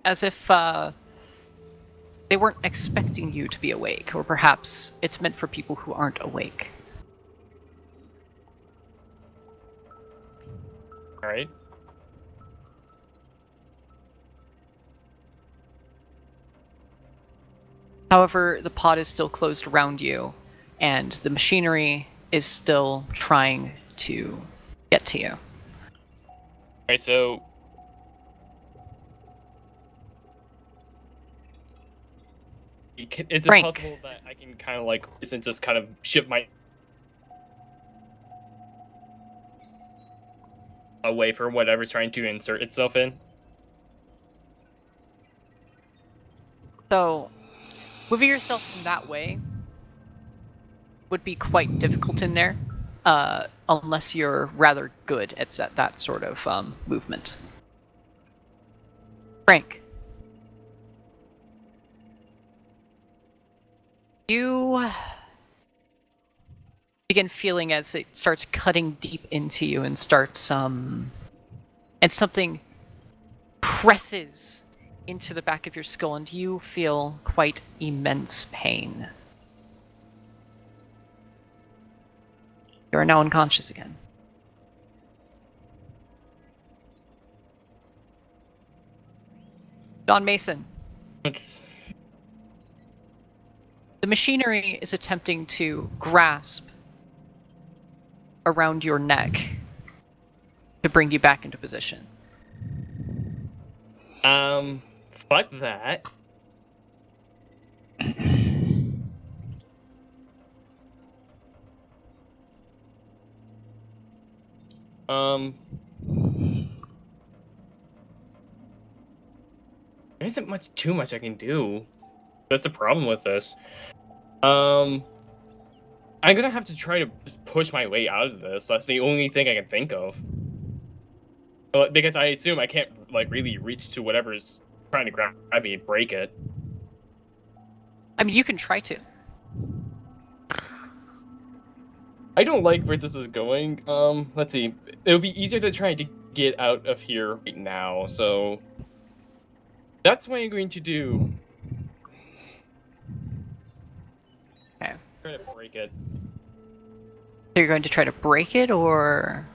as if they weren't expecting you to be awake, or perhaps it's meant for people who aren't awake. All right. However, the pod is still closed around you, and the machinery is still trying to get to you. Alright, so is it Frank. possible that I can kind of like isn't just kind of shift my away from whatever's trying to insert itself in? So, moving yourself in that way would be quite difficult in there, unless you're rather good at that sort of movement. Frank, you begin feeling as it starts cutting deep into you and starts and something presses into the back of your skull, and you feel quite immense pain. You are now unconscious again. John Mason. The machinery is attempting to grasp around your neck to bring you back into position. Fuck that. There isn't too much I can do. That's the problem with this. I'm gonna have to try to just push my way out of this. That's the only thing I can think of. Because I assume I can't like really reach to whatever's trying to grab me and break it. I mean, you can try to. I don't like where this is going. Let's see. It would be easier to try to get out of here right now. So that's what I'm going to do. Okay. Try to break it. So you're going to try to break it, or?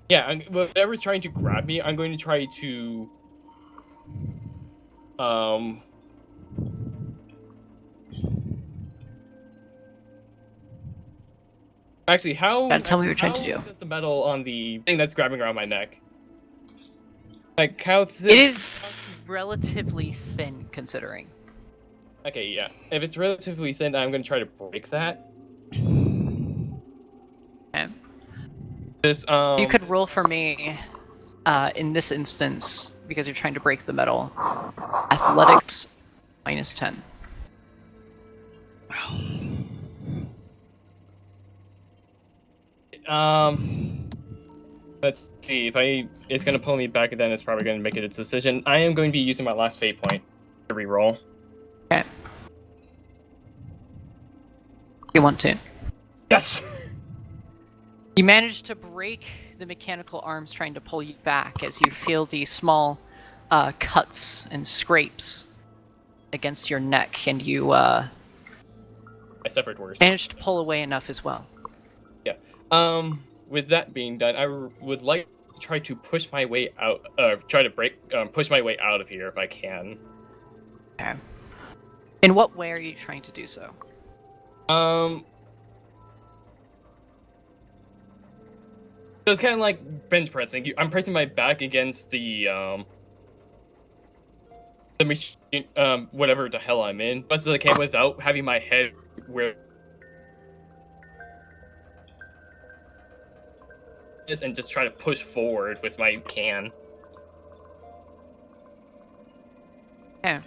Yeah, whatever's trying to grab me, I'm going to try to actually, how Tell me what you're trying to do. does the metal on the thing that's grabbing around my neck? Like how thick? It is relatively thin, considering. Okay, yeah. If it's relatively thin, I'm going to try to break that. Okay. This You could roll for me, in this instance, because you're trying to break the metal. Athletics -10. Let's see. If it's going to pull me back, and then it's probably going to make it a decision. I am going to be using my last fate point to reroll. Okay. You want to? Yes. You manage to break the mechanical arms trying to pull you back as you feel the small cuts and scrapes against your neck, and you I suffered worse. manage to pull away enough as well. Yeah. With that being done, I would like to try to push my way out. Push my way out of here if I can. Okay. In what way are you trying to do so? So it's kind of like bench pressing. I'm pressing my back against the machine, whatever the hell I'm in, best as I can without having my head where it is, and just try to push forward with my can. Okay.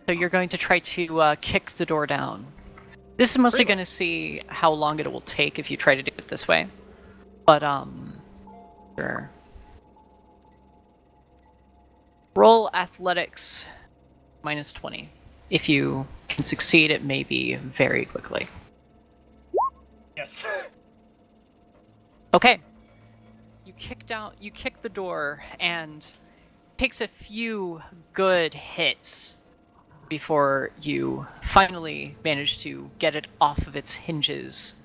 So you're going to try to kick the door down. This is mostly going to see how long it will take if you try to do it this way. But, sure. Roll athletics -20. If you can succeed, it may be very quickly. Yes. Okay. You kick the door, and it takes a few good hits before you finally manage to get it off of its hinges.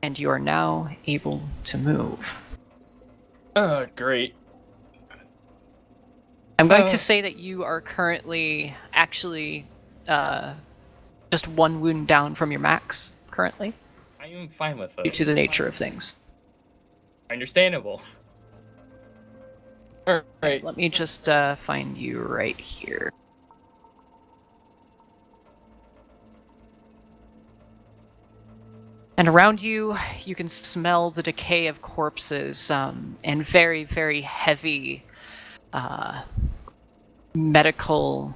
And you are now able to move. Oh, great. I'm going to say that you are currently actually just one wound down from your max currently. I am fine with this. Due to the nature of things. Understandable. Alright. Let me just find you right here. And around you, you can smell the decay of corpses and very, very heavy medical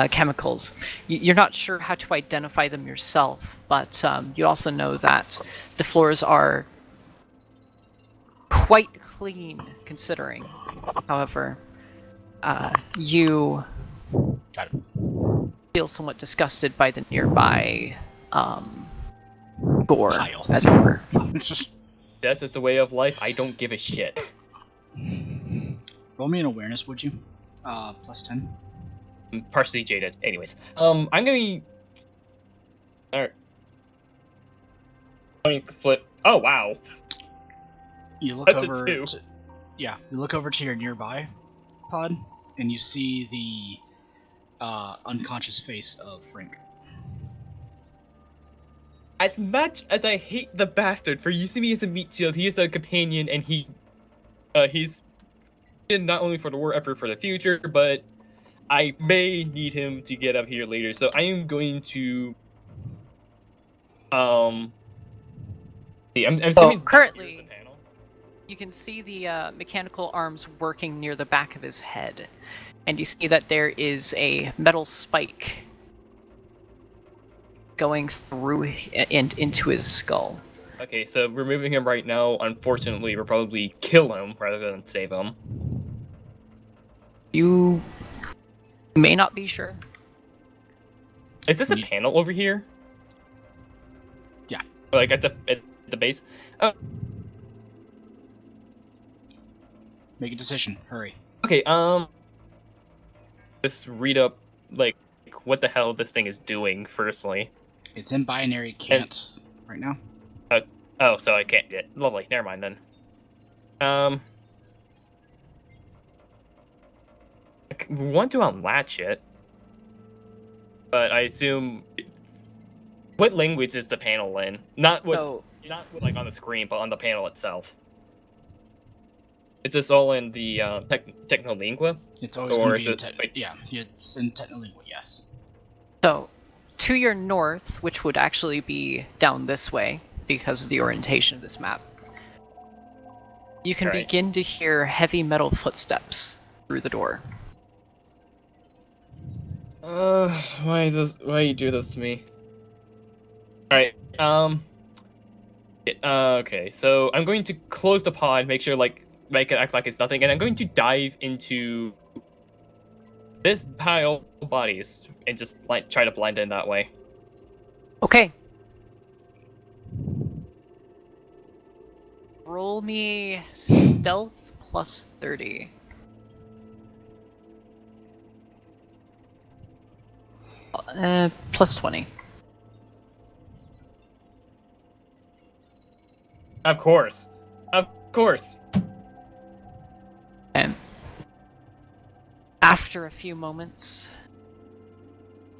chemicals. You're not sure how to identify them yourself, but you also know that the floors are quite clean, considering. However, you feel somewhat disgusted by the nearby gore, as it were. Death is the way of life. I don't give a shit. Roll me an awareness, would you? Plus 10. I'm partially jaded. Anyways, I'm gonna be. Alright. Flip. Oh wow. You look That's over. a 2. You look over to your nearby pod, and you see the unconscious face of Frank. As much as I hate the bastard for using me as a meat shield, he is a companion, and he's in not only for the war effort for the future, but I may need him to get up here later. So I am going to I'm assuming currently, you can see the mechanical arms working near the back of his head, and you see that there is a metal spike going through and into his skull. Okay, so removing him right now, unfortunately, will probably kill him rather than save him. You may not be sure. Is this a panel over here? Yeah. Like at the base? Make a decision. Hurry. Okay, just read up, like, what the hell this thing is doing, firstly. It's in binary can't right now. Oh, so I can't get. Lovely, never mind then. I want to unlatch it, but I assume. What language is the panel in? Not not like on the screen, but on the panel itself. Is this all in the Technolingua? It's always going to be it's in Technolingua, yes. So, to your north, which would actually be down this way because of the orientation of this map, you can begin to hear heavy metal footsteps through the door. Why you do this to me? Alright, okay, so I'm going to close the pod, make sure, like, make it act like it's nothing, and I'm going to dive into this pile of bodies and just, like, try to blend in that way. Okay. Roll me stealth plus 30. Plus 20. Of course. Of course. And after a few moments,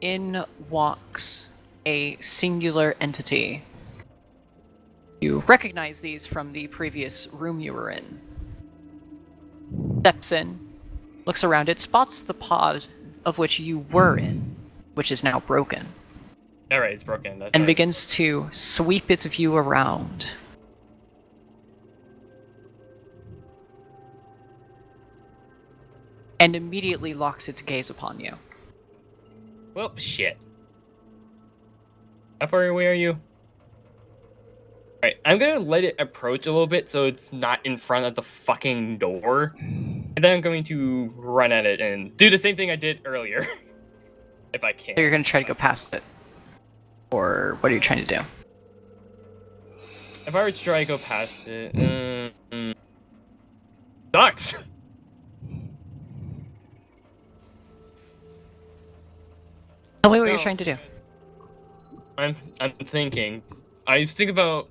in walks a singular entity. You recognize these from the previous room you were in. Steps in, looks around it, spots the pod of which you were in, which is now broken. Alright, it's broken. That's and right. begins to sweep its view around. And immediately locks its gaze upon you. Well, shit. How far away are you? Alright, I'm gonna let it approach a little bit so it's not in front of the fucking door. And then I'm going to run at it and do the same thing I did earlier. If I can. So you're gonna try to go past it? Or what are you trying to do? If I were to try to go past it, sucks. Tell me what you're No, trying to do. I'm thinking. I just think about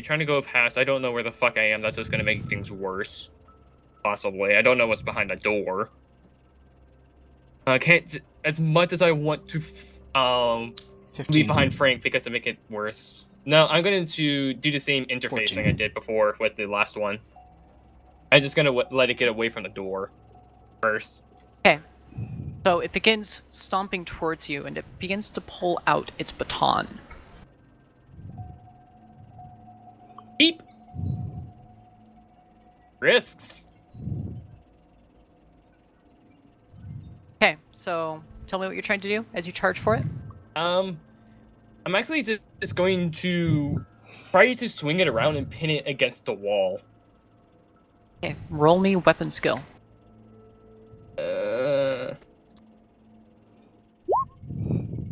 trying to go past. I don't know where the fuck I am. That's just gonna make things worse. Possibly. I don't know what's behind the door. I can't as much as I want to leave behind Frank because to make it worse. No, I'm going to do the same interface thing I did before with the last one. I'm just gonna let it get away from the door first. Okay. So it begins stomping towards you, and it begins to pull out its baton. Beep. Risks. Okay, so tell me what you're trying to do as you charge for it. I'm actually just going to try to swing it around and pin it against the wall. Okay, roll me weapon skill.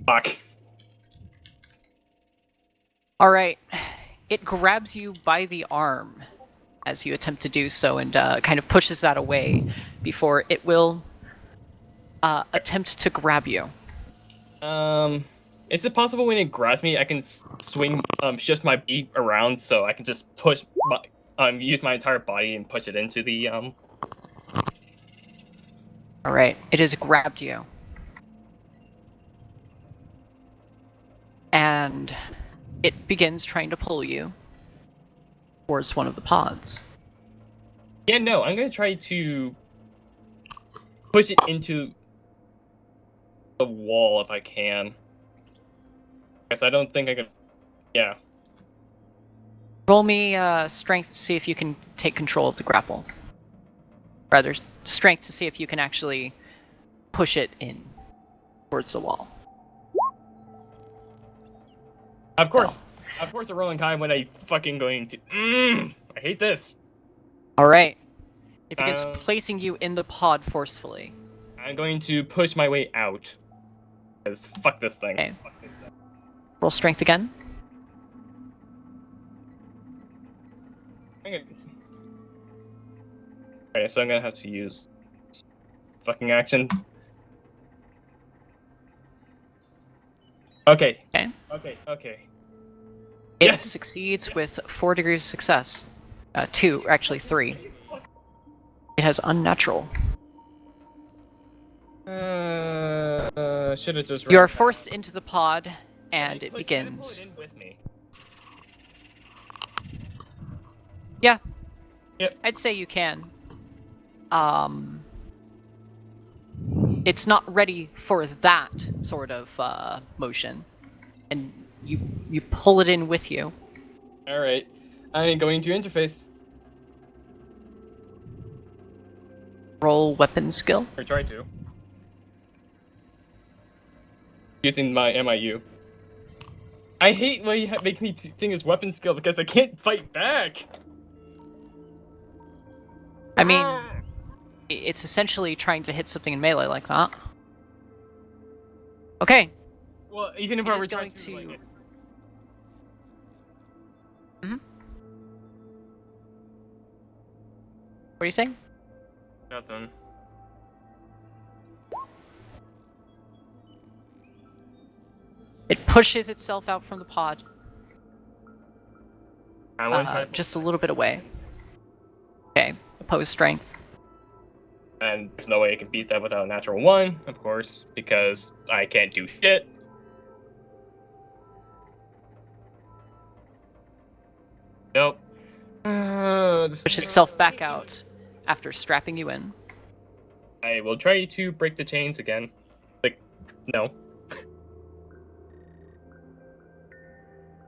Fuck. All right. It grabs you by the arm as you attempt to do so, and kind of pushes that away before it will attempt to grab you. Is it possible when it grabs me, I can swing, shift my beat around so I can just push my, use my entire body and push it into the, All right, it has grabbed you. And it begins trying to pull you towards one of the pods. Yeah, no, I'm gonna try to push it into the wall if I can. Guess I don't think I can. Yeah. Roll me strength to see if you can take control of the grapple. Rather, strength to see if you can actually push it in towards the wall. Of course. Of course, a rolling high when I fucking going to. I hate this. All right. It begins placing you in the pod forcefully. I'm going to push my way out. Because fuck this thing. Okay. Roll strength again. Okay, so I'm gonna have to use fucking action. Okay. Okay. It succeeds with 4 degrees of success. 2, actually 3. It has unnatural. Should have just. You are forced into the pod, and it begins. In with me. Yeah. Yep. I'd say you can. It's not ready for that sort of motion, and you pull it in with you. All right, I'm going to interface. Roll weapon skill. Or try to. Using my MIU. I hate when you make me think it's weapon skill because I can't fight back. I mean, it's essentially trying to hit something in melee like that. Okay. Well, even if I were trying to. Like, What are you saying? Nothing. It pushes itself out from the pod. I want to try just a little bit away. Okay, opposed strength. And there's no way I can beat that without a natural 1, of course, because I can't do shit. Nope. Push itself back out after strapping you in. I will try to break the chains again. Like, no.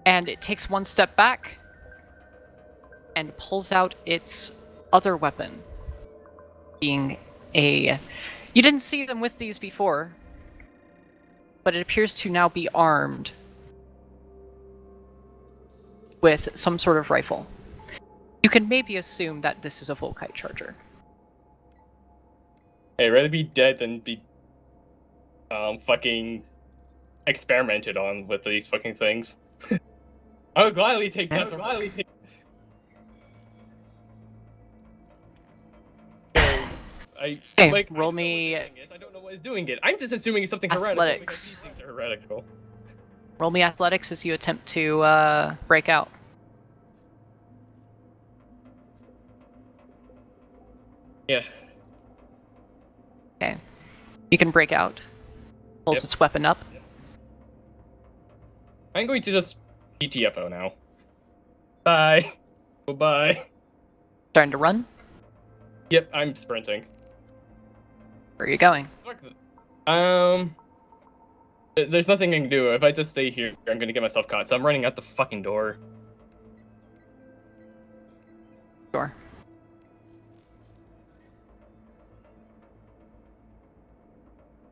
And it takes 1 step back and pulls out its other weapon. Being a... You didn't see them with these before, but it appears to now be armed with some sort of rifle. You can maybe assume that this is a Volkite charger. I'd rather be dead than be fucking experimented on with these fucking things. I would gladly take death. roll me. I don't know what it's doing it. I'm just assuming it's something heretical because Athletics. these things are heretical. Roll me athletics as you attempt to break out. Yeah. Okay. You can break out. Pulls its weapon up. I'm going to just PTFO now. Bye. Goodbye. Starting to run. Yep, I'm sprinting. Where are you going? There's nothing I can do. If I just stay here, I'm gonna get myself caught. So I'm running out the fucking door. Door.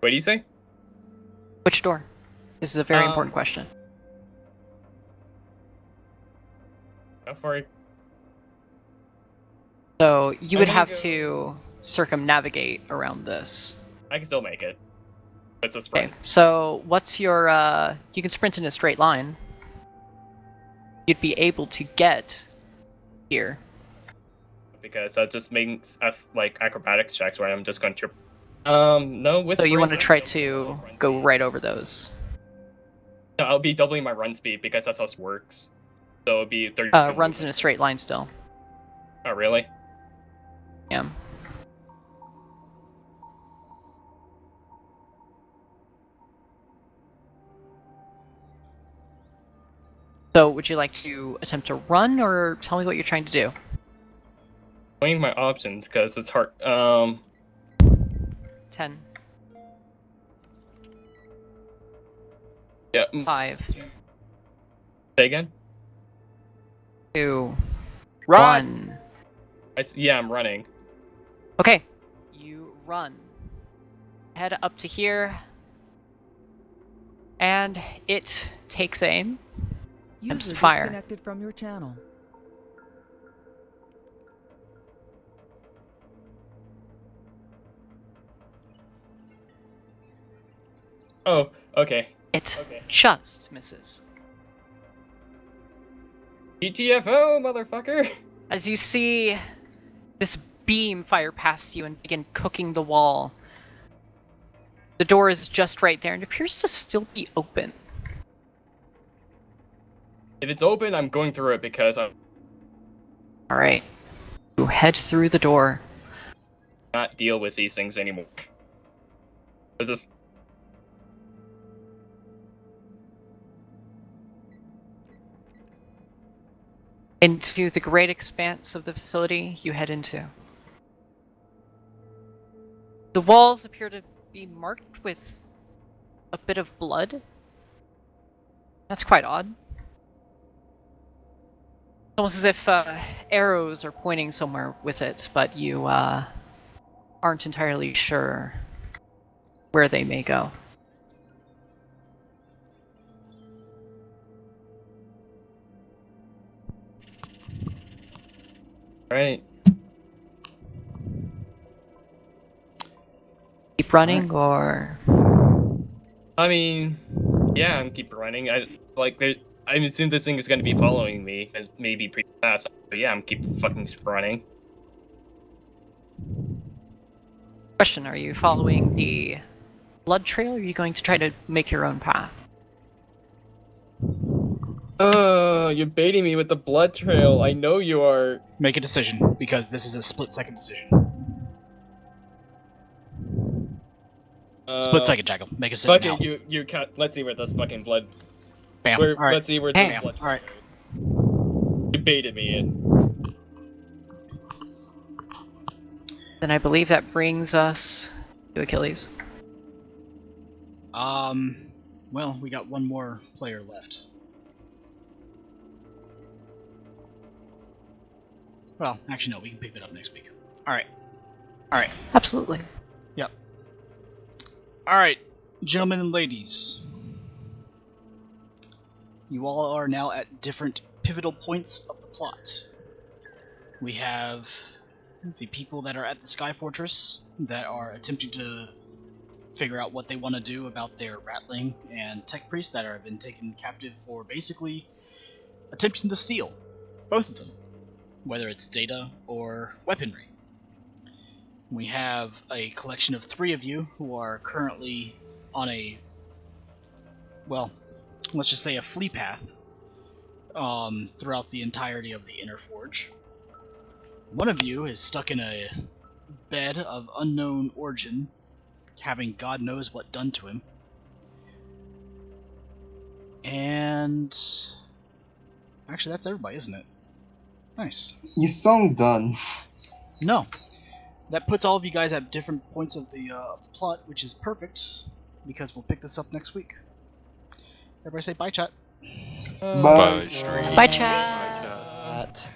What do you say? Which door? This is a very important question. How far? So you would gonna have go- to circumnavigate around this. I can still make it. It's a Okay, sprint. so what's your, you can sprint in a straight line. You'd be able to get here. Because that just makes like acrobatics checks where I'm just going to. No. With So you want to sprint, try to go right over those. No, I'll be doubling my run speed because that's how it works. So it'll be 30. Runs in a straight line still. Oh, really? Yeah. So would you like to attempt to run, or tell me what you're trying to do? Weighing my options because it's hard. 10. Yeah. 5. Say again. 2. Run! 1. Yeah, I'm running. Okay. You run. Head up to here. And it takes aim. Attempts User to fire. disconnected from your channel. Oh, okay. It just misses. PTFO, motherfucker! As you see this beam fire past you and begin cooking the wall, the door is just right there and appears to still be open. If it's open, I'm going through it because I'm Alright. You head through the door. not deal with these things anymore. It's just Into the great expanse of the facility you head into. The walls appear to be marked with a bit of blood. That's quite odd. It's almost as if arrows are pointing somewhere with it, but you aren't entirely sure where they may go. right. Keep running, or I mean, yeah, I'm keep running. I assume this thing is going to be following me, and maybe pretty fast. But yeah, I'm keep fucking running. question, are you following the blood trail, or are you going to try to make your own path? Oh, you're baiting me with the blood trail. I know you are. Make a decision, because this is a split-second decision. Split second, Jackal. Make a decision now. Okay, you cut. Let's see where this fucking blood. Bam. Where, All right. Let's see where Bam. this blood All right. goes. You baited me in. Then I believe that brings us to Achilles. Well, we got one more player left. Well, actually, no, we can pick that up next week. Alright. Alright. Absolutely. Yep. Alright, gentlemen and ladies. You all are now at different pivotal points of the plot. We have the people that are at the Sky Fortress that are attempting to figure out what they want to do about their Ratling and Tech Priests that have been taken captive for basically attempting to steal. Both of them. Whether it's data or weaponry. We have a collection of 3 of you who are currently on a, well, let's just say a flee path throughout the entirety of the Inner Forge. One of you is stuck in a bed of unknown origin, having God knows what done to him. And actually, that's everybody, isn't it? Nice. You sound done. No. That puts all of you guys at different points of the plot, which is perfect, because we'll pick this up next week. Everybody say bye, chat. Bye. Bye, chat.